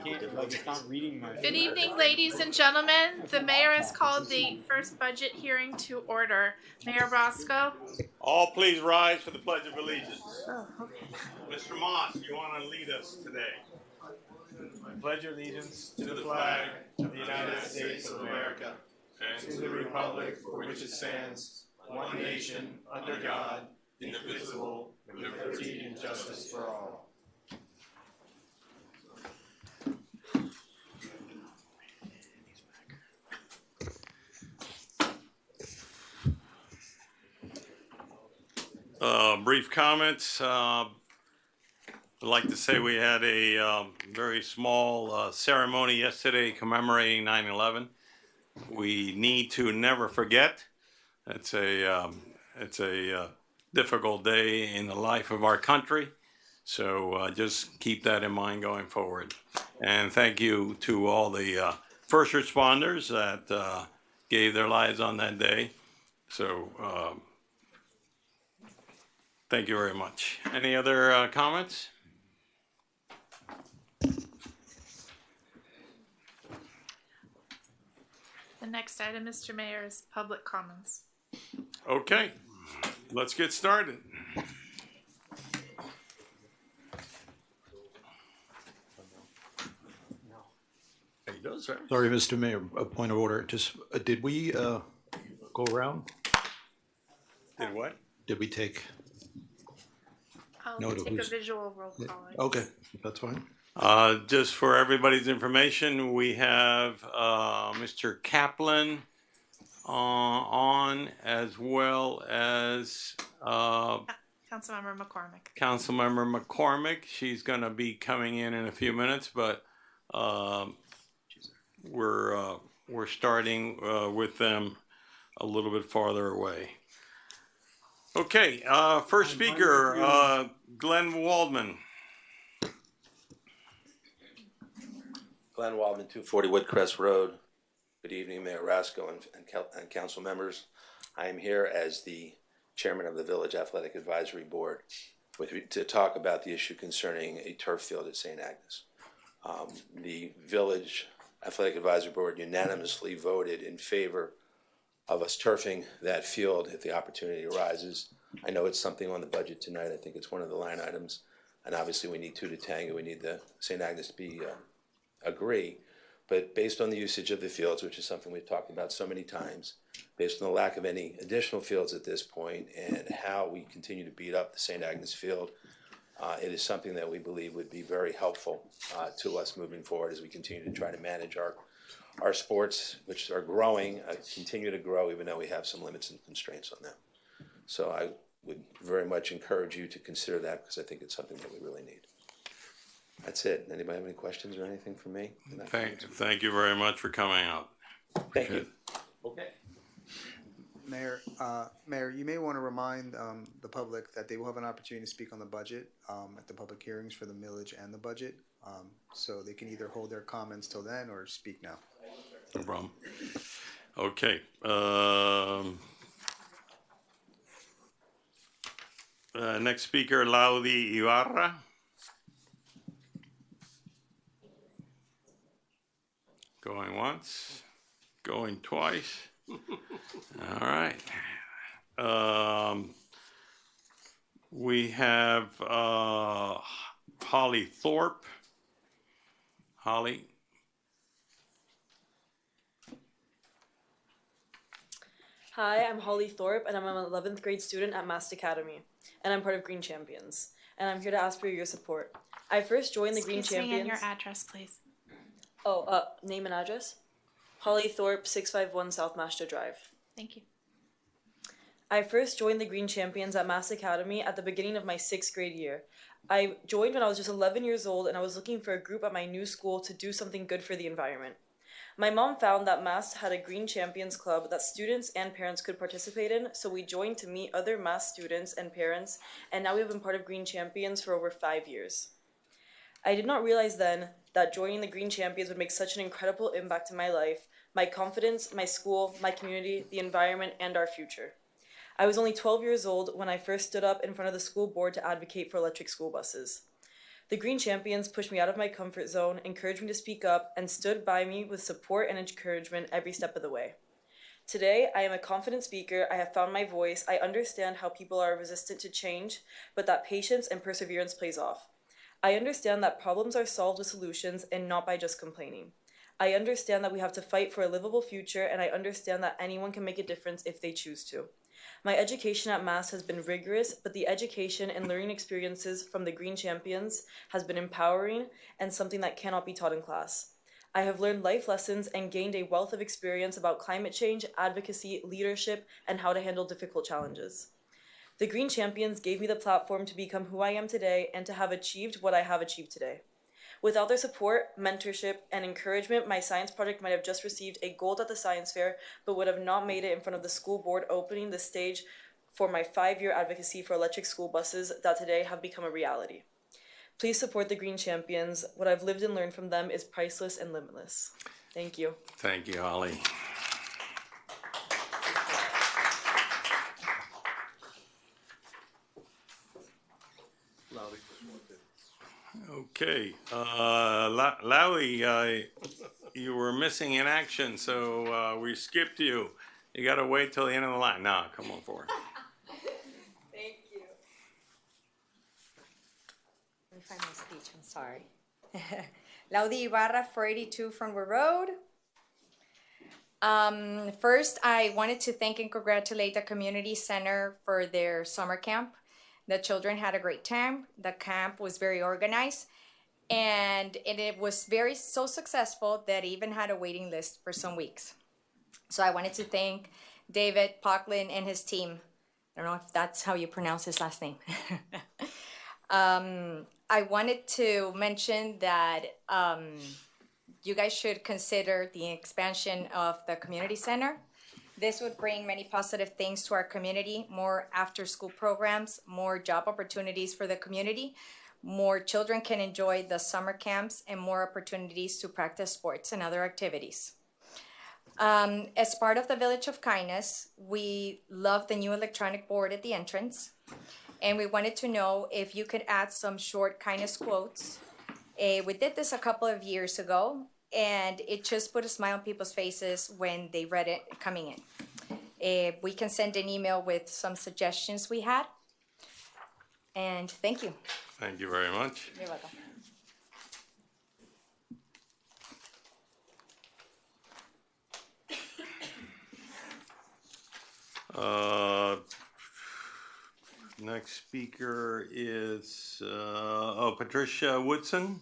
can't, like, it's not reading my. Good evening, ladies and gentlemen. The mayor has called the first budget hearing to order. Mayor Roscoe. All please rise for the Pledge of Allegiance. Oh, okay. Mr. Moss, you want to lead us today? I pledge allegiance to the flag of the United States of America and to the republic for which it stands, one nation, under God, indivisible, with liberty and justice for all. Brief comments. I'd like to say we had a very small ceremony yesterday commemorating 9/11. We need to never forget. It's a difficult day in the life of our country. So just keep that in mind going forward. And thank you to all the first responders that gave their lives on that day. So thank you very much. Any other comments? The next item, Mr. Mayor, is public comments. Okay, let's get started. He does, right? Sorry, Mr. Mayor, a point of order. Just, did we go around? Did what? Did we take? I'll No, take who's- a visual roll call. I guess. Okay, that's fine. Just for everybody's information, we have Mr. Kaplan on, as well as Councilmember McCormick. Councilmember McCormick. She's going to be coming in a few minutes, but we're starting with them a little bit farther away. Okay, first speaker, Glenn Waldman. Glenn Waldman, 240 Woodcrest Road. Good evening, Mayor Rasco and council members. I am here as the chairman of the Village Athletic Advisory Board to talk about the issue concerning a turf field at St. Agnes. The Village Athletic Advisory Board unanimously voted in favor of us turfing that field if the opportunity arises. I know it's something on the budget tonight. I think it's one of the line items. And obviously we need two to tango. We need the St. Agnes to be agree, but based on the usage of the fields, which is something we've talked about so many times, based on the lack of any additional fields at this point and how we continue to beat up the St. Agnes field, it is something that we believe would be very helpful to us moving forward as we continue to try to manage our sports, which are growing, continue to grow, even though we have some limits and constraints on them. So I would very much encourage you to consider that because I think it's something that we really need. That's it. Anybody have any questions or anything for me? Thank you very much for coming out. Thank you. Okay. Mayor, you may want to remind the public that they will have an opportunity to speak on the budget at the public hearings for the millage and the budget. So they can either hold their comments till then or speak now. No problem. Okay. Next speaker, Laudi Ibarra. Going once, going twice. All right. We have Holly Thorpe. Holly. Hi, I'm Holly Thorpe, and I'm an 11th grade student at Mast Academy, and I'm part of Green Champions, and I'm here to ask for your support. I first joined the Green Champions. Excuse me, and your address, please. Oh, name and address? Holly Thorpe, 651 South Mashta Drive. Thank you. I first joined the Green Champions at Mast Academy at the beginning of my 6th grade year. I joined when I was just 11 years old, and I was looking for a group at my new school to do something good for the environment. My mom found that Mast had a Green Champions Club that students and parents could participate in, so we joined to meet other Mast students and parents, and now we have been part of Green Champions for over 5 years. I did not realize then that joining the Green Champions would make such an incredible impact in my life, my confidence, my school, my community, the environment, and our future. I was only 12 years old when I first stood up in front of the school board to advocate for electric school buses. The Green Champions pushed me out of my comfort zone, encouraged me to speak up, and stood by me with support and encouragement every step of the way. Today, I am a confident speaker. I have found my voice. I understand how people are resistant to change, but that patience and perseverance plays off. I understand that problems are solved with solutions and not by just complaining. I understand that we have to fight for a livable future, and I understand that anyone can make a difference if they choose to. My education at Mass has been rigorous, but the education and learning experiences from the Green Champions has been empowering and something that cannot be taught in class. I have learned life lessons and gained a wealth of experience about climate change, advocacy, leadership, and how to handle difficult challenges. The Green Champions gave me the platform to become who I am today and to have achieved what I have achieved today. Without their support, mentorship, and encouragement, my science project might have just received a gold at the science fair, but would have not made it in front of the school board, opening the stage for my 5-year advocacy for electric school buses that today have become a reality. Please support the Green Champions. What I've lived and learned from them is priceless and limitless. Thank you. Thank you, Holly. Okay, Lowy, you were missing in action, so we skipped you. You got to wait till the end of the line. No, come on forward. Thank you. Let me find my speech, I'm sorry. Laudy Ibarra, 482 Frontwood Road. First, I wanted to thank and congratulate the Community Center for their summer camp. The children had a great time. The camp was very organized, and it was so successful that it even had a waiting list for some weeks. So I wanted to thank David Pocklin and his team. I don't know if that's how you pronounce his last name. I wanted to mention that you guys should consider the expansion of the community center. This would bring many positive things to our community: more after-school programs, more job opportunities for the community, more children can enjoy the summer camps, and more opportunities to practice sports and other activities. As part of the Village of Kindness, we love the new electronic board at the entrance, and we wanted to know if you could add some short kindness quotes. We did this a couple of years ago, and it just put a smile on people's faces when they read it coming in. We can send an email with some suggestions we had. And thank you. Thank you very much. You're welcome. Next speaker is Patricia Woodson.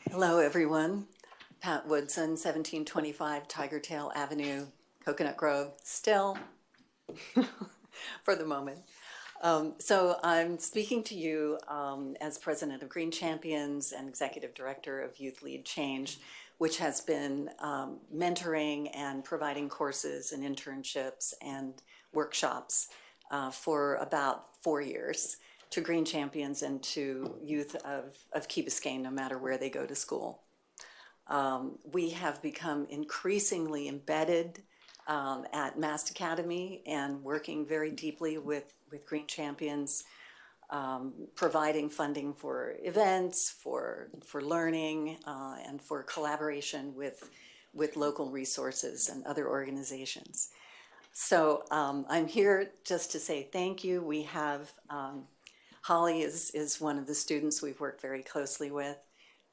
Hello, everyone. Pat Woodson, 1725 Tiger Tail Avenue, Coconut Grove, still for the moment. So I'm speaking to you as president of Green Champions and executive director of Youth Lead Change, which has been mentoring and providing courses and internships and workshops for about 4 years to Green Champions and to youth of Key Biscayne, no matter where they go to school. We have become increasingly embedded at Mast Academy and working very deeply with Green Champions, providing funding for events, for learning, and for collaboration with local resources and other organizations. So I'm here just to say thank you. We have Holly is one of the students we've worked very closely with.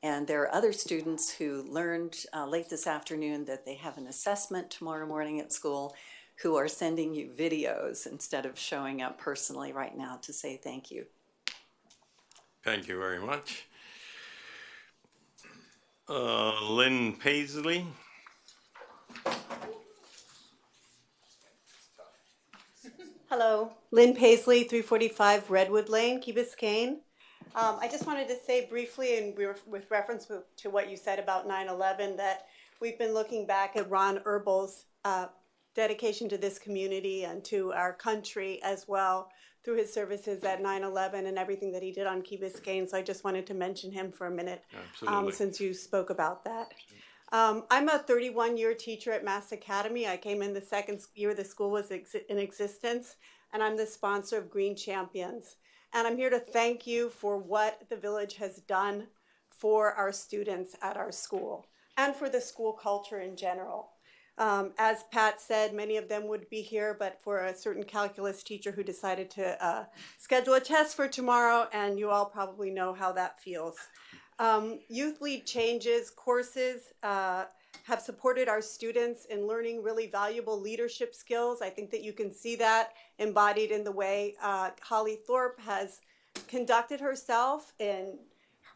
And there are other students who learned late this afternoon that they have an assessment tomorrow morning at school who are sending you videos instead of showing up personally right now to say thank you. Thank you very much. Lynn Paisley. Hello, Lynn Paisley, 345 Redwood Lane, Key Biscayne. I just wanted to say briefly, and with reference to what you said about 9/11, that we've been looking back at Ron Erbal's dedication to this community and to our country as well through his services at 9/11 and everything that he did on Key Biscayne. So I just wanted to mention him for a minute, Absolutely. since you spoke about that. I'm a 31-year teacher at Mass Academy. I came in the second year the school was in existence, and I'm the sponsor of Green Champions. And I'm here to thank you for what the village has done for our students at our school and for the school culture in general. As Pat said, many of them would be here, but for a certain calculus teacher who decided to schedule a test for tomorrow, and you all probably know how that feels. Youth Lead Changes courses have supported our students in learning really valuable leadership skills. I think that you can see that embodied in the way Holly Thorpe has conducted herself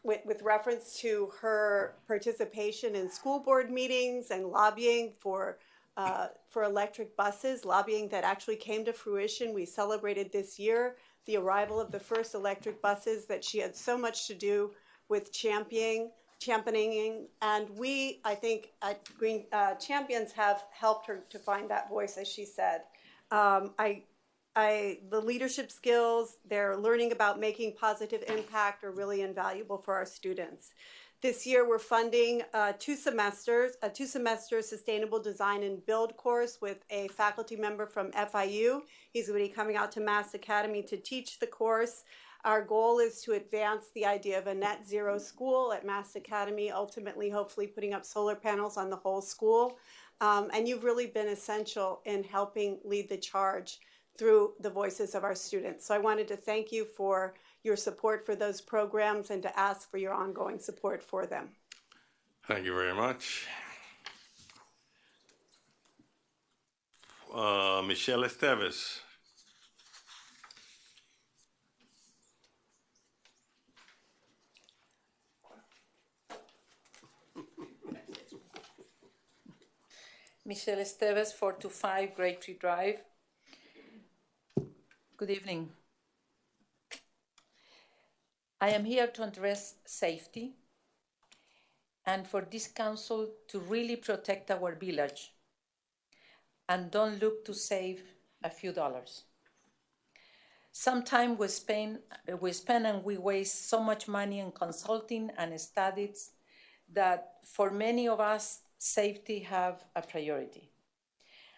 with reference to her participation in school board meetings and lobbying for electric buses, lobbying that actually came to fruition. We celebrated this year the arrival of the first electric buses that she had so much to do with championing, and we, I think, at Green Champions have helped her to find that voice, as she said. The leadership skills, they're learning about making positive impact are really invaluable for our students. This year, we're funding a two-semester Sustainable Design and Build course with a faculty member from FIU. He's going to be coming out to Mass Academy to teach the course. Our goal is to advance the idea of a net zero school at Mass Academy, ultimately, hopefully putting up solar panels on the whole school. And you've really been essential in helping lead the charge through the voices of our students. So I wanted to thank you for your support for those programs and to ask for your ongoing support for them. Thank you very much. Michelle Esteves. Michelle Esteves, 425 Great Tree Drive. Good evening. I am here to address safety and for this council to really protect our village and don't look to save a few dollars. Sometimes we spend and we waste so much money in consulting and studies that for many of us, safety have a priority.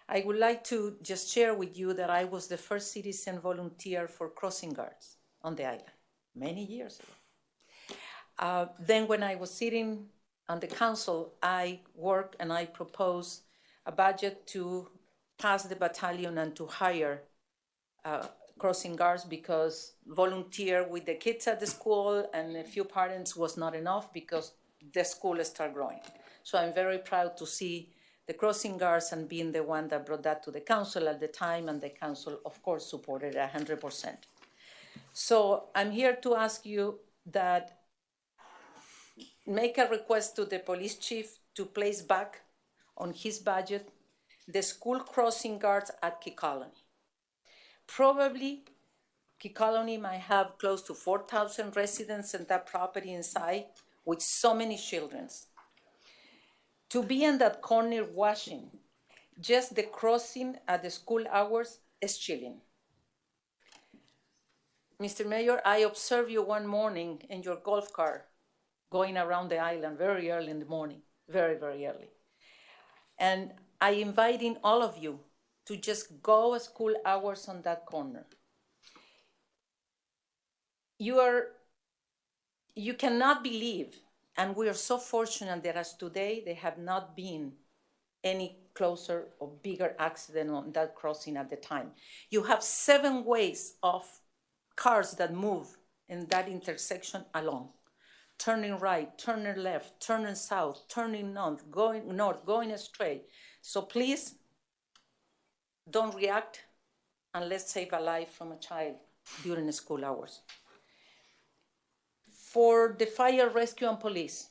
I would like to just share with you that I was the first citizen volunteer for crossing guards on the island many years ago. Then when I was sitting on the council, I worked and I proposed a budget to pass the battalion and to hire crossing guards because volunteer with the kids at the school and a few parents was not enough because the school started growing. So I'm very proud to see the crossing guards and being the one that brought that to the council at the time, and the council, of course, supported 100%. So I'm here to ask you that make a request to the police chief to place back on his budget the school crossing guards at Key Colony. Probably Key Colony might have close to 4,000 residents in that property inside with so many children. To be in that corner watching just the crossing at the school hours is chilling. Mr. Mayor, I observed you one morning in your golf cart going around the island very early in the morning, very, very early. And I inviting all of you to just go at school hours on that corner. You cannot believe, and we are so fortunate that as today, there have not been any closer or bigger accident on that crossing at the time. You have 7 ways of cars that move in that intersection along. Turning right, turning left, turning south, turning north, going straight. So please, don't react and let's save a life from a child during the school hours. For the fire, rescue, and police,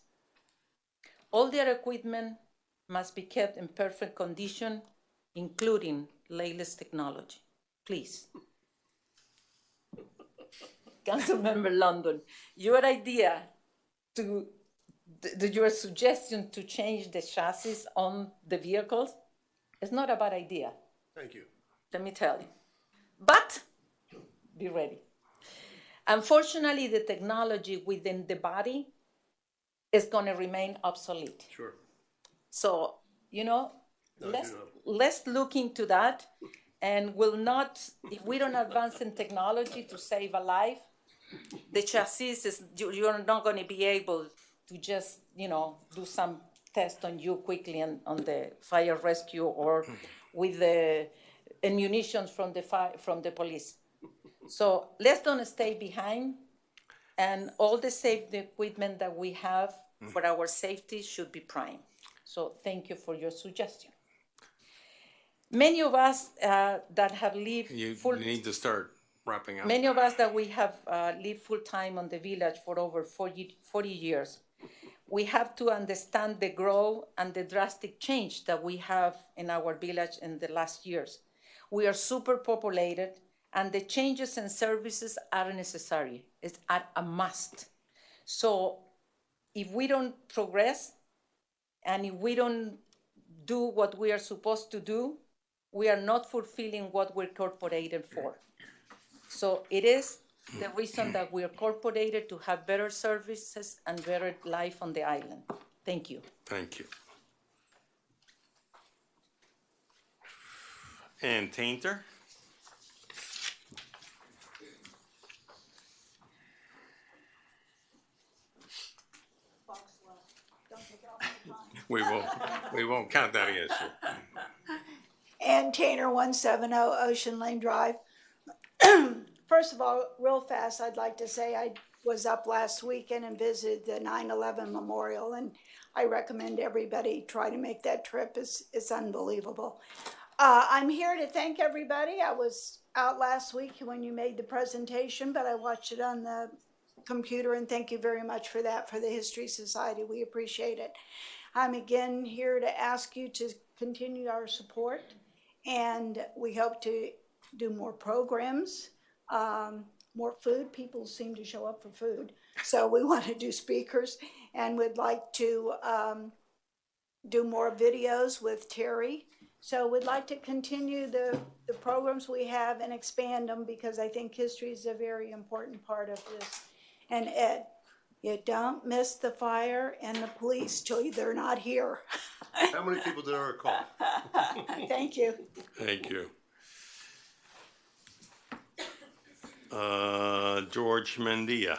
all their equipment must be kept in perfect condition, including latest technology. Please. Councilmember London, your idea your suggestion to change the chassis on the vehicles is not a bad idea. Thank you. Let me tell you. But be ready. Unfortunately, the technology within the body is going to remain obsolete. Sure. So, let's look into that, and will not, if we don't advance in technology to save a life, the chassis is, you're not going to be able to just, do some test on you quickly on the fire rescue or with the ammunition from the police. So let's don't stay behind, and all the safety equipment that we have for our safety should be prime. So thank you for your suggestion. Many of us that have lived You full, need to start wrapping up. many of us that we have lived full time on the village for over 40 years, we have to understand the growth and the drastic change that we have in our village in the last years. We are super populated, and the changes in services are necessary. It's a must. So if we don't progress, and if we don't do what we are supposed to do, we are not fulfilling what we're incorporated for. So it is the reason that we are incorporated to have better services and better life on the island. Thank you. Thank you. And Tainter? We won't count that against you. Ann Tainer, 170 Ocean Lane Drive. First of all, real fast, I'd like to say I was up last weekend and visited the 9/11 Memorial, and I recommend everybody try to make that trip. It's unbelievable. I'm here to thank everybody. I was out last week when you made the presentation, but I watched it on the computer, and thank you very much for that, for the History Society. We appreciate it. I'm again here to ask you to continue our support, and we hope to do more programs, more food. People seem to show up for food, so we want to do speakers, and we'd like to do more videos with Terry. So we'd like to continue the programs we have and expand them, because I think history is a very important part of this. And Ed, you don't miss the fire and the police till they're not here. How many people did I call? Thank you. Thank you. George Mendia.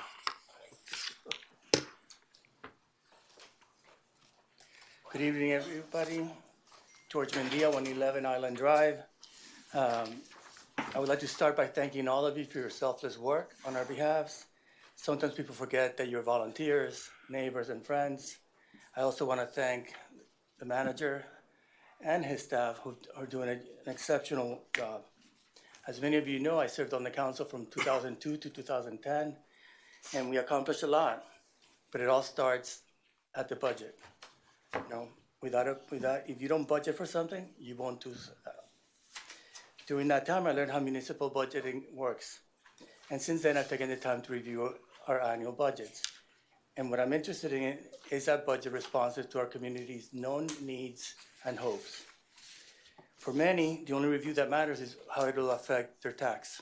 Good evening, everybody. George Mendia, 111 Island Drive. I would like to start by thanking all of you for your selfless work on our behalves. Sometimes people forget that you're volunteers, neighbors, and friends. I also want to thank the manager and his staff who are doing an exceptional job. As many of you know, I served on the council from 2002 to 2010, and we accomplished a lot, but it all starts at the budget. If you don't budget for something, you won't do that. During that time, I learned how municipal budgeting works. And since then, I've taken the time to review our annual budgets. And what I'm interested in is that budget responsive to our community's known needs and hopes. For many, the only review that matters is how it will affect their tax.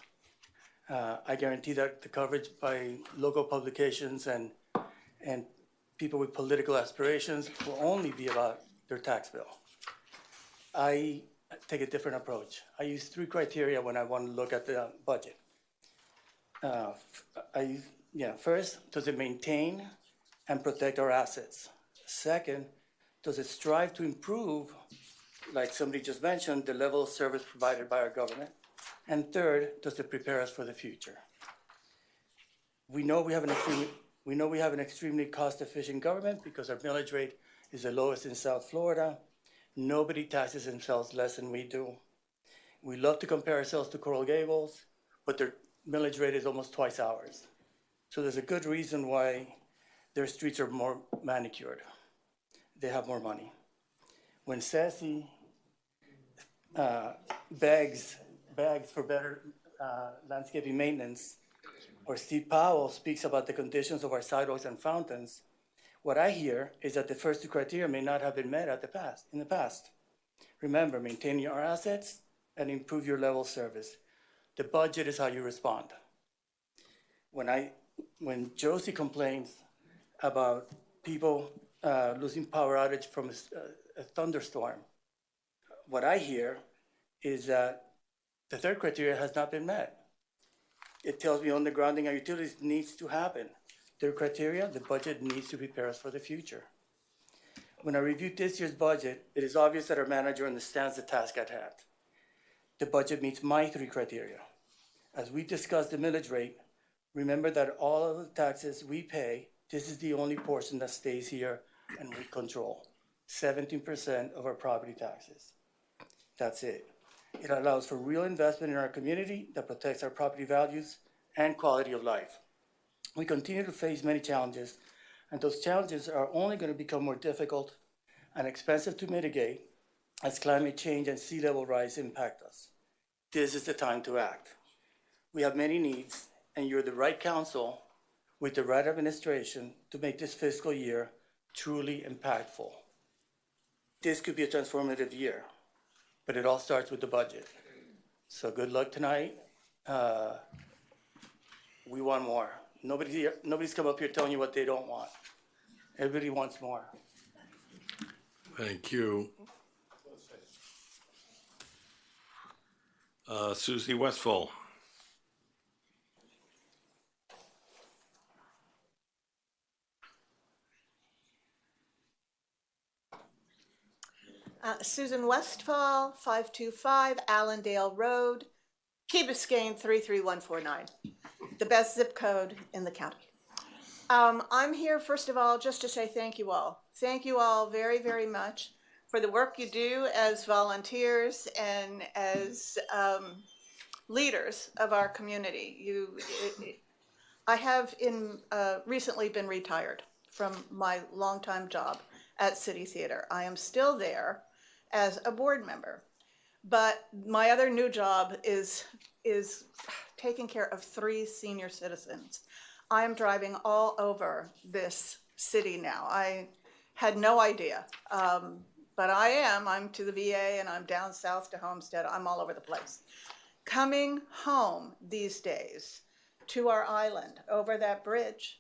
I guarantee that the coverage by local publications and people with political aspirations will only be about their tax bill. I take a different approach. I use 3 criteria when I want to look at the budget. First, does it maintain and protect our assets? Second, does it strive to improve, like somebody just mentioned, the level of service provided by our government? And third, does it prepare us for the future? We know we have an extremely cost-efficient government because our millage rate is the lowest in South Florida. Nobody taxes themselves less than we do. We love to compare ourselves to Coral Gables, but their millage rate is almost twice ours. So there's a good reason why their streets are more manicured. They have more money. When Sassy begs for better landscaping maintenance, or Steve Powell speaks about the conditions of our sidewalks and fountains, what I hear is that the first 2 criteria may not have been met in the past. Remember, maintain your assets and improve your level of service. The budget is how you respond. When Josie complains about people losing power outage from a thunderstorm. What I hear is that the third criteria has not been met. It tells me undergrounding our utilities needs to happen. Third criteria, the budget needs to prepare us for the future. When I reviewed this year's budget, it is obvious that our manager understands the task at hand. The budget meets my 3 criteria. As we discussed the millage rate, remember that all of the taxes we pay, this is the only portion that stays here and we control. 17% of our property taxes. That's it. It allows for real investment in our community that protects our property values and quality of life. We continue to face many challenges, and those challenges are only going to become more difficult and expensive to mitigate as climate change and sea level rise impact us. This is the time to act. We have many needs, and you're the right council with the right administration to make this fiscal year truly impactful. This could be a transformative year, but it all starts with the budget. So good luck tonight. We want more. Nobody's come up here telling you what they don't want. Everybody wants more. Thank you. Susie Westfall. Susan Westfall, 525 Allendale Road, Key Biscayne 33149, the best zip code in the county. I'm here, first of all, just to say thank you all. Thank you all very, very much for the work you do as volunteers and as leaders of our community. I have recently been retired from my longtime job at City Theater. I am still there as a board member, but my other new job is taking care of 3 senior citizens. I am driving all over this city now. I had no idea, but I'm to the VA and I'm down south to Homestead. I'm all over the place. Coming home these days to our island over that bridge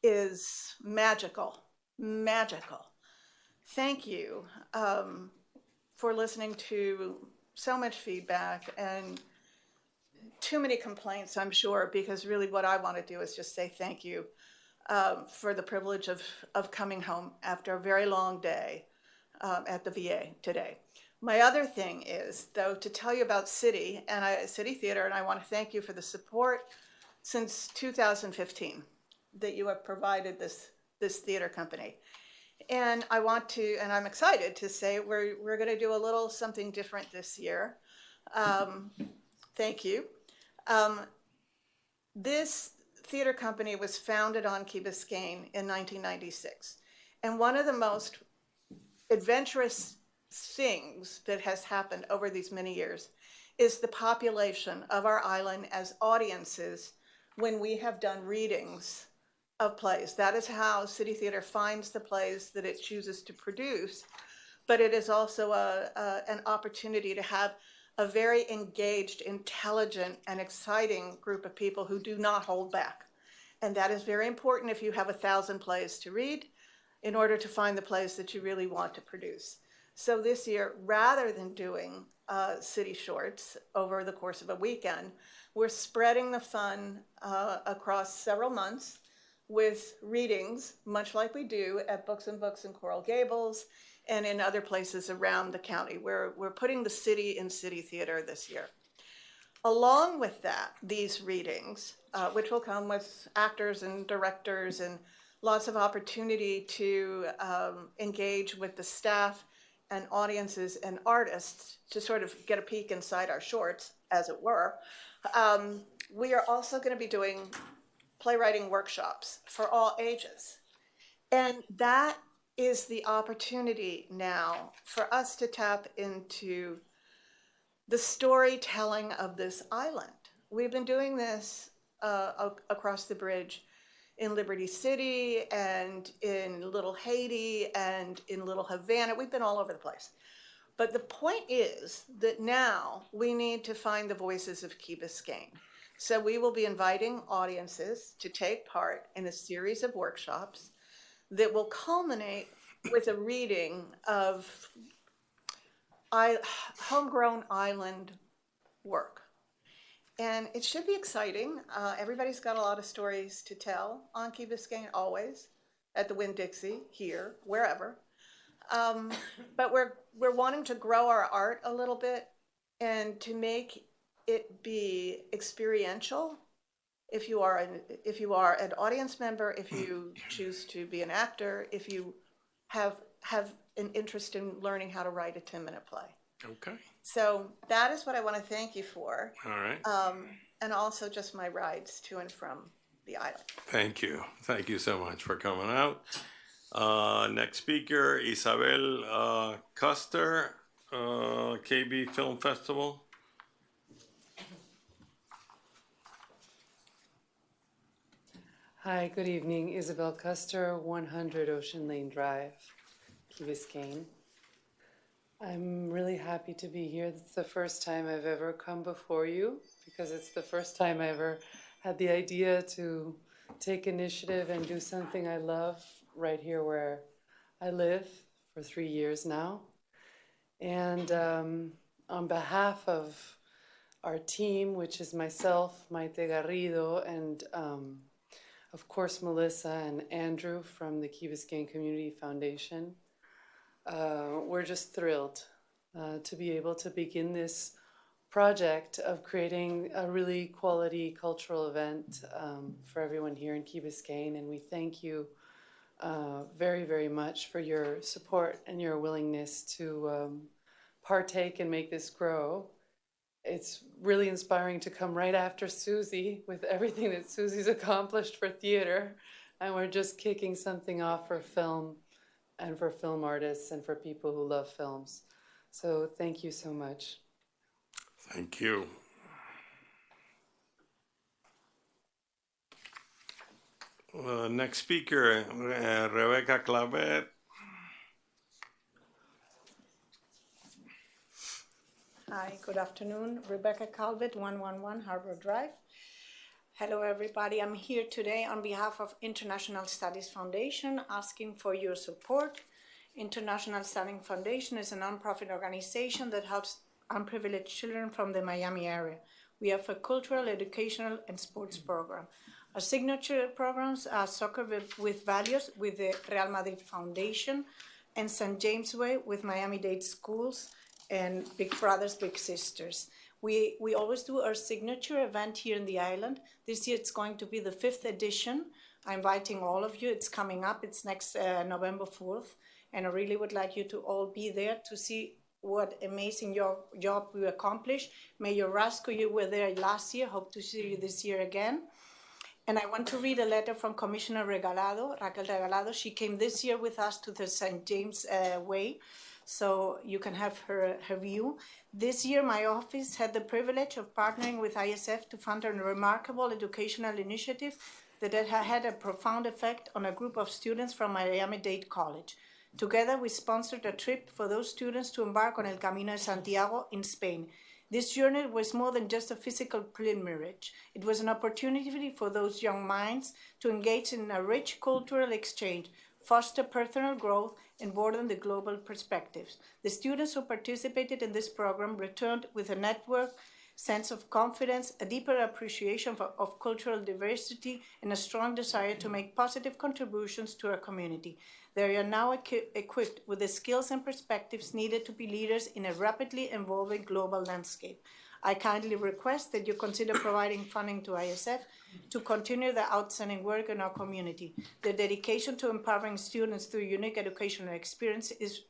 is magical, magical. Thank you for listening to so much feedback and too many complaints, I'm sure, because really what I want to do is just say thank you for the privilege of coming home after a very long day at the VA today. My other thing is, though, to tell you about City Theater, and I want to thank you for the support since 2015 that you have provided this theater company. And I want to, and I'm excited to say we're going to do a little something different this year. Thank you. This theater company was founded on Key Biscayne in 1996. And one of the most adventurous things that has happened over these many years is the population of our island as audiences when we have done readings of plays. That is how City Theater finds the plays that it chooses to produce, but it is also an opportunity to have a very engaged, intelligent, and exciting group of people who do not hold back. And that is very important if you have 1,000 plays to read in order to find the plays that you really want to produce. So this year, rather than doing city shorts over the course of a weekend, we're spreading the fun across several months with readings, much like we do at Books and Books in Coral Gables and in other places around the county. We're putting the city in City Theater this year. Along with that, these readings, which will come with actors and directors and lots of opportunity to engage with the staff and audiences and artists to sort of get a peek inside our shorts, as it were. We are also going to be doing playwriting workshops for all ages. And that is the opportunity now for us to tap into the storytelling of this island. We've been doing this across the bridge in Liberty City and in Little Haiti and in Little Havana. We've been all over the place. But the point is that now we need to find the voices of Key Biscayne. So we will be inviting audiences to take part in a series of workshops that will culminate with a reading of homegrown island work. And it should be exciting. Everybody's got a lot of stories to tell on Key Biscayne, always, at the Winn-Dixie, here, wherever. But we're wanting to grow our art a little bit and to make it be experiential. If you are an audience member, if you choose to be an actor, if you have an interest in learning how to write a 10-minute play. Okay. So that is what I want to thank you for. All right. And also just my rides to and from the island. Thank you. Thank you so much for coming out. Next speaker, Isabel Custer, KB Film Festival. Hi, good evening. Isabel Custer, 100 Ocean Lane Drive, Key Biscayne. I'm really happy to be here. It's the first time I've ever come before you because it's the first time I ever had the idea to take initiative and do something I love right here where I live for 3 years now. And on behalf of our team, which is myself, Maite Garrido, and of course, Melissa and Andrew from the Key Biscayne Community Foundation. We're just thrilled to be able to begin this project of creating a really quality cultural event for everyone here in Key Biscayne. And we thank you very, very much for your support and your willingness to partake and make this grow. It's really inspiring to come right after Susie with everything that Susie's accomplished for theater. And we're just kicking something off for film and for film artists and for people who love films. So thank you so much. Thank you. Next speaker, Rebecca Clavet. Hi, good afternoon. Rebecca Calvet, 111 Harbor Drive. Hello, everybody. I'm here today on behalf of International Studies Foundation, asking for your support. International Studies Foundation is a nonprofit organization that helps unprivileged children from the Miami area. We have a cultural, educational, and sports program. Our signature programs are Soccer with Values with the Real Madrid Foundation and St. James Way with Miami-Dade Schools and Big Brothers, Big Sisters. We always do our signature event here in the island. This year it's going to be the 5th edition. I'm inviting all of you. It's coming up. It's next November 4th. And I really would like you to all be there to see what amazing job we accomplished. Mayor Rasco, you were there last year. Hope to see you this year again. And I want to read a letter from Commissioner Raquel Regalado. She came this year with us to the St. James Way, so you can have her view. This year, my office had the privilege of partnering with ISF to fund a remarkable educational initiative that had a profound effect on a group of students from Miami-Dade College. Together, we sponsored a trip for those students to embark on El Camino de Santiago in Spain. This journey was more than just a physical pilgrimage. It was an opportunity for those young minds to engage in a rich cultural exchange, foster personal growth, and broaden the global perspectives. The students who participated in this program returned with a network, sense of confidence, a deeper appreciation of cultural diversity, and a strong desire to make positive contributions to our community. They are now equipped with the skills and perspectives needed to be leaders in a rapidly evolving global landscape. I kindly request that you consider providing funding to ISF to continue the outstanding work in our community. The dedication to empowering students through unique educational experience is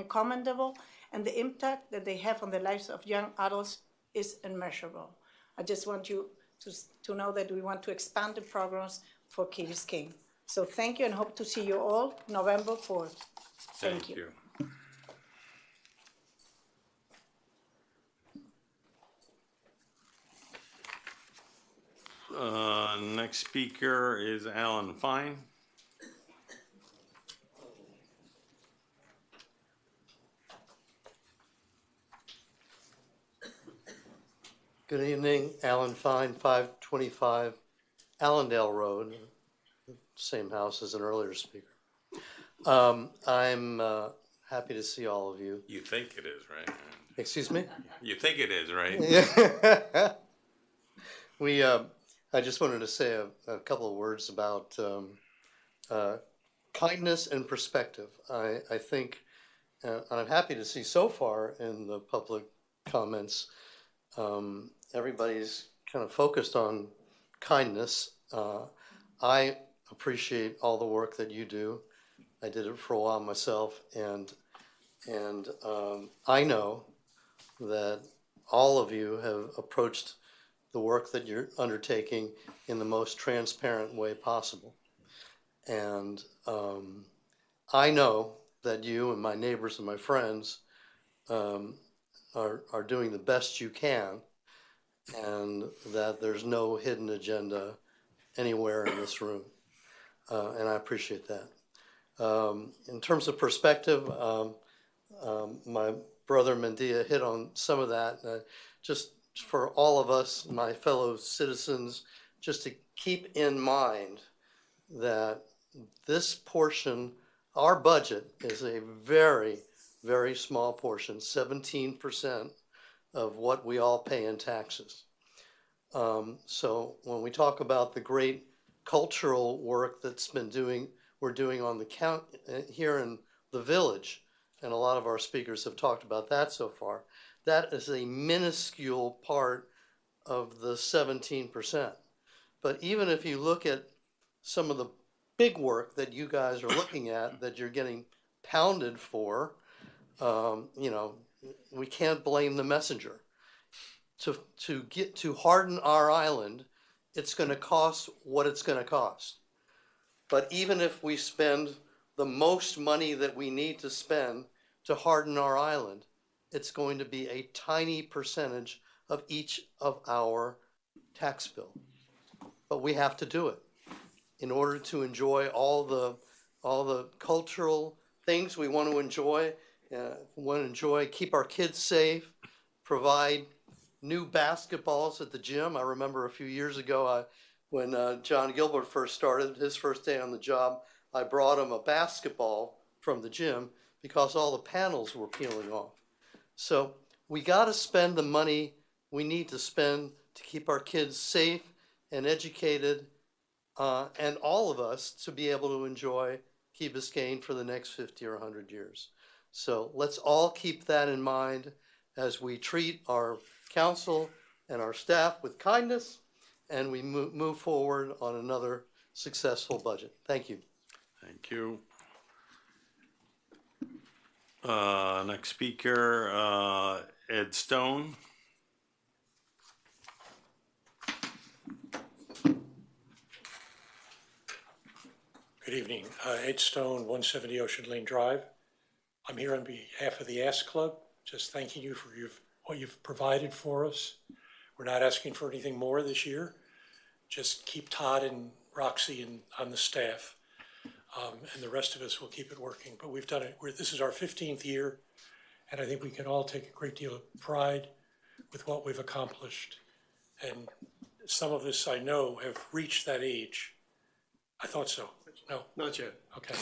commendable, and the impact that they have on the lives of young adults is immeasurable. I just want you to know that we want to expand the programs for Key Biscayne. So thank you and hope to see you all November 4th. Thank you. Next speaker is Alan Fine. Good evening, Alan Fine, 525 Allendale Road, same house as an earlier speaker. I'm happy to see all of you. You think it is, right? Excuse me? You think it is, right? Yeah. I just wanted to say a couple of words about kindness and perspective. I think, and I'm happy to see so far in the public comments, everybody's kind of focused on kindness. I appreciate all the work that you do. I did it for a while myself, and I know that all of you have approached the work that you're undertaking in the most transparent way possible. And I know that you and my neighbors and my friends are doing the best you can, and that there's no hidden agenda anywhere in this room. And I appreciate that. In terms of perspective, my brother Mendia hit on some of that. Just for all of us, my fellow citizens, just to keep in mind that this portion, our budget, is a very, very small portion, 17% of what we all pay in taxes. So when we talk about the great cultural work that's we're doing on the here in the village, and a lot of our speakers have talked about that so far, that is a minuscule part of the 17%. But even if you look at some of the big work that you guys are looking at, that you're getting pounded for, we can't blame the messenger. To harden our island, it's going to cost what it's going to cost. But even if we spend the most money that we need to spend to harden our island, it's going to be a tiny percentage of each of our tax bill. But we have to do it in order to enjoy all the cultural things we want to enjoy, keep our kids safe, provide new basketballs at the gym. I remember a few years ago when John Gilbert first started, his first day on the job, I brought him a basketball from the gym because all the panels were peeling off. So we got to spend the money we need to spend to keep our kids safe and educated, and all of us to be able to enjoy Key Biscayne for the next 50 or 100 years. So let's all keep that in mind as we treat our council and our staff with kindness, and we move forward on another successful budget. Thank you. Thank you. Next speaker, Ed Stone. Good evening. Ed Stone, 170 Ocean Lane Drive. I'm here on behalf of the Ask Club, just thanking you for what you've provided for us. We're not asking for anything more this year. Just keep Todd and Roxy on the staff, and the rest of us will keep it working. But we've done it. This is our 15th year, and I think we can all take a great deal of pride with what we've accomplished. And some of us, I know, have reached that age. I thought so. No, Not yet. okay,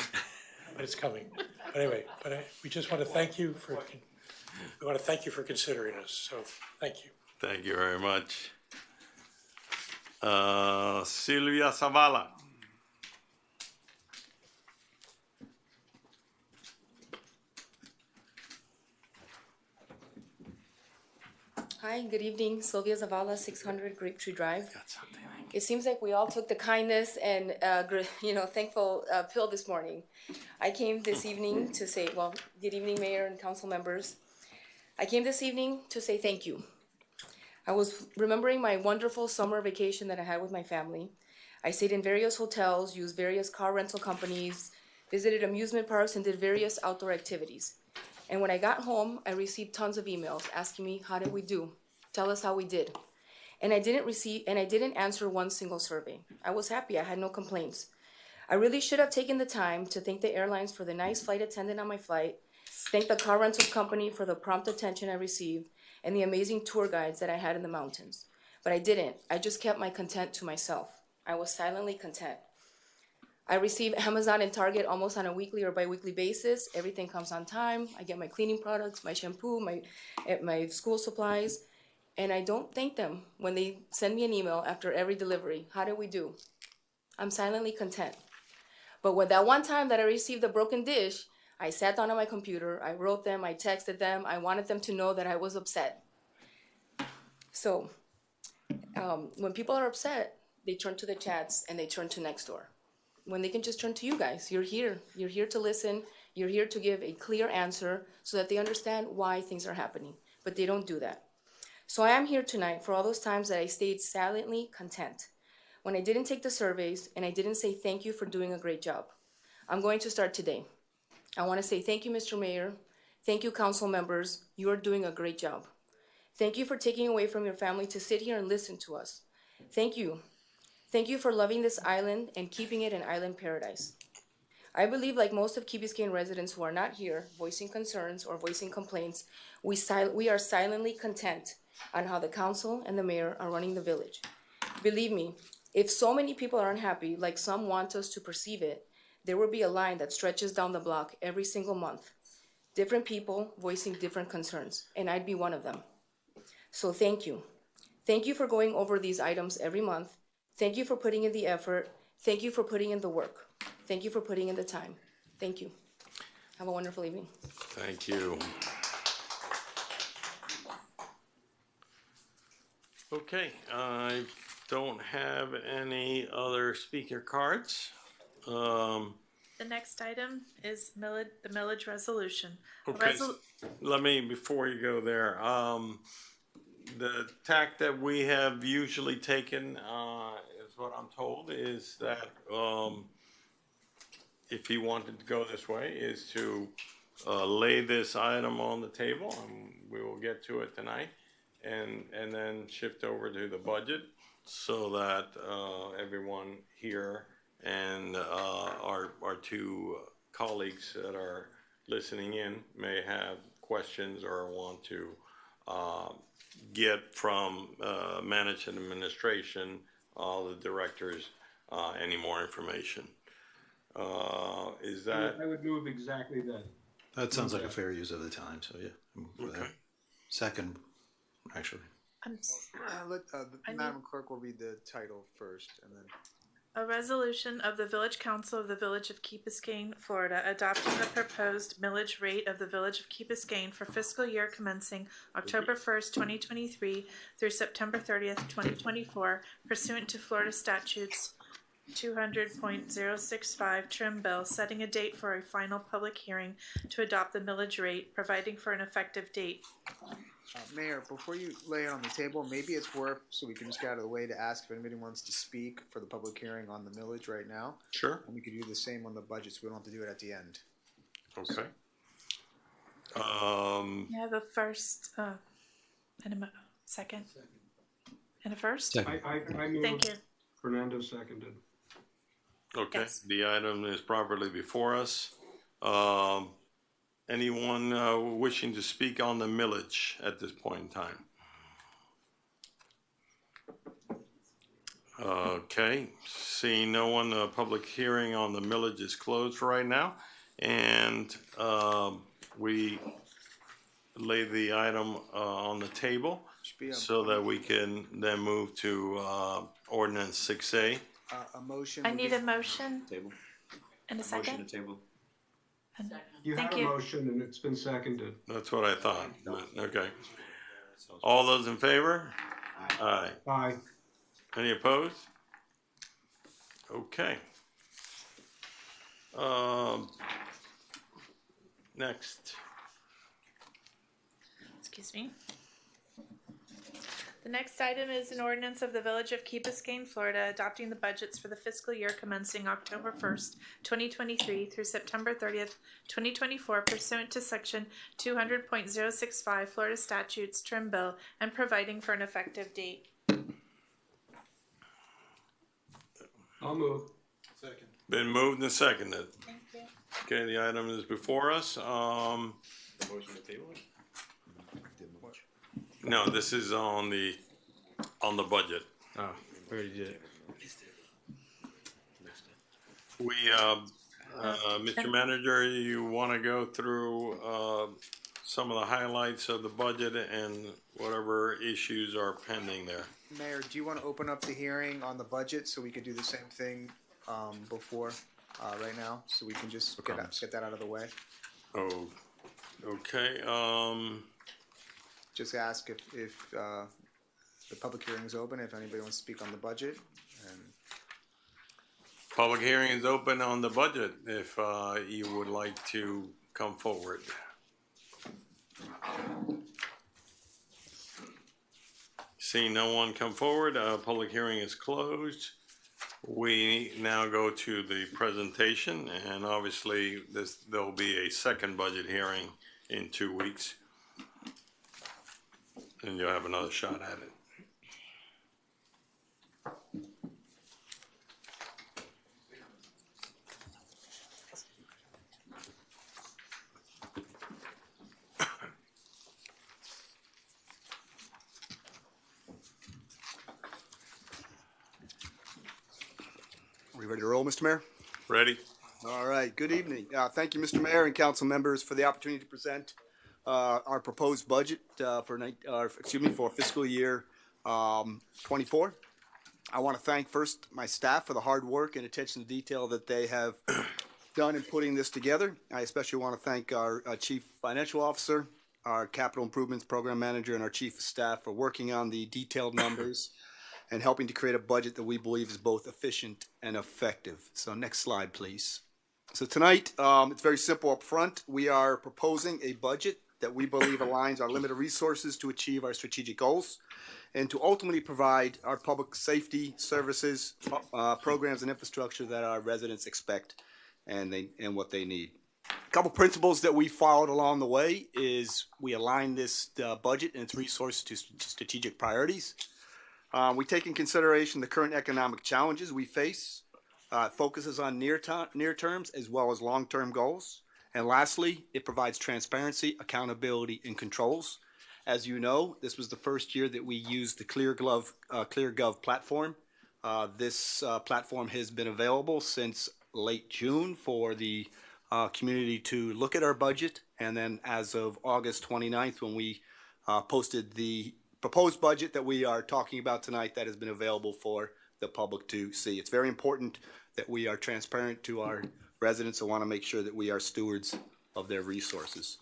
but it's coming. But anyway, we just want to thank you for considering us. So thank you. Thank you very much. Silvia Zavala. Hi, good evening. Sylvia Zavala, 600 Grapetree Drive. It seems like we all took the kindness and thankful pill this morning. I came this evening to say, well, good evening, Mayor and council members. I came this evening to say thank you. I was remembering my wonderful summer vacation that I had with my family. I stayed in various hotels, used various car rental companies, visited amusement parks, and did various outdoor activities. And when I got home, I received tons of emails asking me, how did we do? Tell us how we did. And I didn't answer one single survey. I was happy, I had no complaints. I really should have taken the time to thank the airlines for the nice flight attendant on my flight, thank the car rental company for the prompt attention I received, and the amazing tour guides that I had in the mountains. But I didn't. I just kept my content to myself. I was silently content. I receive Amazon and Target almost on a weekly or bi-weekly basis. Everything comes on time. I get my cleaning products, my shampoo, my school supplies, and I don't thank them when they send me an email after every delivery. How do we do? I'm silently content. But when that one time that I received a broken dish, I sat down on my computer, I wrote them, I texted them, I wanted them to know that I was upset. So when people are upset, they turn to the chats and they turn to Nextdoor. When they can just turn to you guys, you're here to listen, you're here to give a clear answer so that they understand why things are happening, but they don't do that. So I am here tonight for all those times that I stayed silently content, when I didn't take the surveys and I didn't say thank you for doing a great job. I'm going to start today. I want to say thank you, Mr. Mayor. Thank you, council members. You are doing a great job. Thank you for taking away from your family to sit here and listen to us. Thank you. Thank you for loving this island and keeping it an island paradise. I believe, like most of Key Biscayne residents who are not here voicing concerns or voicing complaints, we are silently content on how the council and the mayor are running the village. Believe me, if so many people are unhappy, like some want us to perceive it, there will be a line that stretches down the block every single month. Different people voicing different concerns, and I'd be one of them. So thank you. Thank you for going over these items every month. Thank you for putting in the effort. Thank you for putting in the work. Thank you for putting in the time. Thank you. Have a wonderful evening. Thank you. Okay, I don't have any other speaker cards. The next item is the millage resolution. Okay, let me, before you go there, the tack that we have usually taken, is what I'm told, is that if you wanted to go this way, is to lay this item on the table, and we will get to it tonight, and then shift over to the budget so that everyone here and our two colleagues that are listening in may have questions or want to get from management administration, all the directors, any more information. Is that? I would move exactly that. That sounds like a fair use of the time, so yeah. I'm for that. Second, actually. Madam Clerk will read the title first, and then. A resolution of the Village Council of the Village of Key Biscayne, Florida, adopting the proposed millage rate of the Village of Key Biscayne for fiscal year commencing October 1st, 2023 through September 30th, 2024, pursuant to Florida statutes 200.065 trim bill, setting a date for a final public hearing to adopt the millage rate, providing for an effective date. Mayor, before you lay it on the table, maybe it's worth, so we can just get out of the way, to ask if anybody wants to speak for the public hearing on the millage right now. Sure. And we could do the same on the budget, so we don't have to do it at the end. Okay. Yeah, the first, and a second. And a first? I moved. Thank you. Fernando seconded. Okay, Yes. the item is properly before us. Anyone wishing to speak on the millage at this point in time? Okay, seeing no one, the public hearing on the millage is closed right now. And we lay the item on the table so that we can then move to ordinance 6A. A motion. I need a motion Table. and a second. Motion to table. And- You Thank have a you. motion and it's been seconded. That's what I thought. Okay. All those in favor? Aye. Aye. Any opposed? Okay. Next. Excuse me. The next item is an ordinance of the Village of Key Biscayne, Florida, adopting the budgets for the fiscal year commencing October 1st, 2023 through September 30th, 2024 pursuant to section 200.065 Florida statutes trim bill and providing for an effective date. I'll move. Second. Been moved and seconded. Thank you. Okay, the item is before us. The motion to table it? No, this is on the budget. Oh, we already did it. Mr. Manager, you want to go through some of the highlights of the budget and whatever issues are pending there? Mayor, do you want to open up the hearing on the budget so we could do the same thing before, right now? So we can just get that out of the way? Oh, okay. Just ask if the public hearing is open, if anybody wants to speak on the budget. And Public hearing is open on the budget if you would like to come forward. Seeing no one come forward, public hearing is closed. We now go to the presentation, and obviously there'll be a second budget hearing in 2 weeks. And you'll have another shot at it. Are we ready to roll, Mr. Mayor? Ready? All right, good evening. Thank you, Mr. Mayor and council members, for the opportunity to present our proposed budget for fiscal year 24. I want to thank first my staff for the hard work and attention to detail that they have done in putting this together. I especially want to thank our Chief Financial Officer, our Capital Improvements Program Manager, and our Chief of Staff for working on the detailed numbers and helping to create a budget that we believe is both efficient and effective. So next slide, please. So tonight, it's very simple up front. We are proposing a budget that we believe aligns our limited resources to achieve our strategic goals and to ultimately provide our public safety services, programs, and infrastructure that our residents expect and what they need. A couple principles that we followed along the way is we align this budget and its resources to strategic priorities. We take in consideration the current economic challenges we face, focuses on near terms as well as long-term goals. And lastly, it provides transparency, accountability, and controls. As you know, this was the first year that we used the ClearGov platform. This platform has been available since late June for the community to look at our budget. And then as of August 29th, when we posted the proposed budget that we are talking about tonight, that has been available for the public to see. It's very important that we are transparent to our residents. I want to make sure that we are stewards of their resources.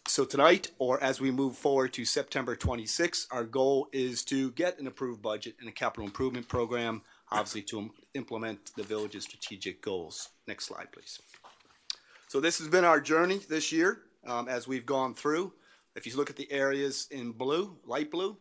So tonight, or as we move forward to September 26th, our goal is to get an approved budget and a capital improvement program, obviously to implement the village's strategic goals. Next slide, please. So this has been our journey this year as we've gone through. If you look at the areas in blue, light blue,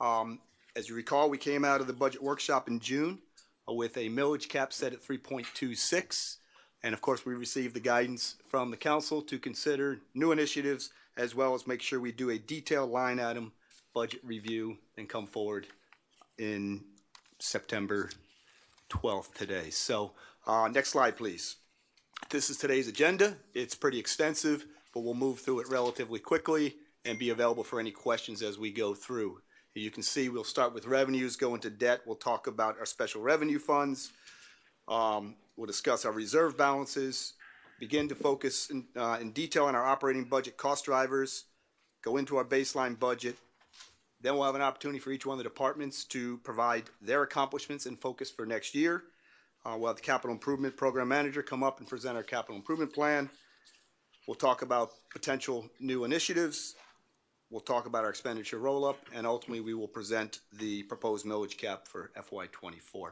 as you recall, we came out of the budget workshop in June with a millage cap set at 3.26. And of course, we received the guidance from the council to consider new initiatives as well as make sure we do a detailed line item budget review and come forward in September 12th today. So next slide, please. This is today's agenda. It's pretty extensive, but we'll move through it relatively quickly and be available for any questions as we go through. As you can see, we'll start with revenues, go into debt. We'll talk about our special revenue funds. We'll discuss our reserve balances, begin to focus in detail on our operating budget cost drivers, go into our baseline budget. Then we'll have an opportunity for each one of the departments to provide their accomplishments and focus for next year. We'll have the Capital Improvement Program Manager come up and present our capital improvement plan. We'll talk about potential new initiatives. We'll talk about our expenditure roll-up, and ultimately we will present the proposed millage cap for FY24.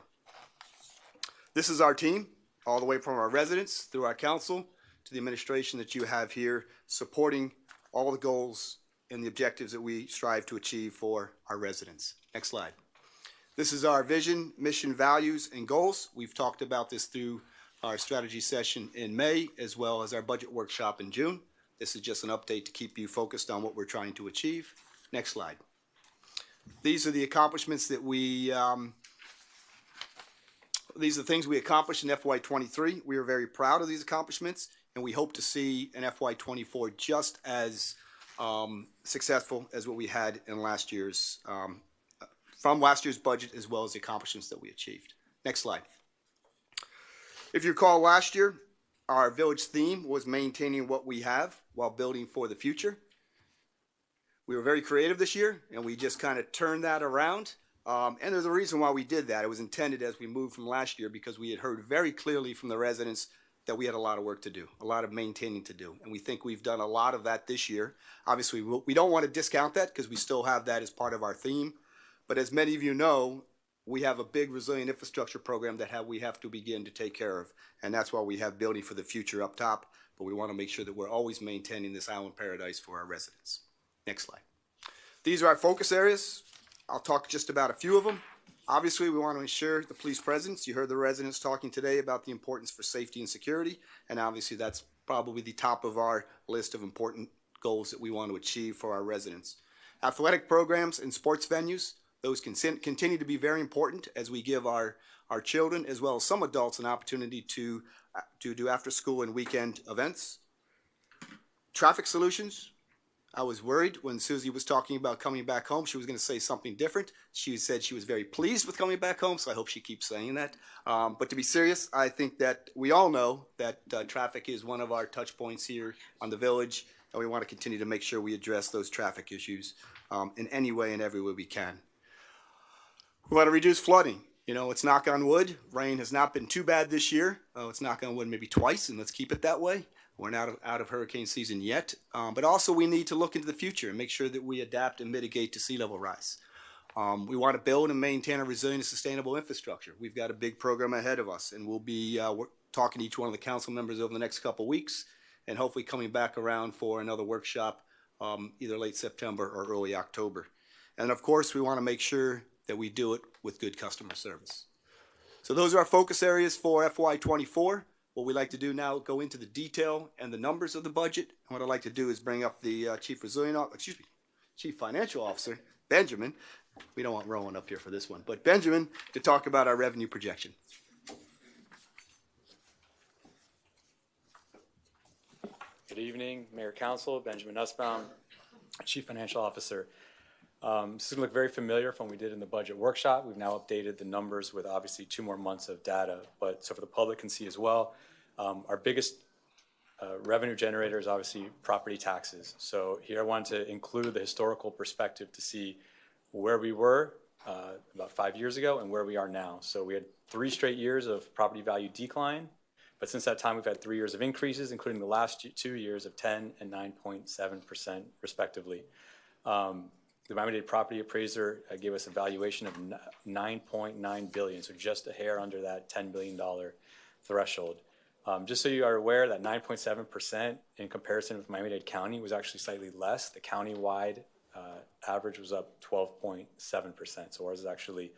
This is our team, all the way from our residents through our council to the administration that you have here, supporting all the goals and the objectives that we strive to achieve for our residents. Next slide. This is our vision, mission, values, and goals. We've talked about this through our strategy session in May, as well as our budget workshop in June. This is just an update to keep you focused on what we're trying to achieve. Next slide. These are the accomplishments that these are the things we accomplished in FY23. We are very proud of these accomplishments, and we hope to see an FY24 just as successful as what we had in last year's, from last year's budget, as well as the accomplishments that we achieved. Next slide. If you recall last year, our village theme was maintaining what we have while building for the future. We were very creative this year, and we just kind of turned that around. And there's a reason why we did that. It was intended as we moved from last year because we had heard very clearly from the residents that we had a lot of work to do, a lot of maintaining to do. And we think we've done a lot of that this year. Obviously, we don't want to discount that because we still have that as part of our theme. But as many of you know, we have a big resilient infrastructure program that we have to begin to take care of. And that's why we have Building for the Future up top. But we want to make sure that we're always maintaining this island paradise for our residents. Next slide. These are our focus areas. I'll talk just about a few of them. Obviously, we want to ensure the police presence. You heard the residents talking today about the importance for safety and security, and obviously that's probably the top of our list of important goals that we want to achieve for our residents. Athletic programs and sports venues, those continue to be very important as we give our children as well as some adults an opportunity to do after school and weekend events. Traffic solutions. I was worried when Susie was talking about coming back home. She was going to say something different. She said she was very pleased with coming back home, so I hope she keeps saying that. But to be serious, I think that we all know that traffic is one of our touch points here on the village, and we want to continue to make sure we address those traffic issues in any way and every way we can. We want to reduce flooding. You know, it's knock on wood. Rain has not been too bad this year. It's knock on wood maybe twice, and let's keep it that way. We're not out of hurricane season yet, but also we need to look into the future and make sure that we adapt and mitigate to sea level rise. We want to build and maintain a resilient and sustainable infrastructure. We've got a big program ahead of us, and we'll be talking to each one of the council members over the next couple of weeks, and hopefully coming back around for another workshop either late September or early October. And of course, we want to make sure that we do it with good customer service. So those are our focus areas for FY24. What we like to do now, go into the detail and the numbers of the budget. And what I'd like to do is bring up the Chief Financial Officer, Benjamin. We don't want Rowan up here for this one, but Benjamin to talk about our revenue projection. Good evening, Mayor Council, Benjamin Nussbaum, Chief Financial Officer. This is going to look very familiar from what we did in the budget workshop. We've now updated the numbers with obviously 2 more months of data, but so for the public can see as well. Our biggest revenue generator is obviously property taxes. So here I wanted to include the historical perspective to see where we were about 5 years ago and where we are now. So we had 3 straight years of property value decline, but since that time we've had 3 years of increases, including the last 2 years of 10 and 9.7% respectively. The Miami-Dade property appraiser gave us a valuation of $9.9 billion, so just a hair under that $10 billion threshold. Just so you are aware, that 9.7% in comparison with Miami-Dade County was actually slightly less. The county-wide average was up 12.7%, so ours is actually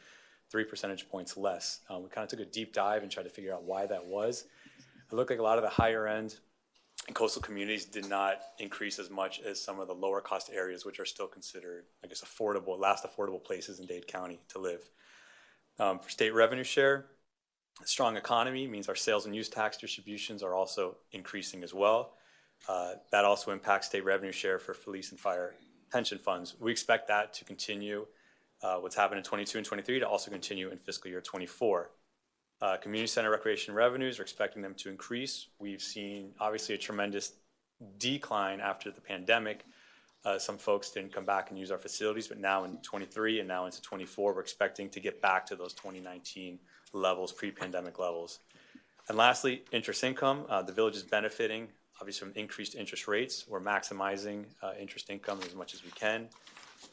3 percentage points less. We kind of took a deep dive and tried to figure out why that was. It looked like a lot of the higher end and coastal communities did not increase as much as some of the lower cost areas, which are still considered, I guess, last affordable places in Dade County to live. For state revenue share, a strong economy means our sales and use tax distributions are also increasing as well. That also impacts state revenue share for police and fire pension funds. We expect that to continue, what's happened in 22 and 23 to also continue in fiscal year 24. Community center recreation revenues are expecting them to increase. We've seen obviously a tremendous decline after the pandemic. Some folks didn't come back and use our facilities, but now in 23 and now into 24, we're expecting to get back to those 2019 levels, pre-pandemic levels. And lastly, interest income. The village is benefiting obviously from increased interest rates. We're maximizing interest income as much as we can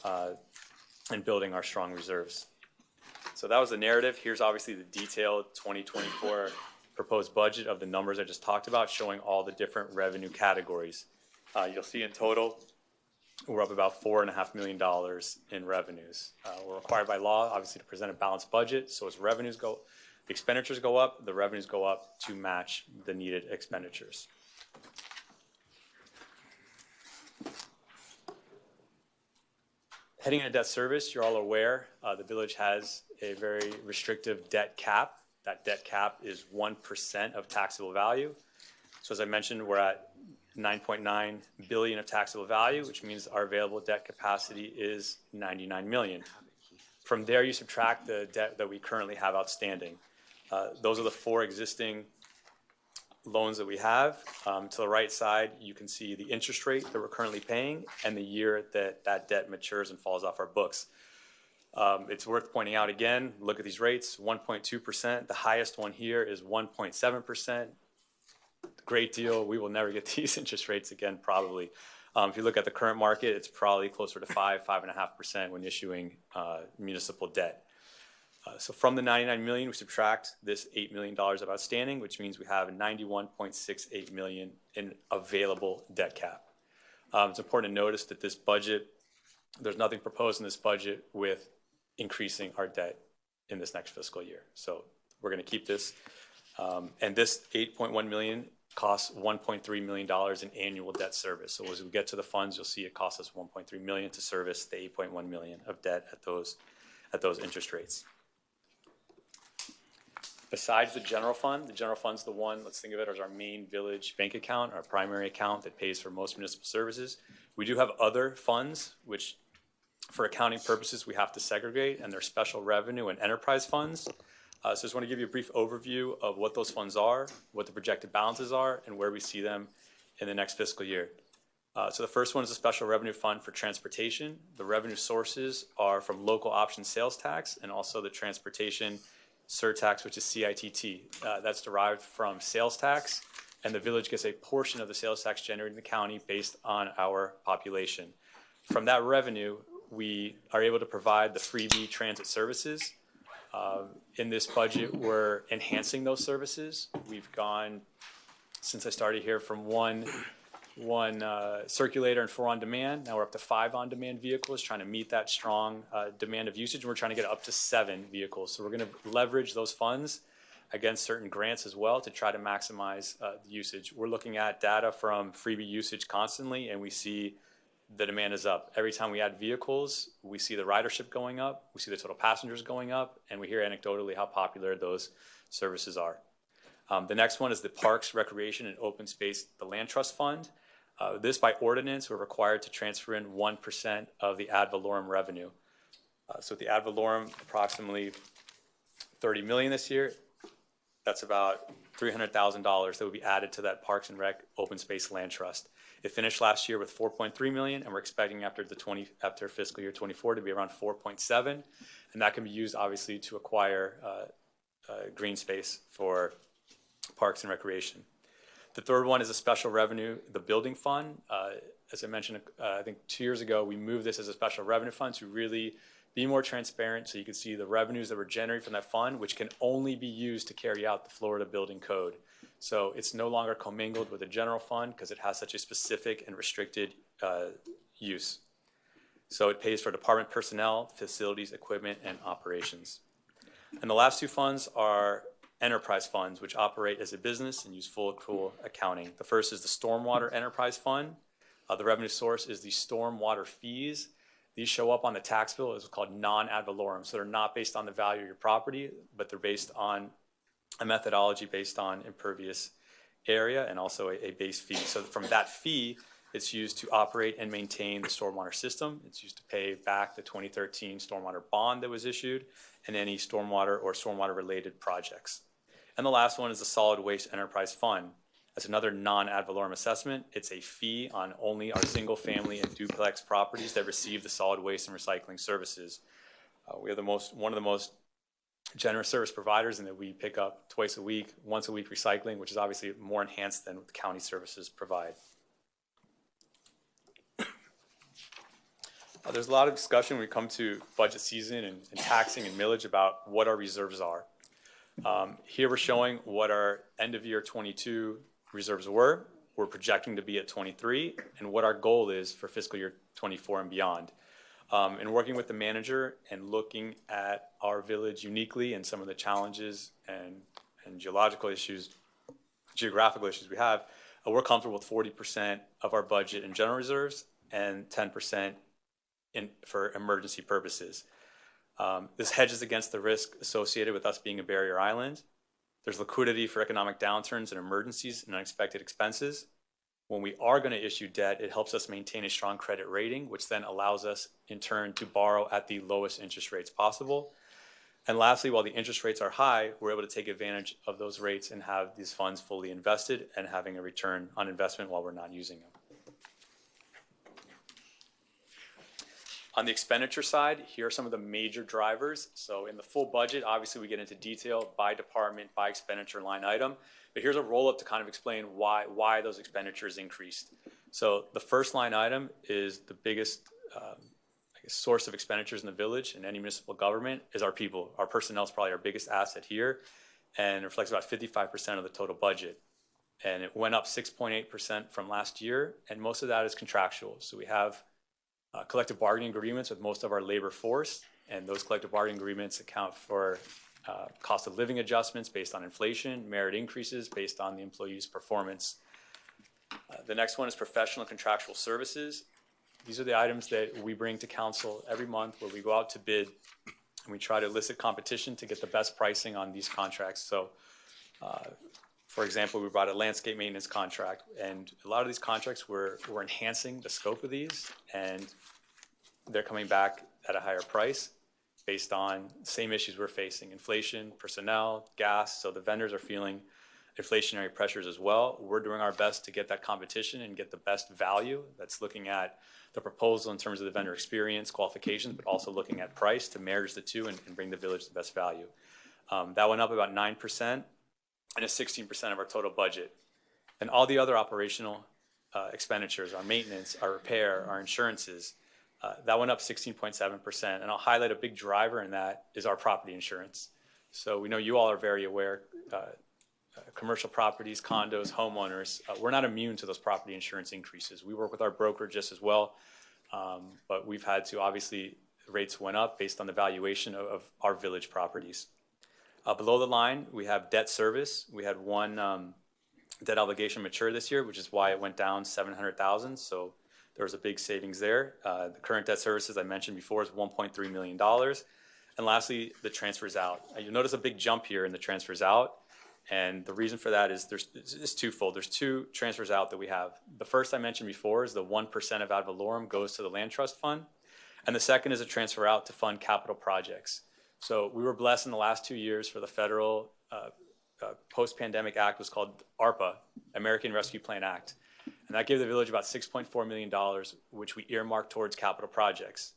and building our strong reserves. So that was the narrative. Here's obviously the detailed 2024 proposed budget of the numbers I just talked about, showing all the different revenue categories. You'll see in total, we're up about $4.5 million in revenues. We're required by law, obviously, to present a balanced budget. So as revenues go, the expenditures go up, the revenues go up to match the needed expenditures. Heading into debt service, you're all aware, the village has a very restrictive debt cap. That debt cap is 1% of taxable value. So as I mentioned, we're at $9.9 billion of taxable value, which means our available debt capacity is $99 million. From there, you subtract the debt that we currently have outstanding. Those are the 4 existing loans that we have. To the right side, you can see the interest rate that we're currently paying and the year that that debt matures and falls off our books. It's worth pointing out again, look at these rates, 1.2%. The highest one here is 1.7%. Great deal. We will never get these interest rates again, probably. If you look at the current market, it's probably closer to 5.5% when issuing municipal debt. So from the $99 million, we subtract this $8 million of outstanding, which means we have $91.68 million in available debt cap. It's important to notice that this budget, there's nothing proposed in this budget with increasing our debt in this next fiscal year. So we're going to keep this. And this $8.1 million costs $1.3 million in annual debt service. So as we get to the funds, you'll see it costs us $1.3 million to service the $8.1 million of debt at those interest rates. Besides the general fund's the one, let's think of it as our main village bank account, our primary account that pays for most municipal services. We do have other funds, which for accounting purposes, we have to segregate, and they're special revenue and enterprise funds. So I just want to give you a brief overview of what those funds are, what the projected balances are, and where we see them in the next fiscal year. So the first one is a special revenue fund for transportation. The revenue sources are from local option sales tax and also the transportation surtax, which is CITT. That's derived from sales tax, and the village gets a portion of the sales tax generated in the county based on our population. From that revenue, we are able to provide the freebie transit services. In this budget, we're enhancing those services. We've gone, since I started here, from one circulator and 4 on-demand. Now we're up to 5 on-demand vehicles, trying to meet that strong demand of usage. And we're trying to get up to 7 vehicles. So we're going to leverage those funds against certain grants as well to try to maximize the usage. We're looking at data from freebie usage constantly, and we see the demand is up. Every time we add vehicles, we see the ridership going up, we see the total passengers going up, and we hear anecdotally how popular those services are. The next one is the Parks, Recreation, and Open Space, the Land Trust Fund. This, by ordinance, we're required to transfer in 1% of the ad valorem revenue. So the ad valorem, approximately $30 million this year. That's about $300,000 that would be added to that Parks and Rec Open Space Land Trust. It finished last year with $4.3 million, and we're expecting after fiscal year 24 to be around 4.7, and that can be used obviously to acquire green space for parks and recreation. The third one is a special revenue, the building fund. As I mentioned, I think 2 years ago, we moved this as a special revenue fund to really be more transparent so you can see the revenues that were generated from that fund, which can only be used to carry out the Florida Building Code. So it's no longer commingled with the general fund because it has such a specific and restricted use. So it pays for department personnel, facilities, equipment, and operations. And the last 2 funds are enterprise funds, which operate as a business and use full accrual accounting. The first is the Stormwater Enterprise Fund. The revenue source is the stormwater fees. These show up on the tax bill as called non-ad valorem. So they're not based on the value of your property, but they're based on a methodology based on impervious area and also a base fee. So from that fee, it's used to operate and maintain the stormwater system. It's used to pay back the 2013 stormwater bond that was issued and any stormwater or stormwater related projects. And the last one is the Solid Waste Enterprise Fund. That's another non-ad valorem assessment. It's a fee on only our single family and duplex properties that receive the solid waste and recycling services. We are one of the most generous service providers in that we pick up once a week recycling, which is obviously more enhanced than what the county services provide. There's a lot of discussion when we come to budget season and taxing and millage about what our reserves are. Here we're showing what our end of year 22 reserves were. We're projecting to be at 23 and what our goal is for fiscal year 24 and beyond. And working with the manager and looking at our village uniquely and some of the challenges and geographical issues we have, we're comfortable with 40% of our budget in general reserves and 10% for emergency purposes. This hedges against the risk associated with us being a barrier island. There's liquidity for economic downturns and emergencies and unexpected expenses. When we are going to issue debt, it helps us maintain a strong credit rating, which then allows us in turn to borrow at the lowest interest rates possible. And lastly, while the interest rates are high, we're able to take advantage of those rates and have these funds fully invested and having a return on investment while we're not using them. On the expenditure side, here are some of the major drivers. So in the full budget, obviously we get into detail by department, by expenditure line item, but here's a roll-up to kind of explain why those expenditures increased. So the first line item is the biggest source of expenditures in the village and any municipal government is our people. Our personnel is probably our biggest asset here, and it reflects about 55% of the total budget. And it went up 6.8% from last year, and most of that is contractual. So we have collective bargaining agreements with most of our labor force, and those collective bargaining agreements account for cost of living adjustments based on inflation, merit increases based on the employee's performance. The next one is professional and contractual services. These are the items that we bring to council every month where we go out to bid and we try to elicit competition to get the best pricing on these contracts. So, for example, we brought a landscape maintenance contract, and a lot of these contracts we're enhancing the scope of these, and they're coming back at a higher price based on the same issues we're facing: inflation, personnel, gas. So the vendors are feeling inflationary pressures as well. We're doing our best to get that competition and get the best value. That's looking at the proposal in terms of the vendor experience, qualifications, but also looking at price to marriage the two and bring the village the best value. That went up about 9% and is 16% of our total budget. And all the other operational expenditures, our maintenance, our repair, our insurances, that went up 16.7%. And I'll highlight a big driver in that is our property insurance. So we know you all are very aware, commercial properties, condos, homeowners, we're not immune to those property insurance increases. We work with our broker just as well, but we've had to, obviously, rates went up based on the valuation of our village properties. Below the line, we have debt service. We had one debt obligation mature this year, which is why it went down $700,000. So there was a big savings there. The current debt service, as I mentioned before, is $1.3 million. And lastly, the transfers out. You'll notice a big jump here in the transfers out. And the reason for that is it's twofold. There's two transfers out that we have. The first I mentioned before is the 1% of ad valorem goes to the land trust fund. And the second is a transfer out to fund capital projects. So we were blessed in the last 2 years for the federal post-pandemic act was called ARPA, American Rescue Plan Act. And that gave the village about $6.4 million, which we earmarked towards capital projects.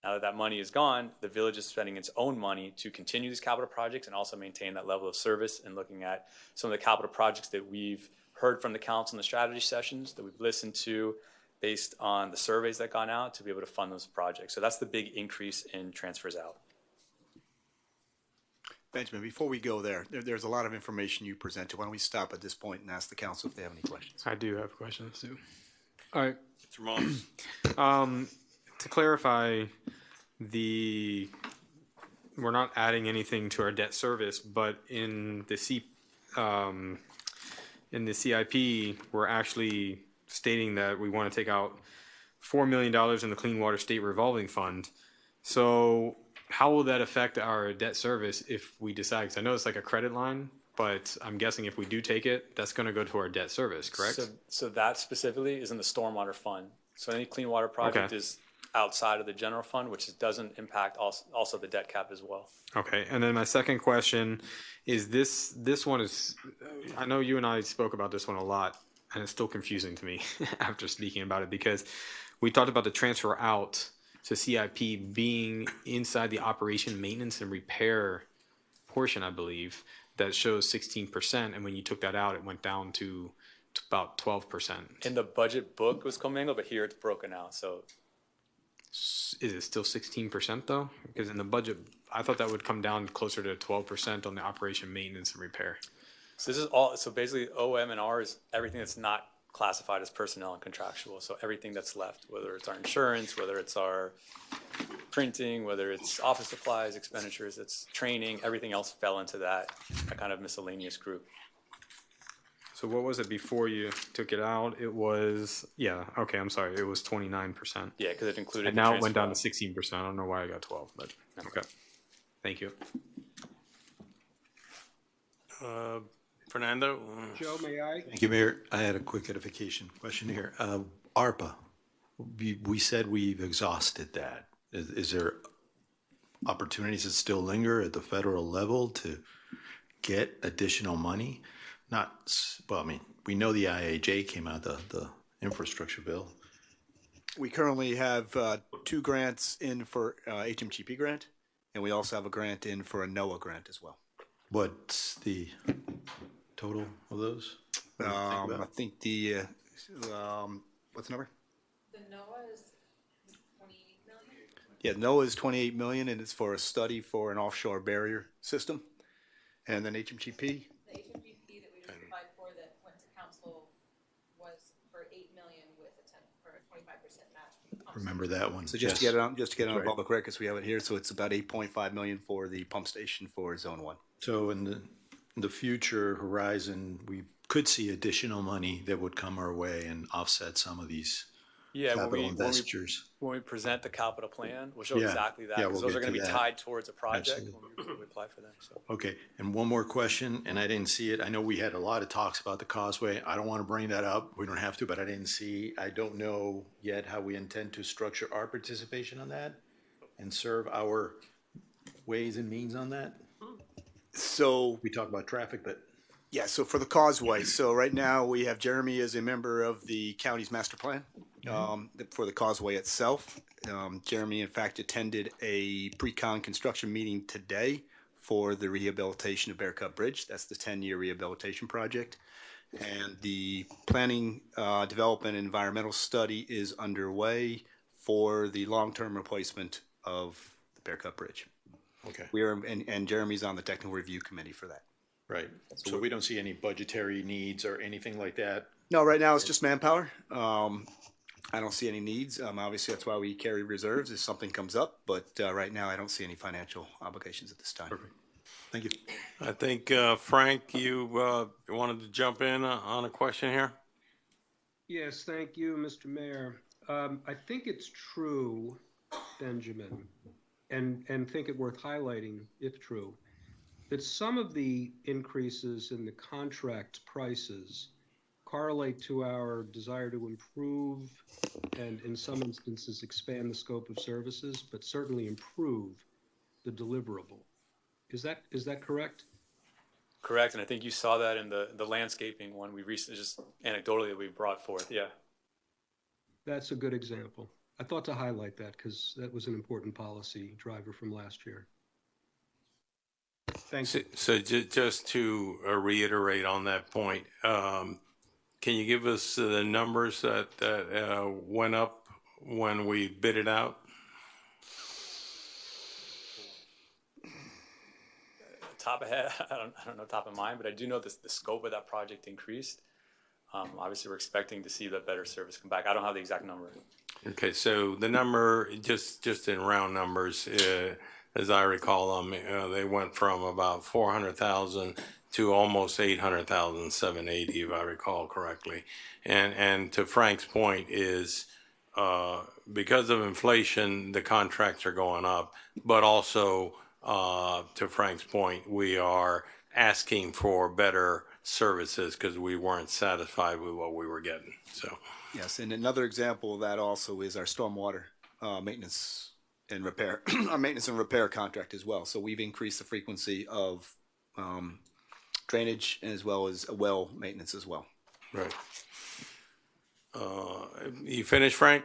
Now that that money is gone, the village is spending its own money to continue these capital projects and also maintain that level of service, and looking at some of the capital projects that we've heard from the council in the strategy sessions, that we've listened to based on the surveys that gone out to be able to fund those projects. So that's the big increase in transfers out. Benjamin, before we go there's a lot of information you presented. Why don't we stop at this point and ask the council if they have any questions? I do have questions too. All right. Mr. Mullins. To clarify, we're not adding anything to our debt service, but in the CIP, we're actually stating that we want to take out $4 million in the Clean Water State Revolving Fund. So how will that affect our debt service if we decide? Because I know it's like a credit line, but I'm guessing if we do take it, that's going to go to our debt service, correct? So that specifically is in the stormwater fund. So any clean water project is outside of the general fund, which doesn't impact also the debt cap as well. Okay, and then my second question is this one is, I know you and I spoke about this one a lot, and it's still confusing to me after speaking about it, because we talked about the transfer out to CIP being inside the operation, maintenance, and repair portion, I believe, that shows 16%, and when you took that out, it went down to about 12%. In the budget book it was commingled, but here it's broken out, so. Is it still 16% though? Because in the budget, I thought that would come down closer to 12% on the operation, maintenance, and repair. So this is all. So basically, OM&R is everything that's not classified as personnel and contractual. So everything that's left, whether it's our insurance, whether it's our printing, whether it's office supplies, expenditures, it's training, everything else fell into that kind of miscellaneous group. So what was it before you took it out? It was, okay, I'm sorry. It was 29%. Yeah, because it included. And now it went down to 16%. I don't know why I got 12, but okay. Thank you. Fernando? Joe, may I? Thank you, Mayor. I had a quick edification question here. ARPA, we said we've exhausted that. Is there opportunities that still linger at the federal level to get additional money? Well, I mean, we know the IIJA came out, the infrastructure bill. We currently have 2 grants in for HMGP grant, and we also have a grant in for a NOAA grant as well. What's the total of those? I think the, what's the number? The NOAA is 28 million? Yeah, NOAA is 28 million, and it's for a study for an offshore barrier system. And then HMGP? The HMGP that we just applied for that went to council was for 8 million with for a 25% match. Remember that one? So just Yes. to get it on That's right. public record, because we have it here, so it's about 8.5 million for the pump station for Zone 1. So in the future horizon, we could see additional money that would come our way and offset some of these capital investors. When we present the capital plan, we'll show Yeah. exactly that, Yeah, because we'll those are get going to to be that. tied towards a project Absolutely. when we apply for them. So. Okay, and one more question, and I didn't see it. I know we had a lot of talks about the causeway. I don't want to bring that up. We don't have to, but I didn't see. I don't know yet how we intend to structure our participation on that and serve our ways and means on that. So we talk about traffic, but yeah, so for the causeway, so right now we have Jeremy as a member of the county's master plan for the causeway itself. Jeremy, in fact, attended a pre-con construction meeting today for the rehabilitation of Bear Cup Bridge. That's the 10-year rehabilitation project. And the planning, development, and environmental study is underway for the long-term replacement of the Bear Cup Bridge. Okay. We are, and Jeremy's on the technical review committee for that. Right. So we don't see any budgetary needs or anything like that. No, right now it's just manpower. I don't see any needs. Obviously, that's why we carry reserves if something comes up. But right now, I don't see any financial obligations at this time. Perfect. Thank you. I think, Frank, you wanted to jump in on a question here? Yes, thank you, Mr. Mayor. I think it's true, Benjamin, and think it worth highlighting, if true, that some of the increases in the contract prices correlate to our desire to improve and, in some instances, expand the scope of services, but certainly improve the deliverable. Is that correct? Correct, and I think you saw that in the landscaping one we recently, just anecdotally, that we brought forth. Yeah. That's a good example. I thought to highlight that because that was an important policy driver from last year. Thanks. So just to reiterate on that point, can you give us the numbers that went up when we bid it out? Top of head, I don't know top of mind, but I do know the scope of that project increased. Obviously, we're expecting to see the better service come back. I don't have the exact number. Okay, so the number, just in round numbers, as I recall them, they went from about 400,000 to almost 800,000, 780, if I recall correctly. And to Frank's point is, because of inflation, the contracts are going up, but also, to Frank's point, we are asking for better services because we weren't satisfied with what we were getting. So yes, and another example of that also is our stormwater maintenance and repair, our maintenance and repair contract as well. So we've increased the frequency of drainage as well as well maintenance as well. Right. You finished, Frank?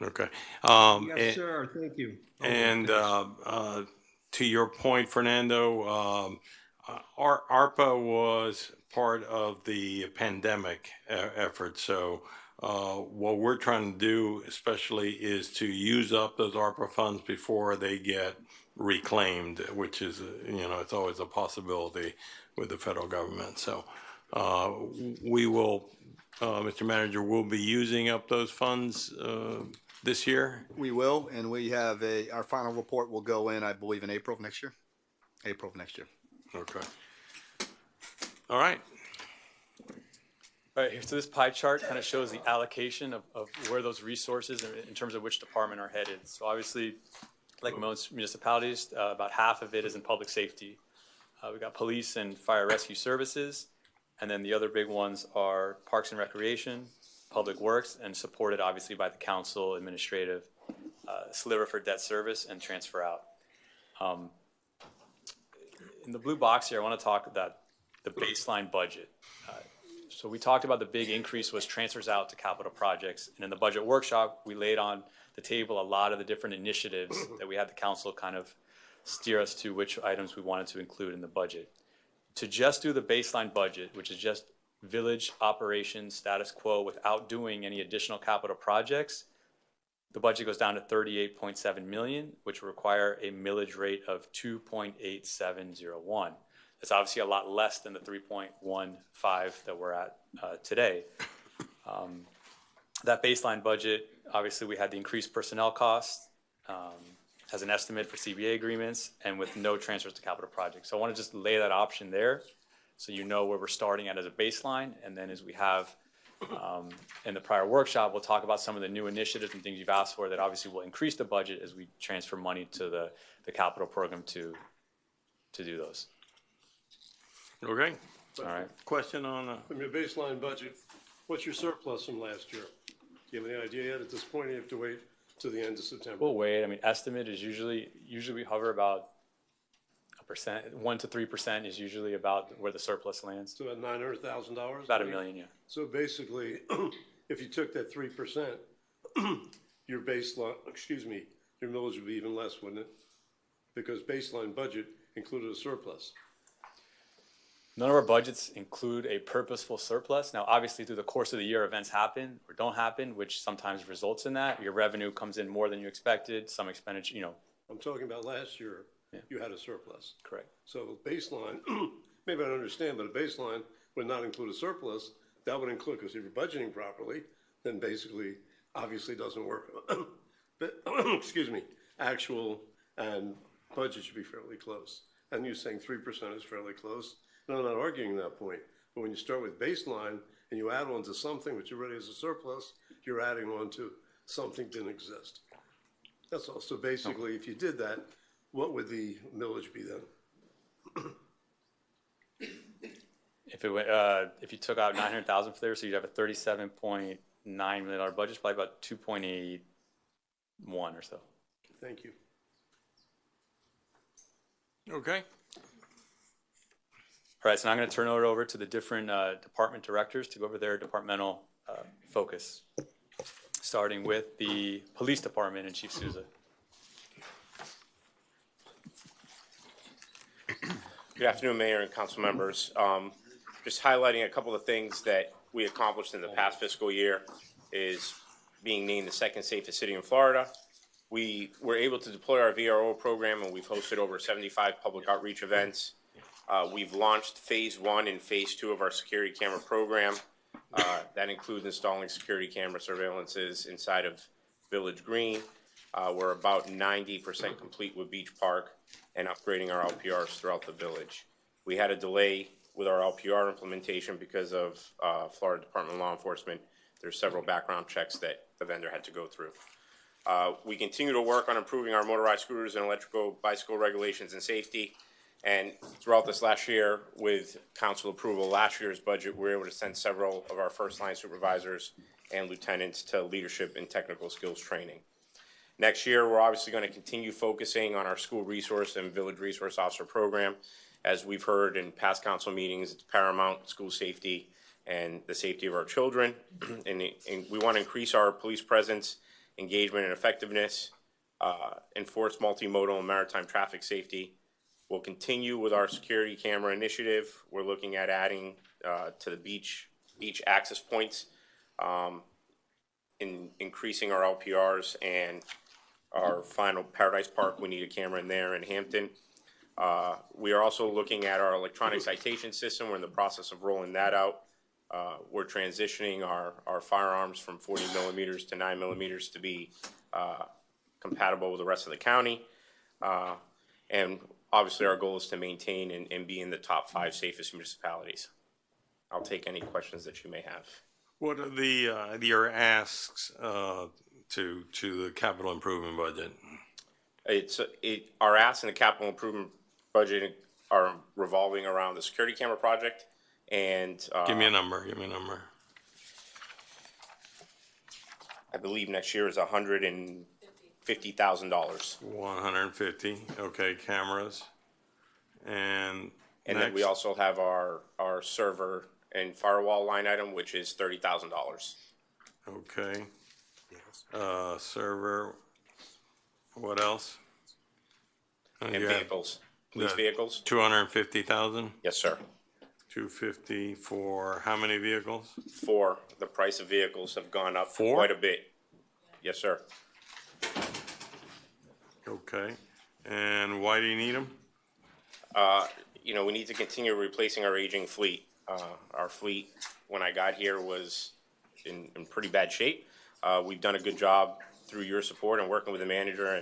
Okay. Yes, sir. Thank you. And to your point, Fernando, ARPA was part of the pandemic effort. So what we're trying to do, especially, is to use up those ARPA funds before they get reclaimed, which is, it's always a possibility with the federal government. So we will, Mr. Manager, we'll be using up those funds this year. We will, and we have our final report will go in, I believe, in April of next year. April of next year. Okay. All right. All right, so this pie chart kind of shows the allocation of where those resources in terms of which department are headed. So obviously, like most municipalities, about half of it is in public safety. We've got police and fire rescue services, and then the other big ones are parks and recreation, public works, and supported obviously by the council, administrative, sliver for debt service and transfer out. In the blue box here, I want to talk about the baseline budget. So we talked about the big increase was transfers out to capital projects. And in the budget workshop, we laid on the table a lot of the different initiatives that we had the council kind of steer us to which items we wanted to include in the budget. To just do the baseline budget, which is just village operations status quo without doing any additional capital projects, the budget goes down to 38.7 million, which will require a millage rate of 2.8701. It's obviously a lot less than the 3.15 that we're at today. That baseline budget, obviously we had the increased personnel costs, has an estimate for CBA agreements, and with no transfers to capital projects. So I want to just lay that option there so you know where we're starting at as a baseline, and then as we have in the prior workshop, we'll talk about some of the new initiatives and things you've asked for that obviously will increase the budget as we transfer money to the capital program to do those. Okay. All right. Question on From your baseline budget, what's your surplus from last year? Do you have any idea yet? At this point, you have to wait to the end of September. We'll wait. I mean, estimate is usually we hover about 1% to 3% is usually about where the surplus lands. So about $900,000? About $1 million, yeah. So basically, if you took that 3%, your baseline, your millage would be even less, wouldn't it? Because baseline budget included a surplus. None of our budgets include a purposeful surplus. Now, obviously, through the course of the year, events happen or don't happen, which sometimes results in that. Your revenue comes in more than you expected, some expenditure, I'm talking about last year, you had a surplus. Correct. So baseline, maybe I don't understand, but a baseline would not include a surplus. That would include, because if you're budgeting properly, then basically, obviously doesn't work. But, actual and budget should be fairly close. And you're saying 3% is fairly close. And I'm not arguing that point. But when you start with baseline and you add on to something which already has a surplus, you're adding on to something that didn't exist. That's all. So basically, if you did that, what would the millage be then? If you took out 900,000 for there, so you'd have a $37.9 million budget, it's probably about 2.81 or so. Thank you. Okay. All right, so now I'm going to turn it over to the different department directors to go over their departmental focus, starting with the police department and Chief Souza. Good afternoon, Mayor and council members. Just highlighting a couple of things that we accomplished in the past fiscal year is being named the second safest city in Florida. We were able to deploy our VRO program, and we've hosted over 75 public outreach events. We've launched phase 1 and phase 2 of our security camera program. That includes installing security camera surveillances inside of Village Green. We're about 90% complete with Beach Park and upgrading our LPRs throughout the village. We had a delay with our LPR implementation because of Florida Department of Law Enforcement. There's several background checks that the vendor had to go through. We continue to work on improving our motorized scooters and electrical bicycle regulations and safety. And throughout this last year, with council approval, last year's budget, we were able to send several of our first line supervisors and lieutenants to leadership and technical skills training. Next year, we're obviously going to continue focusing on our school resource and village resource officer program. As we've heard in past council meetings, it's paramount, school safety and the safety of our children. And we want to increase our police presence, engagement and effectiveness, enforce multimodal and maritime traffic safety. We'll continue with our security camera initiative. We're looking at adding to the beach access points, in increasing our LPRs and our final Paradise Park. We need a camera in there in Hampton. We are also looking at our electronic citation system. We're in the process of rolling that out. We're transitioning our firearms from 40 millimeters to 9 millimeters to be compatible with the rest of the county. And obviously, our goal is to maintain and be in the top 5 safest municipalities. I'll take any questions that you may have. What are your asks to the capital improvement budget? Our asks in the capital improvement budget are revolving around the security camera project and. Give me a number. I believe next year is 150 $50,000. 150, okay, cameras. And And then we next? also have our server and firewall line item, which is $30,000. Okay. Server, what else? And you have vehicles, police the vehicles. 250,000? Yes, sir. 250 for how many vehicles? 4, the price of vehicles have gone up 4? quite a bit. Yes, sir. Okay. And why do you need them? You know, we need to continue replacing our aging fleet. Our fleet, when I got here, was in pretty bad shape. We've done a good job through your support and working with the manager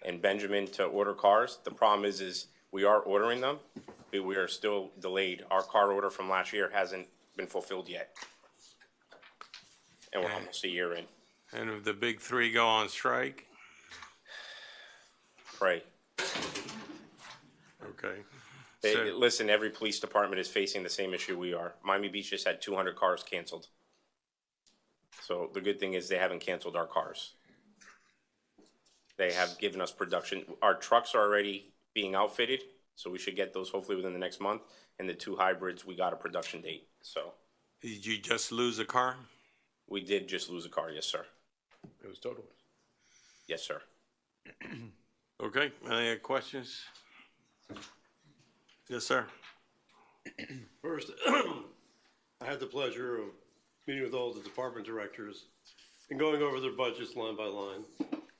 and Benjamin to order cars. The problem is we are ordering them, but we are still delayed. Our car order from last year hasn't been fulfilled yet. And we're almost a year in. And if the big three go on strike? Pray. Okay. Listen, every police department is facing the same issue we are. Miami Beach just had 200 cars canceled. So the good thing is they haven't canceled our cars. They have given us production. Our trucks are already being outfitted, so we should get those hopefully within the next month. And the 2 hybrids, we got a production date. So Did you just lose a car? we did just lose a car, yes, sir. It was total. Yes, sir. Okay, any questions? Yes, sir. First, I had the pleasure of meeting with all the department directors and going over their budgets line by line.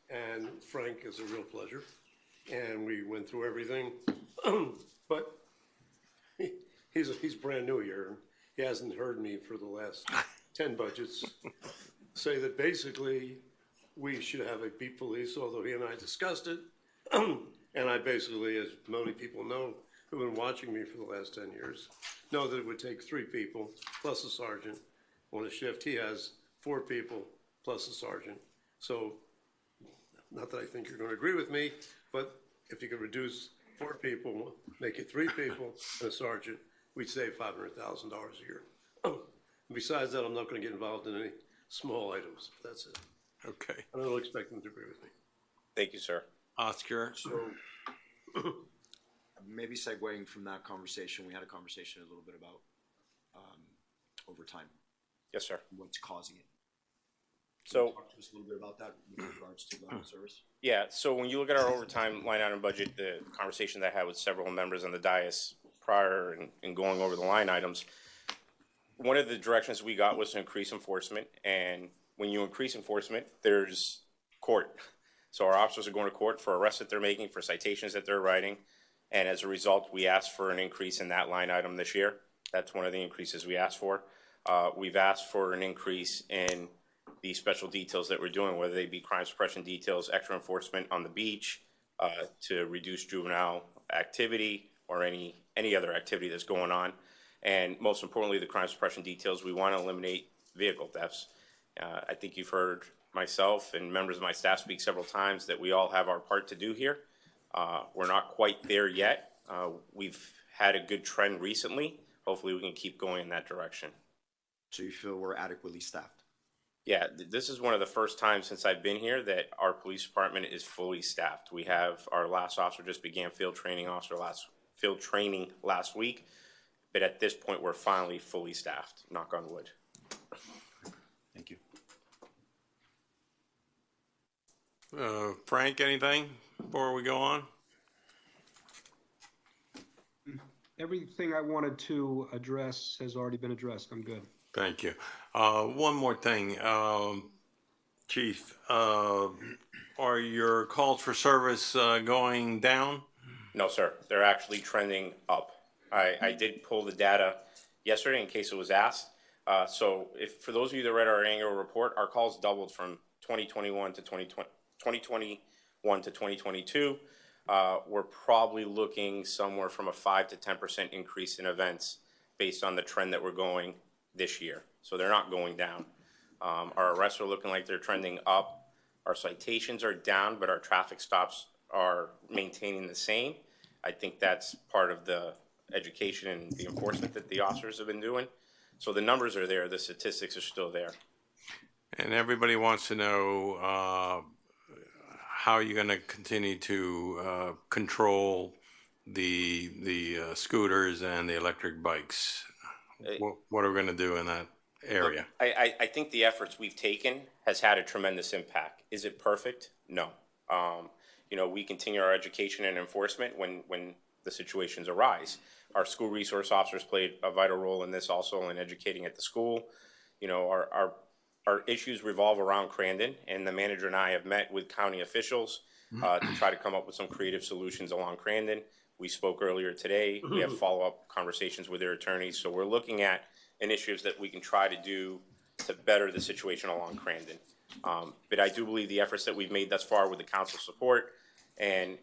And Frank is a real pleasure. And we went through everything. But he's brand new here. And he hasn't heard me for the last 10 budgets say that basically we should have a beat police, although he and I discussed it. And I basically, as many people know, who've been watching me for the last 10 years, know that it would take 3 people plus a sergeant on a shift. He has 4 people plus a sergeant. So, not that I think you're going to agree with me, but if you could reduce 4 people, make it 3 people and a sergeant, we'd save $500,000 a year. Besides that, I'm not going to get involved in any small items. That's it. Okay. I don't expect them to agree with me. Thank you, sir. Oscar? So, maybe segueing from that conversation, we had a conversation a little bit about overtime. Yes, sir. What's causing it? So, talk to us a little bit about that with regards to level of service. Yeah, so when you look at our overtime line item budget, the conversation that I had with several members on the dais prior and going over the line items, one of the directions we got was to increase enforcement. And when you increase enforcement, there's court. So our officers are going to court for arrests that they're making, for citations that they're writing. And as a result, we asked for an increase in that line item this year. That's one of the increases we asked for. We've asked for an increase in the special details that we're doing, whether they be crime suppression details, extra enforcement on the beach, to reduce juvenile activity or any other activity that's going on. And most importantly, the crime suppression details, we want to eliminate vehicle thefts. I think you've heard myself and members of my staff speak several times that we all have our part to do here. We're not quite there yet. We've had a good trend recently. Hopefully we can keep going in that direction. So you feel we're adequately staffed? Yeah, this is one of the first times since I've been here that our police department is fully staffed. We have our last officer just began field training last week, but at this point we're finally fully staffed, knock on wood. Thank you. Frank, anything before we go on? Everything I wanted to address has already been addressed. I'm good. Thank you. One more thing, Chief, are your calls for service going down? No, sir. They're actually trending up. I did pull the data yesterday in case it was asked. So if for those of you that read our annual report, our calls doubled from 2021 to 2022. We're probably looking somewhere from a 5 to 10% increase in events based on the trend that we're going this year. So they're not going down. Our arrests are looking like they're trending up. Our citations are down, but our traffic stops are maintaining the same. I think that's part of the education and the enforcement that the officers have been doing. So the numbers are there, the statistics are still there. And everybody wants to know, how are you going to continue to control the scooters and the electric bikes? What are we going to do in that area? I think the efforts we've taken has had a tremendous impact. Is it perfect? No. We continue our education and enforcement when the situations arise. Our school resource officers played a vital role in this also in educating at the school. Our issues revolve around Crandon, and the manager and I have met with county officials to try to come up with some creative solutions along Crandon. We spoke earlier today. We have follow-up conversations with their attorneys. So we're looking at initiatives that we can try to do to better the situation along Crandon. But I do believe the efforts that we've made thus far with the council's support and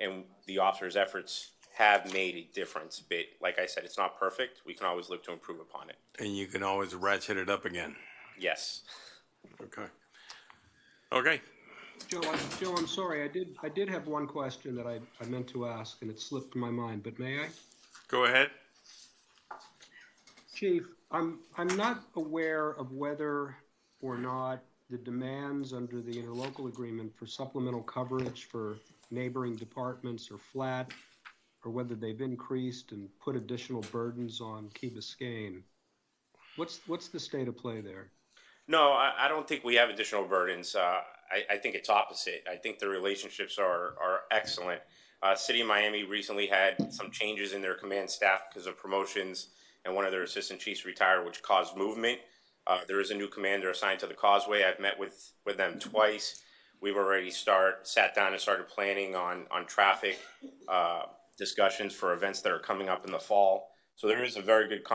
the officers' efforts have made a difference. But like I said, it's not perfect. We can always look to improve upon it. And you can always ratchet it up again. Yes. Okay. Joe, I'm sorry. I did have one question that I meant to ask, and it slipped my mind. But may I? Go ahead. Chief, I'm not aware of whether or not the demands under the interlocal agreement for supplemental coverage for neighboring departments are flat, or whether they've increased and put additional burdens on Key Biscayne. What's the state of play there? No, I don't think we have additional burdens. I think it's opposite. I think the relationships are excellent. City of Miami recently had some changes in their command staff because of promotions, and one of their assistant chiefs retired, which caused movement. There is a new commander assigned to the Causeway. I've met with them twice. We've already sat down and started planning on traffic discussions for events that are coming up in the fall. So there is a very good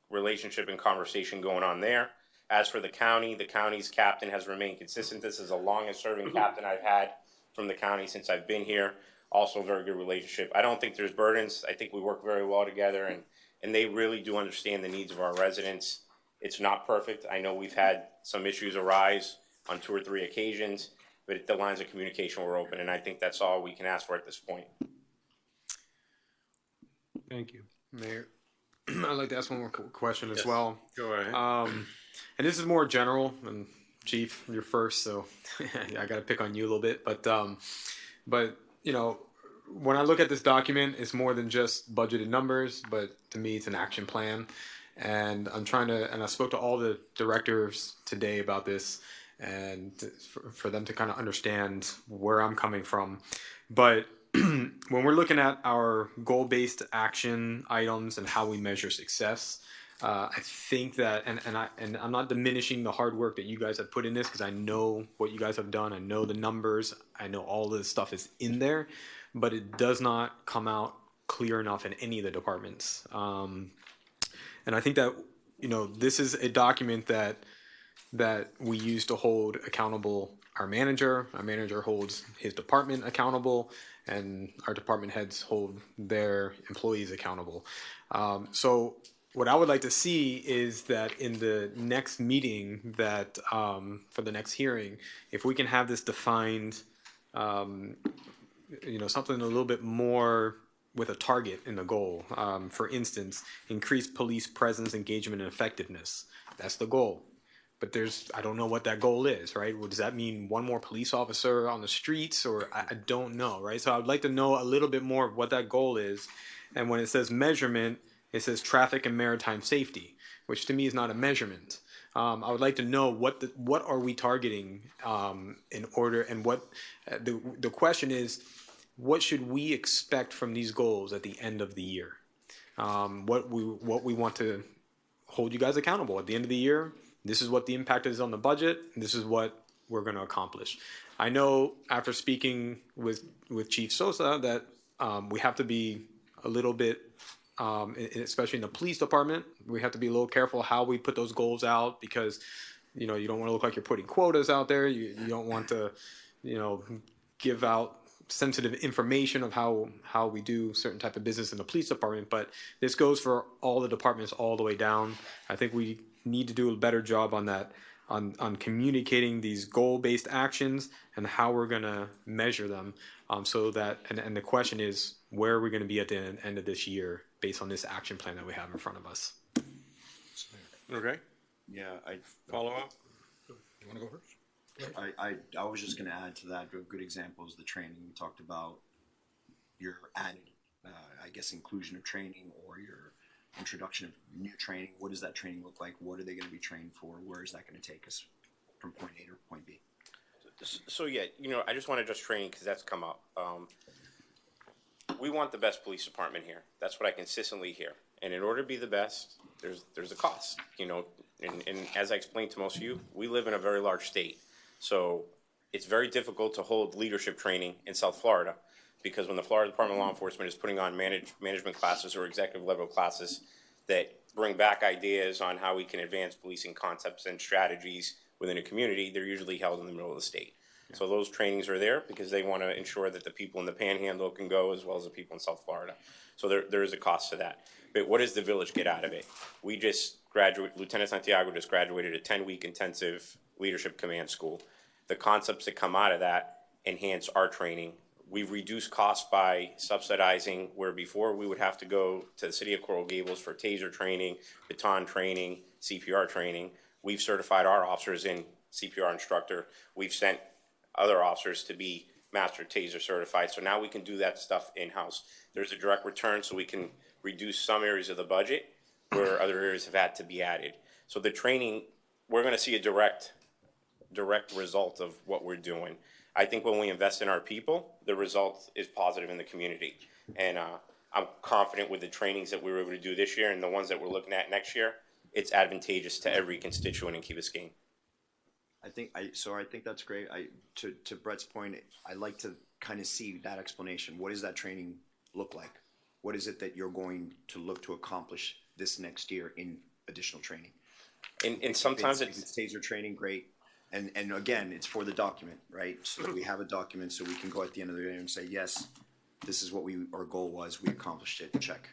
relationship and conversation going on there. As for the county's captain has remained consistent. This is the longest serving captain I've had from the county since I've been here. Also a very good relationship. I don't think there's burdens. I think we work very well together, and they really do understand the needs of our residents. It's not perfect. I know we've had some issues arise on 2 or 3 occasions, but the lines of communication were open, and I think that's all we can ask for at this point. Thank you. Mayor, I'd like to ask one more question as Yes. well. Go ahead. And this is more general, and Chief, you're first, so I got to pick on you a little bit. But when I look at this document, it's more than just budgeted numbers, but to me, it's an action plan. And I spoke to all the directors today about this, and for them to kind of understand where I'm coming from. But when we're looking at our goal-based action items and how we measure success, I think that, and I'm not diminishing the hard work that you guys have put in this, because I know what you guys have done. I know the numbers. I know all this stuff is in there, but it does not come out clear enough in any of the departments. And I think that, this is a document that we use to hold accountable our manager. Our manager holds his department accountable, and our department heads hold their employees accountable. So what I would like to see is that in the next meeting that for the next hearing, if we can have this defined, something a little bit more with a target in the goal. For instance, increase police presence, engagement, and effectiveness. That's the goal. But I don't know what that goal is, right? Well, does that mean one more police officer on the streets, or I don't know, right? So I would like to know a little bit more of what that goal is. And when it says measurement, it says traffic and maritime safety, which to me is not a measurement. I would like to know what are we targeting in order, and what the question is, what should we expect from these goals at the end of the year? What we want to hold you guys accountable at the end of the year. This is what the impact is on the budget. This is what we're going to accomplish. I know after speaking with Chief Sosa that we have to be a little bit, especially in the police department, we have to be a little careful how we put those goals out, because you don't want to look like you're putting quotas out there. You don't want to give out sensitive information of how we do certain type of business in the police department. But this goes for all the departments all the way down. I think we need to do a better job on that, on communicating these goal-based actions and how we're going to measure them, so that, and the question is, where are we going to be at the end of this year based on this action plan that we have in front of us? Okay. Yeah, I follow up. You want to go first? I was just gonna add to that, a good example is the training. We talked about your added, I guess, inclusion of training or your introduction of new training. What does that training look like? What are they gonna be trained for? Where is that gonna take us from point A to point B? So yeah, I just want to address training because that's come up. We want the best police department here. That's what I consistently hear. And in order to be the best, there's a cost, and as I explained to most of you, we live in a very large state. So it's very difficult to hold leadership training in South Florida because when the Florida Department of Law Enforcement is putting on management classes or executive level classes that bring back ideas on how we can advance policing concepts and strategies within a community, they're usually held in the middle of the state. Yeah. So those trainings are there because they want to ensure that the people in the Panhandle can go as well as the people in South Florida. So there is a cost to that. But what does the village get out of it? We just Lieutenant Santiago just graduated a 10-week intensive leadership command school. The concepts that come out of that enhance our training. We've reduced costs by subsidizing where before we would have to go to the city of Coral Gables for taser training, baton training, CPR training. We've certified our officers in CPR instructor. We've sent other officers to be master taser certified. So now we can do that stuff in-house. There's a direct return so we can reduce some areas of the budget where other areas have had to be added. So the training, we're going to see a direct result of what we're doing. I think when we invest in our people, the result is positive in the community. And I'm confident with the trainings that we were able to do this year and the ones that we're looking at next year, it's advantageous to every constituent in Key Biscayne. I think that's great. To Brett's point, I like to kind of see that explanation. What does that training look like? What is it that you're going to look to accomplish this next year in additional training? And sometimes if it's taser training, great. And again, it's for the document, right? So that we have a document so we can go at the end of the day and say, yes, this is what our goal was. We accomplished it. Check.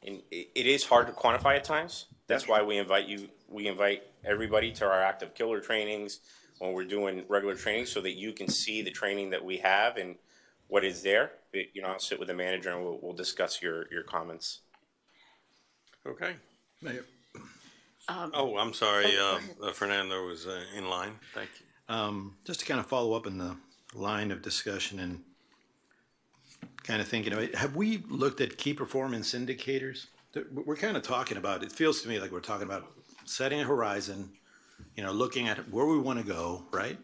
And it is hard to quantify at times. That's why we invite everybody to our active killer trainings when we're doing regular training so that you can see the training that we have and what is there. But, I'll sit with the manager and we'll discuss your comments. Okay. Mayor. I'm sorry, Fernando was in line. Thank you. Just to kind of follow up in the line of discussion and kind of thinking, have we looked at key performance indicators? We're kind of talking about, it feels to me like we're talking about setting a horizon, looking at where we want to go, right?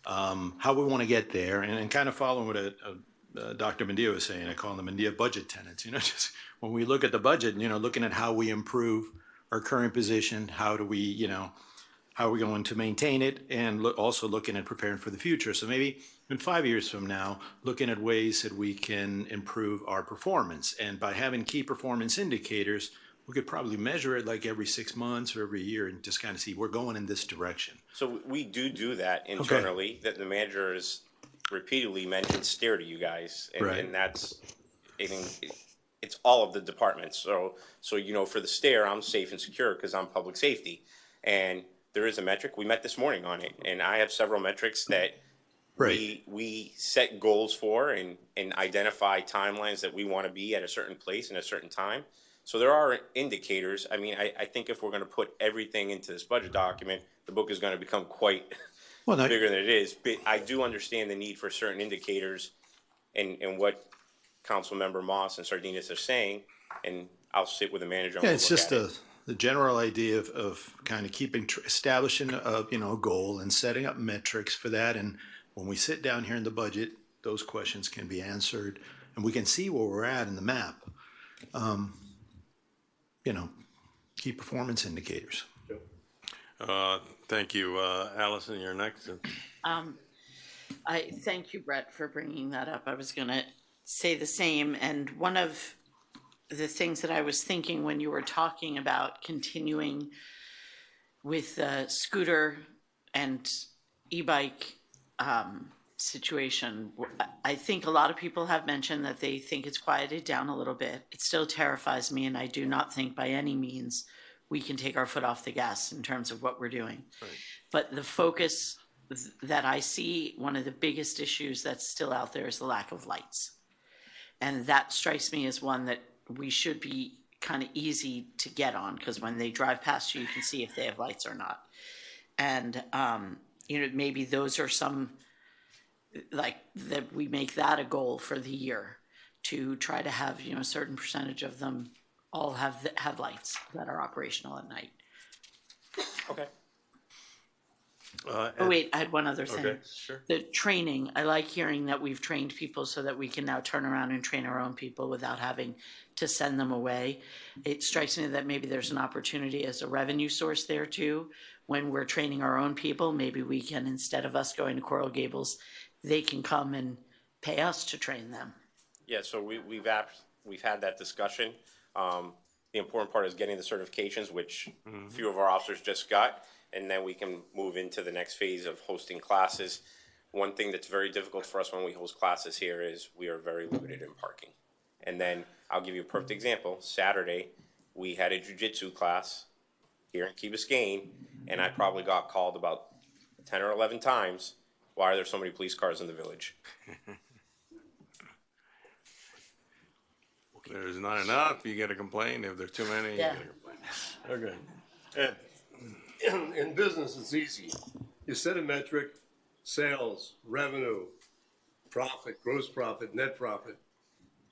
How we want to get there, and kind of following what Dr. Mendia was saying. I call them Mendia budget tenants. Just when we look at the budget, looking at how we improve our current position, how are we going to maintain it, and also looking at preparing for the future. So maybe in 5 years from now, looking at ways that we can improve our performance. And by having key performance indicators, we could probably measure it like every 6 months or every year and just kind of see we're going in this direction. So we do that internally. Okay. That the manager has repeatedly mentioned stare to you guys, and that's it's all of the departments. So for the stare, I'm safe and secure because I'm public safety, and there is a metric. We met this morning on it, and I have several metrics that we set goals for and identify timelines that we want to be at a certain place in a certain time. So there are indicators. I mean, I think if we're going to put everything into this budget document, the book is going to become quite bigger than it is. But I do understand the need for certain indicators and what Councilmember Moss and Sardinas are saying, and I'll sit with the manager. Yeah, it's just the general idea of kind of establishing a goal and setting up metrics for that. And when we sit down here in the budget, those questions can be answered, and we can see where we're at in the map. Key performance indicators. Thank you. Allison, you're next. I thank you, Brett, for bringing that up. I was going to say the same. And one of the things that I was thinking when you were talking about continuing with the scooter and e-bike situation, I think a lot of people have mentioned that they think it's quieted down a little bit. It still terrifies me, and I do not think by any means we can take our foot off the gas in terms of what we're doing. Right. But the focus that I see, one of the biggest issues that's still out there is the lack of lights. And that strikes me as one that we should be kind of easy to get on, because when they drive past you, you can see if they have lights or not. And you know, maybe those are some, like, that we make that a goal for the year to try to have, you know, a certain percentage of them all have lights that are operational at night. Okay. Oh, wait, I had one other thing. Okay, sure. The training, I like hearing that we've trained people so that we can now turn around and train our own people without having to send them away. It strikes me that maybe there's an opportunity as a revenue source there too. When we're training our own people, maybe we can, instead of us going to Coral Gables, they can come and pay us to train them. Yeah, so we've had that discussion. The important part is getting the certifications, which a few of our officers just got, and then we can move into the next phase of hosting classes. One thing that's very difficult for us when we host classes here is we are very limited in parking. And then I'll give you a perfect example. Saturday, we had a jiu-jitsu class here in Key Biscayne, and I probably got called about 10 or 11 times. Why are there so many police cars in the village? If there's not enough, you get a complaint. If there's too many, you Yeah. get a complaint. Okay. Ed. In business, it's easy. You set a metric, sales, revenue, profit, gross profit, net profit.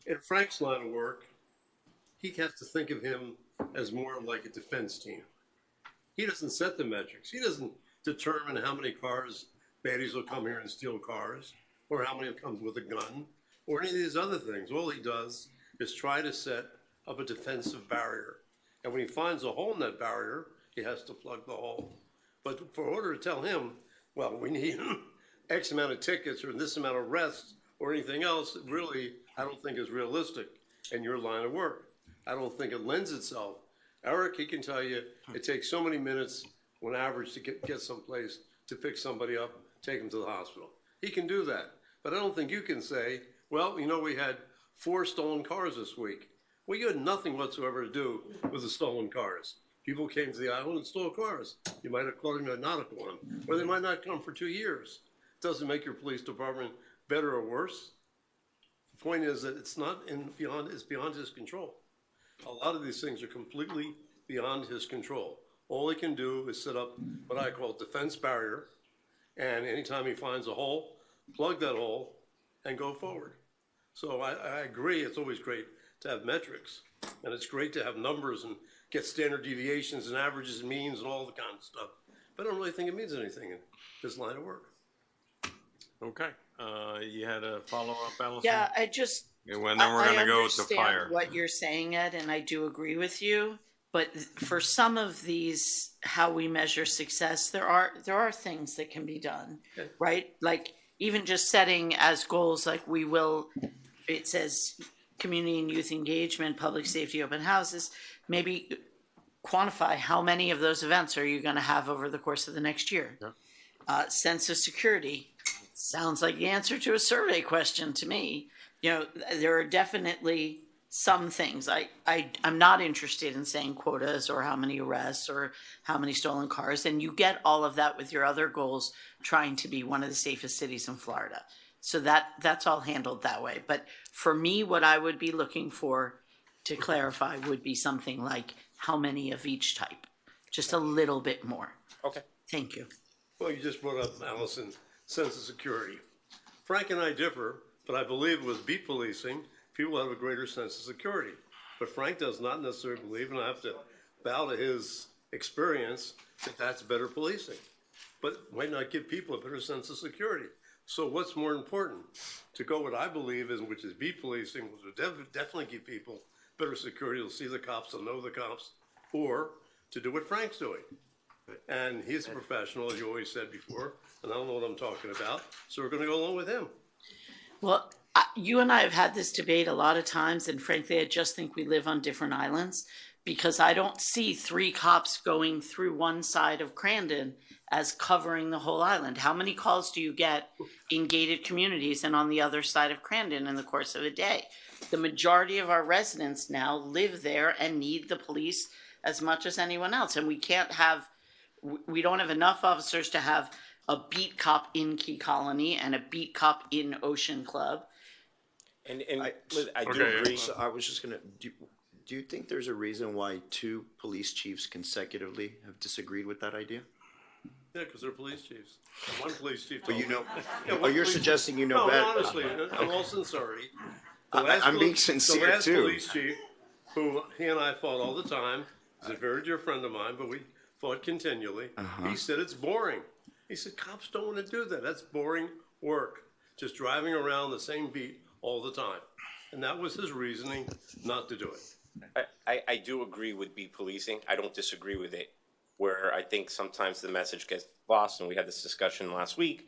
In Frank's line of work, he has to think of him as more like a defense team. He doesn't set the metrics. He doesn't determine how many cars, baddies will come here and steal cars, or how many comes with a gun, or any of these other things. All he does is try to set up a defensive barrier. And when he finds a hole in that barrier, he has to plug the hole. But for order to tell him, well, we need X amount of tickets or this amount of arrests or anything else, really, I don't think is realistic in your line of work. I don't think it lends itself. Eric, he can tell you it takes so many minutes on average to get someplace to pick somebody up, take them to the hospital. He can do that. But I don't think you can say, well, you know, we had 4 stolen cars this week. Well, you had nothing whatsoever to do with the stolen cars. People came to the island and stole cars. You might have caught them, you might not have caught them. Or they might not come for 2 years. It doesn't make your police department better or worse. The point is that it's beyond his control. A lot of these things are completely beyond his control. All he can do is set up what I call a defense barrier, and anytime he finds a hole, plug that hole and go forward. So I agree, it's always great to have metrics, and it's great to have numbers and get standard deviations and averages and means and all the kind of stuff. But I don't really think it means anything in this line of work. Okay. You had a follow-up, Allison? Yeah, I just. And then we're going to go to fire. understand what you're saying, Ed, and I do agree with you. But for some of these, how we measure success, there are things that can be done, right? Like even just setting as goals, like we will, it says community and youth engagement, public safety, open houses, maybe quantify how many of those events are you going to have over the course of the next year. Yeah. Sense of security sounds like the answer to a survey question to me. You know, there are definitely some things. I'm not interested in saying quotas or how many arrests or how many stolen cars. And you get all of that with your other goals, trying to be one of the safest cities in Florida. So that's all handled that way. But for me, what I would be looking for to clarify would be something like how many of each type, just a little bit more. Okay. Thank you. Well, you just brought up, Allison, sense of security. Frank and I differ, but I believe with beat policing, people have a greater sense of security. But Frank does not necessarily believe, and I have to bow to his experience, that that's better policing. But might not give people a better sense of security. So what's more important? To go what I believe is, which is beat policing, which will definitely give people better security. They'll see the cops, they'll know the cops, or to do what Frank's doing. And he's a professional, as you always said before, and I don't know what I'm talking about, so we're going to go along with him. Well, you and I have had this debate a lot of times, and frankly, I just think we live on different islands, because I don't see 3 cops going through one side of Crandon as covering the whole island. How many calls do you get in gated communities and on the other side of Crandon in the course of a day? The majority of our residents now live there and need the police as much as anyone else, and we don't have enough officers to have a beat cop in Key Colony and a beat cop in Ocean Club. And I do agree. So I was just gonna, do you think there's a reason why 2 police chiefs consecutively have disagreed with that idea? Yeah, because they're police chiefs. One police chief. But told you me. know, Yeah, one oh, you're police- suggesting you know No, better. honestly, in all sincerity. the I- last I'm being poli- sincere, The last too. police chief, who he and I fought all the time, is a very dear friend of mine, but we fought continually. Uh-huh. He said it's boring. He said cops don't want to do that. That's boring work, just driving around the same beat all the time. And that was his reasoning not to do it. I do agree with beat policing. I don't disagree with it. Where I think sometimes the message gets lost, and we had this discussion last week.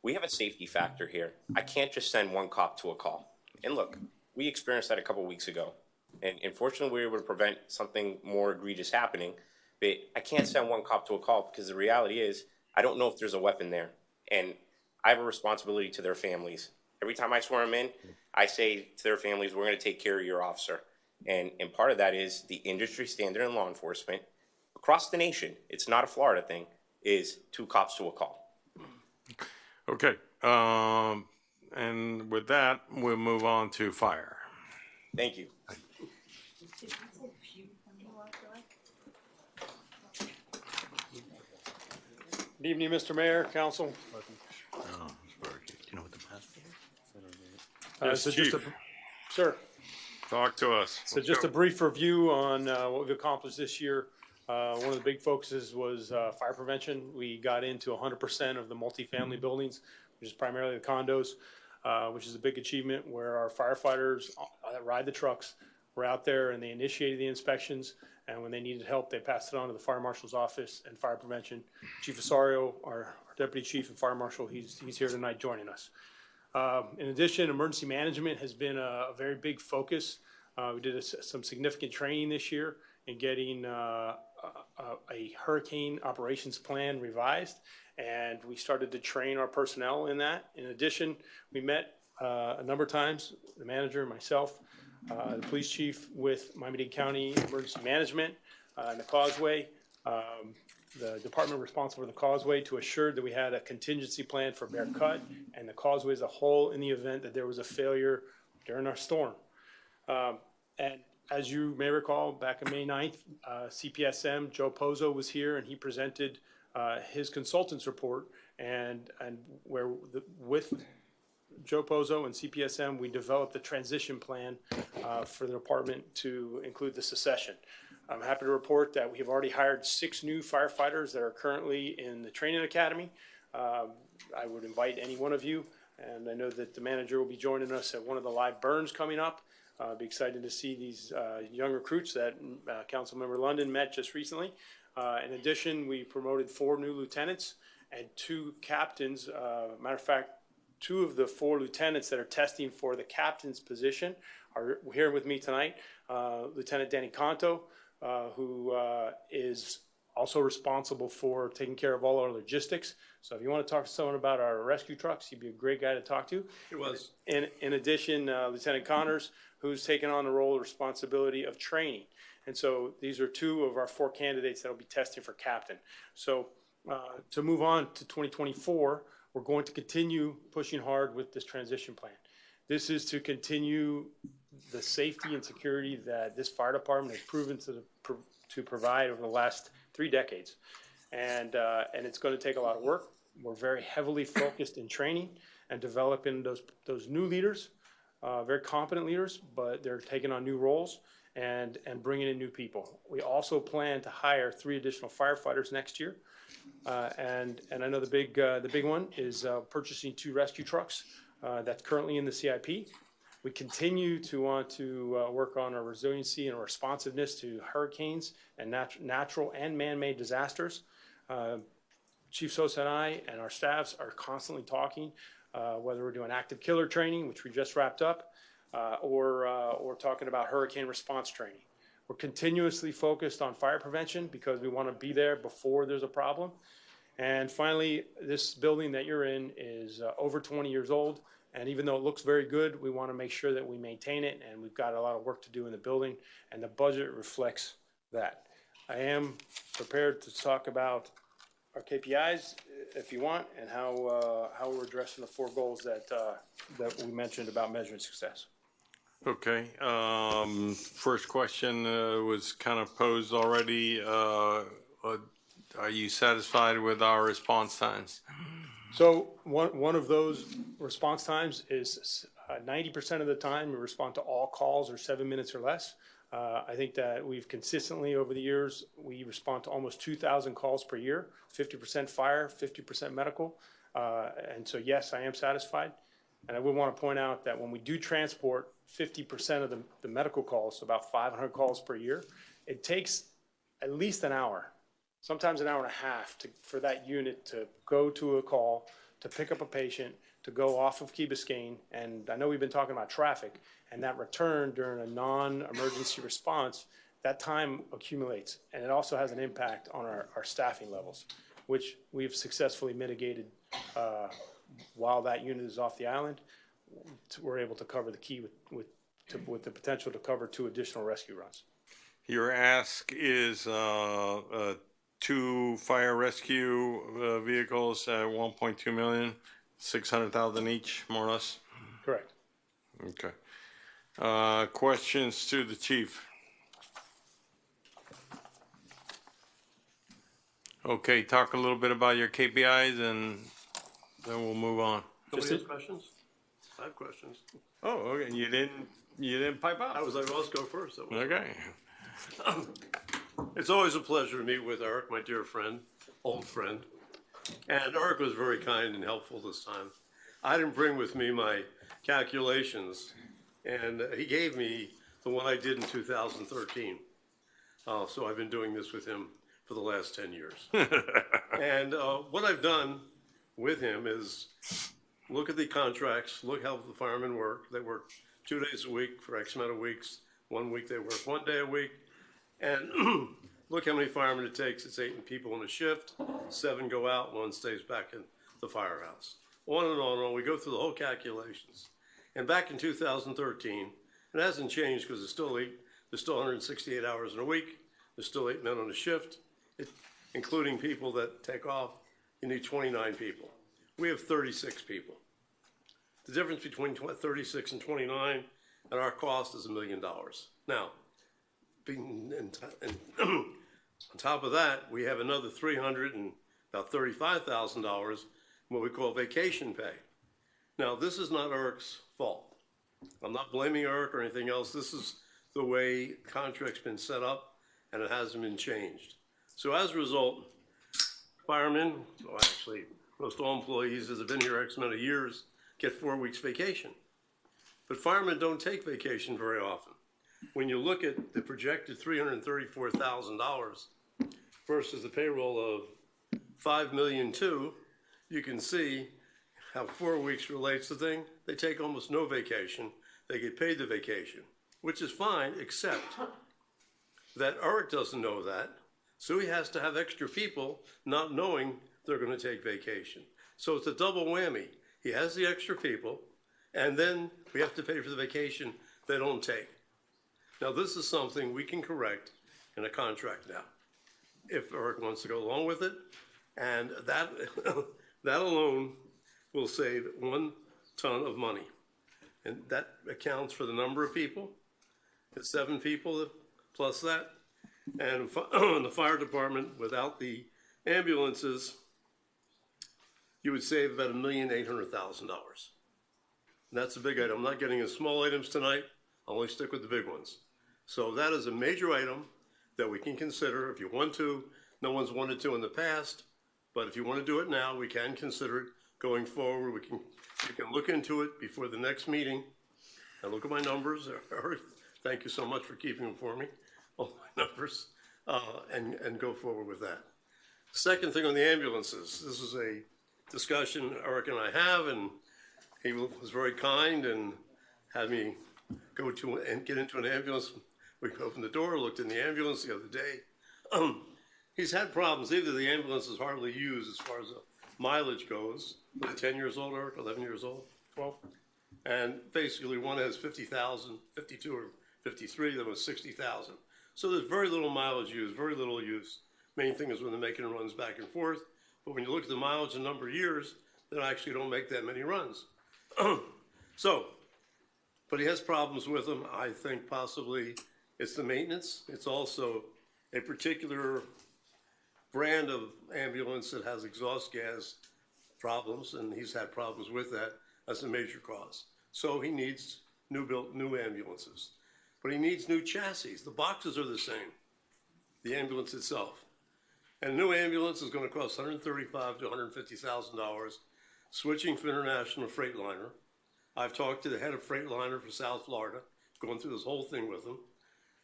We have a safety factor here. I can't just send one cop to a call. And look, we experienced that a couple weeks ago. And unfortunately, we were able to prevent something more egregious happening. But I can't send one cop to a call because the reality is I don't know if there's a weapon there. And I have a responsibility to their families. Every time I swear them in, I say to their families, we're going to take care of your officer. And part of that is the industry standard in law enforcement. Across the nation, it's not a Florida thing, is 2 cops to a call. Okay, and with that, we'll move on to fire. Thank you. Good evening, Mr. Mayor, Council. Yes, Chief. Sir. Talk to us. So just a brief review on what we've accomplished this year. One of the big focuses was fire prevention. We got into 100% of the multifamily buildings, which is primarily the condos, which is a big achievement where our firefighters that ride the trucks were out there and they initiated the inspections. And when they needed help, they passed it on to the fire marshal's office and fire prevention. Chief Osorio, our deputy chief and fire marshal, he's here tonight joining us. In addition, emergency management has been a very big focus. We did some significant training this year in getting a hurricane operations plan revised, and we started to train our personnel in that. In addition, we met a number of times, the manager, myself, the police chief with Miami-Dade County Emergency Management and the Causeway, the department responsible for the Causeway, to assure that we had a contingency plan for Bear Cut and the Causeway as a whole in the event that there was a failure during our storm. And as you may recall, back on May 9th, CPSM, Joe Pozo was here and he presented his consultant's report, and where with Joe Pozo and CPSM, we developed a transition plan for the department to include the succession. I'm happy to report that we have already hired 6 new firefighters that are currently in the training academy. I would invite any one of you, and I know that the manager will be joining us at one of the live burns coming up. Be excited to see these young recruits that Councilmember London met just recently. In addition, we promoted 4 new lieutenants and 2 captains. Matter of fact, 2 of the 4 lieutenants that are testing for the captain's position are here with me tonight. Lieutenant Danny Conto, who is also responsible for taking care of all our logistics. So if you want to talk to someone about our rescue trucks, he'd be a great guy to talk to. He was. In addition, Lieutenant Connors, who's taken on the role of responsibility of training. And so these are 2 of our 4 candidates that will be testing for captain. So to move on to 2024, we're going to continue pushing hard with this transition plan. This is to continue the safety and security that this fire department has proven to provide over the last 3 decades. And it's going to take a lot of work. We're very heavily focused in training and developing those new leaders, very competent leaders, but they're taking on new roles and bringing in new people. We also plan to hire 3 additional firefighters next year. And I know the big one is purchasing 2 rescue trucks that's currently in the CIP. We continue to want to work on our resiliency and our responsiveness to hurricanes and natural and man-made disasters. Chief Sosa and I and our staffs are constantly talking, whether we're doing active killer training, which we just wrapped up, or talking about hurricane response training. We're continuously focused on fire prevention because we want to be there before there's a problem. And finally, this building that you're in is over 20 years old. And even though it looks very good, we want to make sure that we maintain it. And we've got a lot of work to do in the building. And the budget reflects that. I am prepared to talk about our KPIs if you want, and how we're addressing the 4 goals that we mentioned about measuring success. Okay. First question was kind of posed already. are you satisfied with our response times? So one of those response times is 90% of the time we respond to all calls are 7 minutes or less. I think that we've consistently over the years, we respond to almost 2,000 calls per year, 50% fire, 50% medical. And so, yes, I am satisfied. And I would want to point out that when we do transport 50% of the medical calls, so about 500 calls per year, it takes at least an hour, sometimes an hour and a half for that unit to go to a call, to pick up a patient, to go off of Key Biscayne. And I know we've been talking about traffic, and that return during a non-emergency response, that time accumulates. And it also has an impact on our staffing levels, which we've successfully mitigated while that unit is off the island. We're able to cover the Key with the potential to cover 2 additional rescue runs. Your ask is 2 fire rescue vehicles at 1.2 million, 600,000 each, more or less? Correct. Okay. Questions to the chief? Okay, talk a little bit about your KPIs and then we'll move on. Nobody has questions? I have questions. Oh, okay. You didn't pipe up. I was like, well, let's go first. Okay. It's always a pleasure to meet with Eric, my dear friend, old friend. And Eric was very kind and helpful this time. I didn't bring with me my calculations, and he gave me the one I did in 2013. So I've been doing this with him for the last 10 years. And what I've done with him is look at the contracts, look how the firemen work. They work 2 days a week for X amount of weeks. 1 week they work 1 day a week. And look how many firemen it takes. It's 8 people in a shift. 7 go out, 1 stays back in the firehouse. On and on and on. We go through the whole calculations. And back in 2013, it hasn't changed because it's still 8. There's still 168 hours in a week. There's still 8 men on a shift, including people that take off. You need 29 people. We have 36 people. The difference between 36 and 29 and our cost is $1 million. Now, on top of that, we have another $335,000 what we call vacation pay. Now, this is not ERC's fault. I'm not blaming ERC or anything else. This is the way the contract's been set up, and it hasn't been changed. So as a result, firemen, well, actually, most all employees that have been here X amount of years get 4 weeks vacation. But firemen don't take vacation very often. When you look at the projected $334,000 versus the payroll of $5.2 million, you can see how 4 weeks relates to thing. They take almost no vacation. They get paid the vacation, which is fine, except that ERC doesn't know that. So he has to have extra people not knowing they're going to take vacation. So it's a double whammy. He has the extra people, and then we have to pay for the vacation they don't take. Now, this is something we can correct in a contract now, if ERC wants to go along with it. And that, that alone will save 1 ton of money. And that accounts for the number of people. It's 7 people plus that. And in the fire department, without the ambulances, you would save about $1,800,000. That's a big item. I'm not getting into small items tonight. I'll only stick with the big ones. So that is a major item that we can consider if you want to. No one's wanted to in the past, but if you want to do it now, we can consider it going forward. We can look into it before the next meeting and look at my numbers. Thank you so much for keeping them for me, all my numbers, and go forward with that. Second thing on the ambulances, this is a discussion Eric and I have, and he was very kind and had me go to and get into an ambulance. We opened the door, looked in the ambulance the other day. He's had problems. Either the ambulance is hardly used as far as the mileage goes. 10 years old, Eric, 11 years old, 12. And basically one has 50,000, 52 or 53, that was 60,000. So there's very little mileage used, very little use. Main thing is when they're making runs back and forth. But when you look at the mileage and number of years, they actually don't make that many runs. But he has problems with them. I think possibly it's the maintenance. It's also a particular brand of ambulance that has exhaust gas problems, and he's had problems with that as a major cause. So he needs new ambulances. But he needs new chassis. The boxes are the same, the ambulance itself. And a new ambulance is going to cost $135,000 to $150,000, switching from International to Freightliner. I've talked to the head of Freightliner for South Florida, going through this whole thing with him.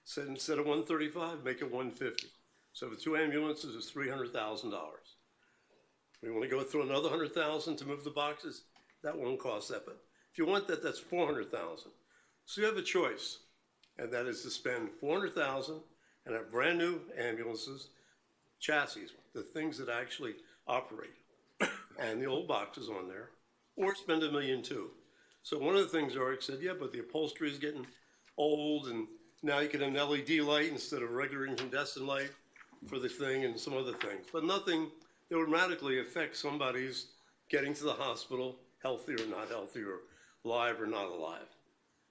Said instead of $135,000, make it $150,000. So for 2 ambulances, it's $300,000. We want to go through another $100,000 to move the boxes. That won't cost that, but if you want that, that's $400,000. So you have a choice, and that is to spend $400,000 and have brand new ambulances, chassis, the things that actually operate, and the old boxes on there, or spend $1.2 million. So one of the things Eric said, yeah, but the upholstery is getting old, and now you get an LED light instead of regular incandescent light for the thing and some other things, but nothing that would radically affect somebody's getting to the hospital, healthy or not healthy, or alive or not alive.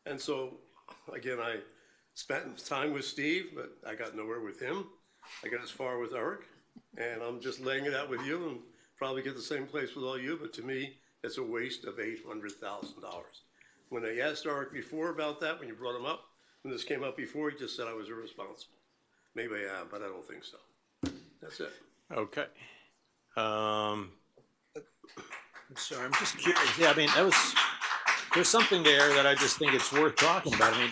And so, again, I spent time with Steve, but I got nowhere with him. I got as far with Eric, and I'm just laying it out with you and probably get the same place with all you, but to me, it's a waste of $800,000. When I asked Eric before about that, when you brought him up, when this came up before, he just said I was irresponsible. Maybe I am, but I don't think so. That's it. Okay. I'm sorry, I'm just curious. Yeah, I mean, there's something there that I just think it's worth talking about. I mean,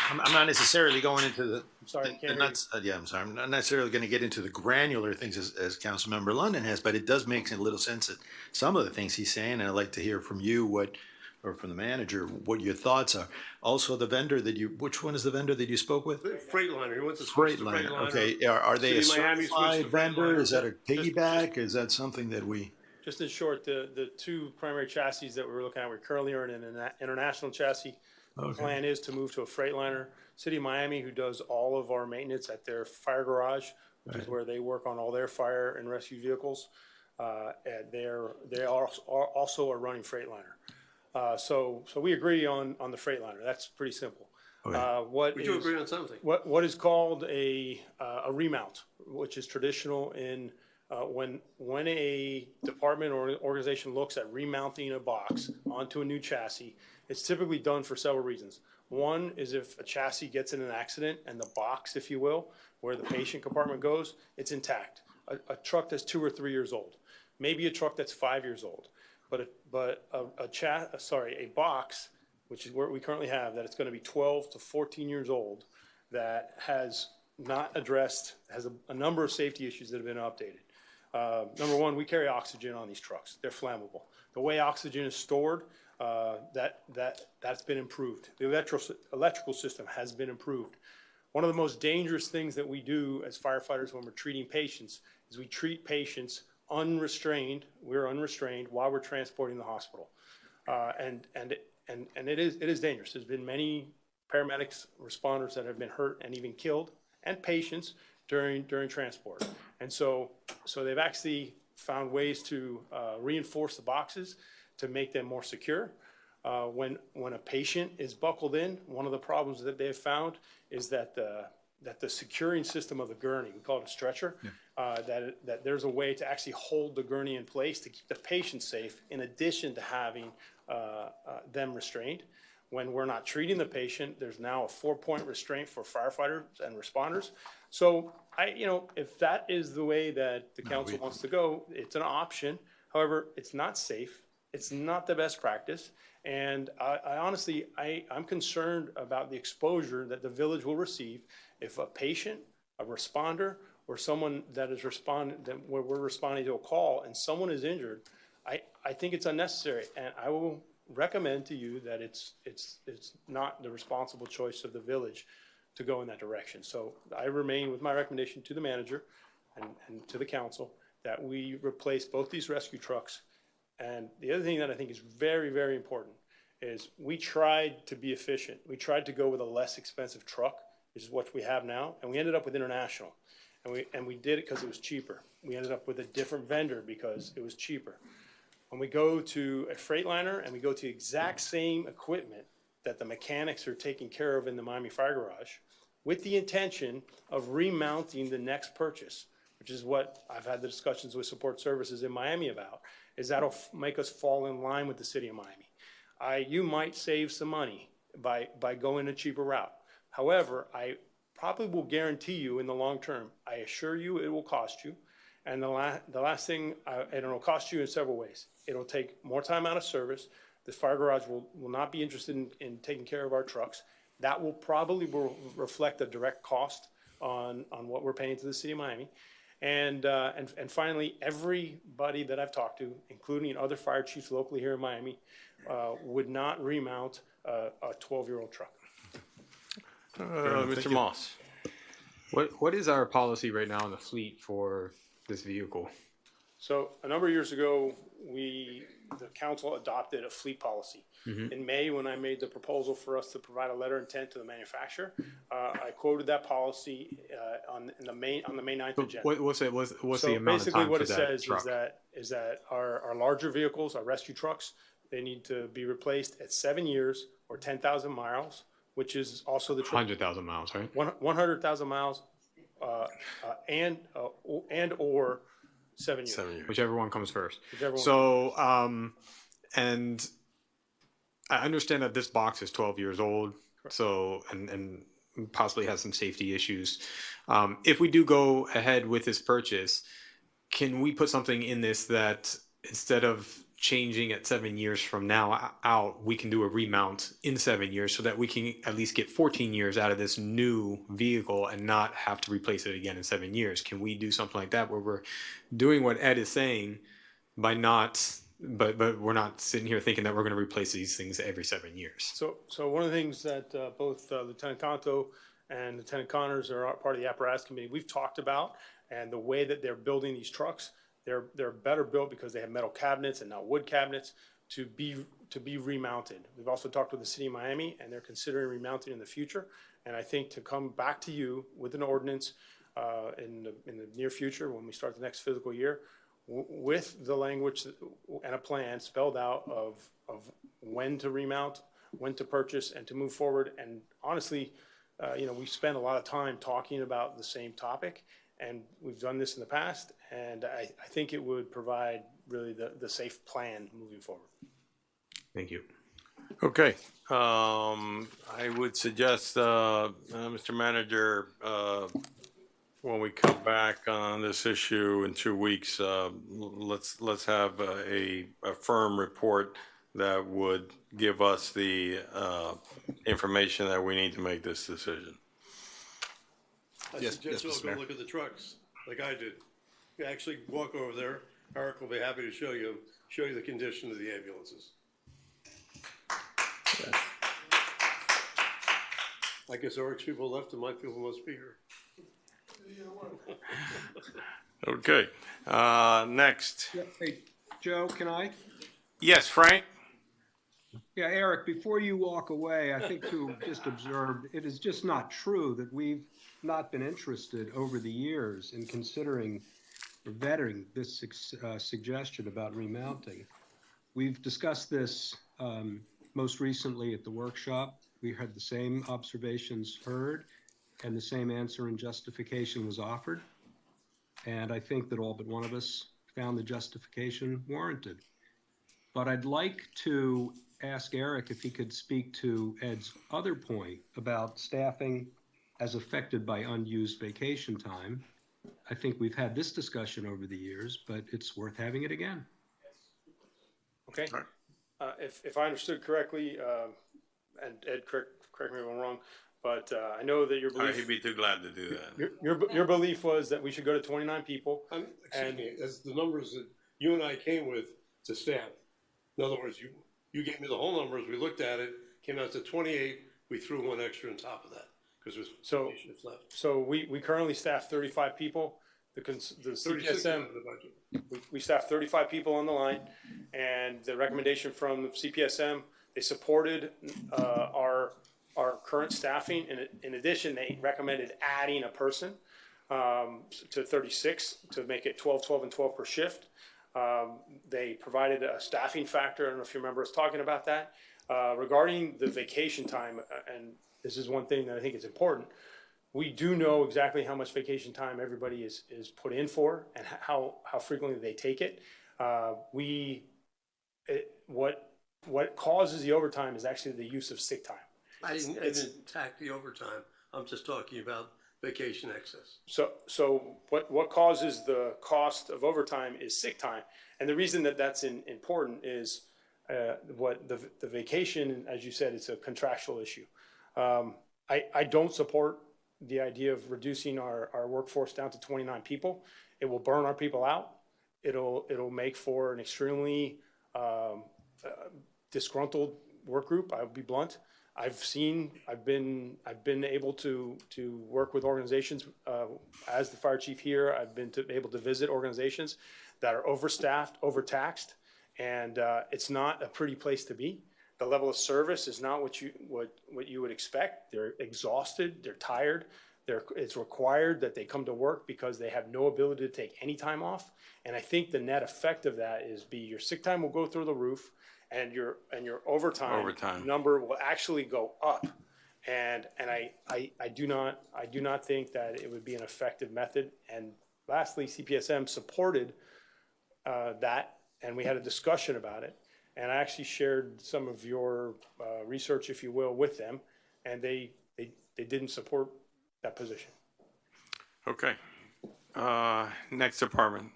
I'm not necessarily going into the. I'm sorry, I can't yeah, I'm sorry. I'm not necessarily going to get into the granular things as Councilmember London has, but it does make a little sense that some of the things he's saying, and I'd like to hear from you or from the manager, what your thoughts are. Also, the vendor which one is the vendor that you spoke with? Freightliner. He wants to switch to Freightliner. Okay, are they a City of Miami switched to certified vendor? Freightliner. Is that a piggyback? Is that something that we? Just in short, the 2 primary chassis that we're looking at, we currently are in an international chassis. The Okay. plan is to move to a Freightliner. City of Miami, who does all of our maintenance at their fire garage, which is where they work on all their fire and rescue vehicles, and they are also a running Freightliner. So we agree on the Freightliner. That's pretty simple. We do agree on something. What is called a remount, which is traditional in when a department or an organization looks at remounting a box onto a new chassis, it's typically done for several reasons. One is if a chassis gets in an accident and the box, if you will, where the patient compartment goes, it's intact. A truck that's 2 or 3 years old, maybe a truck that's 5 years old, but a box, which is where we currently have, that it's going to be 12 to 14 years old, that has not addressed, has a number of safety issues that have been updated. Number one, we carry oxygen on these trucks. They're flammable. The way oxygen is stored, that's been improved. The electrical system has been improved. One of the most dangerous things that we do as firefighters when we're treating patients is we treat patients unrestrained. We're unrestrained while we're transporting the hospital, and it is dangerous. There's been many paramedics, responders that have been hurt and even killed, and patients during transport. And so they've actually found ways to reinforce the boxes to make them more secure. When a patient is buckled in, one of the problems that they've found is that the securing system of the gurney, we call it a stretcher, that there's a way to actually hold the gurney in place to keep the patient safe in addition to having them restrained. When we're not treating the patient, there's now a 4-point restraint for firefighters and responders. So if that is the way that the council wants to go, it's an option. However, it's not safe. It's not the best practice. And I honestly, I'm concerned about the exposure that the village will receive if a patient, a responder, or someone that is where we're responding to a call and someone is injured. I think it's unnecessary, and I will recommend to you that it's not the responsible choice of the village to go in that direction. So I remain with my recommendation to the manager and to the council that we replace both these rescue trucks. And the other thing that I think is very, very important is we tried to be efficient. We tried to go with a less expensive truck, which is what we have now, and we ended up with International. And we did it because it was cheaper. We ended up with a different vendor because it was cheaper. When we go to a Freightliner and we go to the exact same equipment that the mechanics are taking care of in the Miami Fire Garage, with the intention of remounting the next purchase, which is what I've had the discussions with support services in Miami about, is that'll make us fall in line with the city of Miami. You might save some money by going a cheaper route. However, I probably will guarantee you in the long term, I assure you it will cost you. And the last thing, and it'll cost you in several ways. It'll take more time out of service. The fire garage will not be interested in taking care of our trucks. That will probably reflect a direct cost on what we're paying to the city of Miami. And finally, everybody that I've talked to, including other fire chiefs locally here in Miami, would not remount a 12-year-old truck. Mr. Moss. What is our policy right now in the fleet for this vehicle? So a number of years ago, the council adopted a fleet policy. In May, when I made the proposal for us to provide a letter of intent to the manufacturer, I quoted that policy on the May 9th agenda. What's the amount of time for that truck? So basically what it says is that our larger vehicles, our rescue trucks, they need to be replaced at 7 years or 10,000 miles, which is also the 100,000 miles, right? 100,000 miles and or 7 years. Whichever one comes first. Whichever one so, and I understand that this box is 12 years old, so and possibly has some safety issues. If we do go ahead with this purchase, can we put something in this that instead of changing at 7 years from now out, we can do a remount in 7 years so that we can at least get 14 years out of this new vehicle and not have to replace it again in 7 years? Can we do something like that where we're doing what Ed is saying by not, but we're not sitting here thinking that we're going to replace these things every 7 years? So one of the things that both Lieutenant Conto and Lieutenant Connors are part of the apparatus committee, we've talked about, and the way that they're building these trucks, they're better built because they have metal cabinets and not wood cabinets to be remounted. We've also talked with the city of Miami, and they're considering remounting in the future. And I think to come back to you with an ordinance in the near future when we start the next fiscal year, with the language and a plan spelled out of when to remount, when to purchase, and to move forward. And honestly, we spend a lot of time talking about the same topic. And we've done this in the past, and I think it would provide really the safe plan moving forward. Thank you. Okay. I would suggest, Mr. Manager, when we come back on this issue in 2 weeks, let's have a firm report that would give us the information that we need to make this decision. I suggest you all go look at the trucks, like I did. You actually walk over there. Eric will be happy to show you the condition of the ambulances. I guess Eric's people left and my people must be here. Okay. Next. Yeah, hey, Joe, can I? Yes, Frank? Yeah, Eric, before you walk away, I think to just observe, it is just not true that we've not been interested over the years in considering or vetting this suggestion about remounting. We've discussed this most recently at the workshop. We had the same observations heard and the same answer and justification was offered. And I think that all but one of us found the justification warranted. But I'd like to ask Eric if he could speak to Ed's other point about staffing as affected by unused vacation time. I think we've had this discussion over the years, but it's worth having it again. Okay. If I understood correctly, and Ed, correct me if I'm wrong, but I know that your belief. He'd be too glad to do that. Your belief was that we should go to 29 people. Excuse me, as the numbers that you and I came with to staff. In other words, you gave me the whole numbers. We looked at it, came out to 28. We threw one extra on top of that because there's shifts left. So we currently staff 35 people. The CPSM, we staff 35 people on the line, and the recommendation from CPSM, they supported our current staffing. In addition, they recommended adding a person to 36 to make it 12, 12, and 12 per shift. They provided a staffing factor. I don't know if you remember us talking about that. Regarding the vacation time, and this is one thing that I think is important, we do know exactly how much vacation time everybody is put in for and how frequently they take it. What causes the overtime is actually the use of sick time. I didn't attack the overtime. I'm just talking about vacation excess. So what causes the cost of overtime is sick time. And the reason that that's important is what the vacation, as you said, it's a contractual issue. I don't support the idea of reducing our workforce down to 29 people. It will burn our people out. It'll make for an extremely disgruntled work group. I'll be blunt. I've been able to work with organizations as the fire chief here. I've been able to visit organizations that are overstaffed, overtaxed, and it's not a pretty place to be. The level of service is not what you would expect. They're exhausted. They're tired. It's required that they come to work because they have no ability to take any time off. And I think the net effect of that is your sick time will go through the roof, and your overtime number will actually go up. And I do not think that it would be an effective method. And lastly, CPSM supported that, and we had a discussion about it. And I actually shared some of your research, if you will, with them, and they didn't support that position. Okay. Next department.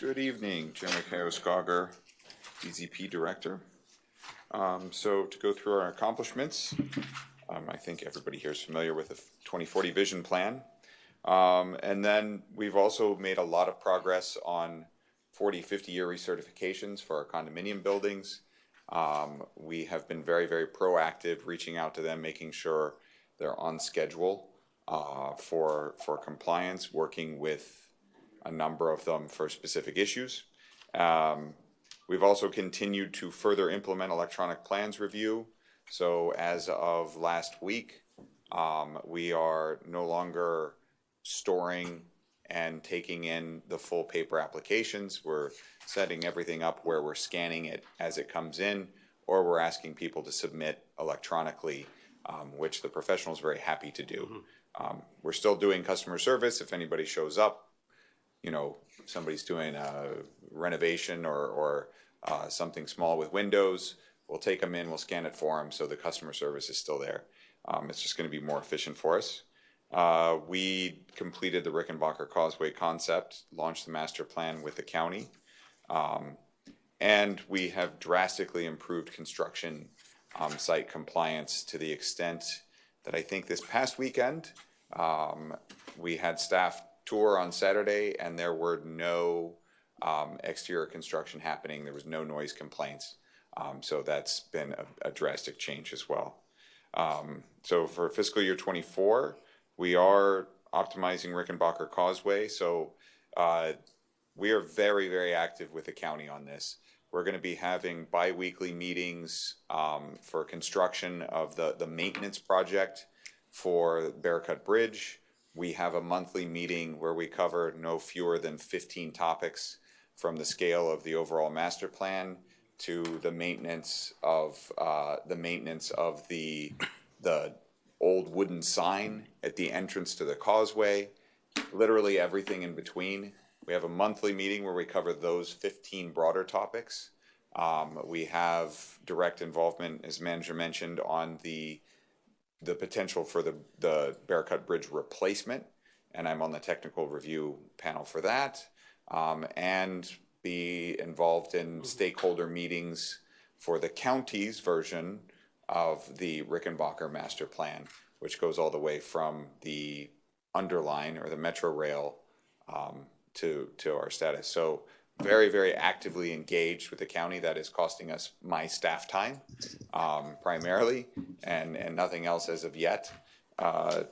Good evening, Jeremy Kayos-Gauger, DZP Director. So to go through our accomplishments, I think everybody here is familiar with the 2040 Vision Plan. And then we've also made a lot of progress on 40, 50-year recertifications for our condominium buildings. We have been very, very proactive, reaching out to them, making sure they're on schedule for compliance, working with a number of them for specific issues. We've also continued to further implement electronic plans review. So as of last week, we are no longer storing and taking in the full paper applications. We're setting everything up where we're scanning it as it comes in, or we're asking people to submit electronically, which the professional is very happy to do. We're still doing customer service. If anybody shows up, somebody's doing a renovation or something small with windows, we'll take them in, we'll scan it for them, so the customer service is still there. It's just going to be more efficient for us. We completed the Rickenbacker Causeway concept, launched the master plan with the county, and we have drastically improved construction site compliance to the extent that I think this past weekend we had staff tour on Saturday, and there were no exterior construction happening. There was no noise complaints. So that's been a drastic change as well. So for fiscal year 24, we are optimizing Rickenbacker Causeway. So we are very, very active with the county on this. We're going to be having bi-weekly meetings for construction of the maintenance project for Bear Cut Bridge. We have a monthly meeting where we cover no fewer than 15 topics, from the scale of the overall master plan to the maintenance of the old wooden sign at the entrance to the causeway, literally everything in between. We have a monthly meeting where we cover those 15 broader topics. We have direct involvement, as manager mentioned, on the potential for the Bear Cut Bridge replacement, and I'm on the technical review panel for that, and be involved in stakeholder meetings for the county's version of the Rickenbacker master plan, which goes all the way from the underline or the Metro Rail to our status. So very, very actively engaged with the county. That is costing us my staff time primarily, and nothing else as of yet. And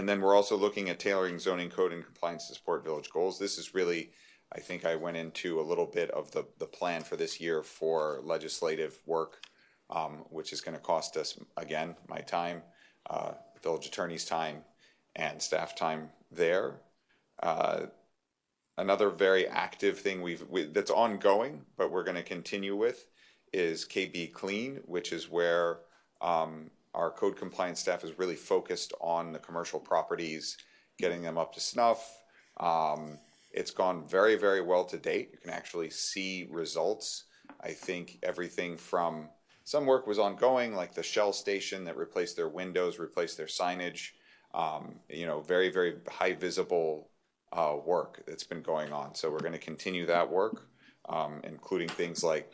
then we're also looking at tailoring zoning code and compliance to support village goals. This is really, I think I went into a little bit of the plan for this year for legislative work, which is going to cost us, again, my time, village attorney's time, and staff time there. Another very active thing that's ongoing, but we're going to continue with, is KB Clean, which is where our code compliance staff is really focused on the commercial properties, getting them up to snuff. It's gone very, very well to date. You can actually see results. I think everything from some work was ongoing, like the Shell station that replaced their windows, replaced their signage. Very, very high visible work that's been going on. So we're going to continue that work, including things like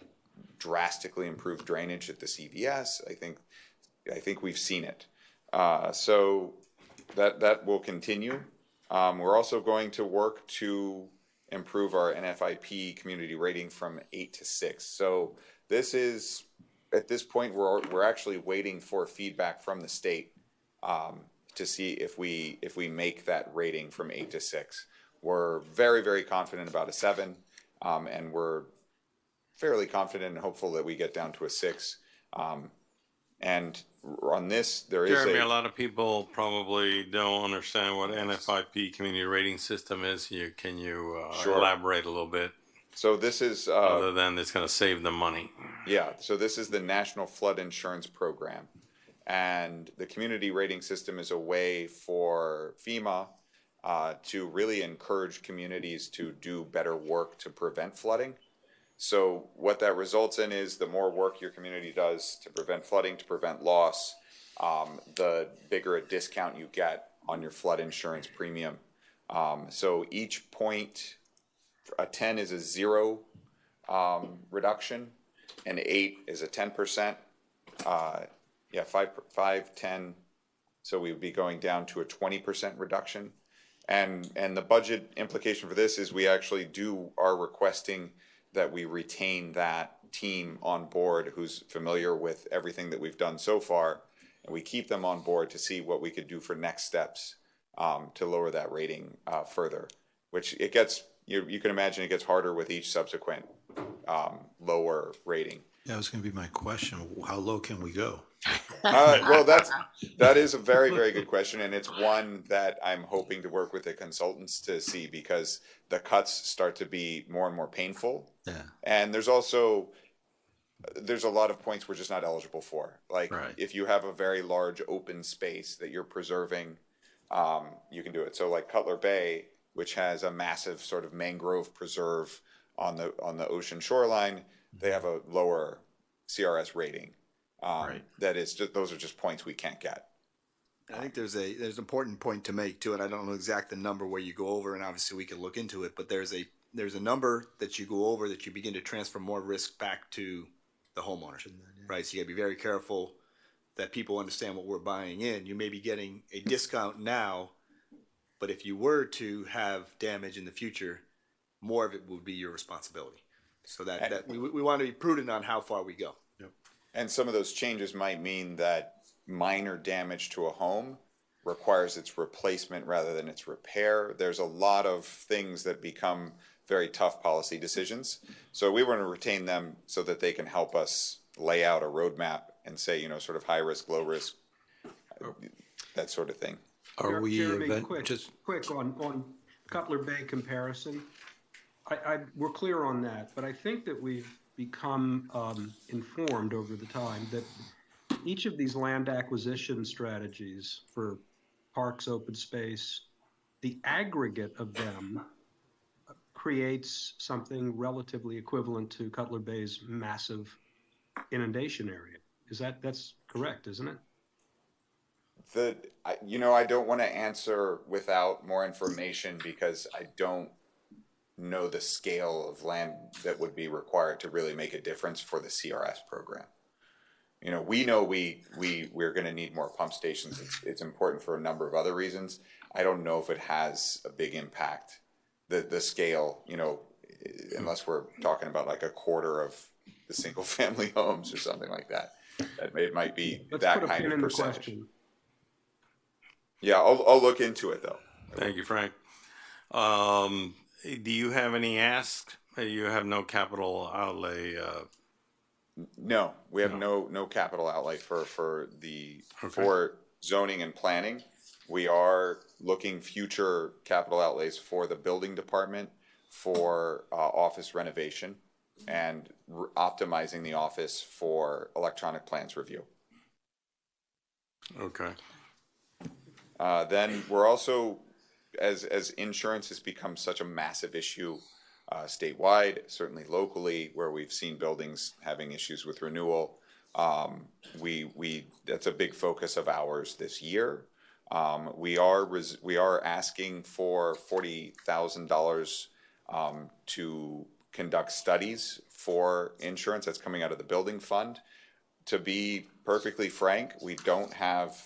drastically improved drainage at the CVS. I think we've seen it. So that will continue. We're also going to work to improve our NFIP community rating from 8 to 6. So this is, at this point, we're actually waiting for feedback from the state to see if we make that rating from 8 to 6. We're very, very confident about a 7, and we're fairly confident and hopeful that we get down to a 6. And on this, there is Jeremy, a lot of people probably don't understand what NFIP community rating system is. Can you Sure. elaborate a little bit? So this is other than it's going to save them money. Yeah, so this is the National Flood Insurance Program. And the community rating system is a way for FEMA to really encourage communities to do better work to prevent flooding. So what that results in is the more work your community does to prevent flooding, to prevent loss, the bigger a discount you get on your flood insurance premium. So each point, a 10 is a 0 reduction, and 8 is a 10%. 5, 10. So we would be going down to a 20% reduction. And the budget implication for this is we actually are requesting that we retain that team on board who's familiar with everything that we've done so far, and we keep them on board to see what we could do for next steps to lower that rating further, which it gets, you can imagine it gets harder with each subsequent lower rating. Yeah, that was going to be my question. How low can we go? Well, that is a very, very good question, and it's one that I'm hoping to work with the consultants to see, because the cuts start to be more and more painful. Yeah. And there's a lot of points we're just not eligible for. Like if you have a very large open space that you're preserving, you can do it. So like Cutler Bay, which has a massive sort of mangrove preserve on the ocean shoreline, they have a lower CRS rating. That is just, those are just points we can't get. I think there's an important point to make too, and I don't know exactly the number where you go over, and obviously we can look into it, but there's a number that you go over that you begin to transfer more risk back to the homeowner, right? So you gotta be very careful that people understand what we're buying in. You may be getting a discount now, but if you were to have damage in the future, more of it would be your responsibility. So that we want to be prudent on how far we go. And some of those changes might mean that minor damage to a home requires its replacement rather than its repair. There's a lot of things that become very tough policy decisions. So we want to retain them so that they can help us lay out a roadmap and say, sort of high risk, low risk, that sort of thing. Jeremy, quick on Cutler Bay comparison. We're clear on that, but I think that we've become informed over the time that each of these land acquisition strategies for parks, open space, the aggregate of them creates something relatively equivalent to Cutler Bay's massive inundation area. That's correct, isn't it? I don't want to answer without more information because I don't know the scale of land that would be required to really make a difference for the CRS program. We know we're going to need more pump stations. It's important for a number of other reasons. I don't know if it has a big impact, the scale, unless we're talking about like a quarter of the single family homes or something like that. It might be that kind of percentage. Yeah, I'll look into it though. Thank you, Frank. Do you have any asks? You have no capital outlay? No, we have no capital outlay for zoning and planning. We are looking future capital outlays for the building department. for office renovation and optimizing the office for electronic plans review. Okay. Then we're also, as insurance has become such a massive issue statewide, certainly locally, where we've seen buildings having issues with renewal, that's a big focus of ours this year. We are asking for $40,000 to conduct studies for insurance that's coming out of the building fund. To be perfectly frank, we don't have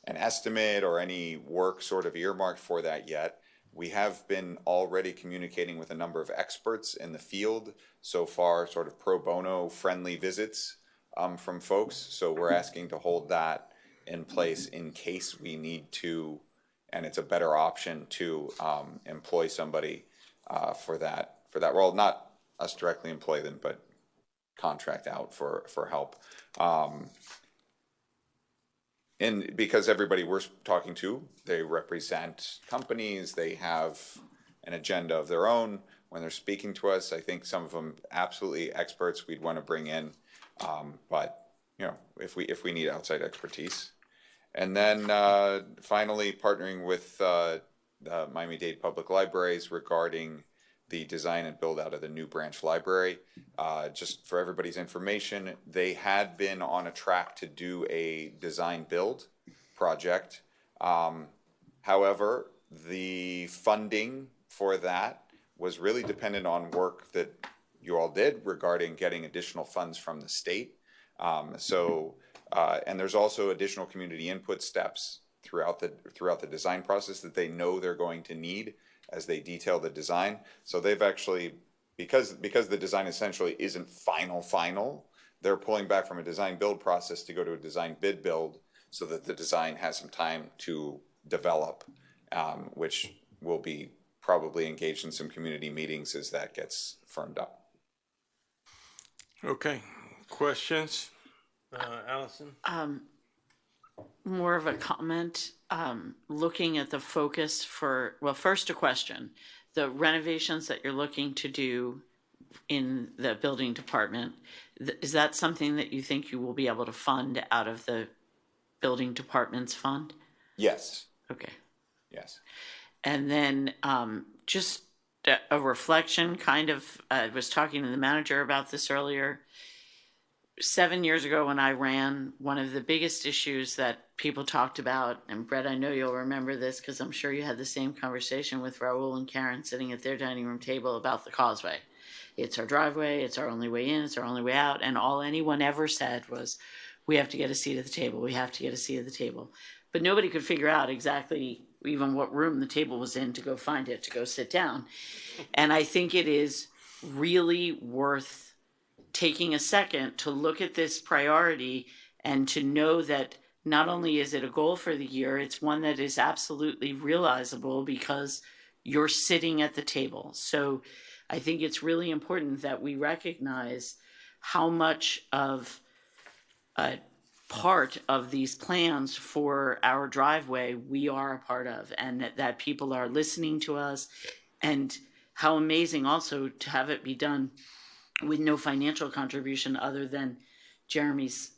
an estimate or any work sort of earmarked for that yet. We have been already communicating with a number of experts in the field so far, sort of pro bono friendly visits from folks. So we're asking to hold that in place in case we need to, and it's a better option to employ somebody for that role. Not us directly employ them, but contract out for help. And because everybody we're talking to, they represent companies, they have an agenda of their own when they're speaking to us. I think some of them absolutely experts we'd want to bring in, but you know, if we need outside expertise. And then finally, partnering with Miami-Dade Public Libraries regarding the design and build out of the new branch library. Just for everybody's information, they had been on a track to do a design build project. However, the funding for that was really dependent on work that you all did regarding getting additional funds from the state. And there's also additional community input steps throughout the design process that they know they're going to need as they detail the design. So they've actually, because the design essentially isn't final, they're pulling back from a design build process to go to a design bid build so that the design has some time to develop, which will be probably engaged in some community meetings as that gets firmed up. Okay, questions? Allison? More of a comment, looking at the focus for, well, first a question. The renovations that you're looking to do in the building department, is that something that you think you will be able to fund out of the building department's fund? Yes. Okay. Yes. And then just a reflection, kind of, I was talking to the manager about this earlier. 7 years ago when I ran, one of the biggest issues that people talked about, and Brett, I know you'll remember this because I'm sure you had the same conversation with Raul and Karen sitting at their dining room table about the causeway. It's our driveway, it's our only way in, it's our only way out, and all anyone ever said was, we have to get a seat at the table, we have to get a seat at the table. But nobody could figure out exactly even what room the table was in to go find it, to go sit down. And I think it is really worth taking a second to look at this priority and to know that not only is it a goal for the year, it's one that is absolutely realizable because you're sitting at the table. So I think it's really important that we recognize how much of a part of these plans for our driveway we are a part of, and that people are listening to us, and how amazing also to have it be done with no financial contribution other than Jeremy's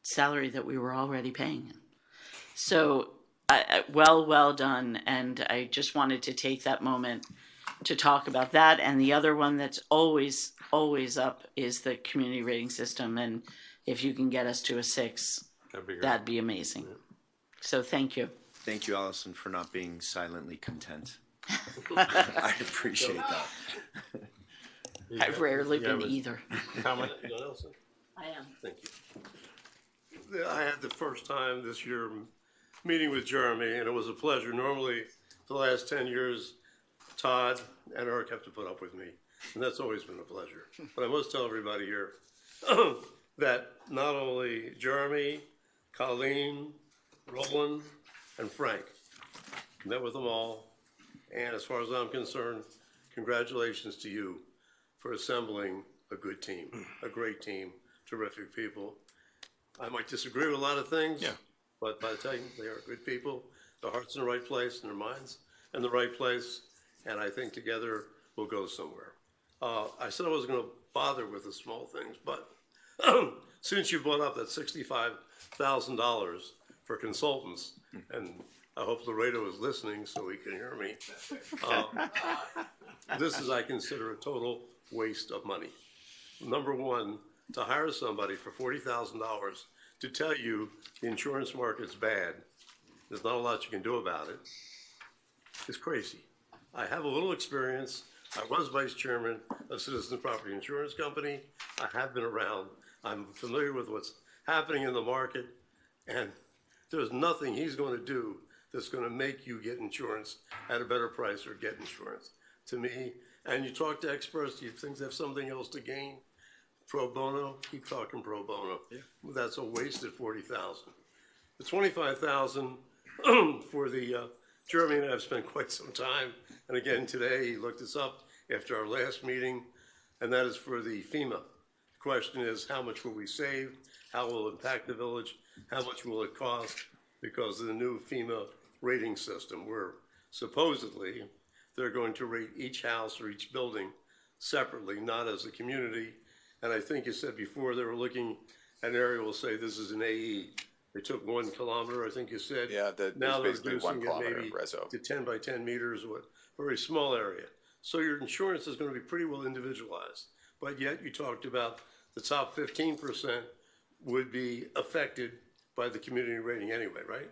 salary that we were already paying him. So well done. And I just wanted to take that moment to talk about that. And the other one that's always up is the community rating system. And if you can get us to a 6, that'd be amazing. Yeah. So thank you. Thank you, Allison, for not being silently content. I appreciate that. I've rarely been either. Comment? I am. Thank you. I had the first time this year meeting with Jeremy, and it was a pleasure. Normally, for the last 10 years, Todd and Eric have to put up with me, and that's always been a pleasure. But I must tell everybody here that not only Jeremy, Colleen, Roland, and Frank, met with them all, and as far as I'm concerned, congratulations to you for assembling a good team, a great team, terrific people. I might disagree with a lot of things, but I tell you, they are good people. Their heart's in the right place, and their minds in the right place, and I think together we'll will go somewhere. I said I wasn't going to bother with the small things, but since you brought up that $65,000 for consultants, and I hope Laredo is listening so he can hear me, this is, I consider, a total waste of money. Number one, to hire somebody for $40,000 to tell you the insurance market's bad, there's not a lot you can do about it, is crazy. I have a little experience. I was vice chairman of Citizens Property Insurance Company. I have been around. I'm familiar with what's happening in the market, and there's nothing he's going to do that's going to make you get insurance at a better price or get insurance. To me, and you talk to experts, you think they have something else to gain. Pro bono, keep talking pro bono. Yeah. That's a wasted $40,000. The $25,000 for the Jeremy and I have spent quite some time, and again today he looked this up after our last meeting, and that is for the FEMA. The question is, how much will we save? How will it impact the village? How much will it cost? Because of the new FEMA rating system, where supposedly they're going to rate each house or each building separately, not as a community. And I think you said before they were looking at an area, will say this is an AE. They took 1 kilometer, I think you said. Yeah, now they're basically 1 reducing it kilometer maybe reso. to 10 by 10 meters, or a very small area. So your insurance is going to be pretty well individualized. But yet you talked about the top 15% would be affected by the community rating anyway, right?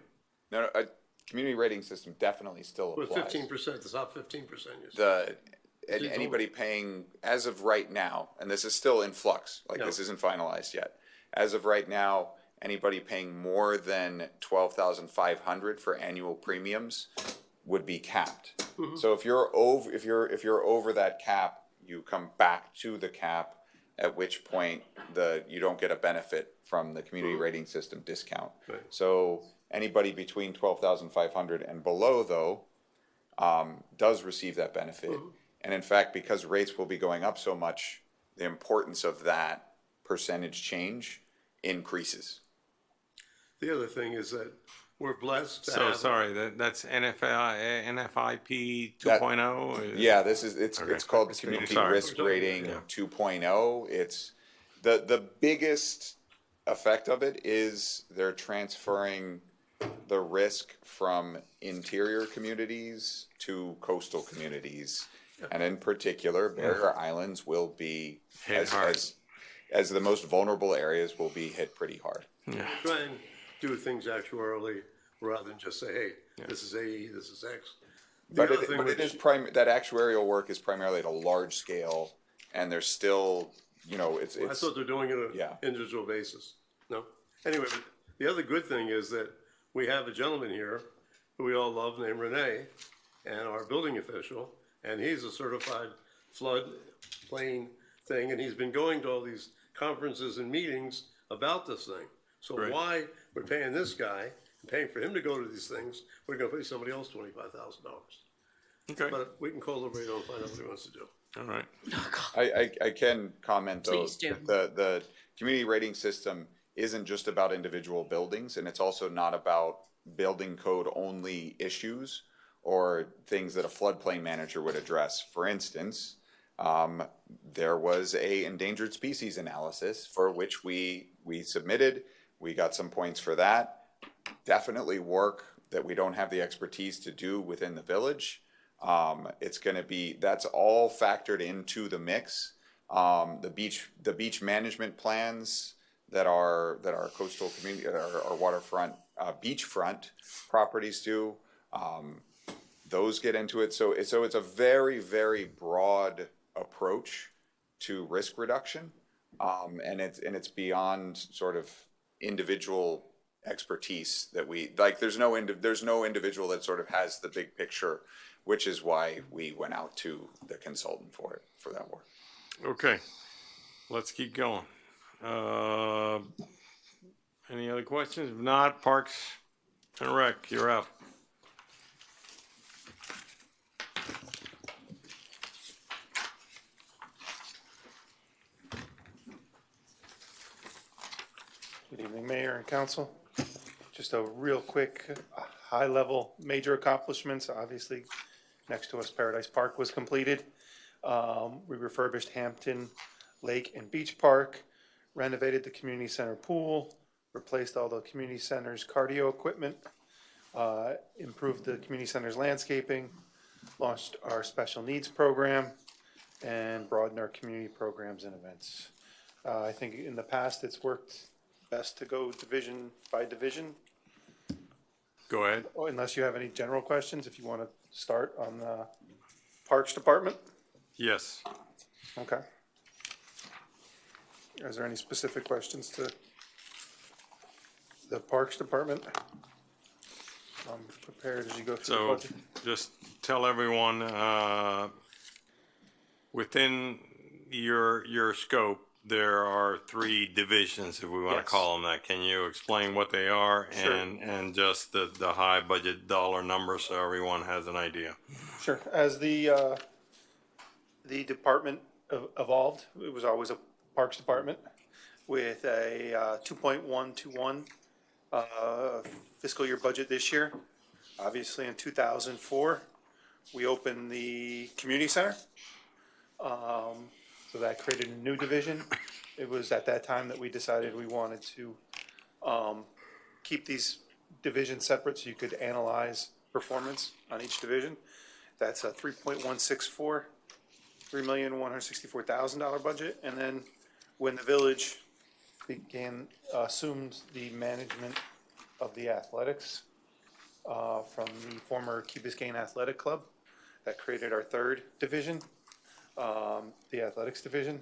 No, a community rating system definitely still With applies. 15%, the top 15%, you said. Anybody paying, as of right now, and this is still in flux, like this isn't finalized yet. As of right now, anybody paying more than $12,500 for annual premiums would be capped. Mm-hmm. So if you're over that cap, you come back to the cap, at which point you don't get a benefit from the community rating system discount. Right. So anybody between $12,500 and below, though, does receive that benefit. Mm-hmm. And in fact, because rates will be going up so much, the importance of that percentage change increases. The other thing is that we're blessed to So have. sorry, that's NFIP 2.0? Yeah, it's called It's Community sorry. Risk Rating 2.0. It's the biggest effect of it is they're transferring the risk from interior communities to coastal communities. And in particular, barrier islands will be, as the most vulnerable areas, will be hit pretty hard. Yeah. Try and do things actuarially rather than just say, hey, this is AE, this is X. But that actuarial work is primarily at a large scale, and there's still, I thought they're doing it on an individual basis. No? Anyway, but the other good thing is that we have a gentleman here who we all love named Renee, and our building official, and he's a certified flood plain thing, and he's been going to all these conferences and meetings about this thing. So why we're paying this guy and paying for him to go to these things, we're going to pay somebody else $25,000. Okay. But we can call Laredo and find out what he wants to do. All right. I can comment though. Please do. The community rating system isn't just about individual buildings, and it's also not about building code only issues or things that a floodplain manager would address. For instance, there was a endangered species analysis for which we submitted. We got some points for that. Definitely work that we don't have the expertise to do within the village. That's all factored into the mix. The beach management plans that our coastal community, our waterfront, beachfront properties do, those get into it. So it's a very, very broad approach to risk reduction, and it's beyond sort of individual expertise that we like. There's no individual that sort of has the big picture, which is why we went out to the consultant for that work. Okay, let's keep going. Any other questions? If not, Parks and Rec, you're up. Good evening, Mayor and Council. Just a real quick, high-level major accomplishments. Obviously, next to us, Paradise Park was completed. We refurbished Hampton Lake and Beach Park, renovated the community center pool, replaced all the community center's cardio equipment, improved the community center's landscaping, launched our special needs program, and broadened our community programs and events. I think in the past, it's worked best to go division by division. Go ahead. Unless you have any general questions, if you want to start on the Parks Department. Yes. Okay. Is there any specific questions to the Parks Department? I'm prepared as you go through the So budget. just tell everyone, within your scope, there are 3 divisions, if we want to Yes. call them that. Can you explain what they are Sure. and just the high budget dollar number so everyone has an idea? Sure. As the department evolved, it was always a Parks Department with a 2.121 fiscal year budget this year. Obviously, in 2004, we opened the community center. So that created a new division. It was at that time that we decided we wanted to keep these divisions separate so you could analyze performance on each division. That's a 3.164, $3,164,000 budget. And then when the village assumed the management of the athletics from the former Key Biscayne Athletic Club, that created our 3rd division, the athletics division,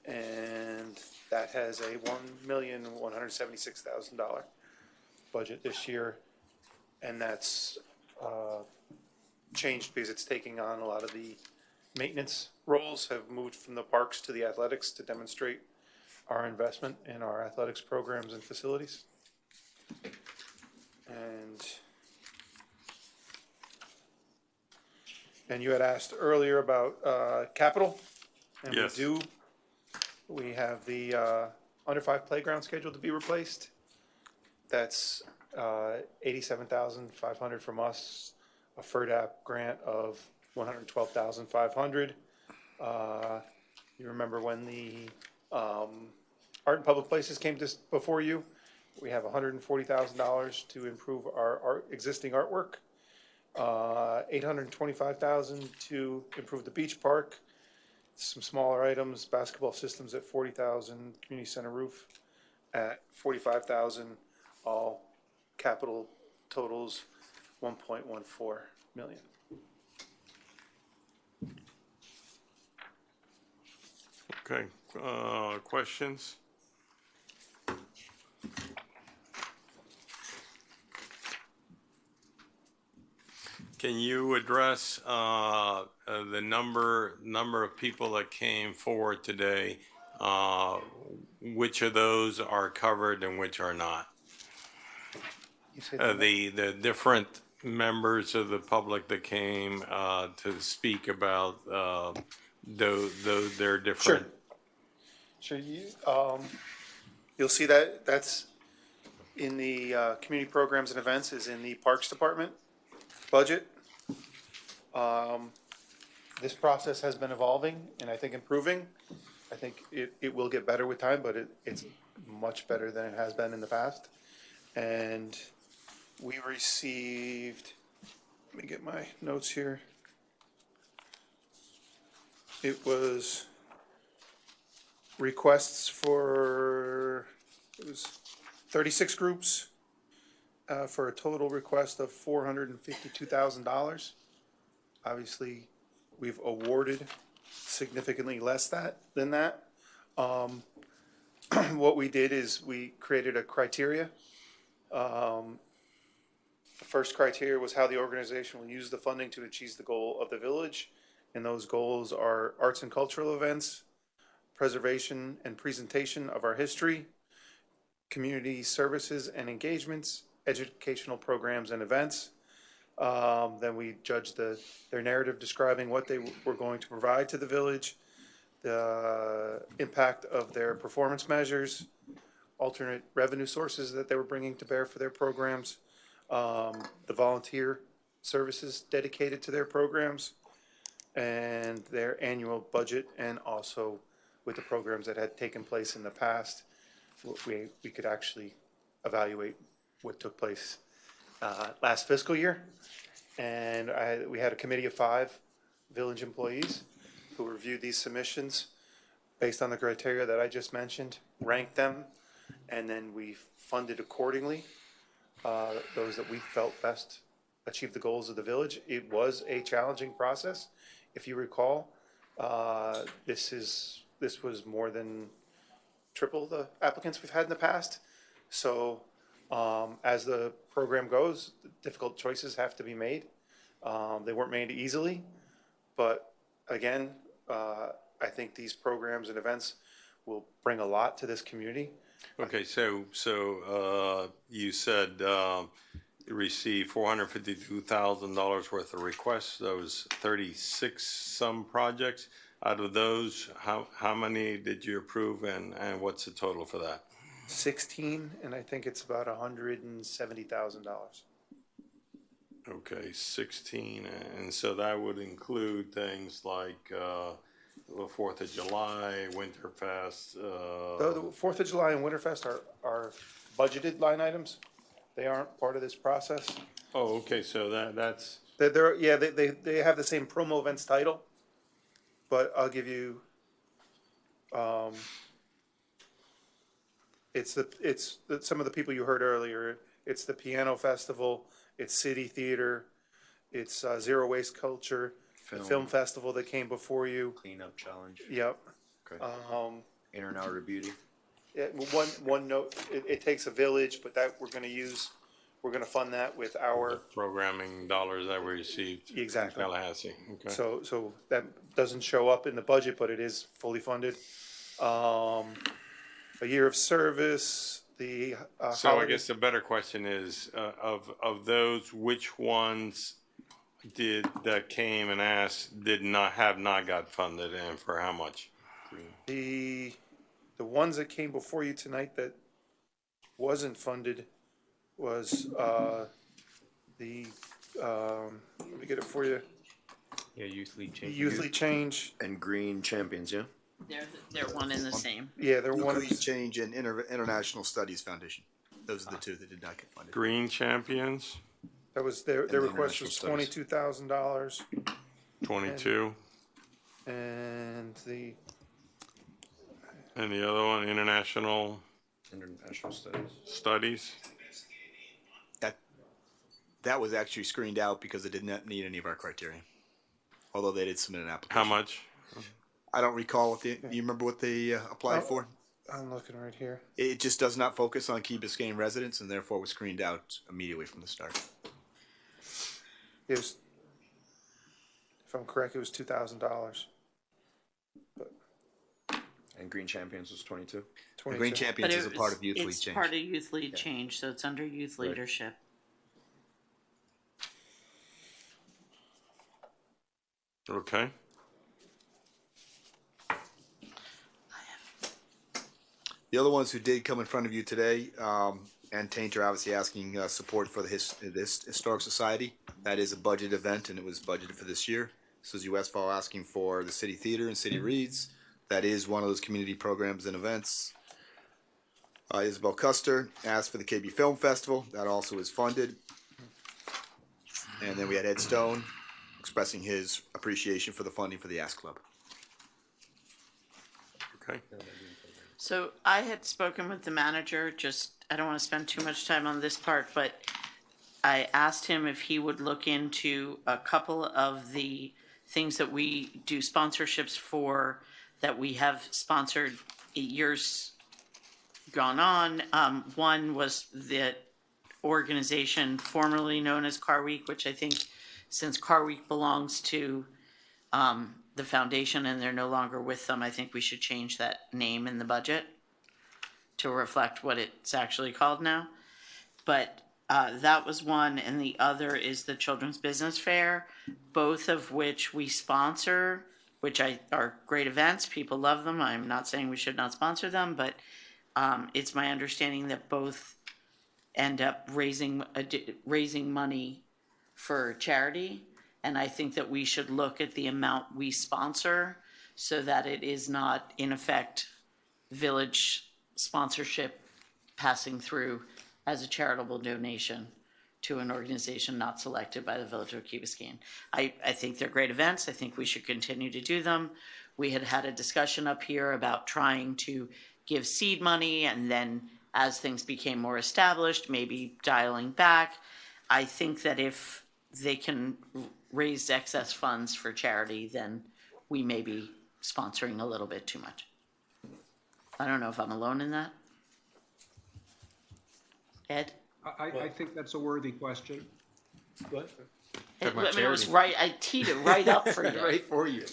and that has a $1,176,000 budget this year, and that's changed because it's taking on a lot of the maintenance roles have moved from the parks to the athletics to demonstrate our investment in our athletics programs and facilities. And you had asked earlier about capital, and Yes. we do. We have the under 5 playground scheduled to be replaced. That's $87,500 from us, a FERDAP grant of $112,500. You remember when the Art and Public Places came before you? We have $140,000 to improve our existing artwork. $825,000 to improve the beach park. Some smaller items, basketball systems at $40,000, community center roof at $45,000. All capital totals $1.14 million. Okay, questions? Can you address the number of people that came forward today? Which of those are covered and which are not? The different members of the public that came to speak about their different. Sure. You'll see that that's in the community programs and events is in the Parks Department budget. This process has been evolving and I think improving. I think it will get better with time, but it's much better than it has been in the past. And we received, let me get my notes here. It was requests for, it was 36 groups for a total request of $452,000. Obviously, we've awarded significantly less than that. What we did is we created a criteria. The first criteria was how the organization will use the funding to achieve the goal of the village. And those goals are arts and cultural events, preservation and presentation of our history, community services and engagements, educational programs and events. Then we judged their narrative describing what they were going to provide to the village, the impact of their performance measures, alternate revenue sources that they were bringing to bear for their programs, the volunteer services dedicated to their programs, and their annual budget, and also with the programs that had taken place in the past, we could actually evaluate what took place last fiscal year. And we had a committee of 5 village employees who reviewed these submissions based on the criteria that I just mentioned, ranked them, and then we funded accordingly those that we felt best achieved the goals of the village. It was a challenging process. If you recall, this was more than triple the applicants we've had in the past. So as the program goes, difficult choices have to be made. They weren't made easily, but again, I think these programs and events will bring a lot to this community. Okay, so you said you received $452,000 worth of requests. Those 36 some projects. Out of those, how many did you approve, and what's the total for that? 16, and I think it's about $170,000. Okay, 16, and so that would include things like the 4th of July, Winterfest. The 4th of July and Winterfest are budgeted line items. They aren't part of this process. Oh, okay, so that's. They have the same promo events title, but I'll give you. It's some of the people you heard earlier. It's the Piano Festival. It's City Theater. It's Zero Waste Culture. The film festival that came before you. Cleanup challenge. Yep. Okay. In and Out of Beauty. Yeah, one note. It takes a village, but that we're going to fund that with our programming dollars that we received. Exactly. In Tallahassee. Okay. So that doesn't show up in the budget, but it is fully funded. A year of service. So I guess the better question is, of those, which ones that came and asked have not got funded, and for how much? The ones that came before you tonight that wasn't funded was let me get it for you. Yeah, Youth League Change. Youth League Change. And Green Champions, yeah? They're one and the same. Yeah, they're one. Youth League Change and International Studies Foundation. Those are the 2 that did not get funded. Green Champions. That was their request was $22,000. 22. And the other one, International Studies. That was actually screened out because it did not meet any of our criteria. Although they did submit an application. How much? I don't recall do you remember what they applied for? I'm looking right here. It just does not focus on Key Biscayne residents and therefore was screened out immediately from the start. It was, if I'm correct, it was $2,000. And Green Champions was 22? The Green Champions is a part of Youth League Change. It's part of Youth League Change, so it's under youth leadership. Okay. The other ones who did come in front of you today, and Tainter obviously asking support for this Historic Society. That is a budget event, and it was budgeted for this year. Susie Westfall asking for the City Theater and City Reads. That is one of those community programs and events. Isabel Custer asked for the KB Film Festival. That also is funded. And then we had Ed Stone expressing his appreciation for the funding for the Ask Club. Okay. So I had spoken with the manager, I don't want to spend too much time on this part, but I asked him if he would look into a couple of the things that we do sponsorships for, that we have sponsored years gone on. One was the organization formerly known as Car Week, which I think since Car Week belongs to the foundation and they're no longer with them, I think we should change that name in the budget to reflect what it's actually called now. But that was one, and the other is the Children's Business Fair, both of which we sponsor, which are great events. People love them. I'm not saying we should not sponsor them, but it's my understanding that both end up raising money for charity. And I think that we should look at the amount we sponsor so that it is not, in effect, village sponsorship passing through as a charitable donation to an organization not selected by the Village of Key Biscayne. I think they're great events. I think we should continue to do them. We had a discussion up here about trying to give seed money, and then as things became more established, maybe dialing back. I think that if they can raise excess funds for charity, then we may be sponsoring a little bit too much. I don't know if I'm alone in that. Ed? I think that's a worthy question. What? It was right, I teed it right up for you. Right for you.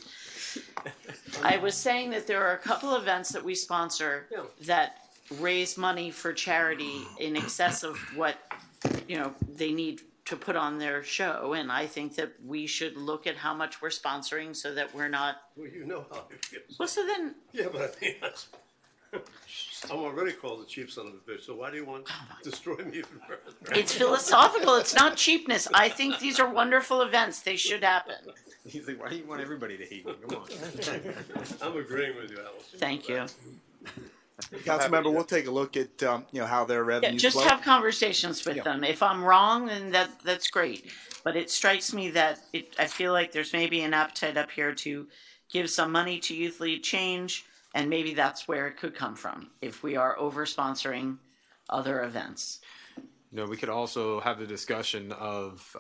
I was saying that there are a couple events that we sponsor that raise money for charity in excess of what, they need to put on their show. And I think that we should look at how much we're sponsoring so that we're not. Well, you know how it feels. Well, so then. Yeah, but I mean, I'm already called the cheap son of a bitch, so why do you want to destroy me even further? It's philosophical. It's not cheapness. I think these are wonderful events. They should happen. He's like, why do you want everybody to hate me? Come on. I'm agreeing with you, Alice. Thank you. Councilmember, we'll take a look at, how their revenues Just flow. have conversations with them. If I'm wrong, then that's great. But it strikes me that I feel like there's maybe an appetite up here to give some money to Youth Lead Change, and maybe that's where it could come from if we are over sponsoring other events. We could also have the discussion of,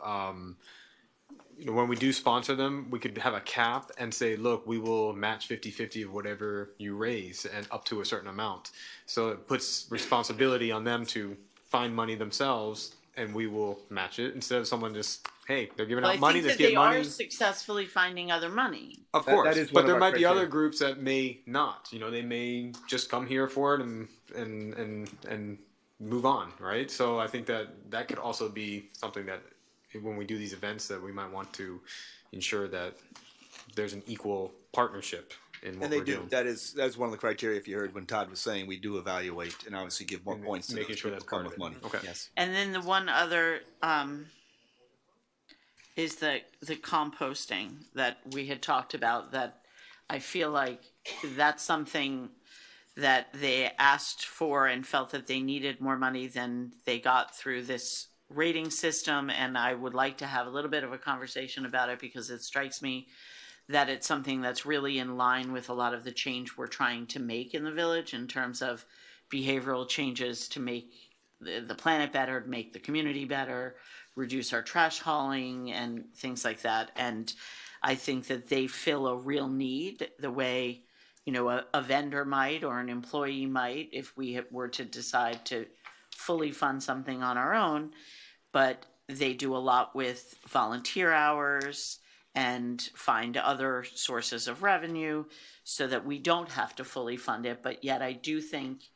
when we do sponsor them, we could have a cap and say, look, we will match 50-50 of whatever you raise and up to a certain amount. So it puts responsibility on them to find money themselves, and we will match it instead of someone just, hey, they're giving out money, let's get money. They are successfully finding other money. Of course, that is but one there of our might be criteria. other groups that may not. They may just come here for it and move on, right? So I think that could also be something that when we do these events that we might want to ensure that there's an equal partnership in what And they we're do. doing. That's one of the criteria. If you heard when Todd was saying, we do evaluate and obviously give more points to making those sure people that's come part with of it. money. Okay. Yes. And then the one other is the composting that we had talked about, that I feel like that's something that they asked for and felt that they needed more money than they got through this rating system. And I would like to have a little bit of a conversation about it, because it strikes me that it's something that's really in line with a lot of the change we're trying to make in the village in terms of behavioral changes to make the planet better, to make the community better, reduce our trash hauling and things like that. And I think that they fill a real need the way, a vendor might or an employee might if we were to decide to fully fund something on our own. But they do a lot with volunteer hours and find other sources of revenue so that we don't have to fully fund it. But yet I do think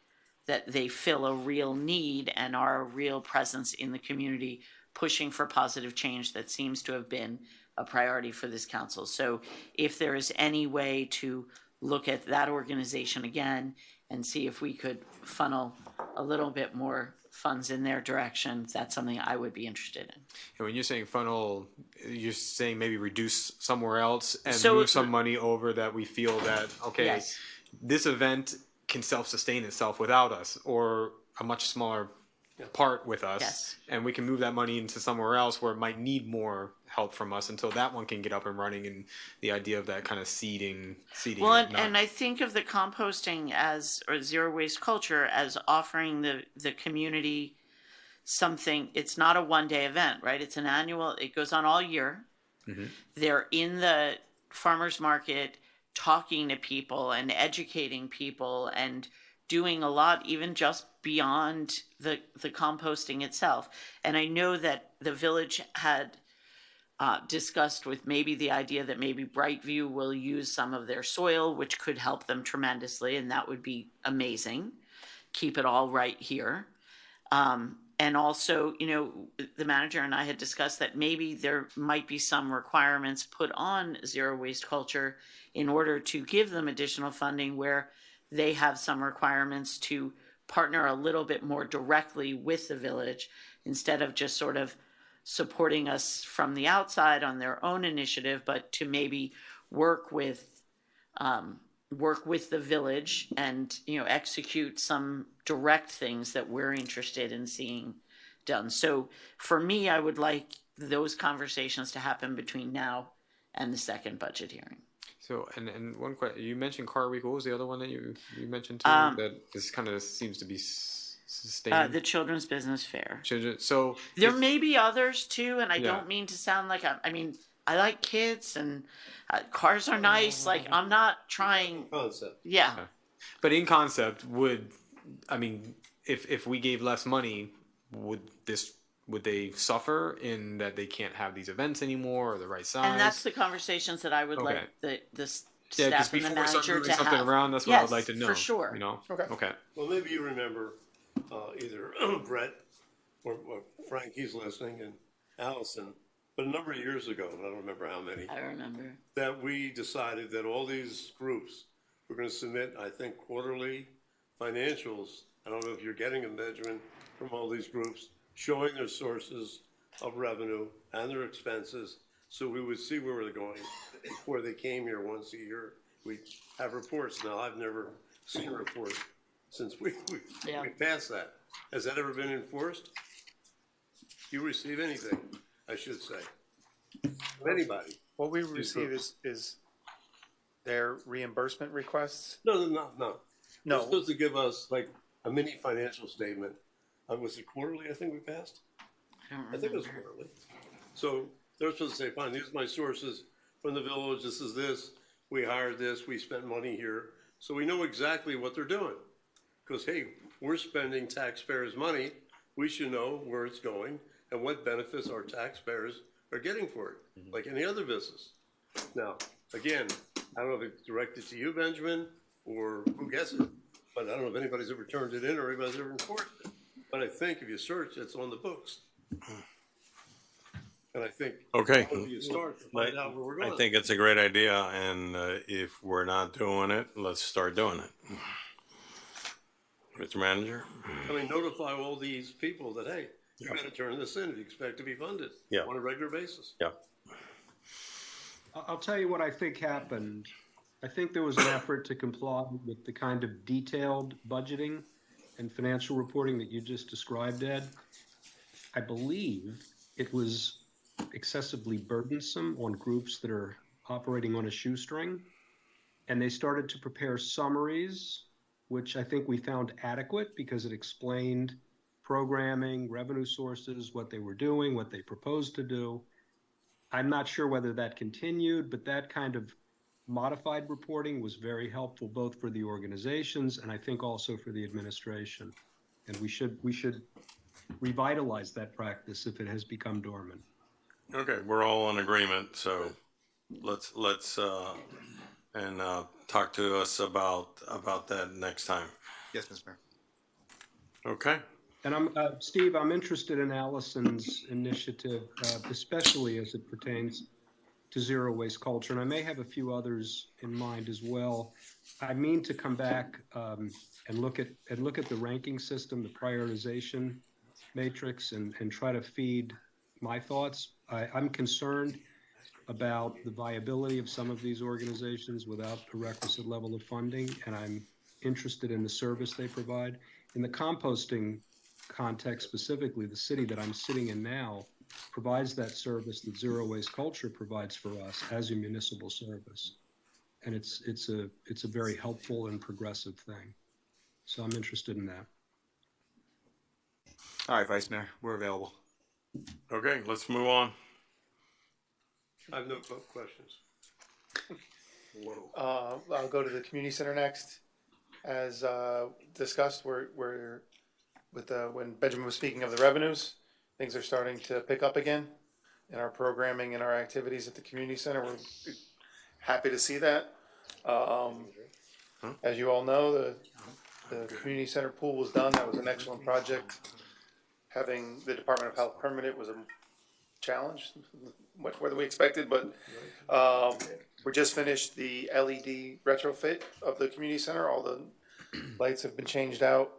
that they fill a real need and are a real presence in the community, pushing for positive change that seems to have been a priority for this council. So if there is any way to look at that organization again and see if we could funnel a little bit more funds in their direction, that's something I would be interested in. And when you're saying funnel, you're saying maybe reduce somewhere else and So- move some money over that we feel that, okay, Yes. this event can self-sustain itself without us, or a much smaller part with us. Yes. And we can move that money into somewhere else where it might need more help from us until that one can get up and running, and the idea of that kind of seeding. Well, it, not- and I think of the composting or zero waste culture as offering the community something. It's not a one-day event, right? It's an annual, it goes on all year. Mhm. They're in the farmer's market talking to people and educating people and doing a lot, even just beyond the composting itself. And I know that the village had discussed with maybe the idea that maybe Brightview will use some of their soil, which could help them tremendously, and that would be amazing. Keep it all right here. And also, the manager and I had discussed that maybe there might be some requirements put on zero waste culture in order to give them additional funding, where they have some requirements to partner a little bit more directly with the village instead of just sort of supporting us from the outside on their own initiative, but to maybe work with the village and, execute some direct things that we're interested in seeing done. So for me, I would like those conversations to happen between now and the second budget hearing. So, and one question, you mentioned Car Week. What was the other one that you mentioned too? That this kind of seems to be sustained? The Children's Business Fair. So there may be others too, and I don't mean to sound like I like kids and cars are nice. Like, I'm not trying. Concept. Yeah. Okay. But in concept, if we gave less money, would they suffer in that they can't have these events anymore or the right size? And that's the conversations that I would like the staff and the before we start manager moving to something have. around, that's what I would like to know. For sure. Okay. Well, maybe you remember either Brett or Frank, he's listening, and Allison, but a number of years ago, and I don't remember how many. I remember. That we decided that all these groups were going to submit, I think, quarterly financials. I don't know if you're getting them, Benjamin, from all these groups, showing their sources of revenue and their expenses, so we would see where they're going before they came here once a year. We have reports. Now, I've never seen a report since we passed that. Has that ever been enforced? Do you receive anything, I should say, from anybody? What we receive is their reimbursement requests. No. No. They're supposed to give us like a mini financial statement. Was it quarterly, I think we passed? I think it was quarterly. So they're supposed to say, fine, these are my sources from the village, this is this, we hired this, we spent money here. So we know exactly what they're doing. Because, hey, we're spending taxpayers' money, we should know where it's going and what benefits our taxpayers are getting for it, like any other business. Now, again, I don't know if it's directed to you, Benjamin, or who gets it, but I don't know if anybody's ever turned it in or anybody's ever enforced it. But I think if you search, it's on the books. And I think you start to find out where we're going. I think it's a great idea, and if we're not doing it, let's start doing it. Mr. Manager? I mean, notify all these people that, hey, you got to turn this in if you expect to be funded on a regular basis. Yeah. I'll tell you what I think happened. I think there was an effort to comply with the kind of detailed budgeting and financial reporting that you just described, Ed. I believe it was excessively burdensome on groups that are operating on a shoestring. And they started to prepare summaries, which I think we found adequate because it explained programming, revenue sources, what they were doing, what they proposed to do. I'm not sure whether that continued, but that kind of modified reporting was very helpful both for the organizations and I think also for the administration. And we should revitalize that practice if it has become dormant. Okay, we're all in agreement, so let's talk to us about that next time. Yes, Mr. Mayor. Okay. And Steve, I'm interested in Allison's initiative, especially as it pertains to zero waste culture, and I may have a few others in mind as well. I mean to come back and look at the ranking system, the prioritization matrix, and try to feed my thoughts. I'm concerned about the viability of some of these organizations without the requisite level of funding, and I'm interested in the service they provide. In the composting context specifically, the city that I'm sitting in now provides that service that Zero Waste Culture provides for us as a municipal service. And it's a very helpful and progressive thing. So I'm interested in that. All right, Vice Mayor, we're available. Okay, let's move on. I have no questions. I'll go to the community center next. As discussed, we're with when Benjamin was speaking of the revenues, things are starting to pick up again in our programming and our activities at the community center. We're happy to see that. As you all know, the community center pool was done. That was an excellent project. Having the Department of Health permit it was a challenge, much more than we expected, but we just finished the LED retrofit of the community center. All the lights have been changed out.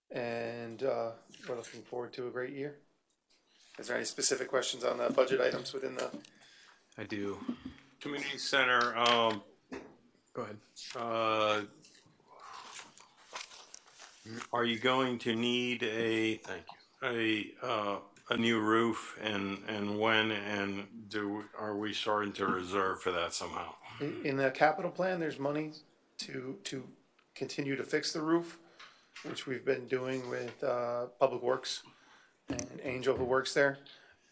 And we're looking forward to a great year. Is there any specific questions on the budget items within the? I do. Community center, Go ahead. Are you going to need a new roof, and when, and are we starting to reserve for that somehow? In the capital plan, there's money to continue to fix the roof, which we've been doing with Public Works and Angel who works there.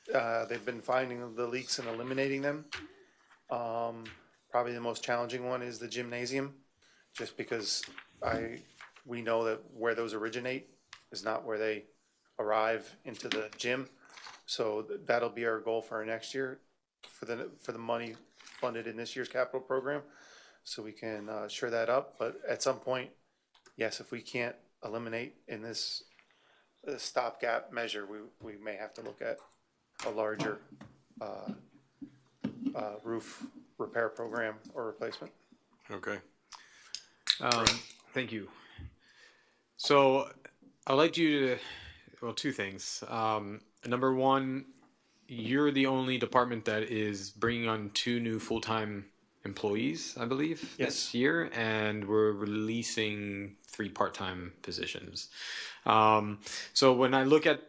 They've been finding the leaks and eliminating them. Probably the most challenging one is the gymnasium, just because we know that where those originate is not where they arrive into the gym. So that'll be our goal for our next year, for the money funded in this year's capital program, so we can shore that up. But at some point, yes, if we can't eliminate in this stopgap measure, we may have to look at a larger roof repair program or replacement. Okay. Thank you. So I'd like you to, well, two things. Number one, you're the only department that is bringing on 2 new full-time employees, I believe, this year, and we're releasing 3 part-time positions. So when I look at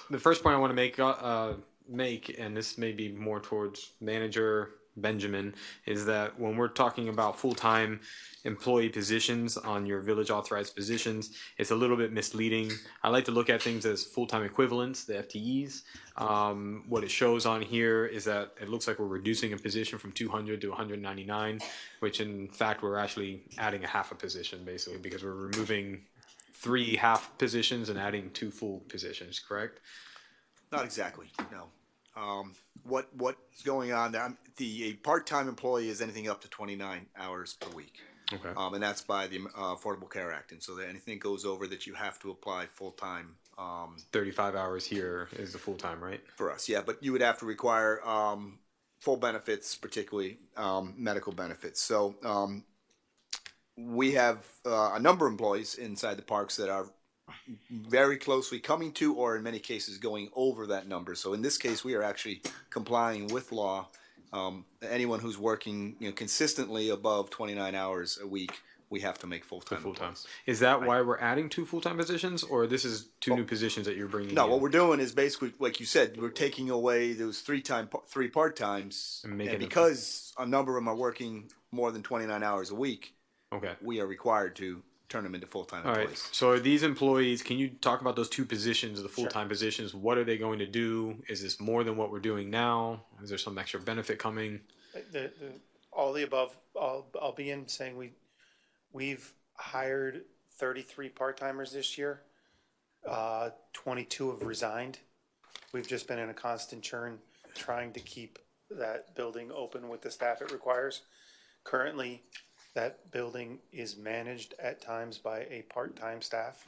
the first point I want to make, and this may be more towards manager Benjamin, is that when we're talking about full-time employee positions on your village authorized positions, it's a little bit misleading. I like to look at things as full-time equivalents, the FTEs. What it shows on here is that it looks like we're reducing a position from 200 to 199, which in fact we're actually adding a half a position basically, because we're removing 3 half positions and adding 2 full positions, correct? Not exactly, no. What's going on there, a part-time employee is anything up to 29 hours per week. Okay. And that's by the Affordable Care Act. And so that anything goes over that, you have to apply full-time. 35 hours here is the full-time, right? For us, yeah. But you would have to require full benefits, particularly medical benefits. So we have a number of employees inside the parks that are very closely coming to, or in many cases going over that number. So in this case, we are actually complying with law. Anyone who's working, consistently above 29 hours a week, we have to make full-time. Is that why we're adding 2 full-time positions, or this is 2 new positions that you're bringing No, in? what we're doing is basically, like you said, we're taking away those 3 part-times, and because a number of them are working more than 29 hours a week, we are required to turn them into full-time employees. All right. So are these employees, can you talk about those 2 positions, the full-time positions? What are they going to do? Is this more than what we're doing now? Is there some extra benefit coming? All the above. I'll be in saying we've hired 33 part-timers this year. 22 have resigned. We've just been in a constant churn trying to keep that building open with the staff it requires. Currently, that building is managed at times by a part-time staff.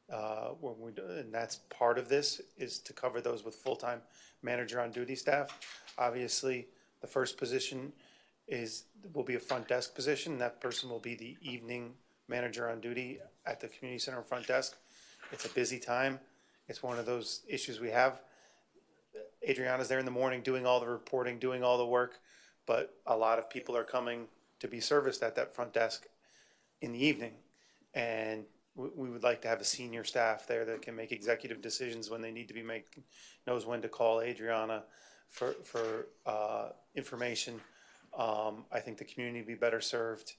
And that's part of this, is to cover those with full-time manager on duty staff. Obviously, the first position will be a front desk position. That person will be the evening manager on duty at the community center front desk. It's a busy time. It's one of those issues we have. Adriana's there in the morning doing all the reporting, doing all the work, but a lot of people are coming to be serviced at that front desk in the evening. And we would like to have a senior staff there that can make executive decisions when they need to be knows when to call Adriana for information. I think the community would be better served.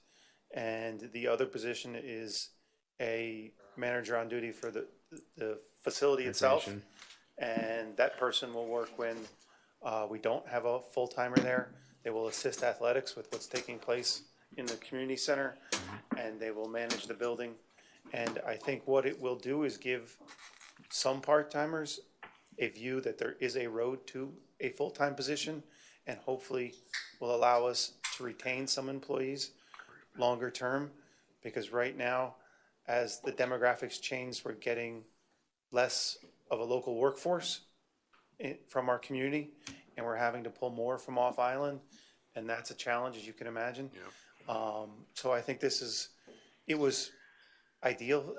And the other position is a manager on duty for the facility itself. And that person will work when we don't have a full-timer there. They will assist athletics with what's taking place in the community center, and they will manage the building. And I think what it will do is give some part-timers a view that there is a road to a full-time position, and hopefully will allow us to retain some employees longer term, because right now, as the demographics change, we're getting less of a local workforce from our community, and we're having to pull more from off island, and that's a challenge, as you can imagine. So I think it was ideal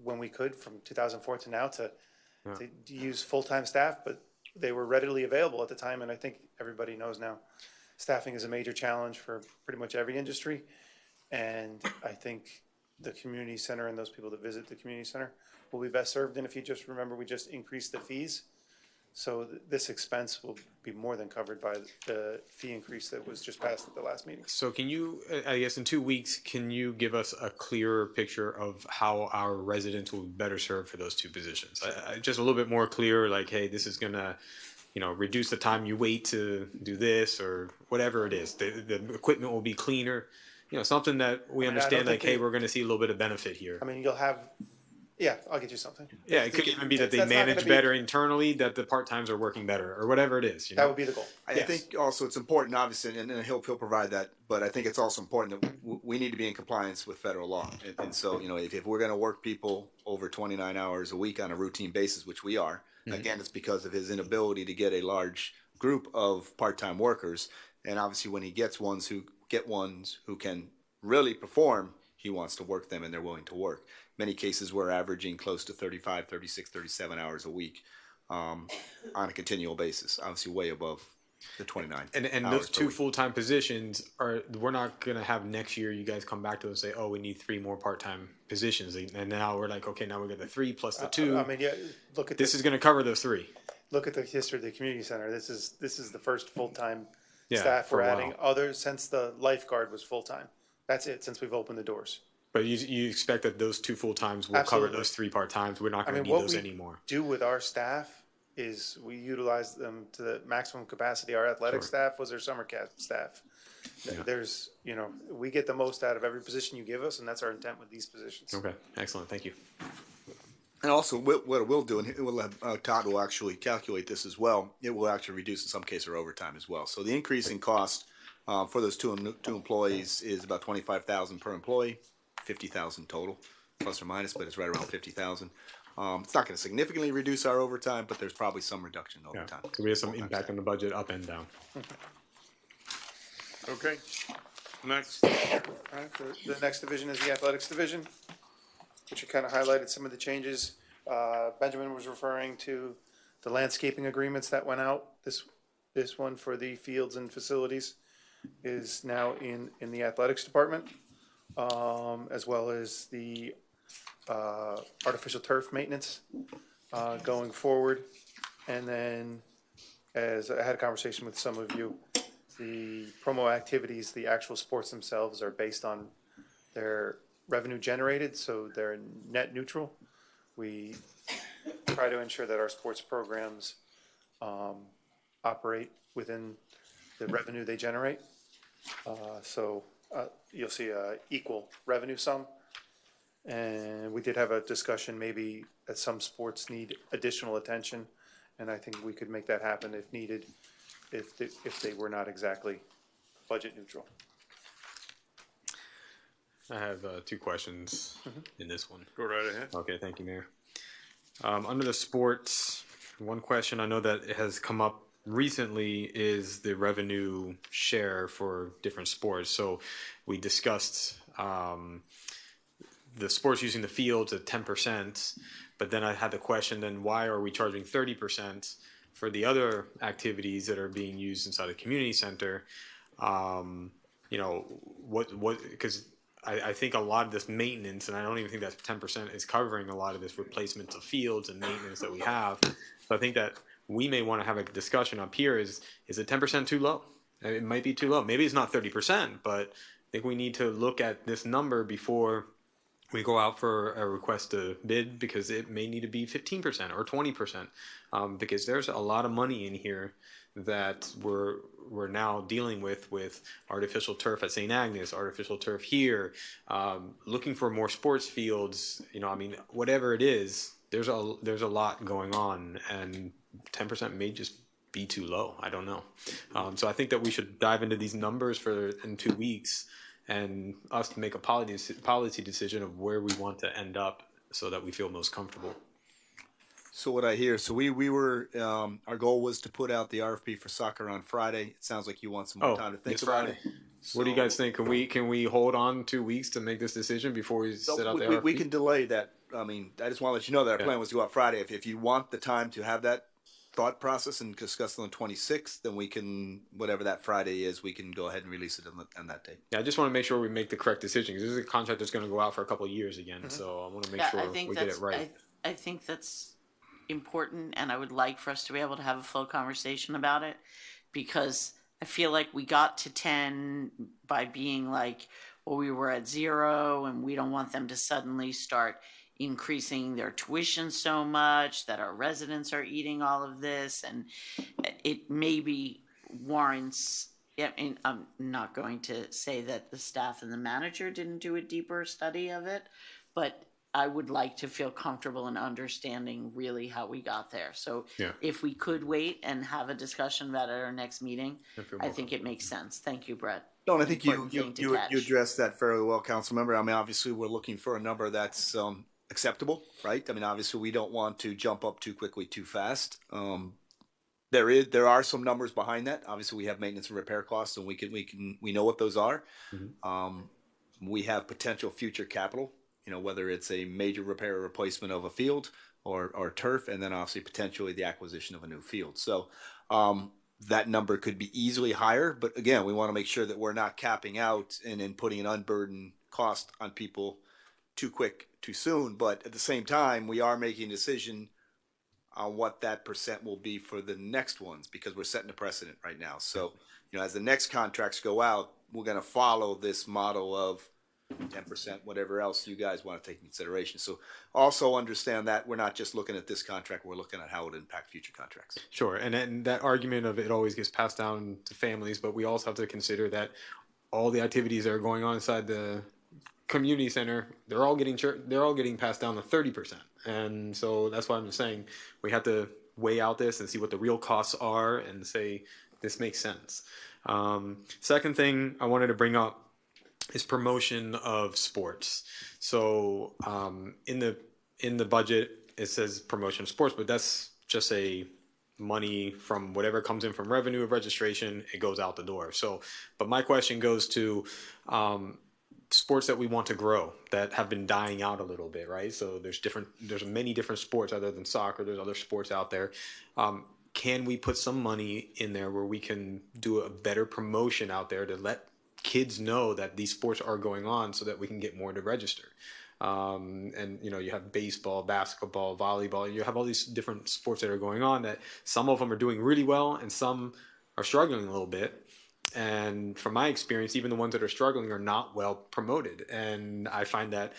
when we could, from 2004 to now, to to use full-time staff, but they were readily available at the time, and I think everybody knows now, staffing is a major challenge for pretty much every industry. And I think the community center and those people that visit the community center will be best served. And if you just remember, we just increased the fees. So this expense will be more than covered by the fee increase that was just passed at the last meeting. So can you, I guess in 2 weeks, can you give us a clearer picture of how our residents will be better served for those two positions? Just a little bit more clear, like, hey, this is going to, reduce the time you wait to do this or whatever it is. The equipment will be cleaner, something that we understand, like, hey, we're going to see a little bit of benefit here. I mean, you'll have, yeah, I'll get you something. Yeah, it could even be that they manage better internally, that the part-times are working better, or whatever it is. That would be the goal. I think also it's important, obviously, and he'll provide that, but I think it's also important that we need to be in compliance with federal law. And so, if we're going to work people over 29 hours a week on a routine basis, which we are, again, it's because of his inability to get a large group of part-time workers. And obviously, when he gets ones who can really perform, he wants to work them and they're willing to work. Many cases we're averaging close to 35, 36, 37 hours a week on a continual basis, obviously way above the 29. And those two full-time positions we're not going to have next year you guys come back to us and say, oh, we need 3 more part-time positions. And now we're like, okay, now we got the 3 plus the 2. I mean, yeah, look at this is going to cover those 3. Look at the history of the community center. This is the first full-time Yeah, staff for we're a while. adding, other since the lifeguard was full-time. That's it, since we've opened the doors. But you expect that those 2 full-times will Absolutely. cover those 3 part-times. We're not going to need what those we anymore. do with our staff is we utilize them to the maximum capacity. Our athletic staff was our summer staff. There's, we get the most out of every position you give us, and that's our intent with these positions. Okay, excellent. Thank you. And also, what it will do, and it will have, Todd will actually calculate this as well, it will actually reduce in some cases our overtime as well. So the increase in cost for those two employees is about $25,000 per employee, $50,000 total, plus or minus, but it's right around $50,000. It's not going to significantly reduce our overtime, but there's probably some reduction in overtime. So we have some impact on the budget up and down. Okay. Next. All right, the next division is the athletics division, which you kind of highlighted some of the changes. Benjamin was referring to the landscaping agreements that went out. This one for the fields and facilities is now in the athletics department, as well as the artificial turf maintenance going forward. And then, as I had a conversation with some of you, the promo activities, the actual sports themselves are based on their revenue generated, so they're net neutral. We try to ensure that our sports programs operate within the revenue they generate. So you'll see a equal revenue sum. And we did have a discussion maybe that some sports need additional attention, and I think we could make that happen if needed, if they were not exactly budget neutral. I have 2 questions in this one. Go right ahead. Okay, thank you, Mayor. Under the sports, one question I know that has come up recently is the revenue share for different sports. So we discussed the sports using the fields at 10%, but then I had the question, then why are we charging 30% for the other activities that are being used inside the community center? Because I think a lot of this maintenance, and I don't even think that 10% is covering a lot of this replacement of fields and maintenance that we have. So I think that we may want to have a discussion up here. Is it 10% too low? It might be too low. Maybe it's not 30%, but I think we need to look at this number before we go out for a request to bid, because it may need to be 15% or 20%, because there's a lot of money in here that we're now dealing with artificial turf at St. Agnes, artificial turf here, looking for more sports fields. Whatever it is, there's a lot going on, and 10% may just be too low. I don't know. So I think that we should dive into these numbers in 2 weeks, and us to make a policy decision of where we want to end up so that we feel most comfortable. So what I hear, so we were, our goal was to put out the RFP for soccer on Friday. It sounds like you want some more time to think about it. What do you guys think? Can we hold on 2 weeks to make this decision before we set out the RFP? We can delay that. I mean, I just want to let you know that our plan was to go out Friday. If you want the time to have that thought process and discuss it on the 26th, then we can, whatever that Friday is, we can go ahead and release it on that date. Yeah, I just want to make sure we make the correct decision because this is a contract that's going to go out for a couple of years again. So I want to make sure we get it right. I think that's important, and I would like for us to be able to have a full conversation about it because I feel like we got to 10 by being like, well, we were at 0 and we don't want them to suddenly start increasing their tuition so much that our residents are eating all of this, and it maybe warrants. And I'm not going to say that the staff and the manager didn't do a deeper study of it, but I would like to feel comfortable in understanding really how we got there. So if we could wait and have a discussion about it at our next meeting, I think it makes sense. Thank you, Brett. No, and I think you addressed that fairly well, council member. I mean, obviously, we're looking for a number that's acceptable, right? I mean, obviously, we don't want to jump up too quickly, too fast. There are some numbers behind that. Obviously, we have maintenance and repair costs, and we know what those are. We have potential future capital. You know, whether it's a major repair or replacement of a field or turf, and then obviously potentially the acquisition of a new field. So that number could be easily higher, but again, we want to make sure that we're not capping out and then putting an unburdened cost on people too quick, too soon. But at the same time, we are making a decision on what that percent will be for the next ones because we're setting a precedent right now. So, you know, as the next contracts go out, we're going to follow this model of 10%, whatever else you guys want to take into consideration. So also understand that we're not just looking at this contract, we're looking at how it would impact future contracts. Sure, and that argument of it always gets passed down to families, but we also have to consider that all the activities that are going on inside the community center, they're all getting passed down to 30%. And so that's why I'm just saying we have to weigh out this and see what the real costs are and say this makes sense. Second thing I wanted to bring up is promotion of sports. So in the budget it says promotion of sports, but that's just a money from whatever comes in from revenue of registration, it goes out the door. So, but my question goes to sports that we want to grow that have been dying out a little bit, right? So there's many different sports other than soccer. There's other sports out there. Can we put some money in there where we can do a better promotion out there to let kids know that these sports are going on so that we can get more to register? And you know, you have baseball, basketball, volleyball, you have all these different sports that are going on that some of them are doing really well and some are struggling a little bit. And from my experience, even the ones that are struggling are not well promoted. And I find that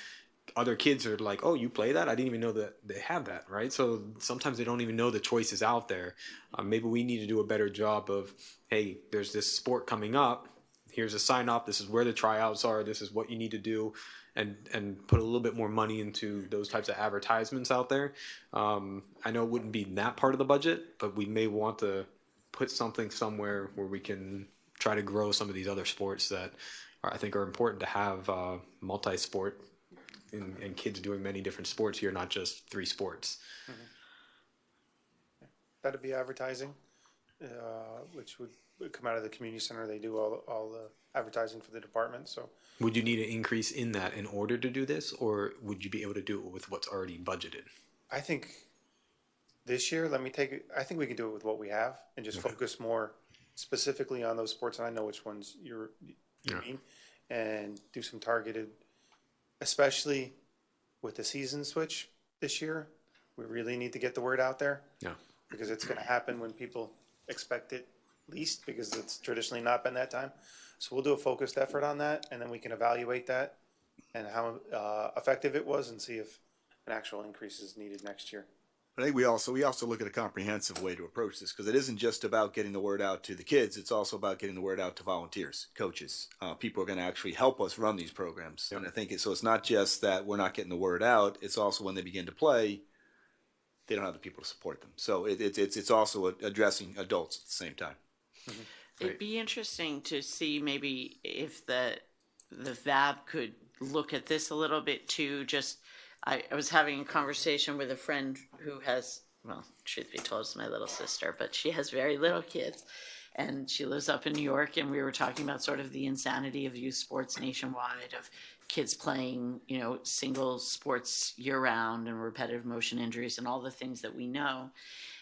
other kids are like, oh, you play that? I didn't even know that they have that, right? So sometimes they don't even know the choices out there. Maybe we need to do a better job of, hey, there's this sport coming up. Here's a sign up. This is where the tryouts are. This is what you need to do, and put a little bit more money into those types of advertisements out there. I know it wouldn't be that part of the budget, but we may want to put something somewhere where we can try to grow some of these other sports that I think are important to have multi-sport and kids doing many different sports here, not just 3 sports. That'd be advertising, which would come out of the community center. They do all the advertising for the department. So would you need an increase in that in order to do this, or would you be able to do it with what's already budgeted? I think this year, I think we can do it with what we have and just focus more specifically on those sports. And I know which ones you mean, and do some targeted, especially with the season switch this year. We really need to get the word out there. Yeah. Because it's going to happen when people expect it least, because it's traditionally not been that time. So we'll do a focused effort on that, and then we can evaluate that and how effective it was and see if an actual increase is needed next year. I think we also look at a comprehensive way to approach this, because it isn't just about getting the word out to the kids. It's also about getting the word out to volunteers, coaches, people who are going to actually help us run these programs. Yep. And I think so it's not just that we're not getting the word out. It's also when they begin to play, they don't have the people to support them. So it's also addressing adults at the same time. Mm-hmm. It'd be interesting to see maybe if the VAB could look at this a little bit too. Just I was having a conversation with a friend who has, well, truth be told, it's my little sister, but she has very little kids. and she lives up in New York, and we were talking about sort of the insanity of youth sports nationwide, of kids playing, you know, single sports year round and repetitive motion injuries and all the things that we know.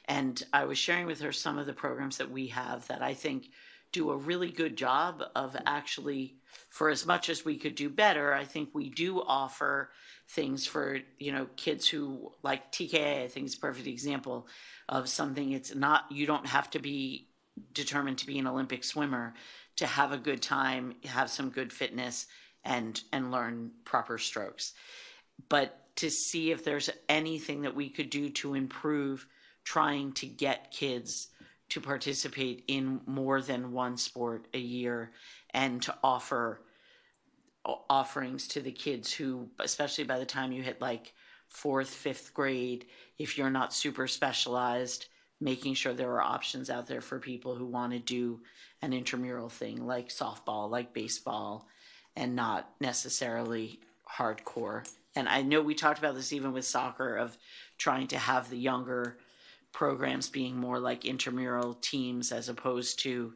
And I was sharing with her some of the programs that we have that I think do a really good job of actually, for as much as we could do better, I think we do offer things for, you know, kids who, like TKA, I think is a perfect example of something. It's not, you don't have to be determined to be an Olympic swimmer to have a good time, have some good fitness, and learn proper strokes. But to see if there's anything that we could do to improve trying to get kids to participate in more than one sport a year, and to offer offerings to the kids who, especially by the time you hit like 4th, 5th grade, if you're not super specialized, making sure there are options out there for people who want to do an intramural thing like softball, like baseball, and not necessarily hardcore. And I know we talked about this even with soccer, of trying to have the younger programs being more like intramural teams as opposed to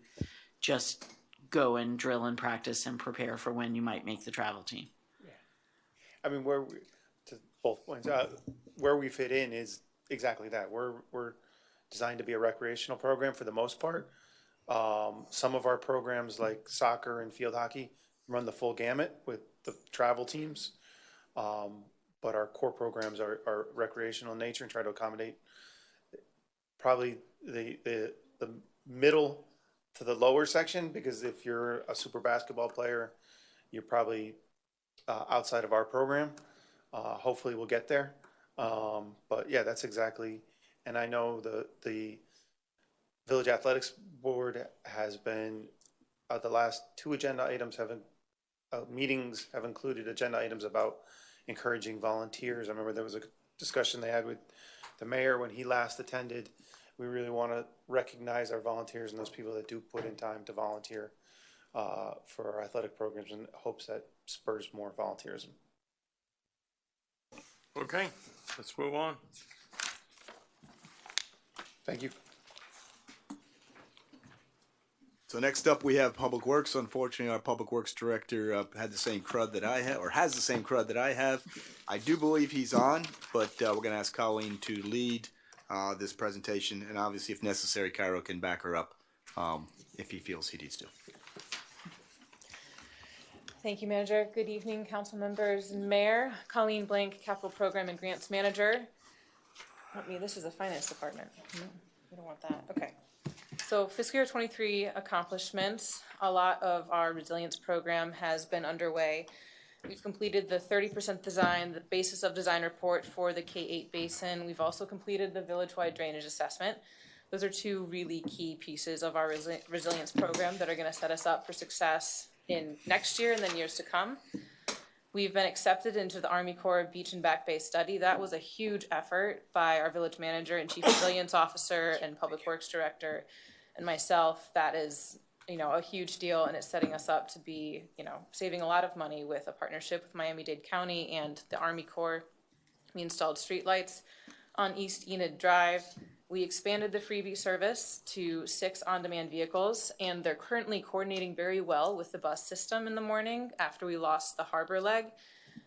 just go and drill and practice and prepare for when you might make the travel team. I mean, to both points, where we fit in is exactly that. We're designed to be a recreational program for the most part. Some of our programs like soccer and field hockey run the full gamut with the travel teams. But our core programs are recreational in nature and try to accommodate probably the middle to the lower section, because if you're a super basketball player, you're probably outside of our program. Hopefully we'll get there. But yeah, that's exactly, and I know the Village Athletics Board has been, the last 2 agenda items meetings have included agenda items about encouraging volunteers. I remember there was a discussion they had with the mayor when he last attended. We really want to recognize our volunteers and those people that do put in time to volunteer for our athletic programs, in hopes that spurs more volunteerism. Okay, let's move on. Thank you. So next up, we have Public Works. Unfortunately, our Public Works Director had the same crud that I have, or has the same crud that I have. I do believe he's on, but we're going to ask Colleen to lead this presentation, and obviously, if necessary, Cairo can back her up if he feels he needs to. Thank you, Manager. Good evening, council members and mayor. Colleen Blank, Capital Program and Grants Manager. This is the finance department. We don't want that. Okay. So fiscal year 23 accomplishments. A lot of our resilience program has been underway. We've completed the 30% design, the basis of design report for the K8 basin. We've also completed the village-wide drainage assessment. Those are 2 really key pieces of our resilience program that are going to set us up for success in next year and then years to come. We've been accepted into the Army Corps Beach and Back Bay study. That was a huge effort by our village manager and chief resilience officer and public works director and myself. That is, a huge deal, and it's setting us up to be, saving a lot of money with a partnership with Miami-Dade County and the Army Corps. We installed streetlights on East Enid Drive. We expanded the freebie service to 6 on-demand vehicles, and they're currently coordinating very well with the bus system in the morning after we lost the harbor leg.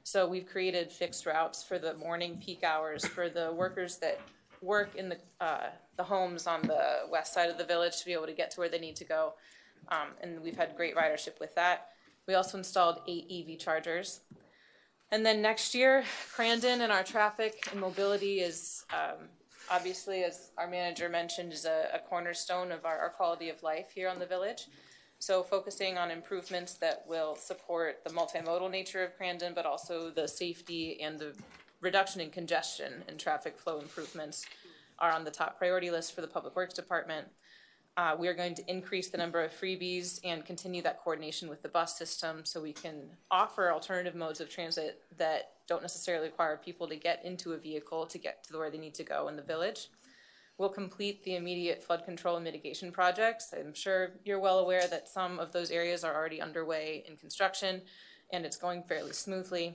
So we've created fixed routes for the morning peak hours for the workers that work in the homes on the west side of the village to be able to get to where they need to go. And we've had great ridership with that. We also installed 8 EV chargers. And then next year, Crandon and our traffic and mobility is obviously, as our manager mentioned, is a cornerstone of our quality of life here on the village. So focusing on improvements that will support the multimodal nature of Crandon, but also the safety and the reduction in congestion and traffic flow improvements are on the top priority list for the Public Works Department. We are going to increase the number of freebies and continue that coordination with the bus system so we can offer alternative modes of transit that don't necessarily require people to get into a vehicle to get to where they need to go in the village. We'll complete the immediate flood control and mitigation projects. I'm sure you're well aware that some of those areas are already underway in construction, and it's going fairly smoothly.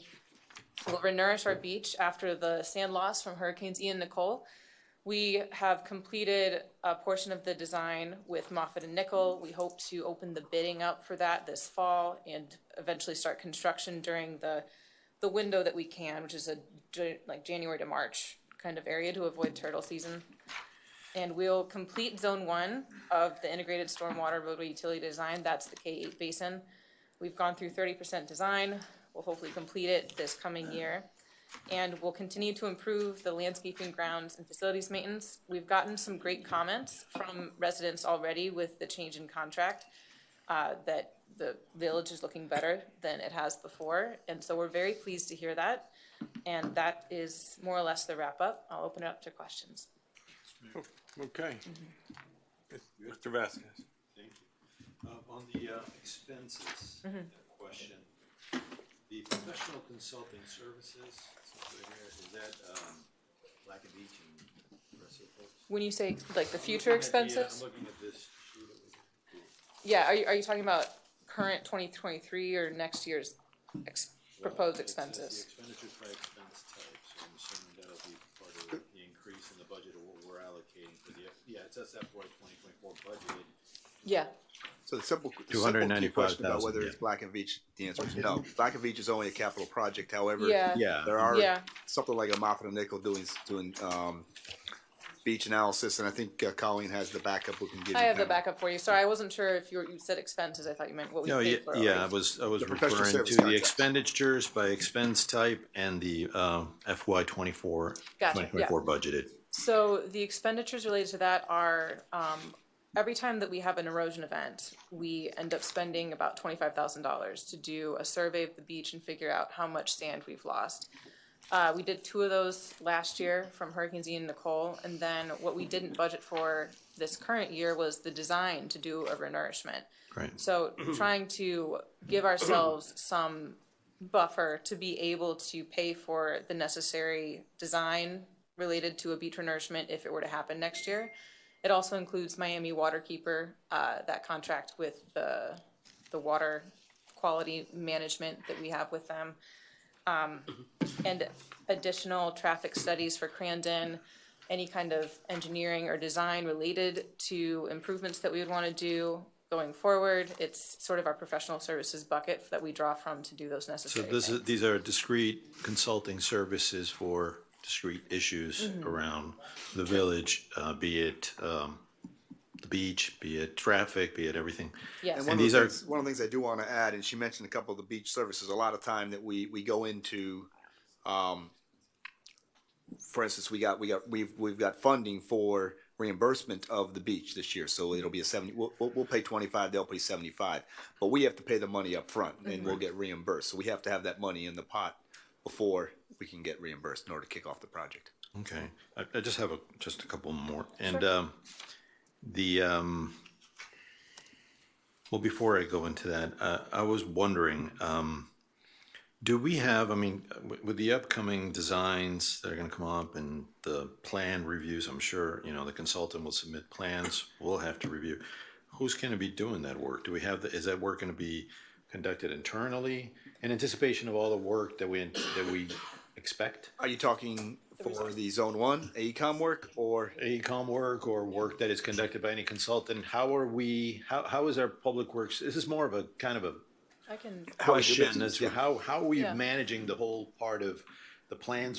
We'll renourish our beach after the sand loss from Hurricanes Ian and Nicole. We have completed a portion of the design with Moffett and Nickel. We hope to open the bidding up for that this fall and eventually start construction during the window that we can, which is like January to March kind of area to avoid turtle season. And we'll complete zone 1 of the integrated stormwater roadway utility design. That's the K8 basin. We've gone through 30% design. We'll hopefully complete it this coming year. And we'll continue to improve the landscaping, grounds, and facilities maintenance. We've gotten some great comments from residents already with the change in contract, that the village is looking better than it has before. And so we're very pleased to hear that. And that is more or less the wrap up. I'll open it up to questions. Okay. Mr. Vasquez. Thank you. On the expenses question, the professional consulting services, is that Black and Beach and the rest of the folks? When you say like the future expenses? I'm looking at this sheet over here. Yeah, are you talking about current 2023 or next year's proposed expenses? The expenditures by expense type, so I'm assuming that'll be part of the increase in the budget of what we're allocating for the, it says FY 2024 budgeted. Yeah. So the simple key 295,000, question about whether it's yeah. Black and Veatch, the answer is no. Black and Veatch is only a capital project. However, Yeah. there are Yeah. something like a Moffett and Nickel doing beach analysis, and I think Colleen has the backup. We can give. I you have the kind of- backup for you. Sorry, I wasn't sure if you said expenses. I thought you meant what we No, paid for. yeah, already. I was The professional referring service to the contracts. expenditures by expense type and the FY 24 Gotcha, 2024 budgeted. So the expenditures related to that are, every time that we have an erosion event, we end up spending about $25,000 to do a survey of the beach and figure out how much sand we've lost. We did 2 of those last year from Hurricanes Ian and Nicole, and then what we didn't budget for this current year was the design to do a renourishment. Right. So trying to give ourselves some buffer to be able to pay for the necessary design related to a beach renourishment if it were to happen next year. It also includes Miami Waterkeeper, that contract with the water quality management that we have with them. And additional traffic studies for Crandon, any kind of engineering or design related to improvements that we would want to do going forward. It's sort of our professional services bucket that we draw from to do those So necessary things. these are discrete consulting services for discrete issues around the village, be it the beach, be it traffic, be it everything. Yes. And And these are one of the things I do want to add, and she mentioned a couple of the beach services. A lot of time that we go into, for instance, we've got funding for reimbursement of the beach this year. So it'll be a 70. We'll pay 25. They'll pay 75. But we have to pay the money up front, and we'll get reimbursed. So we have to have that money in the pot before we can get reimbursed in order to kick off the project. Okay, I just have just a couple more, and Sure. Well, before I go into that, I was wondering, do we have? I mean, with the upcoming designs that are going to come up and the plan reviews, I'm sure the consultant will submit plans. We'll have to review. Who's going to be doing that work? Do we have? Is that work going to be conducted internally in anticipation of all the work that we expect? Are you talking for the Zone 1 AECOM work or AECOM work or work that is conducted by any consultant? How is our public works? This is more of a kind of a I can. question as to Yeah. how are we Yeah. managing the whole part of the plan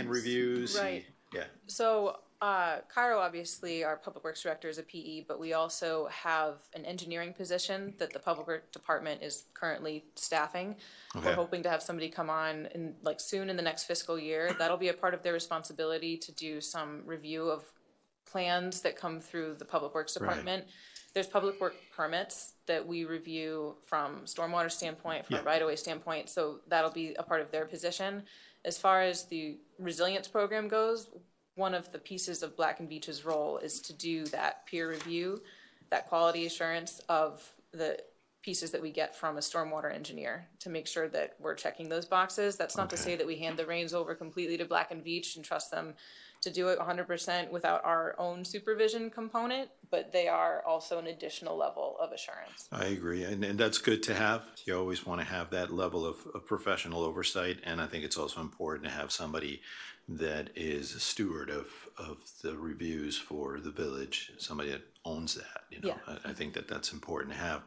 reviews? Right. Yeah. So, Cairo, obviously, our public works director is a PE, but we also have an engineering position that the public works department is currently staffing. Okay. We're hoping to have somebody come on soon in the next fiscal year. That'll be a part of their responsibility to do some review of plans that come through the public works Right. department. There's public work permits that we review from stormwater standpoint, from a Yeah. right-of-way standpoint, so that'll be a part of their position. As far as the resilience program goes, one of the pieces of Black and Beach's role is to do that peer review, that quality assurance of the pieces that we get from a stormwater engineer to make sure that we're checking those boxes. That's not to say that we hand the reins over completely to Black and Veatch and trust them to do it 100% without our own supervision component, but they are also an additional level of assurance. I agree, and that's good to have. You always want to have that level of professional oversight, and I think it's also important to have somebody that is a steward of the reviews for the village, somebody that owns that. You know, Yeah. I think that that's important to have.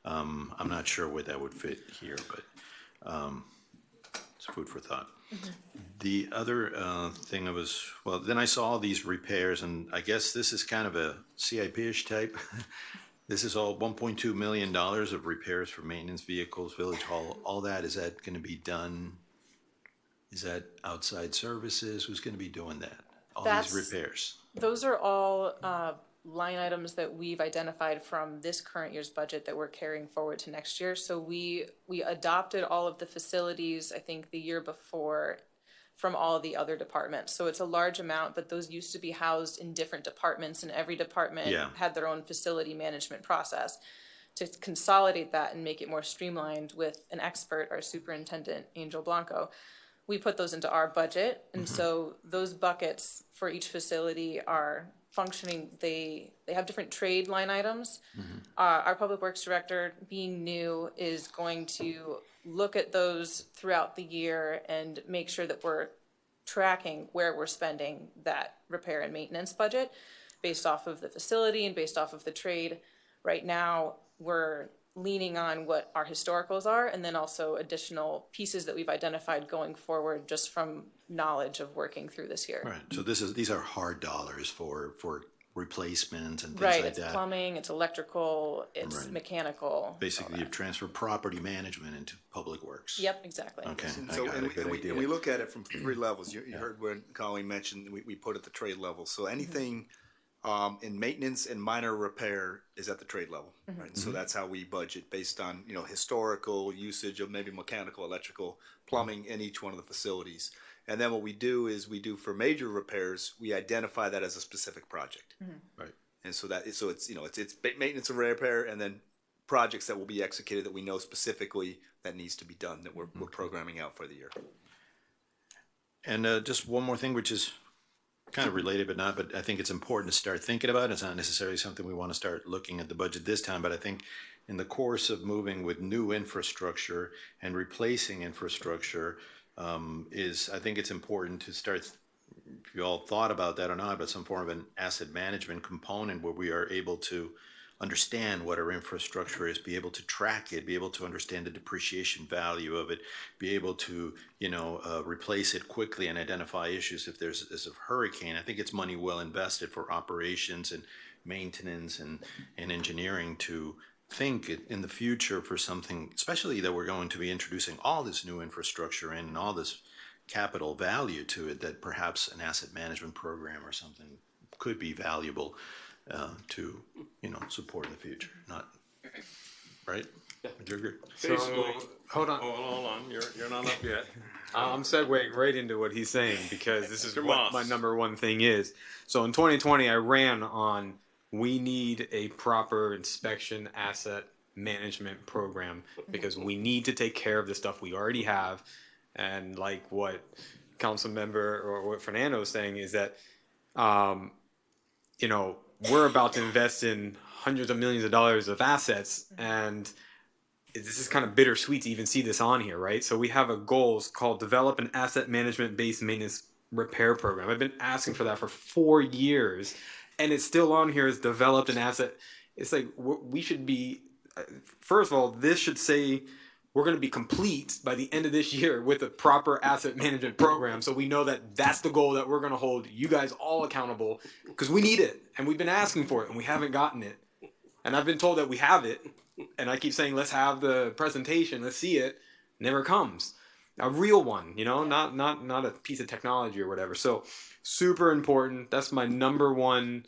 I'm not sure where that would fit here, but it's food for thought. The other thing I was, well, then I saw these repairs, and I guess this is kind of a CIP-ish type. This is all $1.2 million of repairs for maintenance vehicles, village hall, all that. Is that going to be done? Is that outside services? Who's going to be doing that? All these repairs? Those are all line items that we've identified from this current year's budget that we're carrying forward to next year. So we adopted all of the facilities, I think, the year before from all of the other departments. So it's a large amount, but those used to be housed in different departments, and every department had their own facility management process. To consolidate that and make it more streamlined with an expert, our superintendent, Angel Blanco, we put those into our budget. And so those buckets for each facility are functioning. They have different trade line items. Our public works director, being new, is going to look at those throughout the year and make sure that we're tracking where we're spending that repair and maintenance budget based off of the facility and based off of the trade. Right now, we're leaning on what our historicals are, and then also additional pieces that we've identified going forward just from knowledge of working through this year. Right. So these are hard dollars for replacements and things Right, like it's that. plumbing, it's electrical, it's mechanical. Basically, you've transferred property management into public works. Yep, exactly. Okay, And I so, got and it. Good idea. we look at it from three levels. You heard when Colleen mentioned we put at the trade level. So anything in maintenance and minor repair is at the trade level, right? So that's how we budget based on, you know, historical usage of maybe mechanical, electrical, plumbing in each one of the facilities. And then what we do is for major repairs, we identify that as a specific project. Right. And so it's, you know, it's maintenance and repair, and then projects that will be executed that we know specifically that needs to be done, that we're programming out for the year. And just one more thing, which is kind of related, but I think it's important to start thinking about. It's not necessarily something we want to start looking at the budget this time, but I think in the course of moving with new infrastructure and replacing infrastructure, I think it's important to start, if you all thought about that or not, but some form of an asset management component where we are able to understand what our infrastructure is, be able to track it, be able to understand the depreciation value of it, be able to, replace it quickly and identify issues if there's a hurricane. I think it's money well invested for operations and maintenance and engineering to think in the future for something, especially that we're going to be introducing all this new infrastructure in and all this capital value to it, that perhaps an asset management program or something could be valuable to support in the future. Not right? Would you agree? So, hold on. Hold on. You're not up yet. I'm segueing right into what he's saying because this is Mr. what Moss. my number one thing is. So in 2020, I ran on we need a proper inspection asset management program because we need to take care of the stuff we already have. And like what council member or what Fernando was saying is that, we're about to invest in hundreds of millions of dollars of assets, and this is kind of bittersweet to even see this on here, right? So we have a goal called develop an asset management based maintenance repair program. I've been asking for that for 4 years, and it's still on here as developed an asset. It's like we should be, first of all, this should say we're going to be complete by the end of this year with a proper asset management program. So we know that that's the goal that we're going to hold you guys all accountable because we need it and we've been asking for it and we haven't gotten it. And I've been told that we have it. And I keep saying, let's have the presentation. Let's see it. Never comes. A real one, not a piece of technology or whatever. So super important. That's my number one.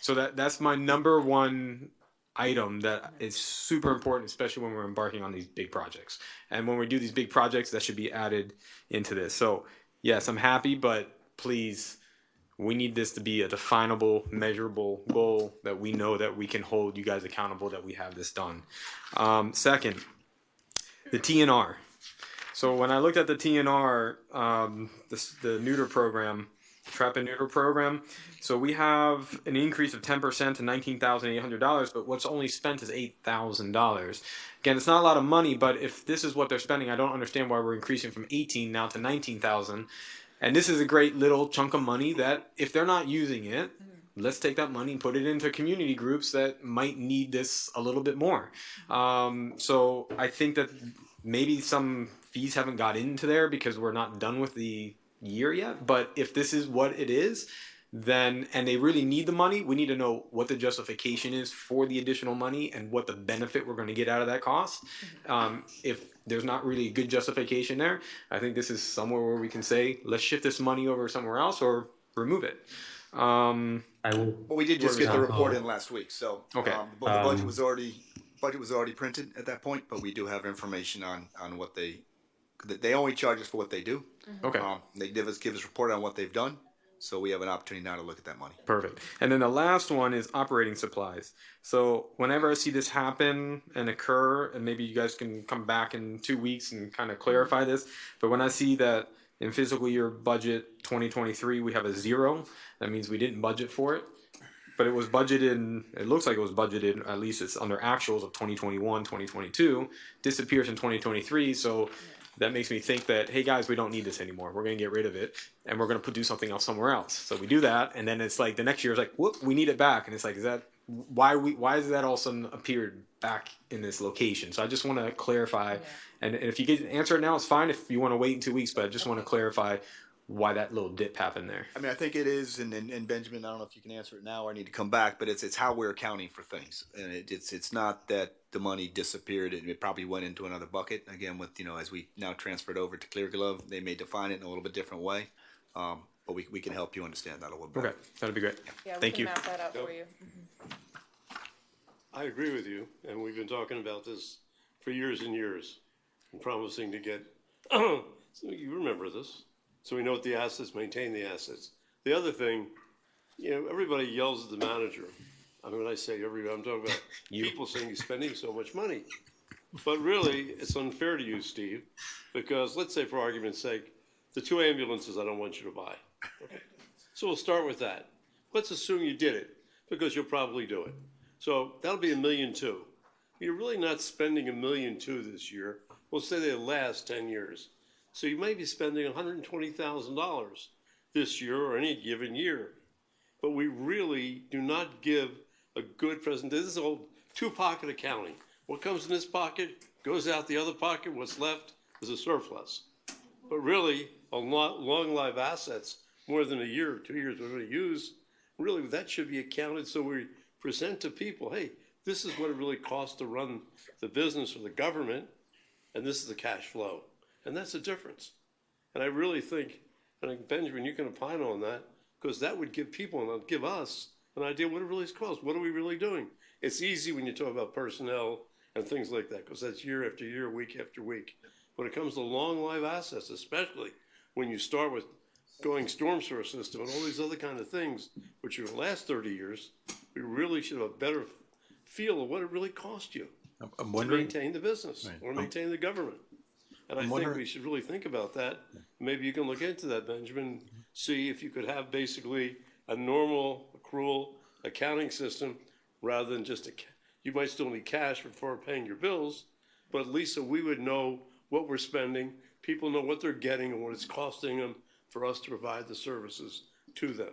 So that's my number one item that is super important, especially when we're embarking on these big projects. And when we do these big projects, that should be added into this. So yes, I'm happy, but please, We need this to be a definable, measurable goal that we know that we can hold you guys accountable that we have this done. Second, the TNR. So when I looked at the TNR, the neuter program, trap and neuter program, so we have an increase of 10% to $19,800, but what's only spent is $8,000. Again, it's not a lot of money, but if this is what they're spending, I don't understand why we're increasing from 18 now to 19,000. And this is a great little chunk of money that if they're not using it, let's take that money and put it into community groups that might need this a little bit more. So I think that maybe some fees haven't got into there because we're not done with the year yet. But if this is what it is, then, and they really need the money, we need to know what the justification is for the additional money and what the benefit we're going to get out of that cost. If there's not really a good justification there, I think this is somewhere where we can say, let's shift this money over somewhere else or remove it. Well, we did just get the report in last week, so Okay. But the budget was already printed at that point. But we do have information on what they only charge us for what they do. Okay. They give us report on what they've done, so we have an opportunity now to look at that money. Perfect. And then the last one is operating supplies. So whenever I see this happen and occur, and maybe you guys can come back in 2 weeks and kind of clarify this, but when I see that in fiscal year budget 2023 we have a 0, that means we didn't budget for it. But it was budgeted, it looks like it was budgeted, at least it's under actuals of 2021, 2022, disappears in 2023, so that makes me think that, hey guys, we don't need this anymore. We're going to get rid of it, and we're going to do something else somewhere else. So we do that, and then it's like the next year is like, whoop, we need it back, and it's like, why is that all of a sudden appeared back in this location? So I just want to clarify, and if you get an answer now, it's fine. If you want to wait in 2 weeks, but I just want to clarify why that little dip happened there. I mean, I think it is, and Benjamin, I don't know if you can answer it now or I need to come back, but it's how we're accounting for things, and it's not that the money disappeared and it probably went into another bucket. Again, with as we now transferred over to Clear Glove, they may define it in a little bit different way, but we can help you understand that a little bit. Okay, that'd be great. Yeah, Thank you. we can map that out for you. I agree with you, and we've been talking about this for years and years, and promising to get, so you remember this, so we know what the assets, maintain the assets. The other thing, everybody yells at the manager. I mean, when I say everybody, I'm talking about people saying he's spending so much money. But really, it's unfair to you, Steve, because let's say, for argument's sake, the 2 ambulances I don't want you to buy. Okay. So we'll start with that. Let's assume you did it, because you'll probably do it. So that'll be $1.2 million. You're really not spending $1.2 million this year. We'll say they last 10 years. So you may be spending $120,000 this year or any given year. But we really do not give a good presentation. This is old two-pocket accounting. What comes in this pocket goes out the other pocket. What's left is a surplus. But really, on long live assets, more than a year or 2 years we're going to use, really that should be accounted so we present to people, hey, this is what it really costs to run the business or the government, and this is the cash flow. And that's the difference. And I really think, Benjamin, you can opine on that, because that would give people and give us an idea what it really costs. What are we really doing? It's easy when you talk about personnel and things like that, because that's year after year, week after week. When it comes to long live assets, especially when you start with going storm sewer system and all these other kind of things, which are going to last 30 years, we really should have a better feel of what it really cost you to maintain the business or maintain the government. And I think we should really think about that. Maybe you can look into that, Benjamin, see if you could have basically a normal accrual accounting system rather than just you might still need cash for paying your bills, but at least so we would know what we're spending, people know what they're getting and what it's costing them for us to provide the services to them.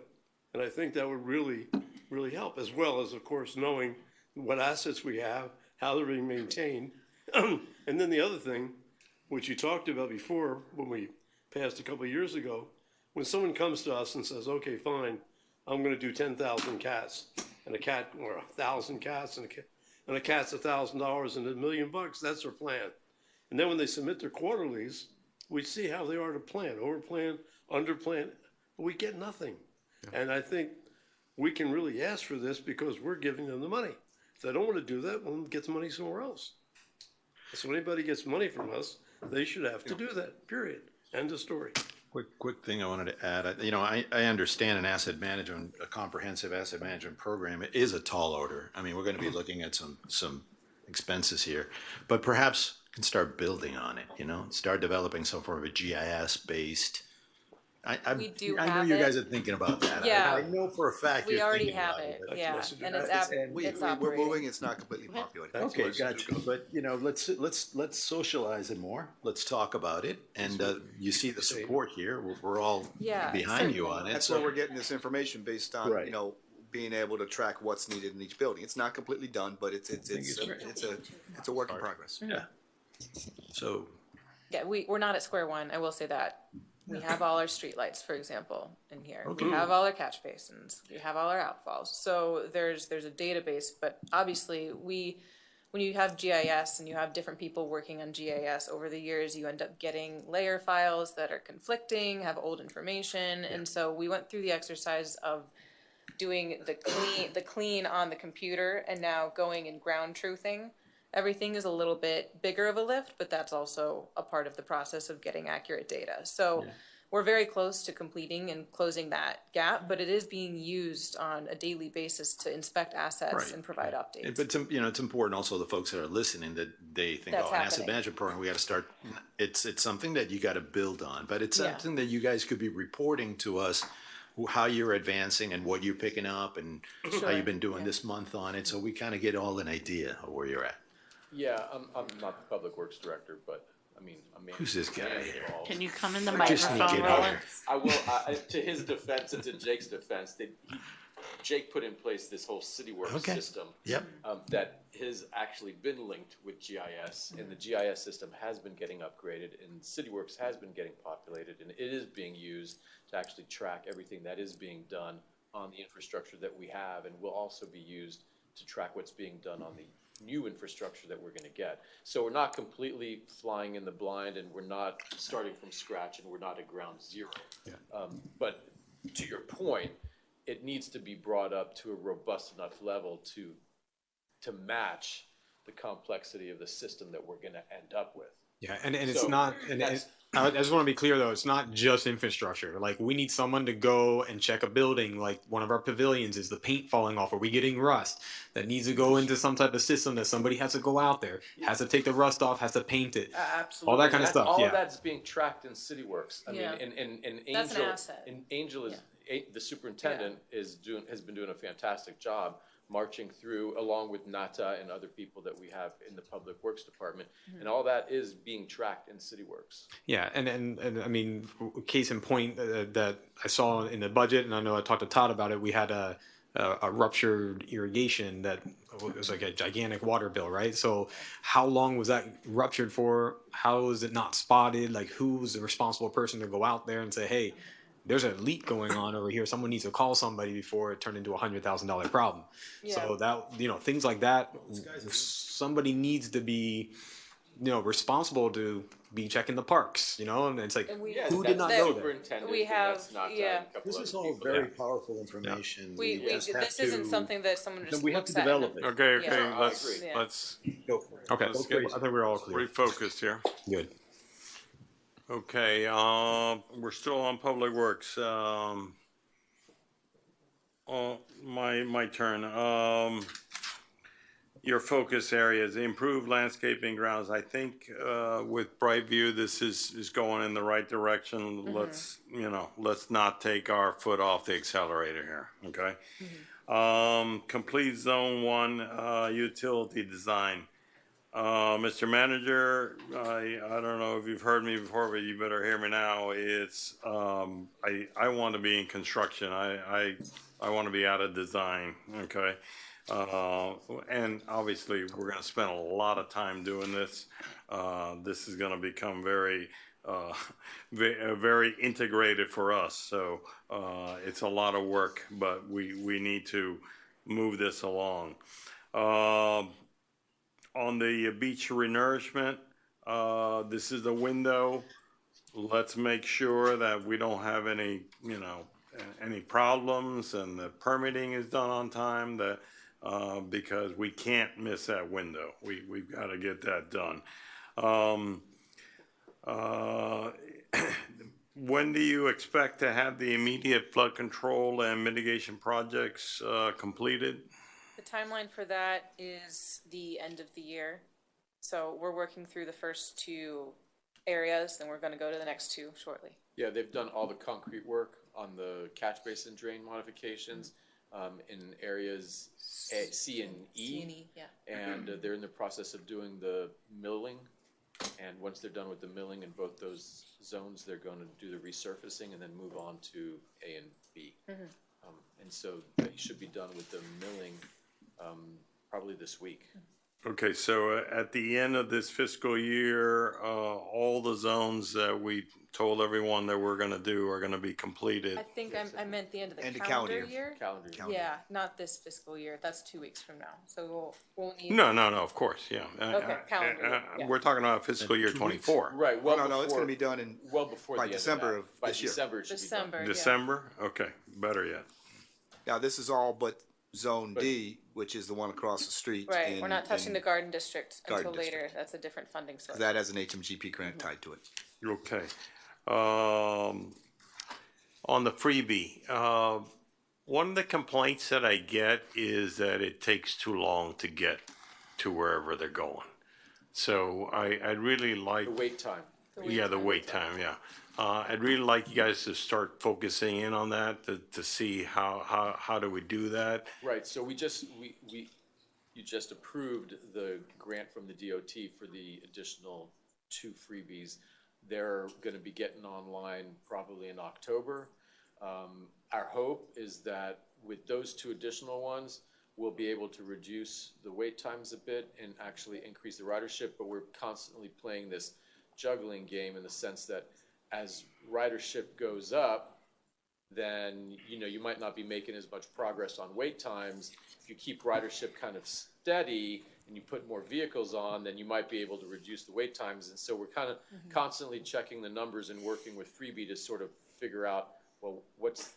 And I think that would really, really help, as well as, of course, knowing what assets we have, how they're being maintained. And then the other thing, which you talked about before when we passed a couple of years ago, when someone comes to us and says, okay, fine, I'm going to do 10,000 cats, and a cat, or 1,000 cats, and a cat's $1,000 and $1 million, that's their plan. And then when they submit their quarterlies, we see how they are to plan, overplan, underplan, but we get nothing. And I think we can really ask for this because we're giving them the money. If they don't want to do that, well, get the money somewhere else. So anybody gets money from us, they should have to do that, period. End of story. Quick thing I wanted to add. I understand an asset management, a comprehensive asset management program. It is a tall order. I mean, we're going to be looking at some expenses here, but perhaps we can start building on it. Start developing some form of a GIS based. I know have you it. guys are thinking about that. Yeah. I know for a fact We you're already thinking have about it, but- yeah, and it's We're operating. moving, it's not completely populated. Okay, gotcha. But let's socialize it more. Let's talk about it. And you see the support here. We're all Yeah, behind you certainly. on it. That's so- where we're getting this information based on, Right. being able to track what's needed in each building. It's not completely done, but it's a work in progress. Yeah. So Yeah, we're not at square one, I will say that. We have all our streetlights, for example, in here. Okay. We have all our catch basins. We have all our outfalls. So there's a database, but obviously when you have GIS and you have different people working on GIS over the years, you end up getting layer files that are conflicting, have old information. And so we went through the exercise of doing the clean on the computer and now going and ground truthing. Everything is a little bit bigger of a lift, but that's also a part of the process of getting accurate data. So we're very close to completing and closing that gap, but it is being used on a daily basis to inspect assets Right. and provide updates. But it's important also the folks that are listening that they think, That's an asset happening. management program, we got to start. It's something that you got to build on, but it's Yeah. something that you guys could be reporting to us how you're advancing and what you're picking up and how Sure. you've been doing this month on it, so we kind of get all an idea of where you're at. Yeah, I'm not the public works director, but I'm Who's this guy? Can you come in the I just microphone, sneak in Roland? here. I will, to his defense and to Jake's defense, Jake put in place this whole CityWorks Okay. system. Yep. That has actually been linked with GIS, and the GIS system has been getting upgraded, and CityWorks has been getting populated, and it is being used to actually track everything that is being done on the infrastructure that we have, and will also be used to track what's being done on the new infrastructure that we're going to get. So we're not completely flying in the blind, and we're not starting from scratch, and we're not at ground zero. But to your point, it needs to be brought up to a robust enough level to match the complexity of the system that we're going to end up with. Yeah, and it's So not. And I just want to be clear though, it's not just infrastructure. Like we need someone to go and check a building. Like one of our pavilions, is the paint falling off? Are we getting rust? That needs to go into some type of system that somebody has to go out there, has to take the rust off, has to paint it. Absolutely. All that kind of And stuff. All Yeah. of that's being tracked in CityWorks. I Yeah. mean, and That's an Angel, asset. and Angel is the superintendent has been doing a fantastic job marching through along with Nata and other people that we have in the Public Works Department, and all that is being tracked in CityWorks. Yeah, and I mean, case in point that I saw in the budget, and I know I talked to Todd about it. We had a ruptured irrigation that was like a gigantic water bill, right? So how long was that ruptured for? How was it not spotted? Like who was the responsible person to go out there and say, hey, there's a leak going on over here. Someone needs to call somebody before it turned into a $100,000 problem. Yeah. So that, things like that, somebody needs to be, responsible to be checking the parks, and it's like, And we- who did not that- know that? Superintendent, We and have- that's Nata yeah. and a couple This other is all people. very powerful information. This isn't something that someone just we have looks to at. develop it. Okay, Yeah. let's, Yeah. let's Go for it. Okay, Let's I think we're all clear. refocus here. Good. Okay, we're still on Public Works. My turn. Your focus areas, improve landscaping grounds. I think with Brightview, this is going in the right direction. Let's not take our foot off the accelerator here. Okay. Complete Zone 1 utility design. Mr. Manager, I don't know if you've heard me before, but you better hear me now. It's I want to be in construction. I want to be out of design. Okay. And obviously we're going to spend a lot of time doing this. This is going to become very integrated for us. So it's a lot of work, but we need to move this along. On the beach renourishment, this is the window. Let's make sure that we don't have any problems and the permitting is done on time, because we can't miss that window. We've got to get that done. When do you expect to have the immediate flood control and mitigation projects completed? The timeline for that is the end of the year. So we're working through the first two areas, and we're gonna go to the next two shortly. Yeah, they've done all the concrete work on the catch basin drain modifications in areas C and E. C and E, yeah. And they're in the process of doing the milling. And once they're done with the milling in both those zones, they're going to do the resurfacing and then move on to A and B. And so they should be done with the milling probably this week. Okay, so at the end of this fiscal year, all the zones that we told everyone that we're gonna do are gonna be completed. I think I meant the end of the End of calendar calendar year. Calendar year. Yeah, not this fiscal year. That's 2 weeks from now. So we'll need. No, of course, yeah. Okay, calendar year, yeah. We're talking about fiscal year 24. Right, well No, it's before, gonna be done in, well before by the end December of of that. By this year. December it should be done. December. December? Okay, better yet. now this is all but Zone D, which is the one across the street. Yeah. Right. We're in- not touching in- the garden district Garden until later. district. That's a different funding source. That has an HMGP grant tied to it. Okay. On the freebie, one of the complaints that I get is that it takes too long to get to wherever they're going. So I'd really like. The wait time. Yeah, the wait time, yeah. I'd really like you guys to start focusing in on that to see how do we do that. Right, so you just approved the grant from the DOT for the additional 2 freebies. They're gonna be getting online probably in October. Our hope is that with those 2 additional ones, we'll be able to reduce the wait times a bit and actually increase the ridership, but we're constantly playing this juggling game in the sense that as ridership goes up, then you might not be making as much progress on wait times. If you keep ridership kind of steady and you put more vehicles on, then you might be able to reduce the wait times. And so we're kind of constantly checking the numbers and working with Freebie to sort of figure out, well, what's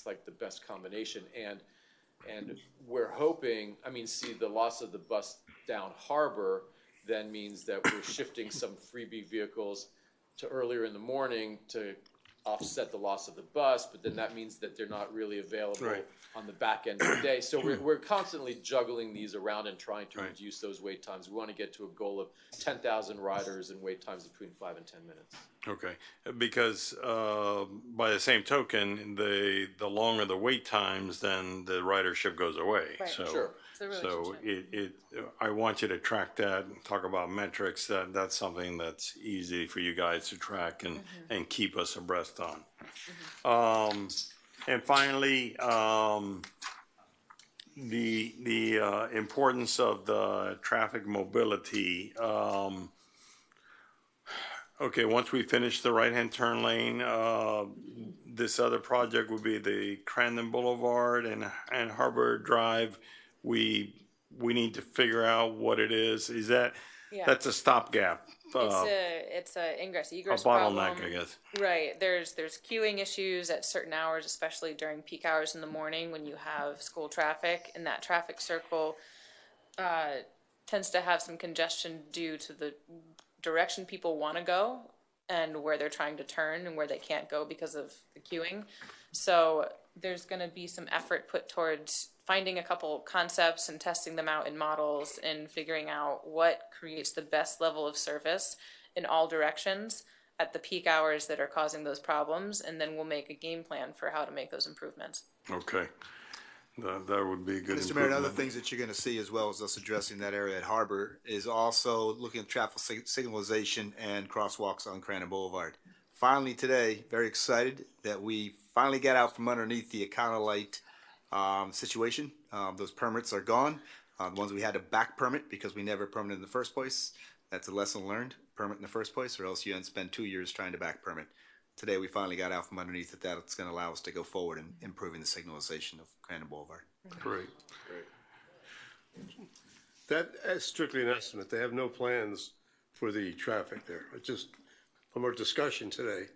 like the best combination. And we're hoping, see, the loss of the bus down Harbor then means that we're shifting some Freebie vehicles to earlier in the morning to offset the loss of the bus, but then that means that they're not really available Right. on the back end of the day. So we're constantly juggling these around and trying to reduce those wait times. We want to get to a goal of 10,000 riders and wait times between 5 and 10 minutes. Okay, because by the same token, the longer the wait times, then the ridership goes away. Right. So, Sure. It's a so I want you to track that, talk about metrics. That's something that's easy for you guys to track and keep us abreast on. And finally, the importance of the traffic mobility. Okay, once we finish the right-hand turn lane, this other project would be the Crandon Boulevard and Harbor Drive. We need to figure out what it is. Is that, Yeah. that's a stopgap? It's a ingress egress a bottleneck, problem. I guess. Right. There's queuing issues at certain hours, especially during peak hours in the morning when you have school traffic, and that traffic circle tends to have some congestion due to the direction people want to go and where they're trying to turn and where they can't go because of the queuing. So there's going to be some effort put towards finding a couple concepts and testing them out in models and figuring out what creates the best level of service in all directions at the peak hours that are causing those problems, and then we'll make a game plan for how to make those improvements. Okay, that would be a good Mr. Mayor, and other improvement. things that you're gonna see as well as us addressing that area at Harbor is also looking at traffic signalization and crosswalks on Crandon Boulevard. Finally today, very excited that we finally got out from underneath the Econo-Lite situation. Those permits are gone. The ones we had to back permit because we never permitted in the first place. That's a lesson learned. Permit in the first place, or else you end spend 2 years trying to back permit. Today we finally got out from underneath it. That's going to allow us to go forward in improving the signalization of Crandon Boulevard. Great. That is strictly an estimate. They have no plans for the traffic there. It's just from our discussion today,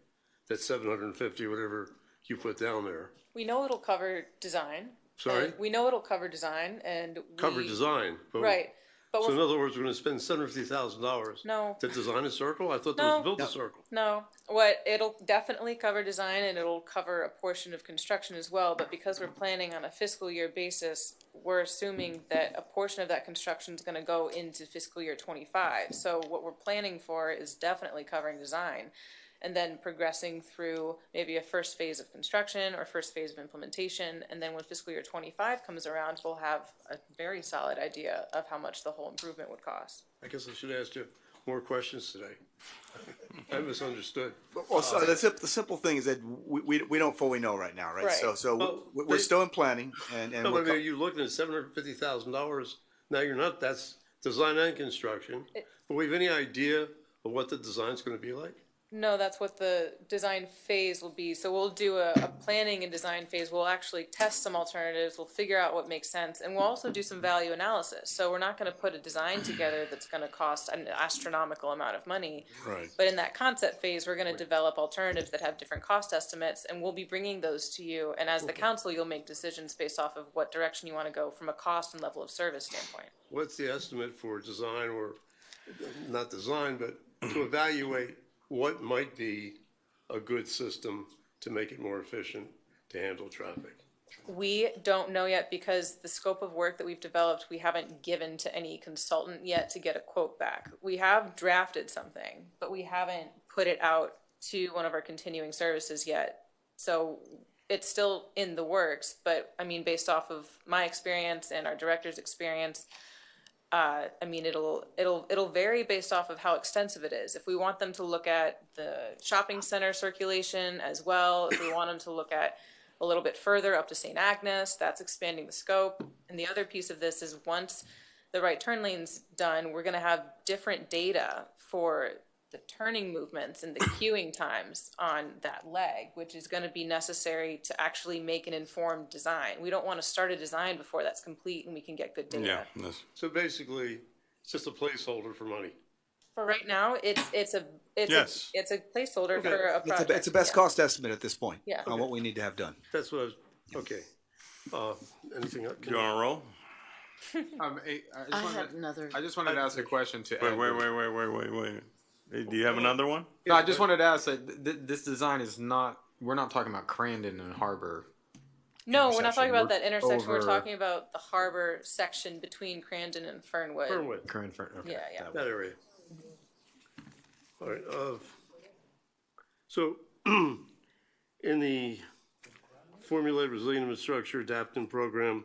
that 750, whatever you put down there. We know it'll cover design. Sorry? We know it'll cover design and Cover design. But Right. But So in we're, other words, we're gonna spend $750,000 no, to design a circle? I thought that No. was built a circle. no. What, it'll definitely cover design and it'll cover a portion of construction as well, but because we're planning on a fiscal year basis, we're assuming that a portion of that construction is gonna go into fiscal year 25. So what we're planning for is definitely covering design. And then progressing through maybe a first phase of construction or first phase of implementation. And then when fiscal year 25 comes around, we'll have a very solid idea of how much the whole improvement would cost. I guess I should ask you more questions today. I misunderstood. Well, so the simple thing is that we don't fully know right now, right? Right. So Well, we're still in planning and No, we're but I mean, you're looking at $750,000. Now you're not, that's design and construction. But we have any idea of what the design's gonna be like? No, that's what the design phase will be. So we'll do a planning and design phase. We'll actually test some alternatives. We'll figure out what makes sense. And we'll also do some value analysis. So we're not going to put a design together that's going to cost an astronomical amount of money. Right. But in that concept phase, we're going to develop alternatives that have different cost estimates, and we'll be bringing those to you. And as the council, you'll make decisions based off of what direction you want to go from a cost and level of service standpoint. What's the estimate for design or, not design, but to evaluate what might be a good system to make it more efficient to handle traffic? We don't know yet because the scope of work that we've developed, we haven't given to any consultant yet to get a quote back. We have drafted something, but we haven't put it out to one of our continuing services yet. So it's still in the works, but I mean, based off of my experience and our director's experience, I mean, it'll vary based off of how extensive it is. If we want them to look at the shopping center circulation as well, if we want them to look at a little bit further up to St. Agnes, that's expanding the scope. And the other piece of this is once the right turn lane's done, we're gonna have different data for the turning movements and the queuing times on that leg, which is gonna be necessary to actually make an informed design. We don't wanna start a design before that's complete and we can get good data. Yeah. So basically, it's just a placeholder for money. For right now, it's a Yes. placeholder for a project. it's a best yeah. cost estimate at this point Yeah. on what we need to have done. That's what I was, okay. Anything else? Do you want to roll? I just wanted to ask a question to Wait. Hey, do you have another one? No, I just wanted to ask that this design is not. We're not talking about Crandon and Harbor. No, we're not talking about that We're intersection. We're over- talking about the harbor section between Crandon and Fernwood. Fernwood, Okay. Yeah. that area. All right, so in the formulated resilient infrastructure adaptation program,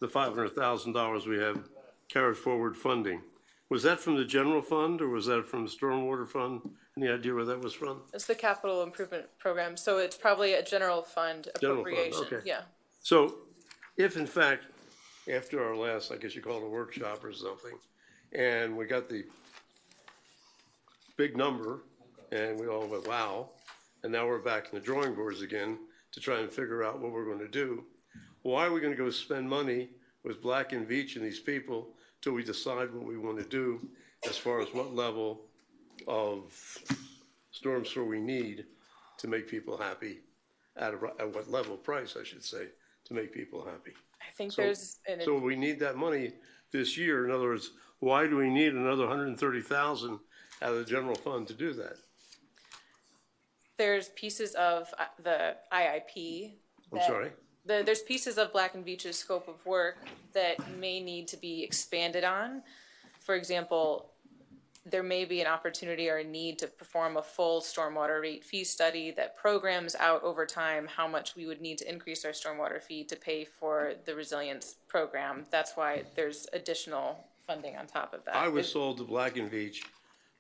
the $500,000 we have carried forward funding, was that from the general fund or was that from the stormwater fund? Any idea where that was from? It's the capital improvement program, so it's probably a general fund General fund, appropriation. okay. Yeah. So if in fact, after our last, I guess you call it a workshop or something, and we got the big number and we all went, wow, and now we're back in the drawing boards again to try and figure out what we're going to do. Why are we going to go spend money with Black and Veatch and these people till we decide what we want to do as far as what level of storm sewer we need to make people happy at what level price, I should say, to make people happy? I think So- there's So we need that money this year. In other words, why do we need another 130,000 out of the general fund to do that? there's pieces of the IIP. I'm that- sorry? There's pieces of Black and Veatch's scope of work that may need to be expanded on. For example, there may be an opportunity or a need to perform a full stormwater rate fee study that programs out over time how much we would need to increase our stormwater fee to pay for the resilience program. That's why there's additional funding on top of that. I was sold to Black and Veatch.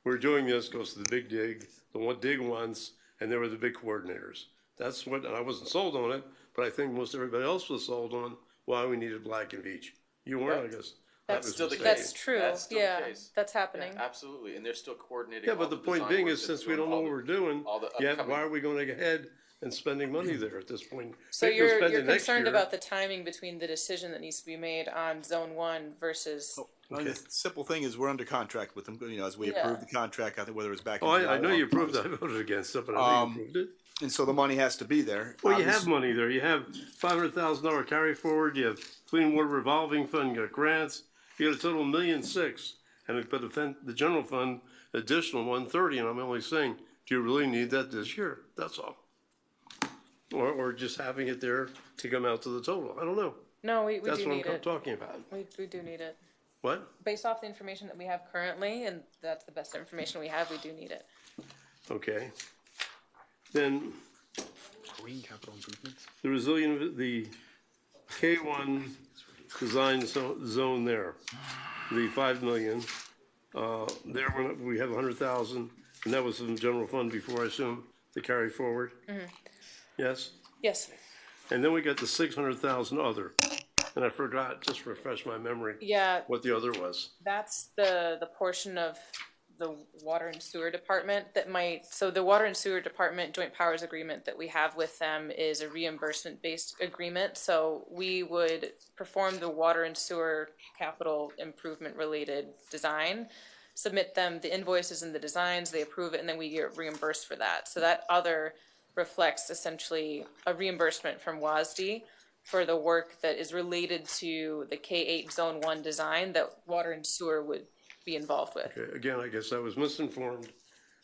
We're doing this because of the big dig, the one dig ones, and they were the big coordinators. That's what, and I wasn't sold on it, but I think most everybody else was sold on why we needed Black and Veatch. You weren't, I guess. That That's was still the mistaken. That's true, That's still the yeah, case. that's happening. Absolutely, and they're still coordinating. Yeah, but all the point design being work is that's since we doing don't know all what the- we're doing, all the yet upcoming- why are we going to go ahead and spending money there at this point? So Maybe we'll you're spend it next concerned year. about the timing between the decision that needs to be made on zone one versus, The simple thing is we're under contract with them, as we Yeah. approve the contract, I think whether it's back in Oh, July I know or you approved it. August. I voted against it, but I know you approved it. And so the money has to be there. Well, you have Obviously- money there. You have $500,000 carry forward. You have clean water revolving fund. You got grants. You got a total of $1,600,000, and we put the general fund additional 130, and I'm only saying, do you really need that this year? That's all. Or just having it there to come out to the total. I don't know. No, we That's do what need I'm it. talking about. We do need it. What? Based off the information that we have currently, and that's the best information we have, we do need it. Okay. Then Green capital improvements. the resilient, the K1 design zone there, the 5 million, there we have 100,000, and that was in the general fund before, I assume, to carry forward. Yes? Yes. And then we got the 600,000 other, and I forgot, just refresh my memory. Yeah. What the other was. That's the portion of the water and sewer department that so the water and sewer department joint powers agreement that we have with them is a reimbursement based agreement. So we would perform the water and sewer capital improvement related design, submit them the invoices and the designs, they approve it, and then we get reimbursed for that. So that other reflects essentially a reimbursement from WASD for the work that is related to the K8 Zone 1 design that water and sewer would be involved with. Okay, again, I guess I was misinformed.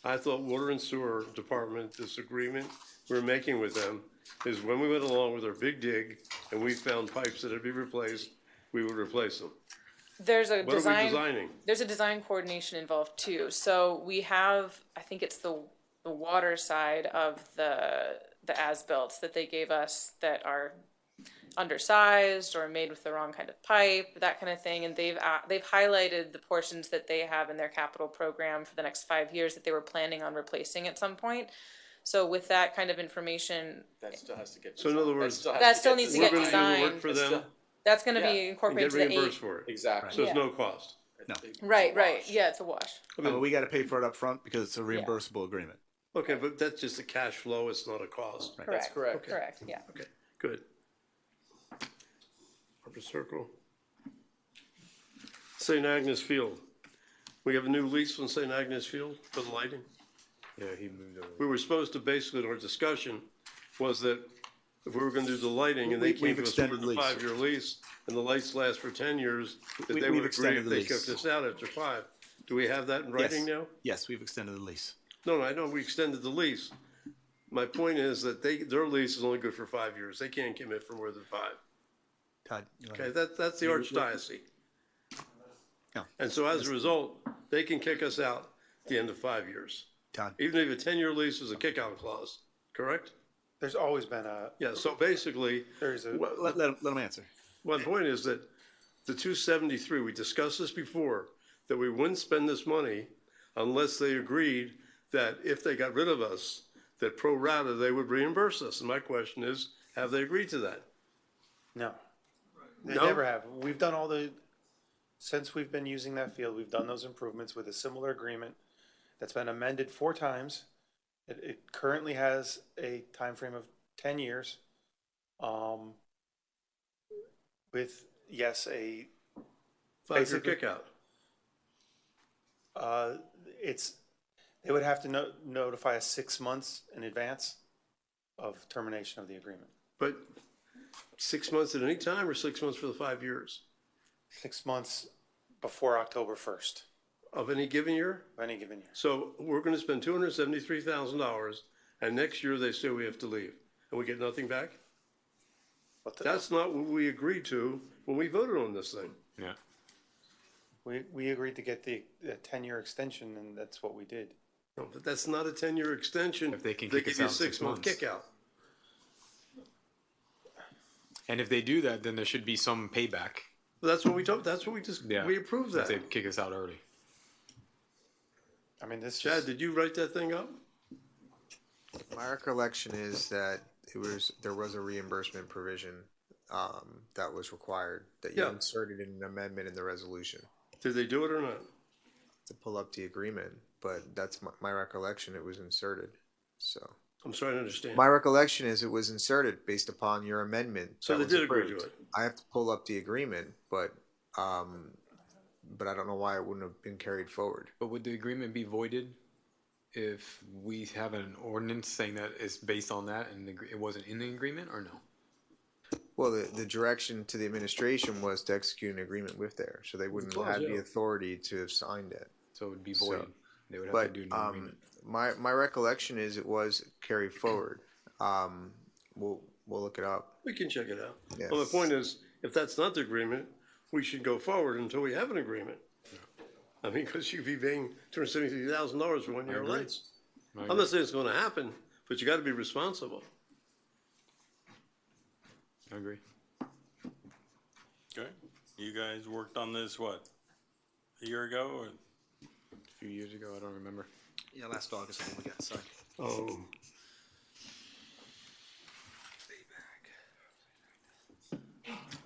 I thought water and sewer department, this agreement we're making with them is when we went along with our big dig and we found pipes that had to be replaced, we would replace them. There's a What are we designing? There's a design coordination involved too. So we have, I think it's the water side of the as-built that they gave us that are undersized or made with the wrong kind of pipe, that kind of thing. And they've highlighted the portions that they have in their capital program for the next 5 years that they were planning on replacing at some point. So with that kind of information, That still has to get. So in other words, that still needs to get we're gonna do the designed. work for them That's going to Yeah. be and incorporated get to the reimbursed 8. for it. Exactly. So it's Yeah. no cost. No. Right. Yeah, it's a wash. But we got to pay for it up front because it's a reimbursable agreement. Okay, but that's just a cash flow, it's not a cost. Correct. That's correct. Okay. Correct. Yeah. Okay, good. Harper Circle. St. Agnes Field. We have a new lease on St. Agnes Field for the lighting. Yeah, he moved over. We were supposed to, basically, our discussion was that if we were gonna do the lighting and they came We've to us with extended a the lease. 5-year lease and the lights last for 10 years, that they We've would agree extended if the they lease. kept us out after 5. Do we have that in writing now? Yes, we've extended the lease. No, I know we extended the lease. My point is that their lease is only good for 5 years. They can't commit for more than 5. Todd, Okay, that's the archdiocese. No. And so as a result, they can kick us out at the end of 5 years. Todd. Even if a 10-year lease is a kick-out clause, correct? There's always been a. Yeah, so basically, There's a. Let him answer. my point is that the 273, we discussed this before, that we wouldn't spend this money unless they agreed that if they got rid of us, that pro rata, they would reimburse us. And my question is, have they agreed to that? No. They No? never have. We've done since we've been using that field, we've done those improvements with a similar agreement that's been amended 4 times. It currently has a time frame of 10 years. With, yes, a. 5-year basically- kick-out. They would have to notify us 6 months in advance of termination of the agreement. But 6 months at any time or 6 months for the 5 years 6 months before October 1st of any given year? of any given year. So we're gonna spend $273,000 and next year they say we have to leave and we get nothing back? That's not what we agreed to when we voted on this thing. Yeah. We agreed to get the 10-year extension, and that's what we did. No, but that's not a 10-year extension. If they can They kick give us you a out in 6 6-month months. kick out. And if they do that, then there should be some payback. That's what we told, that's what we just, Yeah. we approved If that. they kick us out early. I mean, this. Chad, did you write that thing up? My recollection is that there was a reimbursement provision that was required that you Yeah. inserted in an amendment in the resolution Did they do it or not? to pull up the agreement. But that's my recollection. It was inserted. So I'm trying to understand. my recollection is it was inserted based upon your amendment. So that they was did agree to approved. it. I have to pull up the agreement, but I don't know why it wouldn't have been carried forward. But would the agreement be voided if we have an ordinance saying that it's based on that and it wasn't in the agreement, or no? Well, the direction to the administration was to execute an agreement with there, so they wouldn't Well, have yeah. the authority to have signed it. So it would be So- void. They would have But to do an agreement. my recollection is it was carried forward. We'll look it up. We can check it out. Yes. Well, the point is, if that's not the agreement, we should go forward until we have an agreement. I mean, because you'd be paying $273,000 for 1 year of agree. lights. I I'm agree. not saying it's gonna happen, but you gotta be responsible. I agree. Okay, you guys worked on this, what, a year ago, or? A few years ago, I don't remember. Yeah, last August, I think we got signed. Oh.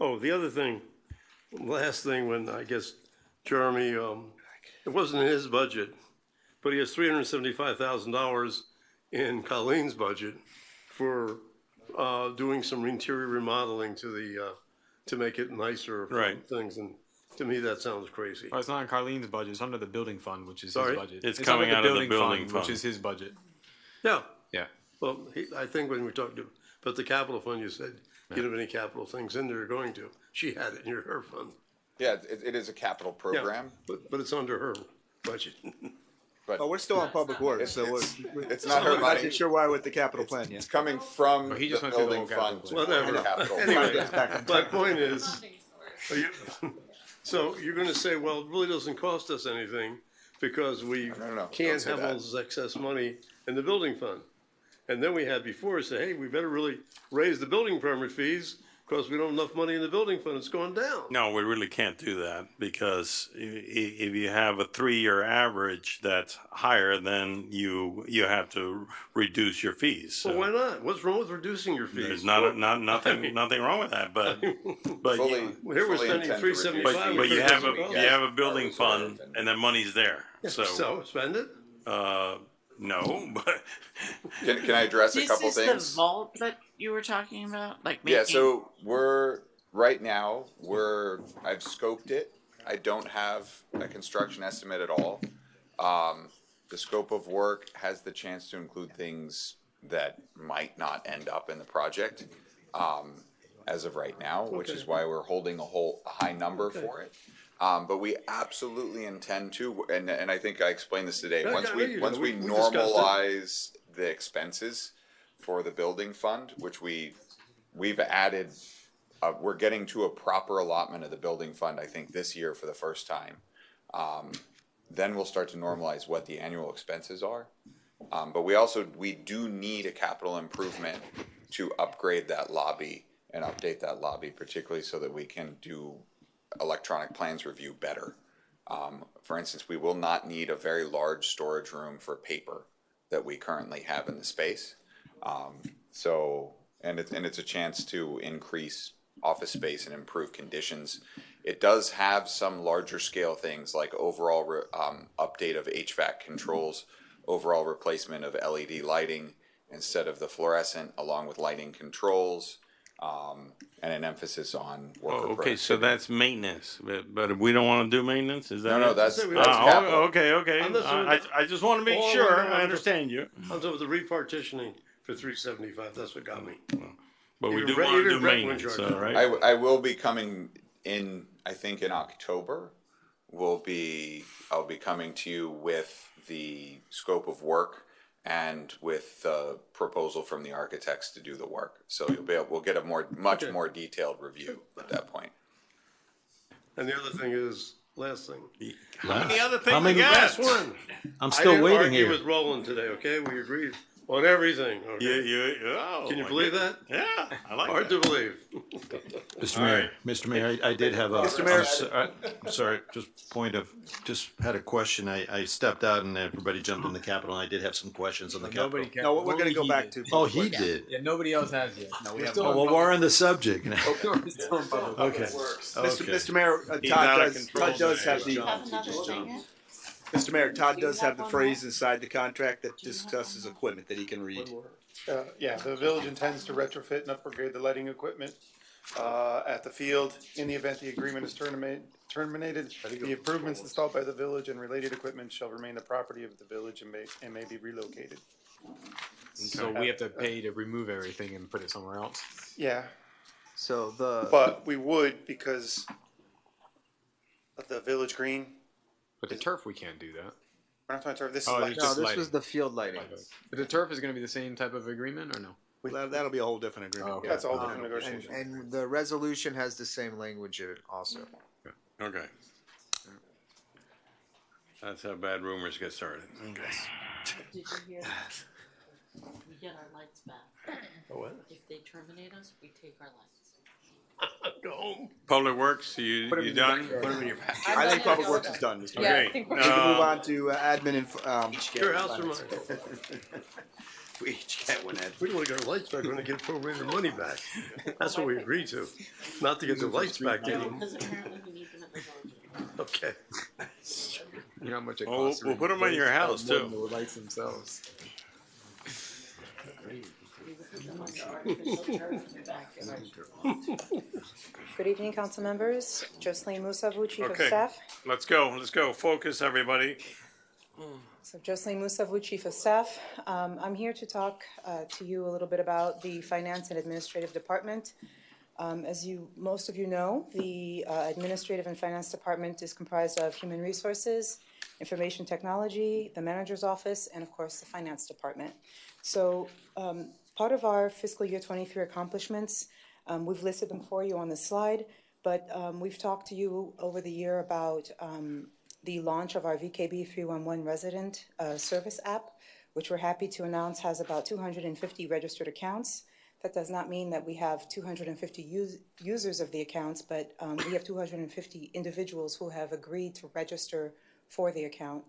Oh, the other thing, last thing, when I guess Jeremy, it wasn't in his budget, but he has $375,000 in Colleen's budget for doing some interior remodeling to the to make it nicer for Right. things, and to me that sounds crazy. Well, it's not in Carlene's budget. It's under the building fund, which is Sorry? his budget. It's under coming out of the building which fund. is his budget. Yeah. Yeah. Well, I think when we talked about the capital fund, you said you don't have any capital things in there you're going to. She had it in her fund. Yeah, it is a capital Yeah, program. but it's under her budget. But Oh, we're still on public works, so it's not her I'm money. not sure why with the capital plan yet. It's coming from But he the just went through the building whole capital fund. plan. Whatever. to capital. Anyway, my point is, so you're gonna say, well, it really doesn't cost us anything because we No, can't don't say have all that. this excess money in the building fund. And then we had before say, hey, we better really raise the building permit fees because we don't have enough money in the building fund. It's going down. No, we really can't do that because if you have a 3-year average that's higher, then you have to reduce your fees. Well, So why not? What's wrong with reducing your fees? there's nothing wrong with that, but Here we're Fully spending intend to reduce $375. but which you have doesn't cost. you have a building fund and the money's there. So spend it. No, but Can I address a This couple is things? the vault that you were talking about, like Yeah, making. so right now, I've scoped it. I don't have a construction estimate at all. The scope of work has the chance to include things that might not end up in the project, as of right now, which is why we're holding a high number for it. But we absolutely intend to, and I think I explained this today, Yeah, once yeah, we you once know, we we discussed it. normalize the expenses for the building fund, which we've added, we're getting to a proper allotment of the building fund, I think, this year for the first time. Then we'll start to normalize what the annual expenses are. But we do need a capital improvement to upgrade that lobby and update that lobby, particularly so that we can do electronic plans review better. For instance, we will not need a very large storage room for paper that we currently have in the space. And it's a chance to increase office space and improve conditions. It does have some larger scale things like overall update of HVAC controls, overall replacement of LED lighting instead of the fluorescent, along with lighting controls, and an emphasis on worker okay, so that's maintenance, but if we don't want to do maintenance, is that No, it? that's capital. Okay. I'm not saying- I just want to make Oh, sure no, I understand you. I'm talking about the repartitioning for $375. That's what got me. But we Even do Brett- want to even do Brett went maintenance, charged. all right? I will be coming in, I think in October, I'll be coming to you with the scope of work and with the proposal from the architects to do the work. So we'll get a much more detailed review at that point. And the other thing is, last thing. How many other things How many- you got? Last one. I'm still I didn't waiting argue here. with Roland today, okay? We agreed on everything, okay? Oh, Can you my believe goodness. that? Yeah, I like Hard that. to believe. Mr. Mayor, I did have a. Mr. Mayor. I'm sorry, just had a question. I stepped out and everybody jumped in the Capitol, and I did have some questions on the Capitol. No, we're gonna go back to. Oh, he did? Yeah, nobody else has yet. No, we have. Oh, well, we're on the subject. We're still in public. Okay. Mr. Mayor, He's out of Todd control does have today. the. Have another thing yet? Mr. Mayor, Todd does have the one phrase inside the contract that discusses equipment that he can read. Yeah, the village intends to retrofit and upgrade the lighting equipment at the field. In the event the agreement is terminated, the improvements installed by the village and related equipment shall remain the property of the village and may be relocated. So we have to pay to remove everything and put it somewhere else. Yeah, So the. But we would because of the Village Green. But the turf, we can't do that. We're not talking turf. This is Oh, like it's No, just this lighting. was the field lighting. But the turf is going to be the same type of agreement, or no? That'll be a whole different agreement. okay. that's a whole different negotiation. And the resolution has the same language in it also. Okay. That's how bad rumors get started. Okay. Did you hear that? We get our lights back. What? If they terminate us, we take our lights. No. Public Works, you done? Put them in your packet. I think Public Works is done, Mr. Yeah, I Okay. think We can move on to admin and, Your house or mine? We each get one, Ed. We don't want to get our lights back, we want to get appropriated money back. That's what we agreed to, not to get the lights back in. Because apparently we need them at the village. Okay. You know how much it Oh, costs? we'll put 'em in your house, more too. than The lights themselves. Good evening, council members. Jocelyn Musavou, Chief of Okay. Staff. Let's go. Focus, everybody. So Jocelyn Musavou, Chief of Staff. I'm here to talk to you a little bit about the Finance and Administrative Department. As most of you know, the Administrative and Finance Department is comprised of Human Resources, Information Technology, the Manager's Office, and of course, the Finance Department. So part of our fiscal year 23 accomplishments, we've listed them for you on the slide, but we've talked to you over the year about the launch of our VKB 311 resident service app, which we're happy to announce has about 250 registered accounts. That does not mean that we have 250 users of the accounts, but we have 250 individuals who have agreed to register for the account.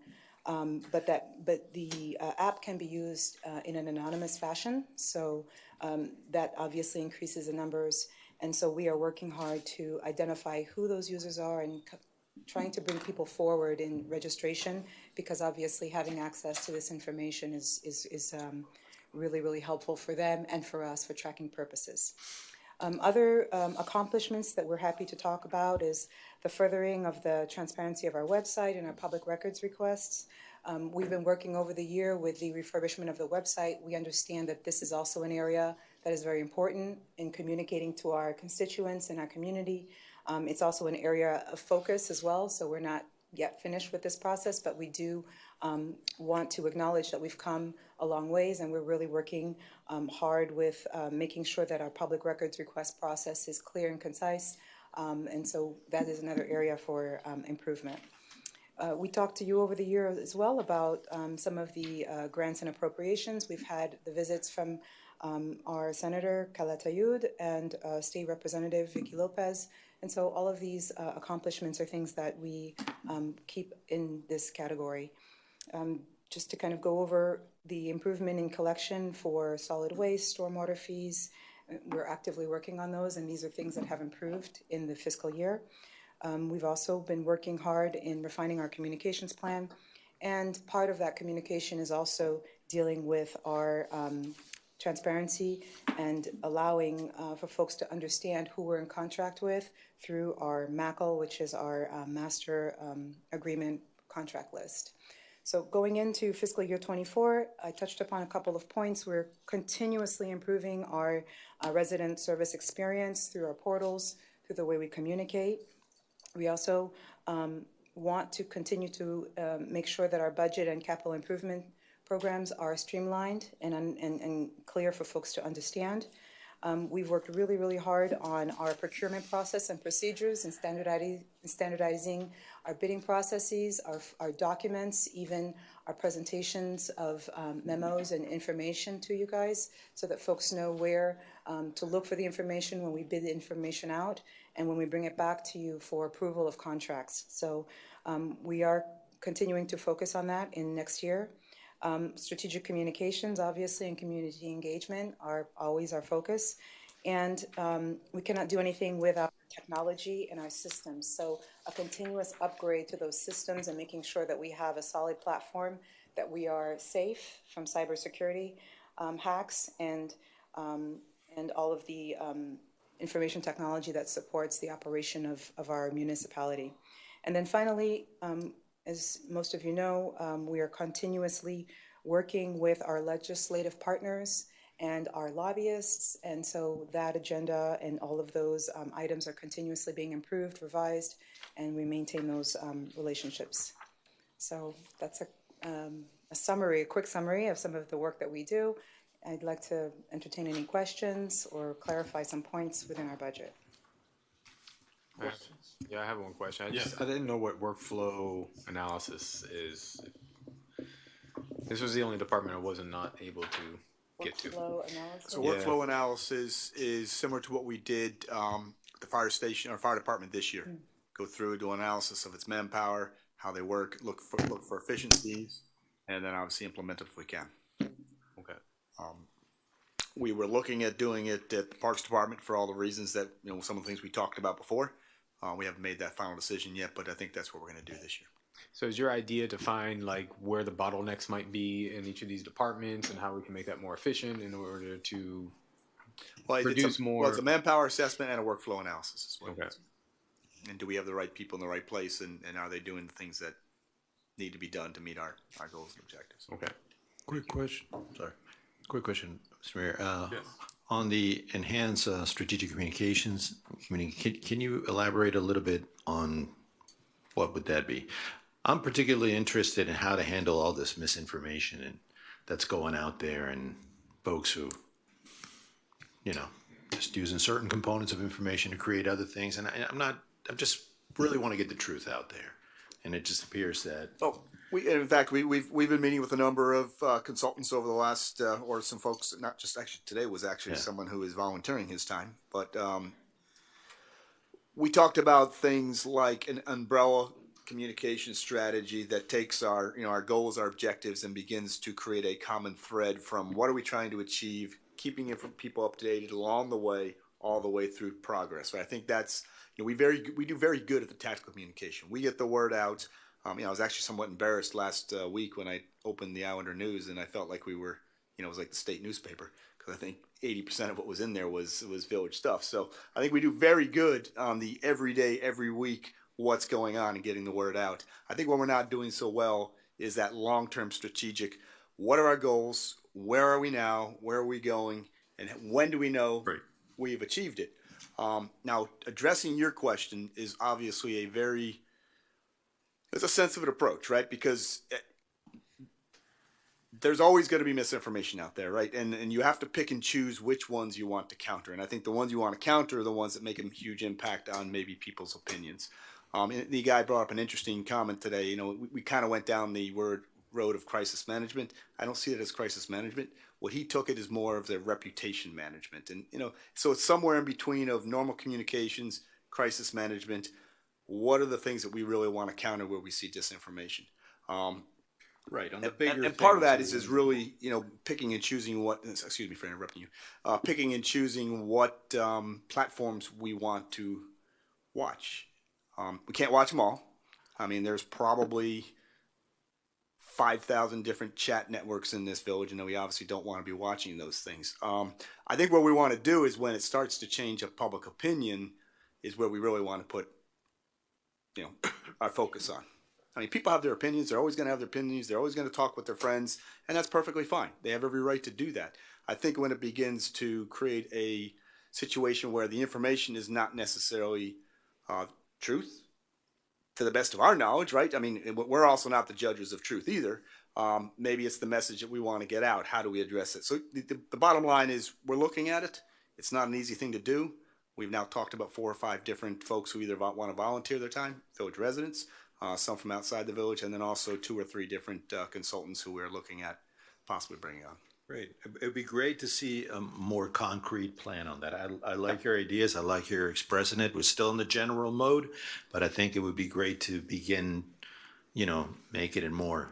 But the app can be used in an anonymous fashion, so that obviously increases the numbers. And so we are working hard to identify who those users are and trying to bring people forward in registration, because obviously having access to this information is really, really helpful for them and for us for tracking purposes. Other accomplishments that we're happy to talk about is the furthering of the transparency of our website and our public records requests. We've been working over the year with the refurbishment of the website. We understand that this is also an area that is very important in communicating to our constituents and our community. It's also an area of focus as well, so we're not yet finished with this process, but we do want to acknowledge that we've come a long ways, and we're really working hard with making sure that our public records request process is clear and concise, and so that is another area for improvement. We talked to you over the year as well about some of the grants and appropriations. We've had the visits from our Senator Calatayud and State Representative Vicky Lopez. And so all of these accomplishments are things that we keep in this category. Just to kind of go over the improvement in collection for solid waste, stormwater fees, we're actively working on those, and these are things that have improved in the fiscal year. We've also been working hard in refining our communications plan, and part of that communication is also dealing with our transparency and allowing for folks to understand who we're in contract with through our MACL, which is our Master Agreement Contract List. So going into fiscal year 24, I touched upon a couple of points. We're continuously improving our resident service experience through our portals, through the way we communicate. We also want to continue to make sure that our budget and capital improvement programs are streamlined and clear for folks to understand. We've worked really, really hard on our procurement process and procedures and standardizing our bidding processes, our documents, even our presentations of memos and information to you guys, so that folks know where to look for the information when we bid the information out and when we bring it back to you for approval of contracts. So we are continuing to focus on that in next year. Strategic communications, obviously, and community engagement are always our focus. And we cannot do anything without technology and our systems. So a continuous upgrade to those systems and making sure that we have a solid platform, that we are safe from cybersecurity hacks and all of the information technology that supports the operation of our municipality. And then finally, as most of you know, we are continuously working with our legislative partners and our lobbyists. And so that agenda and all of those items are continuously being improved, revised, and we maintain those relationships. So that's a summary, a quick summary of some of the work that we do. I'd like to entertain any questions or clarify some points within our budget. Yeah, I have one question. I didn't know what workflow analysis is. This was the only department I wasn't not able to get to. Workflow analysis? So workflow analysis is similar to what we did the fire station or fire department this year. Go through, do analysis of its manpower, how they work, look for efficiencies, and then obviously implement it if we can. Okay. We were looking at doing it at the Parks Department for all the reasons that, you know, some of the things we talked about before. We haven't made that final decision yet, but I think that's what we're going to do this year. So is your idea to find like where the bottlenecks might be in each of these departments and how we can make that more efficient in order to produce more? Well, it's a manpower assessment and a workflow analysis as well. Okay. And do we have the right people in the right place, and are they doing the things that need to be done to meet our goals and objectives? Okay. Quick question. Sorry. Quick question, Mr. Mayor. On the enhanced strategic communications, can you elaborate a little bit on what would that be? I'm particularly interested in how to handle all this misinformation and that's going out there, and folks who, you know, just using certain components of information to create other things. And I just really want to get the truth out there. And it just appears that. Oh, in fact, we've been meeting with a number of consultants over the last, or some folks. Not just actually today was actually someone who is volunteering his time, but we talked about things like an umbrella communication strategy that takes our, you know, our goals, our objectives, and begins to create a common thread from what are we trying to achieve, keeping it from people updated along the way, all the way through progress. So I think that's, you know, we do very good at the tactical communication. We get the word out. You know, I was actually somewhat embarrassed last week when I opened the Islander News, and I felt like we were, you know, it was like the state newspaper, because I think 80% of what was in there was village stuff. So I think we do very good on the every day, every week, what's going on and getting the word out. I think what we're not doing so well is that long-term strategic, what are our goals? Where are we now? Where are we going? And when do we know we've achieved it? Now, addressing your question is obviously it's a sensitive approach, right? Because there's always going to be misinformation out there, right? And you have to pick and choose which ones you want to counter. And I think the ones you want to counter are the ones that make a huge impact on maybe people's opinions. The guy brought up an interesting comment today. You know, we kind of went down the road of crisis management. I don't see it as crisis management. What he took it is more of the reputation management. And, you know, so it's somewhere in between of normal communications, crisis management. What are the things that we really want to counter where we see disinformation? Right. On the bigger and part of that is really, you know, picking and choosing what, excuse me for interrupting you, picking and choosing what platforms we want to watch. We can't watch them all. I mean, there's probably 5,000 different chat networks in this village, and we obviously don't want to be watching those things. I think what we want to do is when it starts to change a public opinion is where we really want to put, you know, our focus on. I mean, people have their opinions. They're always going to have their opinions. They're always going to talk with their friends, and that's perfectly fine. They have every right to do that. I think when it begins to create a situation where the information is not necessarily truth, to the best of our knowledge, right? I mean, we're also not the judges of truth either. Maybe it's the message that we want to get out. How do we address it? So the bottom line is we're looking at it. It's not an easy thing to do. We've now talked about 4 or 5 different folks who either want to volunteer their time, village residents, some from outside the village, and then also 2 or 3 different consultants who we're looking at possibly bringing on. Great. It'd be great to see a more concrete plan on that. I like your ideas. I like your expressing it. We're still in the general mode, but I think it would be great to begin, you know, make it in more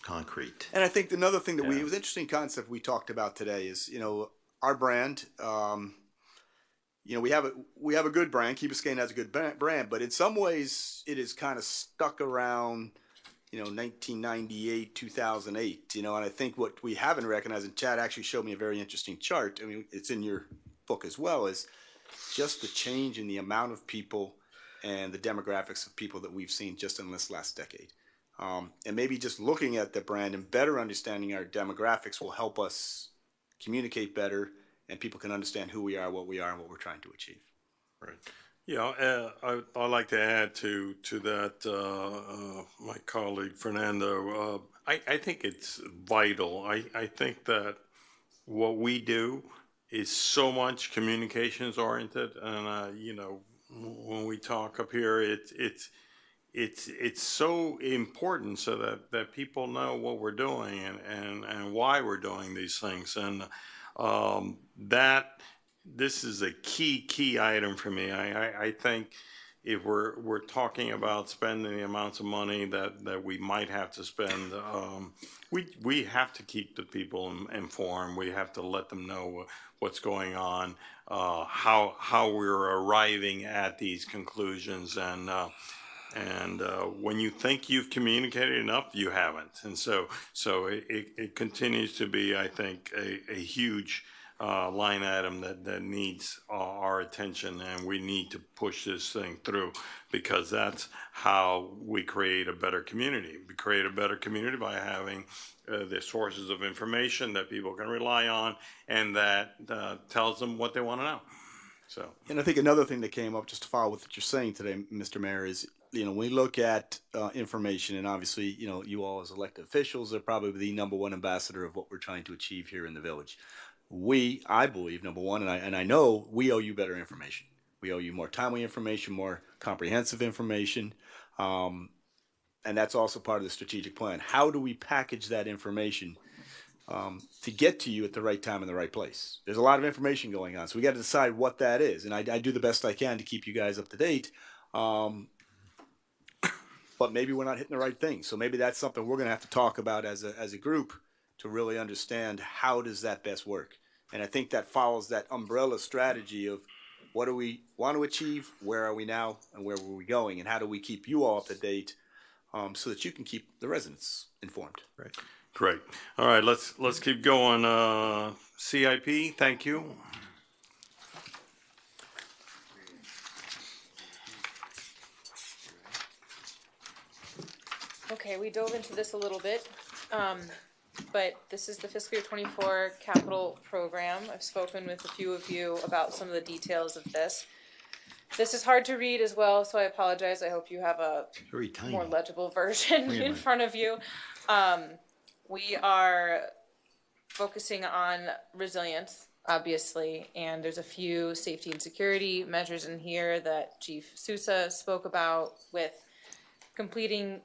concrete. And I think another thing that it was an interesting concept we talked about today is, you know, our brand, you know, we have a good brand. Key Biscayne has a good brand, but in some ways it is kind of stuck around, you know, 1998, 2008, you know, and I think what we haven't recognized, and Chad actually showed me a very interesting chart, I mean, it's in your book as well, is just the change in the amount of people and the demographics of people that we've seen just in this last decade. And maybe just looking at the brand and better understanding our demographics will help us communicate better, and people can understand who we are, and what we're trying to achieve. Right. Yeah, I'd like to add to that, my colleague Fernando. I think it's vital. I think that what we do is so much communications oriented, and you know, when we talk up here, it's so important so that people know what we're doing and why we're doing these things, and that this is a key item for me. I think if we're talking about spending the amounts of money that we might have to spend, we have to keep the people informed. We have to let them know what's going on, how we're arriving at these conclusions, and when you think you've communicated enough, you haven't. And so it continues to be, I think, a huge line item that needs our attention, and we need to push this thing through, because that's how we create a better community. We create a better community by having the sources of information that people can rely on, and that tells them what they want to know. So, and I think another thing that came up, just to follow with what you're saying today, Mr. Mayor, is, you know, when we look at information, and obviously, you know, you all as elected officials are probably the number one ambassador of what we're trying to achieve here in the village. I believe, number one, and I know we owe you better information. We owe you more timely information, more comprehensive information, and that's also part of the strategic plan. How do we package that information to get to you at the right time in the right place? There's a lot of information going on, so we got to decide what that is, and I do the best I can to keep you guys up to date. But maybe we're not hitting the right thing, so maybe that's something we're going to have to talk about as a group to really understand how does that best work. And I think that follows that umbrella strategy of what do we want to achieve, where are we now, and where were we going, and how do we keep you all up to date so that you can keep the residents informed. Right. Great. All right, let's keep going. CIP, thank you. Okay, we dove into this a little bit, but this is the fiscal year 24 capital program. I've spoken with a few of you about some of the details of this. This is hard to read as well, so I apologize. I hope you have a more legible version in front of you. We are focusing on resilience, obviously, and there's a few safety and security measures in here that Chief Sousa spoke about, with completing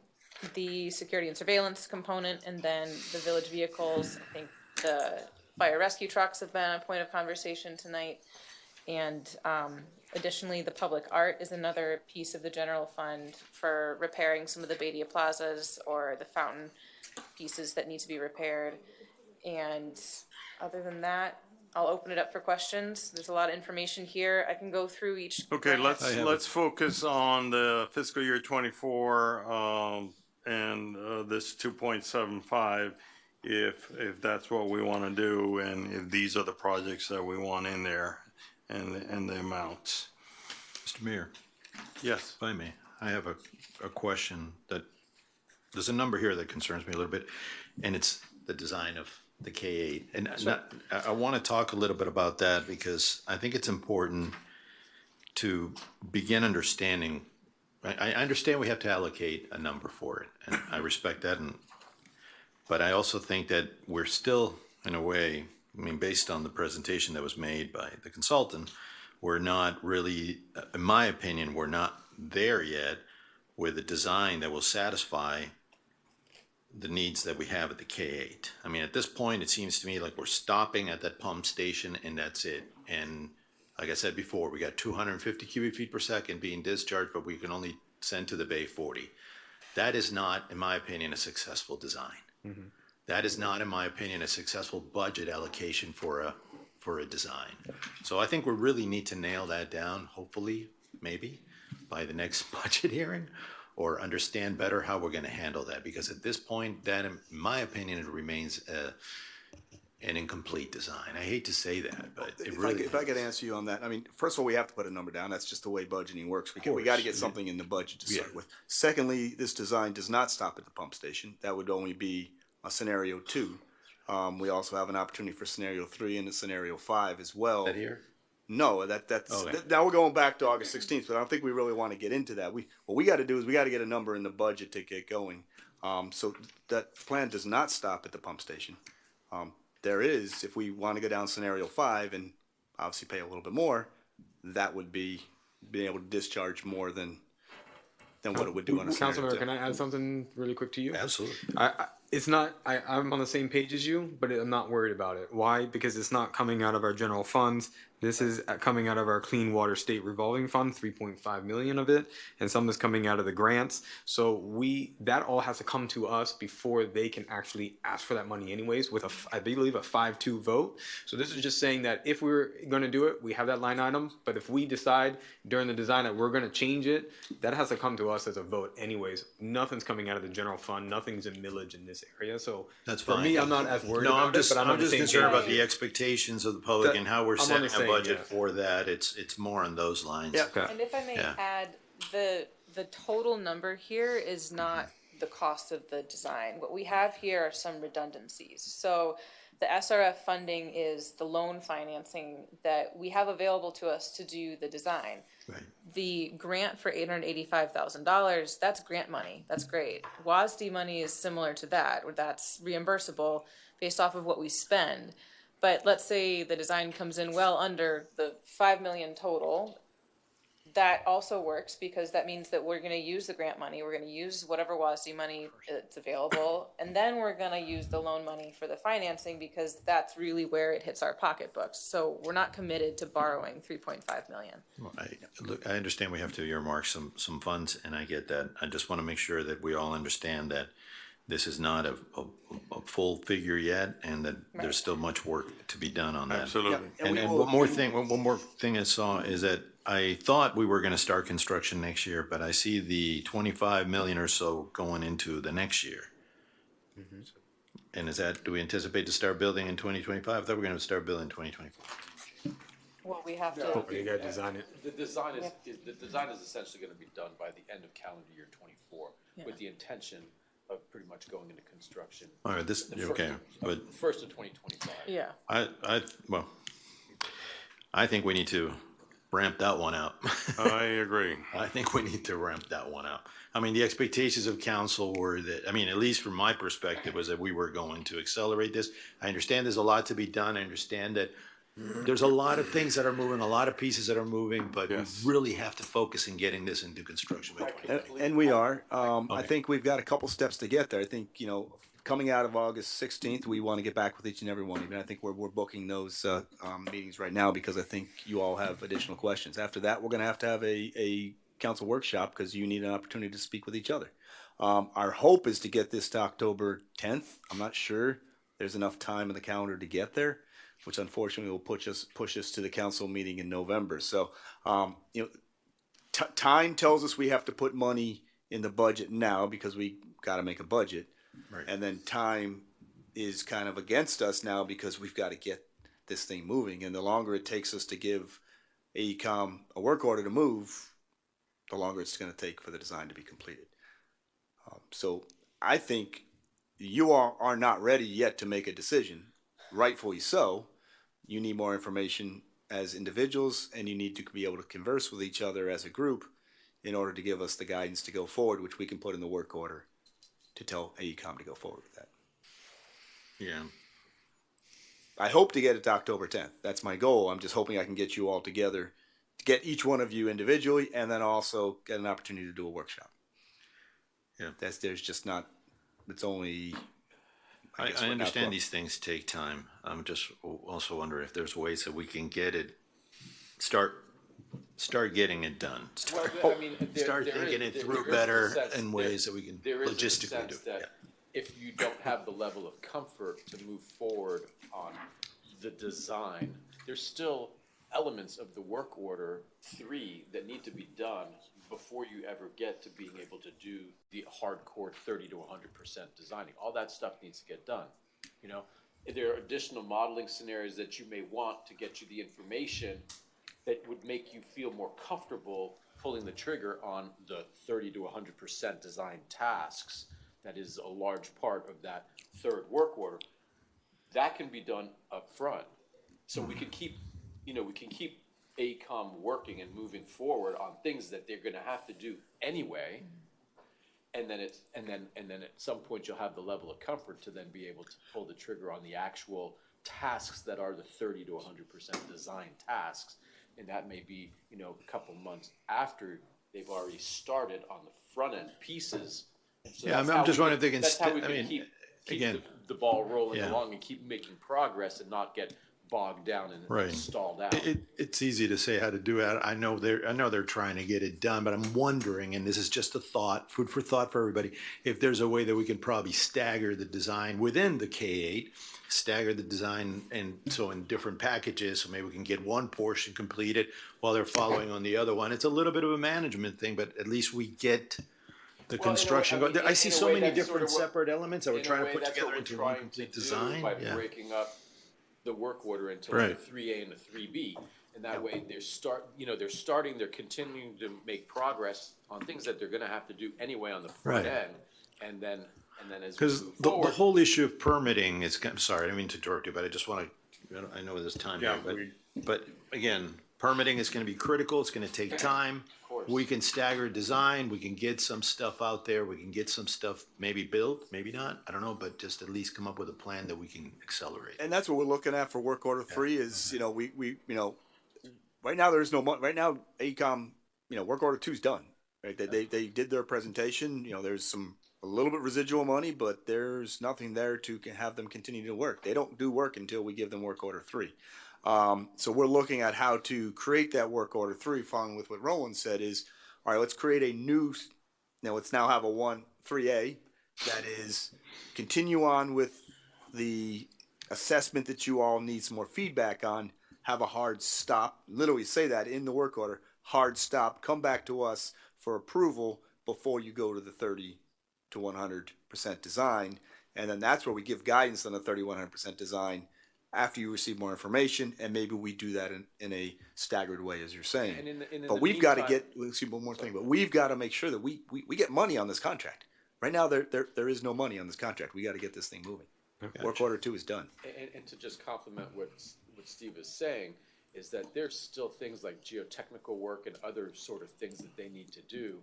the security and surveillance component, and then the village vehicles. I think the fire rescue trucks have been a point of conversation tonight, and additionally, the public art is another piece of the general fund for repairing some of the Badia plazas or the fountain pieces that need to be repaired. And other than that, I'll open it up for questions. There's a lot of information here. I can go through each. Okay, let's focus on the fiscal year 24 and this 2.75, if that's what we want to do, and if these are the projects that we want in there, and the amounts. Mr. Mayor. Yes. If I may, I have a question that, there's a number here that concerns me a little bit, and it's the design of the K-8. And I want to talk a little bit about that, because I think it's important to begin understanding. I understand we have to allocate a number for it, and I respect that. But I also think that we're still, in a way, I mean, based on the presentation that was made by the consultant, we're not really, in my opinion, we're not there yet with a design that will satisfy the needs that we have at the K-8. I mean, at this point, it seems to me like we're stopping at that pump station and that's it. And like I said before, we got 250 cubic feet per second being discharged, but we can only send to the bay 40. That is not, in my opinion, a successful design. Mm-hmm. That is not, in my opinion, a successful budget allocation for a design. So I think we really need to nail that down, hopefully, maybe, by the next budget hearing, or understand better how we're going to handle that. Because at this point, that, in my opinion, it remains an incomplete design. I hate to say that, but it really if I could answer you on that, I mean, first of all, we have to put a number down. That's just the way budgeting works. Because we got to get something in the budget to start with. Secondly, this design does not stop at the pump station. That would only be a scenario 2. We also have an opportunity for scenario 3 and scenario 5 as well. That here? No, that's Okay. now we're going back to August 16th, but I don't think we really want to get into that. What we got to do is we got to get a number in the budget to get going. So that plan does not stop at the pump station. There is, if we want to go down scenario 5 and obviously pay a little bit more, that would be being able to discharge more than what it would do on a scenario Councilmember, 2. can I add something really quick to you? Absolutely. It's not, I'm on the same page as you, but I'm not worried about it. Why? Because it's not coming out of our general funds. This is coming out of our Clean Water State Revolving Fund, 3.5 million of it, and some is coming out of the grants. So that all has to come to us before they can actually ask for that money anyways, with I believe a 5-2 vote. So this is just saying that if we're gonna do it, we have that line item, but if we decide during the design that we're gonna change it, that has to come to us as a vote anyways. Nothing's coming out of the general fund, nothing's in millage in this area, so That's for fine. me, I'm not as worried No, about I'm just, it, but I'm on the just same concerned page. about the expectations of the public and how we're I'm on setting the a same, budget yeah. for that. It's more on those lines. And if I may Yeah. add, the total number here is not the cost of the design. What we have here are some redundancies. So the SRF funding is the loan financing that we have available to us to do the design. Right. The grant for $885,000, that's grant money. That's great. WASD money is similar to that, where that's reimbursable based off of what we spend. But let's say the design comes in well under the 5 million total. That also works because that means that we're going to use the grant money. We're going to use whatever WASD money that's available, and then we're going to use the loan money for the financing because that's really where it hits our pocketbooks. So we're not committed to borrowing 3.5 million. Well, I understand we have to earmark some funds, and I get that. I just want to make sure that we all understand that this is not a full figure yet, and that there's still much work to be done on that. Absolutely. And one more thing I saw is that I thought we were going to start construction next year, but I see the 25 million or so going into the next year. And do we anticipate to start building in 2025? I thought we were going to start building in 2024. Well, we have No, to. You gotta design it. The design is essentially gonna be done by the end of calendar year 24, with the intention of pretty much going into construction. All right, but First of 2025. Yeah. I think we need to ramp that one up. I agree. I think we need to ramp that one up. I mean, the expectations of council were that, I mean, at least from my perspective, was that we were going to accelerate this. I understand there's a lot to be done. I understand that there's a lot of things that are moving, a lot of pieces that are moving, but we really have to focus in getting this into construction by 2020. And we are. I think we've got a couple steps to get there. I think, coming out of August 16th, we want to get back with each and every one of you. And I think we're booking those meetings right now because I think you all have additional questions. After that, we're going to have a council workshop because you need an opportunity to speak with each other. Our hope is to get this to October 10th. I'm not sure there's enough time in the calendar to get there, which unfortunately will push us to the council meeting in November. So, time tells us we have to put money in the budget now because we got to make a budget. Right. And then time is kind of against us now because we've got to get this thing moving. And the longer it takes us to give AECOM a work order to move, the longer it's going to take for the design to be completed. So I think you all are not ready yet to make a decision, rightfully so. You need more information as individuals, and you need to be able to converse with each other as a group in order to give us the guidance to go forward, which we can put in the work order to tell AECOM to go forward with that. Yeah. I hope to get it to October 10th. That's my goal. I'm just hoping I can get you all together, to get each one of you individually, and then also get an opportunity to do a workshop. Yeah. There's just not, it's only, I guess we're not understand close. these things take time. I'm just also wondering if there's ways that we can get it, start getting it done. Start thinking it through better in ways that we can logistically do it. If you don't have the level of comfort to move forward on the design, there's still elements of the work order 3 that need to be done before you ever get to being able to do the hardcore 30 to 100% designing. All that stuff needs to get done. There are additional modeling scenarios that you may want to get you the information that would make you feel more comfortable pulling the trigger on the 30 to 100% design tasks. That is a large part of that third work order. that can be done up front. So we can keep, we can keep AECOM working and moving forward on things that they're gonna have to do anyway. And then at some point you'll have the level of comfort to then be able to pull the trigger on the actual tasks that are the 30 to 100% design tasks. And that may be, a couple months after they've already started on the front end pieces. And so I'm just wondering if they can. That's how we can keep again, the ball rolling along and keep making progress and not get bogged down and stalled out. It's easy to say how to do it. I know they're trying to get it done, but I'm wondering, and this is just a thought, food for thought for everybody, if there's a way that we can probably stagger the design within the K8, stagger the design, and so in different packages, so maybe we can get one portion completed while they're following on the other one. It's a little bit of a management thing, but at least we get the construction going. I see so many different separate elements that we're trying to put together into one complete design. By breaking up the work order into like a 3A and a 3B, and that way they're continuing to make progress on things that they're going to have to do anyway on the front end, and then as we move forward, the whole issue of permitting is. I'm sorry, I didn't mean to interrupt you, but I just want to. I know there's time here, but again, permitting is going to be critical. It's going to take time. We can stagger design, we can get some stuff out there, we can get some stuff maybe built, maybe not, I don't know, but just at least come up with a plan that we can accelerate. And that's what we're looking at for work order 3 is, we right now there's no money, right now AECOM, work order 2 is done, right? They did their presentation, there's a little bit residual money, but there's nothing there to have them continue to work. They don't do work until we give them work order 3. So we're looking at how to create that work order 3, following with what Roland said is, all right, let's create a new, let's now have a 3A that is continue on with the assessment that you all need some more feedback on, have a hard stop, literally say that in the work order, hard stop, come back to us for approval before you go to the 30 to 100% design. And then that's where we give guidance on the 30 100% design after you receive more information, and maybe we do that in a staggered way, as you're saying. But we've got to get, let's see one more thing, but we've got to make sure that we get money on this contract. Right now, there is no money on this contract. We got to get this thing moving. Work order 2 is done. And to just complement what Steve is saying, is that there's still things like geotechnical work and other sort of things that they need to do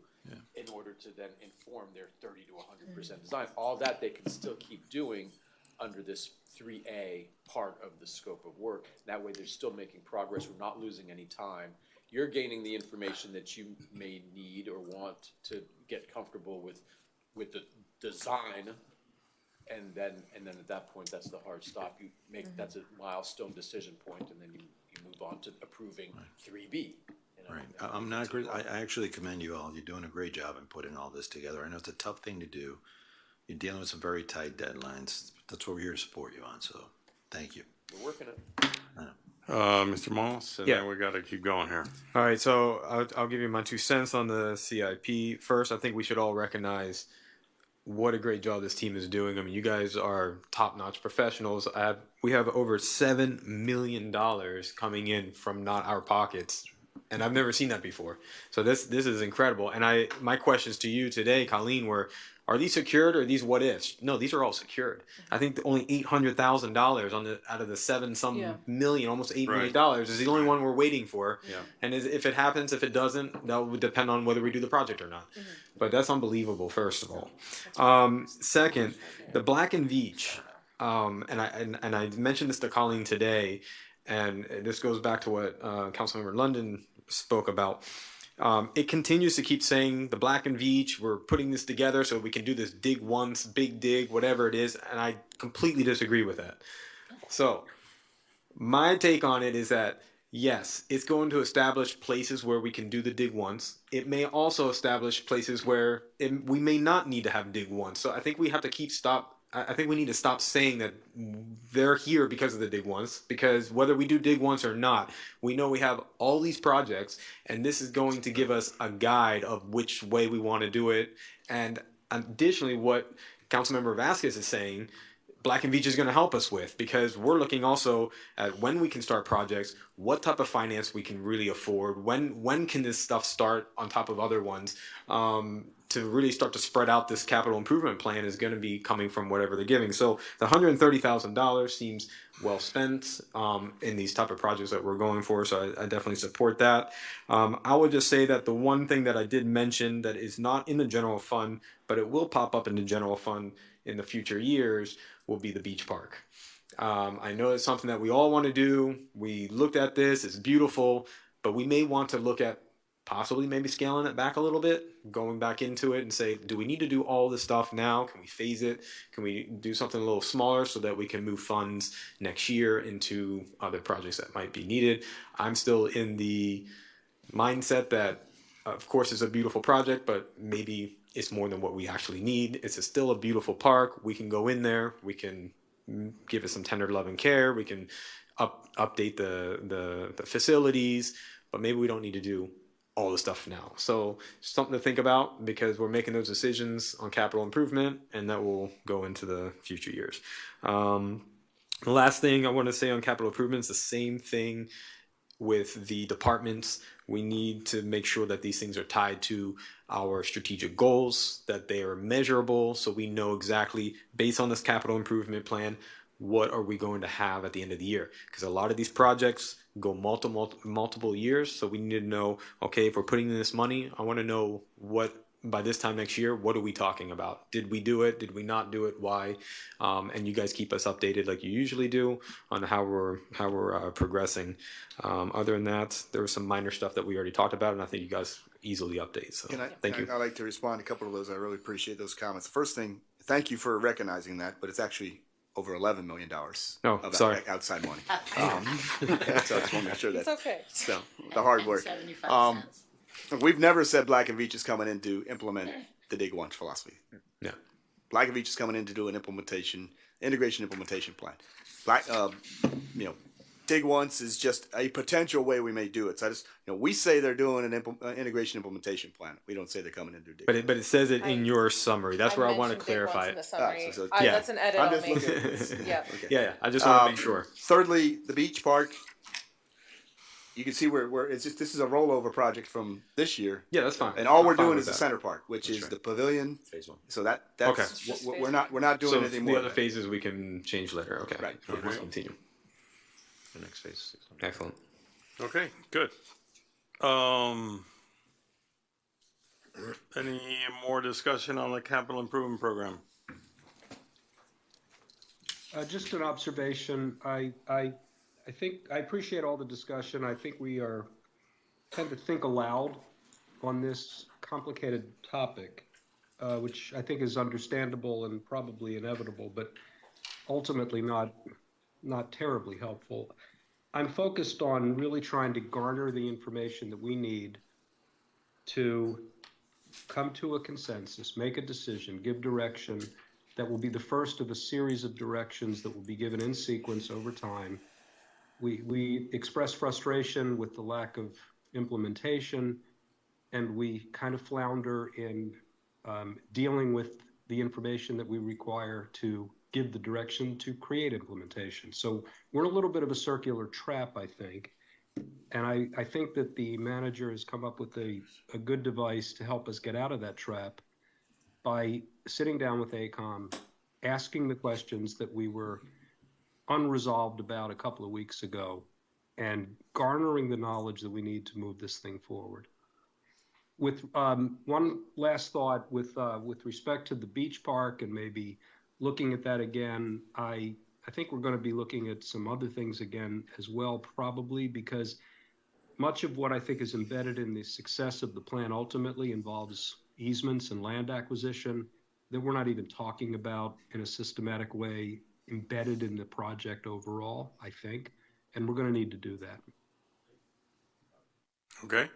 in order to then inform their 30 to 100% design. All that they can still keep doing under this 3A part of the scope of work. That way they're still making progress. We're not losing any time. You're gaining the information that you may need or want to get comfortable with the design. And then at that point, that's the hard stop. You make that's a milestone decision point, and then you move on to approving 3B. Right. I'm not. I actually commend you all. You're doing a great job in putting all this together. I know it's a tough thing to do. You're dealing with some very tight deadlines. That's what we're here to support you on. So, thank you. We're working it. Mr. Moss, and then we got to keep going here. All right, so I'll give you my 2 cents on the CIP. First, I think we should all recognize what a great job this team is doing. I mean, you guys are top-notch professionals. We have over $7 million coming in from not our pockets, and I've never seen that before. So this is incredible. And my questions to you today, Colleen, were, are these secured or are these what ifs? No, these are all secured. I think only $800,000 out of the 7-some million, almost $8 million is the only one we're waiting for. Yeah. And if it happens, if it doesn't, that would depend on whether we do the project or not. Mm-hmm. But that's unbelievable, first of all. Second, the Black and Veatch, and I mentioned this to Colleen today, and this goes back to what Councilmember London spoke about. It continues to keep saying the Black and Veatch, we're putting this together so we can do this dig once, big dig, whatever it is, and I completely disagree with that. So my take on it is that, yes, it's going to establish places where we can do the dig once. It may also establish places where we may not need to have dig once. So I think we have to I think we need to stop saying that they're here because of the dig once, because whether we do dig once or not, we know we have all these projects, and this is going to give us a guide of which way we want to do it. And additionally, what Councilmember Vasquez is saying, Black and Veatch is going to help us with, because we're looking also at when we can start projects, what type of finance we can really afford, when can this stuff start on top of other ones. to really start to spread out this capital improvement plan is going to be coming from whatever they're giving. So the $130,000 seems well spent in these type of projects that we're going for. So I definitely support that. I would just say that the one thing that I did mention that is not in the general fund, but it will pop up in the general fund in the future years, will be the beach park. I know it's something that we all want to do. We looked at this, it's beautiful, but we may want to look at possibly maybe scaling it back a little bit, going back into it and say, do we need to do all this stuff now? Can we phase it? Can we do something a little smaller so that we can move funds next year into other projects that might be needed? I'm still in the mindset that, of course, it's a beautiful project, but maybe it's more than what we actually need. It's still a beautiful park. We can go in there. We can give it some tender love and care. We can update the facilities, but maybe we don't need to do all the stuff now. So something to think about, because we're making those decisions on capital improvement, and that will go into the future years. The last thing I want to say on capital improvements, the same thing with the departments. We need to make sure that these things are tied to our strategic goals, that they are measurable, so we know exactly, based on this capital improvement plan, what are we going to have at the end of the year? Because a lot of these projects go multiple years, so we need to know, okay, if we're putting in this money, I want to know what, by this time next year, what are we talking about? Did we do it? Did we not do it? Why? And you guys keep us updated like you usually do on how we're progressing. Other than that, there was some minor stuff that we already talked about, and I think you guys easily update. So thank you. I'd like to respond to a couple of those. I really appreciate those comments. First thing, thank you for recognizing that, but it's actually over $11 million of sorry. outside money. So I just want to make sure that It's okay. So the hard work. 75 cents. We've never said Black and Veatch is coming in to implement the Dig Once philosophy. Yeah. Black and Veatch is coming in to do an integration implementation plan. Dig Once is just a potential way we may do it. So we say they're doing an integration implementation plan. We don't say they're coming in to do Dig. But it says it in your summary. That's where I want to clarify it. Yeah. That's an edit I'm I'll just make. looking at this. Yeah. Okay. Yeah. I just want to make sure. Thirdly, the beach park. You can see where it's just, this is a rollover project from this year. Yeah, that's fine. And all we're I'm fine doing with is the that. center part, which is right. the pavilion. Phase one. So that's Okay. we're not doing So anything the more. other phases we can change later. Okay. Right. We'll continue. The next phase. Excellent. Okay, good. Any more discussion on the capital improvement program? Just an observation. I think I appreciate all the discussion. I think we tend to think aloud on this complicated topic, which I think is understandable and probably inevitable, but ultimately not terribly helpful. I'm focused on really trying to garner the information that we need to come to a consensus, make a decision, give direction that will be the first of a series of directions that will be given in sequence over time. We express frustration with the lack of implementation, and we kind of flounder in dealing with the information that we require to give the direction to create implementation. So we're in a little bit of a circular trap, I think. And I think that the manager has come up with a good device to help us get out of that trap by sitting down with AECOM, asking the questions that we were unresolved about a couple of weeks ago, and garnering the knowledge that we need to move this thing forward. With one last thought, with respect to the beach park and maybe looking at that again, I think we're going to be looking at some other things again as well, probably, because much of what I think is embedded in the success of the plan ultimately involves easements and land acquisition that we're not even talking about in a systematic way embedded in the project overall, I think, and we're going to need to do that. Okay,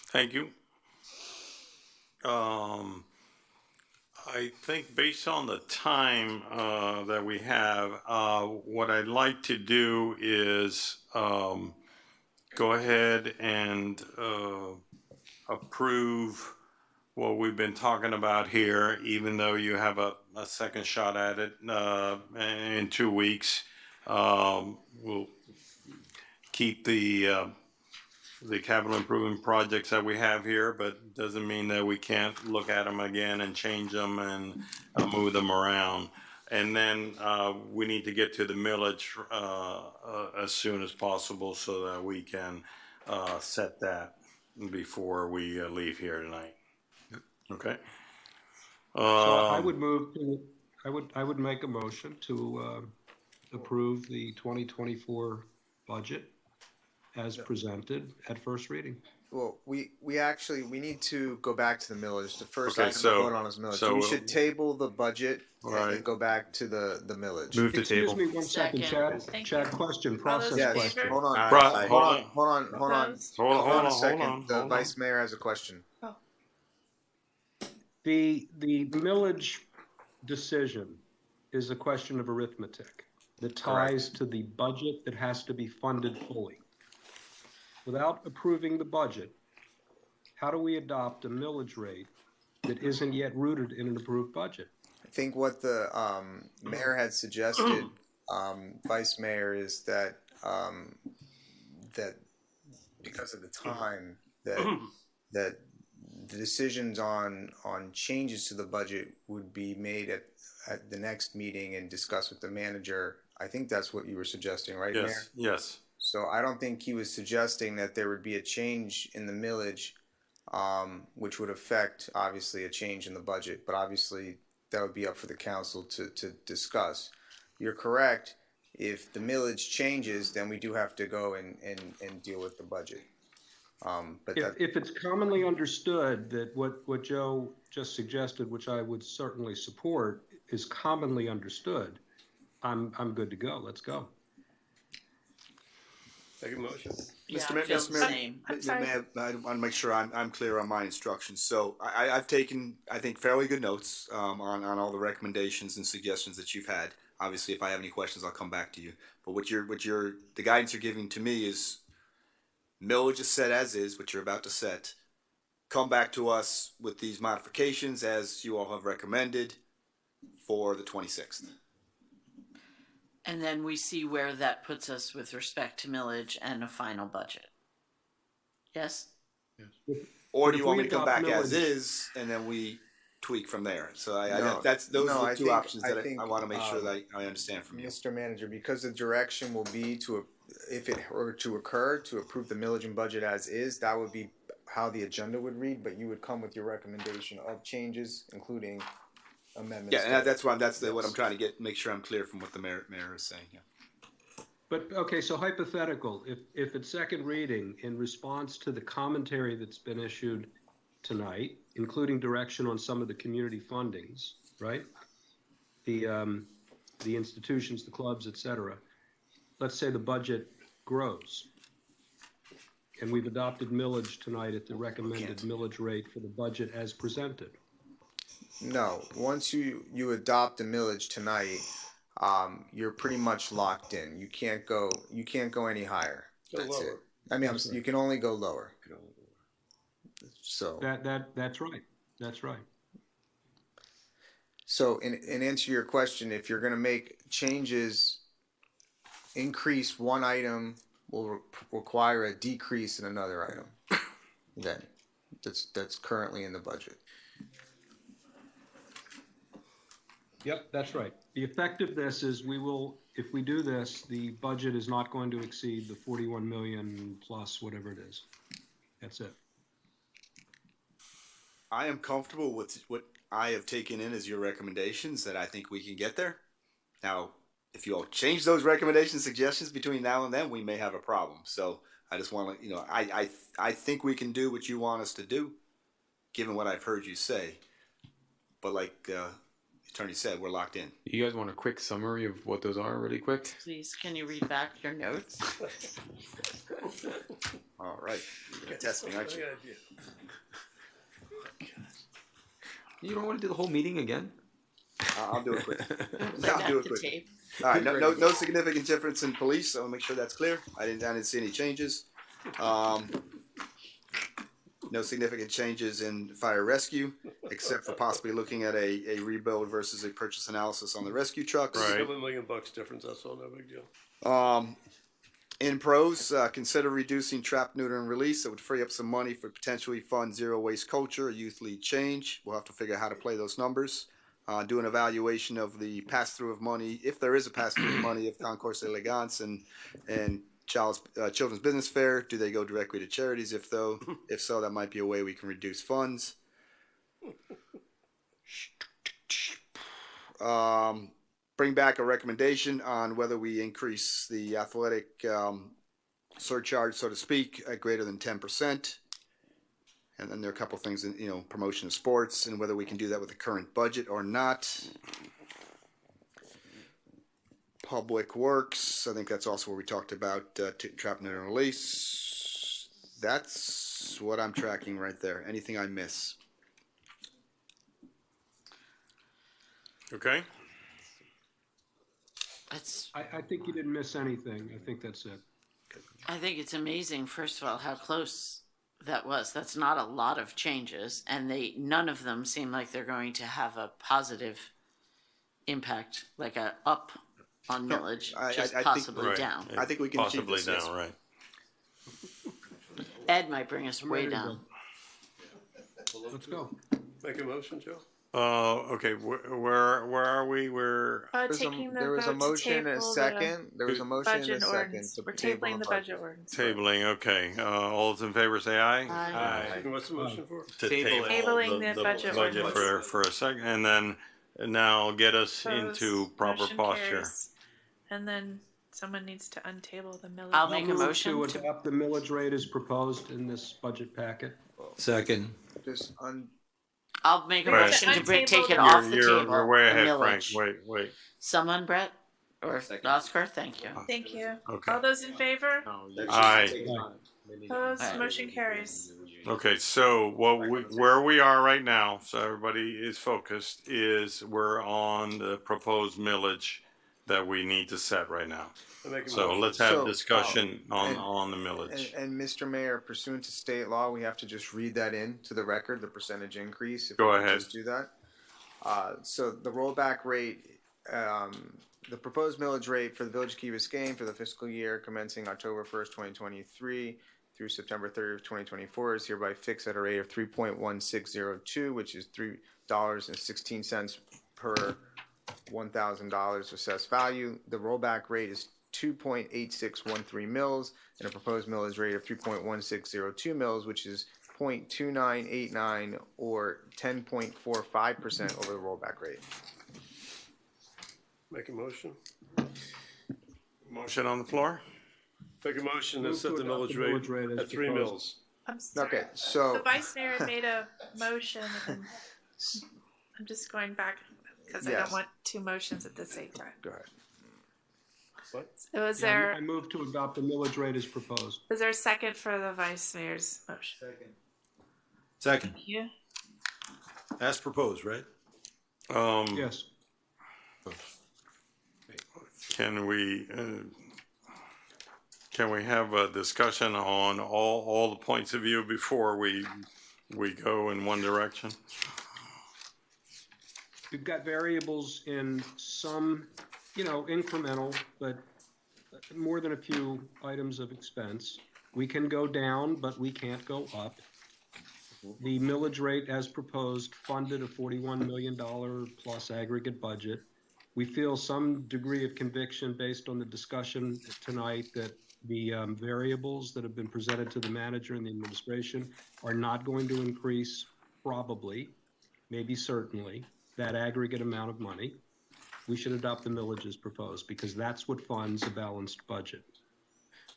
thank you. I think based on the time that we have, what I'd like to do is go ahead and approve what we've been talking about here, even though you have a second shot at it in 2 weeks. We'll keep the the capital improvement projects that we have here, but doesn't mean that we can't look at them again and change them and move them around. And then we need to get to the millage as soon as possible so that we can set that before we leave here tonight. Okay. So I would move to, I would make a motion to approve the 2024 budget as presented at first reading. Well, we need to go back to the millage. The first Okay, item so- to vote on is millage. So we should table the budget and then Right. go back to the millage. Move to Excuse table. me one second, Chad. Thank Chad, question, process Yes, question. hold on, Bro- hold hold on, on. hold on, hold on, Opposed? Hold on, hold on a hold second. on, The hold on. vice mayor has a question. The millage decision is a question of arithmetic that ties to the budget that has to be funded fully. Without approving the budget, how do we adopt a millage rate that isn't yet rooted in an approved budget? I think what the mayor had suggested, vice mayor, is that that because of the time that the decisions on changes to the budget would be made at the next meeting and discussed with the manager. I think that's what you were suggesting, right, Mayor? Yes, yes. So I don't think he was suggesting that there would be a change in the millage, which would affect, obviously, a change in the budget. But obviously, that would be up for the council to discuss. You're correct. If the millage changes, then we do have to go and deal with the budget. But If it's commonly understood that what Joe just suggested, which I would certainly support, is commonly understood, I'm good to go. Let's go. Second motion. Yeah, Mr. I Mayor, feel Mr. the Mayor, same. I'm sorry. Mayor, I want to make sure I'm clear on my instructions. So I've taken, I think, fairly good notes on all the recommendations and suggestions that you've had. Obviously, if I have any questions, I'll come back to you. But the guidance you're giving to me is millage is set as is, what you're about to set. Come back to us with these modifications as you all have recommended for the 26th. And then we see where that puts us with respect to millage and a final budget. Yes? Or But do you if want we me to come adopt back as millage- is and then we tweak from there? So No, those no, are I the two think- options I that think, I want to make sure that I understand from you. Mr. Manager, because the direction will be if it were to occur, to approve the millage and budget as is, that would be how the agenda would read, but you would come with your recommendation of changes, including amendments. Yeah, and that's what I'm trying to make sure I'm clear from what the mayor is saying. Yeah. But, okay, so hypothetical, if at second reading, in response to the commentary that's been issued tonight, including direction on some of the community fundings, right? The institutions, the clubs, et cetera. Let's say the budget grows. And we've adopted millage tonight at the recommended millage rate for the budget as presented. No, once you adopt the millage tonight, you're pretty much locked in. You can't go any higher. That's it. I mean, you can only go lower. So That's right. That's right. So in answer to your question, if you're going to make changes, increase one item will require a decrease in another item. Then that's currently in the budget. Yep, that's right. The effectiveness is if we do this, the budget is not going to exceed the 41 million plus whatever it is. That's it. I am comfortable with what I have taken in as your recommendations that I think we can get there. Now, if you all change those recommendations, suggestions between now and then, we may have a problem. So I just want to, I think we can do what you want us to do, given what I've heard you say. But like the attorney said, we're locked in. You guys want a quick summary of what those are really quick? Please, can you read back your notes? All right. You're gonna test me, aren't you? You don't want to do the whole meeting again? I'll do it quick. Play I'll back do it the quick. tape. All right. No significant difference in police. So I'll make sure that's clear. I didn't see any changes. No significant changes in fire rescue, except for possibly looking at a rebuild versus a purchase analysis on the rescue trucks. Right. $1 million difference. That's all. No big deal. In pros, consider reducing trap, neuter, and release. That would free up some money for potentially fund zero waste culture, youth lead change. We'll have to figure out how to play those numbers. Do an evaluation of the pass-through of money, if there is a pass-through of money, of Concourse Elegance and Children's Business Fair. Do they go directly to charities? If so, that might be a way we can reduce funds. Bring back a recommendation on whether we increase the athletic surcharge, so to speak, at greater than 10%. And then there are a couple of things in, promotion of sports and whether we can do that with the current budget or not. Public Works, I think that's also where we talked about trap, neuter, and release. That's what I'm tracking right there. Anything I miss? Okay. I think you didn't miss anything. I think that's it. I think it's amazing, first of all, how close that was. That's not a lot of changes, and none of them seem like they're going to have a positive impact, like a up on millage, just possibly right. down. I think we can achieve possibly this, down, yes. right? Ed might bring us way down. Let's go. Make a motion, Joe? Okay, where are we? We're Taking the There was a vote to motion and a table second. There was a motion and a budget second. ordinance. to We're table tabling the budget ordinance. tabling. Okay, all those in favor say aye. Aye. And what's the motion for? To Table it. Tabling the budget ordinance. for a second, and then now get us Opposed, into proper motion posture. carries. And then someone needs to untable the millage. I'll make a Move motion to to, adopt the millage rate as proposed in this budget packet. Second. Just I'll make a Right. motion to Untable take it the off the You're table. way the ahead, Frank. millage. Wait. Someone, Brett? Or Oscar? Thank you. Thank you. Okay. All those in favor? Aye. Opposed, Aye. motion carries. Okay, so where we are right now, so everybody is focused, is we're on the proposed millage that we need to set right now. So let's have discussion on the millage. And Mr. Mayor, pursuant to state law, we have to just read that into the record, the percentage increase. If Go we could ahead. Just do that. So the rollback rate, the proposed millage rate for the Village of Key Biscayne for the fiscal year commencing October 1st, 2023 through September 30th, 2024 is hereby fixed at a rate of 3.1602, which is $3.16 per $1,000 assessed value. The rollback rate is 2.8613 mils, and a proposed millage rate of 3.1602 mils, which is 0.2989 or 10.45% over the rollback rate. Make a motion. Motion on the floor? Make a motion to Move set to the adopt millage rate as at 3 proposed. mils. I'm sorry. Okay, so The vice mayor made a motion, and I'm just going back because I Yes. don't want two motions at the same time. go ahead. What? So is I there move to adopt the millage rate as proposed. is there a second for the vice mayor's motion? Second. Thank you. As proposed, right? Yes. Can we have a discussion on all the points of view before we go in one direction? We've got variables in some, incremental, but more than a few items of expense. We can go down, but we can't go up. The millage rate as proposed funded a $41 million plus aggregate budget. We feel some degree of conviction based on the discussion tonight that the variables that have been presented to the manager and the administration are not going to increase probably, maybe certainly, that aggregate amount of money. We should adopt the millage as proposed because that's what funds a balanced budget.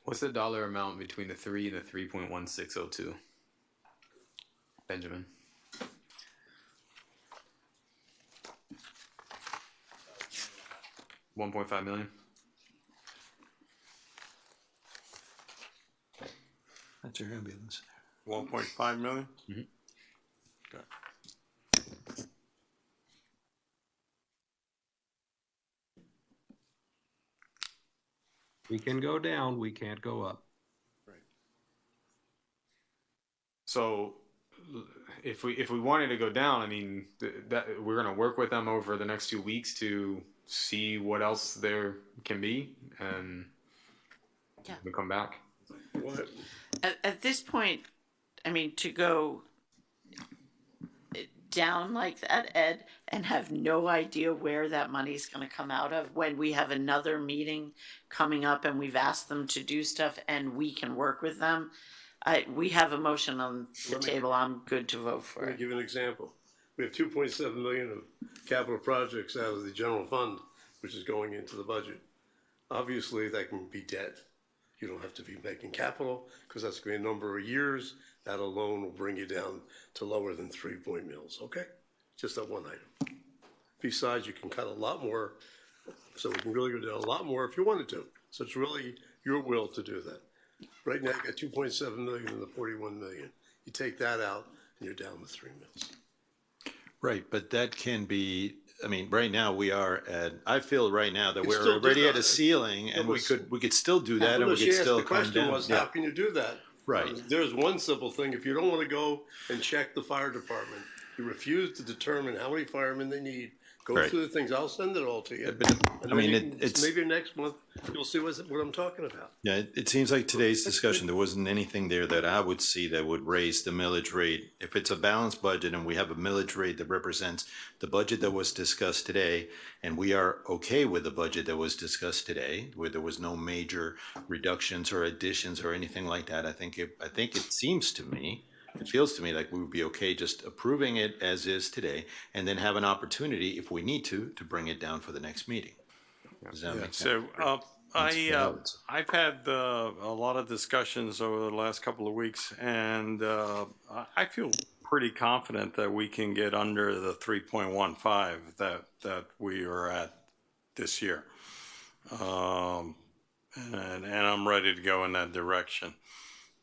What's the dollar amount between the 3 and the 3.1602? Benjamin. $1.5 million. That's your ambulance. 1.5 million? Mm-hmm. Okay. We can go down, we can't go up. So if we wanted to go down, I mean, that we're going to work with them over the next 2 weeks to see what else there can be. And We come back. At this point, I mean, to go down like that, Ed, and have no idea where that money's going to come out of when we have another meeting coming up and we've asked them to do stuff and we can work with them. We have a motion on the table. I'm good to vote for Let me it. give you an example. We have 2.7 million of capital projects out of the general fund, which is going into the budget. Obviously, that can be debt. You don't have to be making capital because that's going to be a number of years. That alone will bring you down to lower than 3 mils, okay? Just that one item. Besides, you can cut a lot more, so we can really go down a lot more if you wanted to. So it's really your will to do that. Right now, you got 2.7 million in the 41 million. You take that out, and you're down to 3 mils. Right, but that can be, I mean, right now we are at, I feel right now that You we're still do already at that. a ceiling and we could still do that and we could still The come question down. was, Yeah. how can you do that? Right. There's one simple thing. If you don't want to go and check the fire department, you refuse to determine how many firemen they need, go Right. through the things. I'll send it all to you. But, And I mean, then you can- it's. maybe next month, you'll see what I'm talking about. Yeah, it seems like today's discussion, there wasn't anything there that I would see that would raise the millage rate. If it's a balanced budget and we have a millage rate that represents the budget that was discussed today, and we are okay with the budget that was discussed today, where there was no major reductions or additions or anything like that, I think it seems to me, it feels to me like we would be okay just approving it as is today, and then have an opportunity, if we need to bring it down for the next meeting. Does that make sense? So, I've had a lot of discussions over the last couple of weeks, and I feel pretty confident that we can get under the 3.15 that we are at this year. And I'm ready to go in that direction.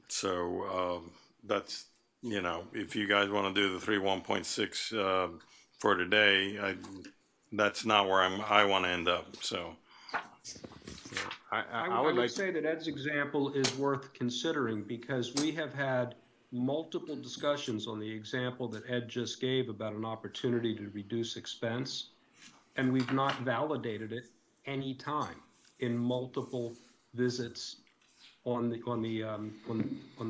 So that's, you know, if you guys want to do the 1.6 for today, that's not where I want to end up. So I would say that Ed's example is worth considering because we have had multiple discussions on the example that Ed just gave about an opportunity to reduce expense, and we've not validated it any time in multiple visits on the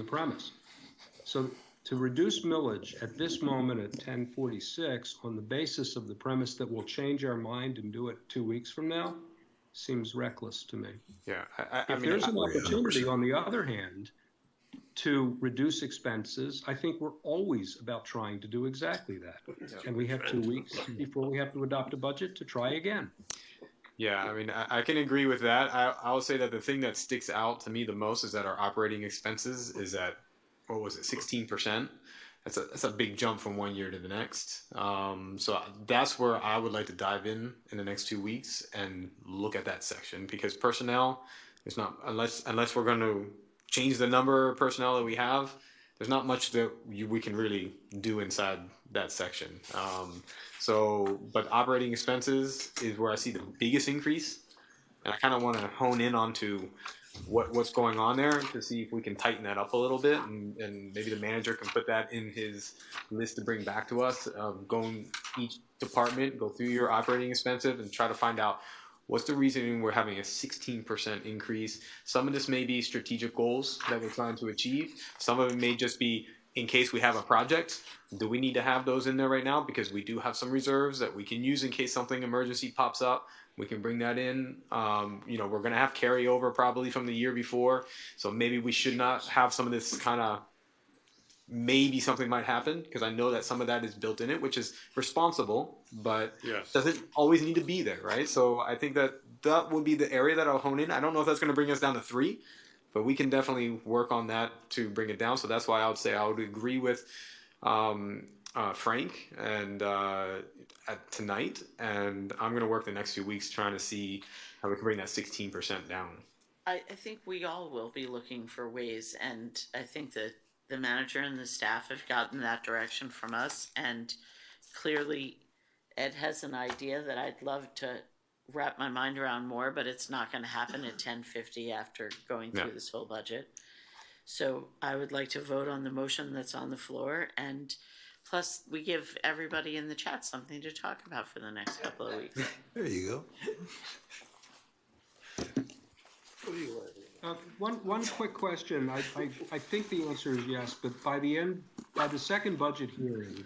premise. So to reduce millage at this moment at 1046 on the basis of the premise that we'll change our mind and do it 2 weeks from now seems reckless to me. Yeah, If there's an opportunity, on the other hand, to reduce expenses, I think we're always about trying to do exactly that. And we have 2 weeks before we have to adopt a budget to try again. Yeah, I mean, I can agree with that. I will say that the thing that sticks out to me the most is that our operating expenses is at, what was it, 16%? That's a big jump from 1 year to the next. So that's where I would like to dive in the next 2 weeks and look at that section, because personnel, there's not, unless we're going to change the number of personnel that we have, there's not much that we can really do inside that section. But operating expenses is where I see the biggest increase, and I kind of want to hone in onto what's going on there to see if we can tighten that up a little bit, and maybe the manager can put that in his list to bring back to us. Going each department, go through your operating expenses and try to find out what's the reason we're having a 16% increase. Some of this may be strategic goals that we're trying to achieve. Some of it may just be in case we have a project. Do we need to have those in there right now? Because we do have some reserves that we can use in case something emergency pops up. We can bring that in. We're going to have carryover probably from the year before. So maybe we should not have some of this kind of, maybe something might happen, because I know that some of that is built in it, which is responsible, but doesn't always need to be there, right? So I think that would be the area that I'll hone in. I don't know if that's going to bring us down to 3, but we can definitely work on that to bring it down. So that's why I would say I would agree with Frank and tonight, and I'm going to work the next few weeks trying to see how we can bring that 16% down. I think we all will be looking for ways, and I think that the manager and the staff have gotten that direction from us, and clearly Ed has an idea that I'd love to wrap my mind around more, but it's not going to happen at 10:50 after going through this whole budget. So I would like to vote on the motion that's on the floor, and plus we give everybody in the chat something to talk about for the next couple of weeks. There you go. What do you want? One quick question. I think the answer is yes, but by the second budget hearing,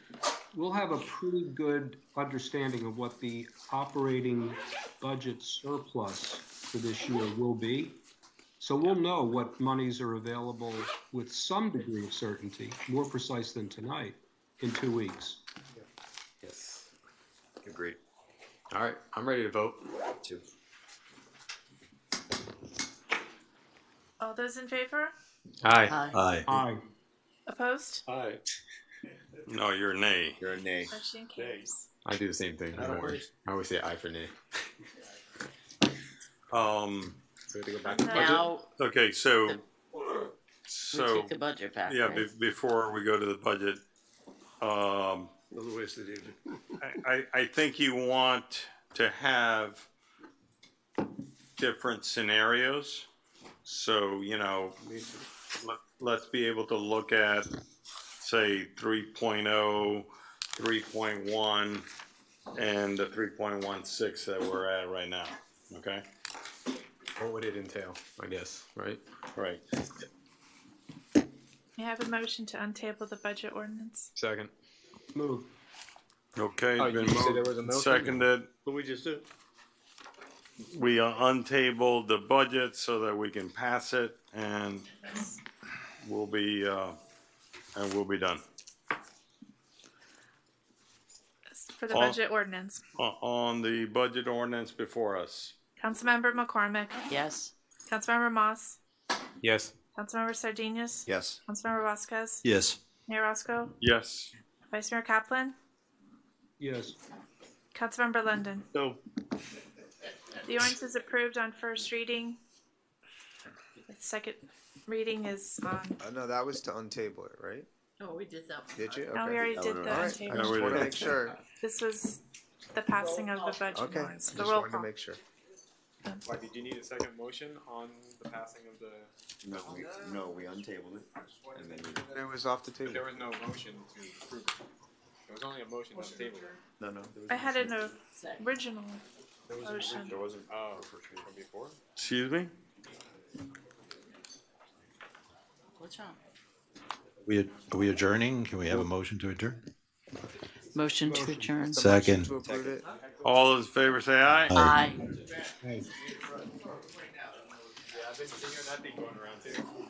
we'll have a pretty good understanding of what the operating budget surplus for this year will be. So we'll know what monies are available with some degree of certainty, more precise than tonight, in 2 weeks. Yes. Agreed. All right, I'm ready to vote. Two. All those in favor? Aye. Aye. Aye. Opposed? Aye. No, you're nay. You're a nay. Motion carries. I do the same thing. Don't worry. I always say aye for nay. Um, So we have to go back to budget. Now, okay, so, we take the budget back, yeah, right? before we go to the budget, Another wasted evening. I think you want to have different scenarios. So, you know, let's be able to look at, say, 3.0, 3.1, and the 3.16 that we're at right now, okay? What would it entail, I guess, right? Right. May I have a motion to untable the budget ordinance? Second. Move. Okay, Oh, been you said there moved was a and motion? seconded. But we just did. We untabled the budget so that we can pass it, and we'll be done. For the All- budget ordinance. On the budget ordinance before us. Councilmember McCormick. Yes. Councilmember Moss. Yes. Councilmember Sardinius. Yes. Councilmember Vasquez. Yes. Mayor Roscoe. Yes. Vice Mayor Kaplan. Yes. Councilmember London. No. The ordinance is approved on first reading. The second reading is on. No, that was to untable it, right? No, we did that. Did you? No, we Okay. already did the All right, I untable. just want to make sure. This was the passing of the budget Okay, ordinance. The just roll wanted to call. make sure. Why, did you need a second motion on the passing of the? No, we untabled it. And then It was off the But table. there was no motion to approve it. There was only a motion to table it. no. I had an original motion. There wasn't, from before? Excuse me? What's wrong? Are we adjourning? Can we have a motion to adjourn? Motion to adjourn. Second. To approve it. All those in favor say aye. Aye. Yeah, I've been hearing that thing going around too.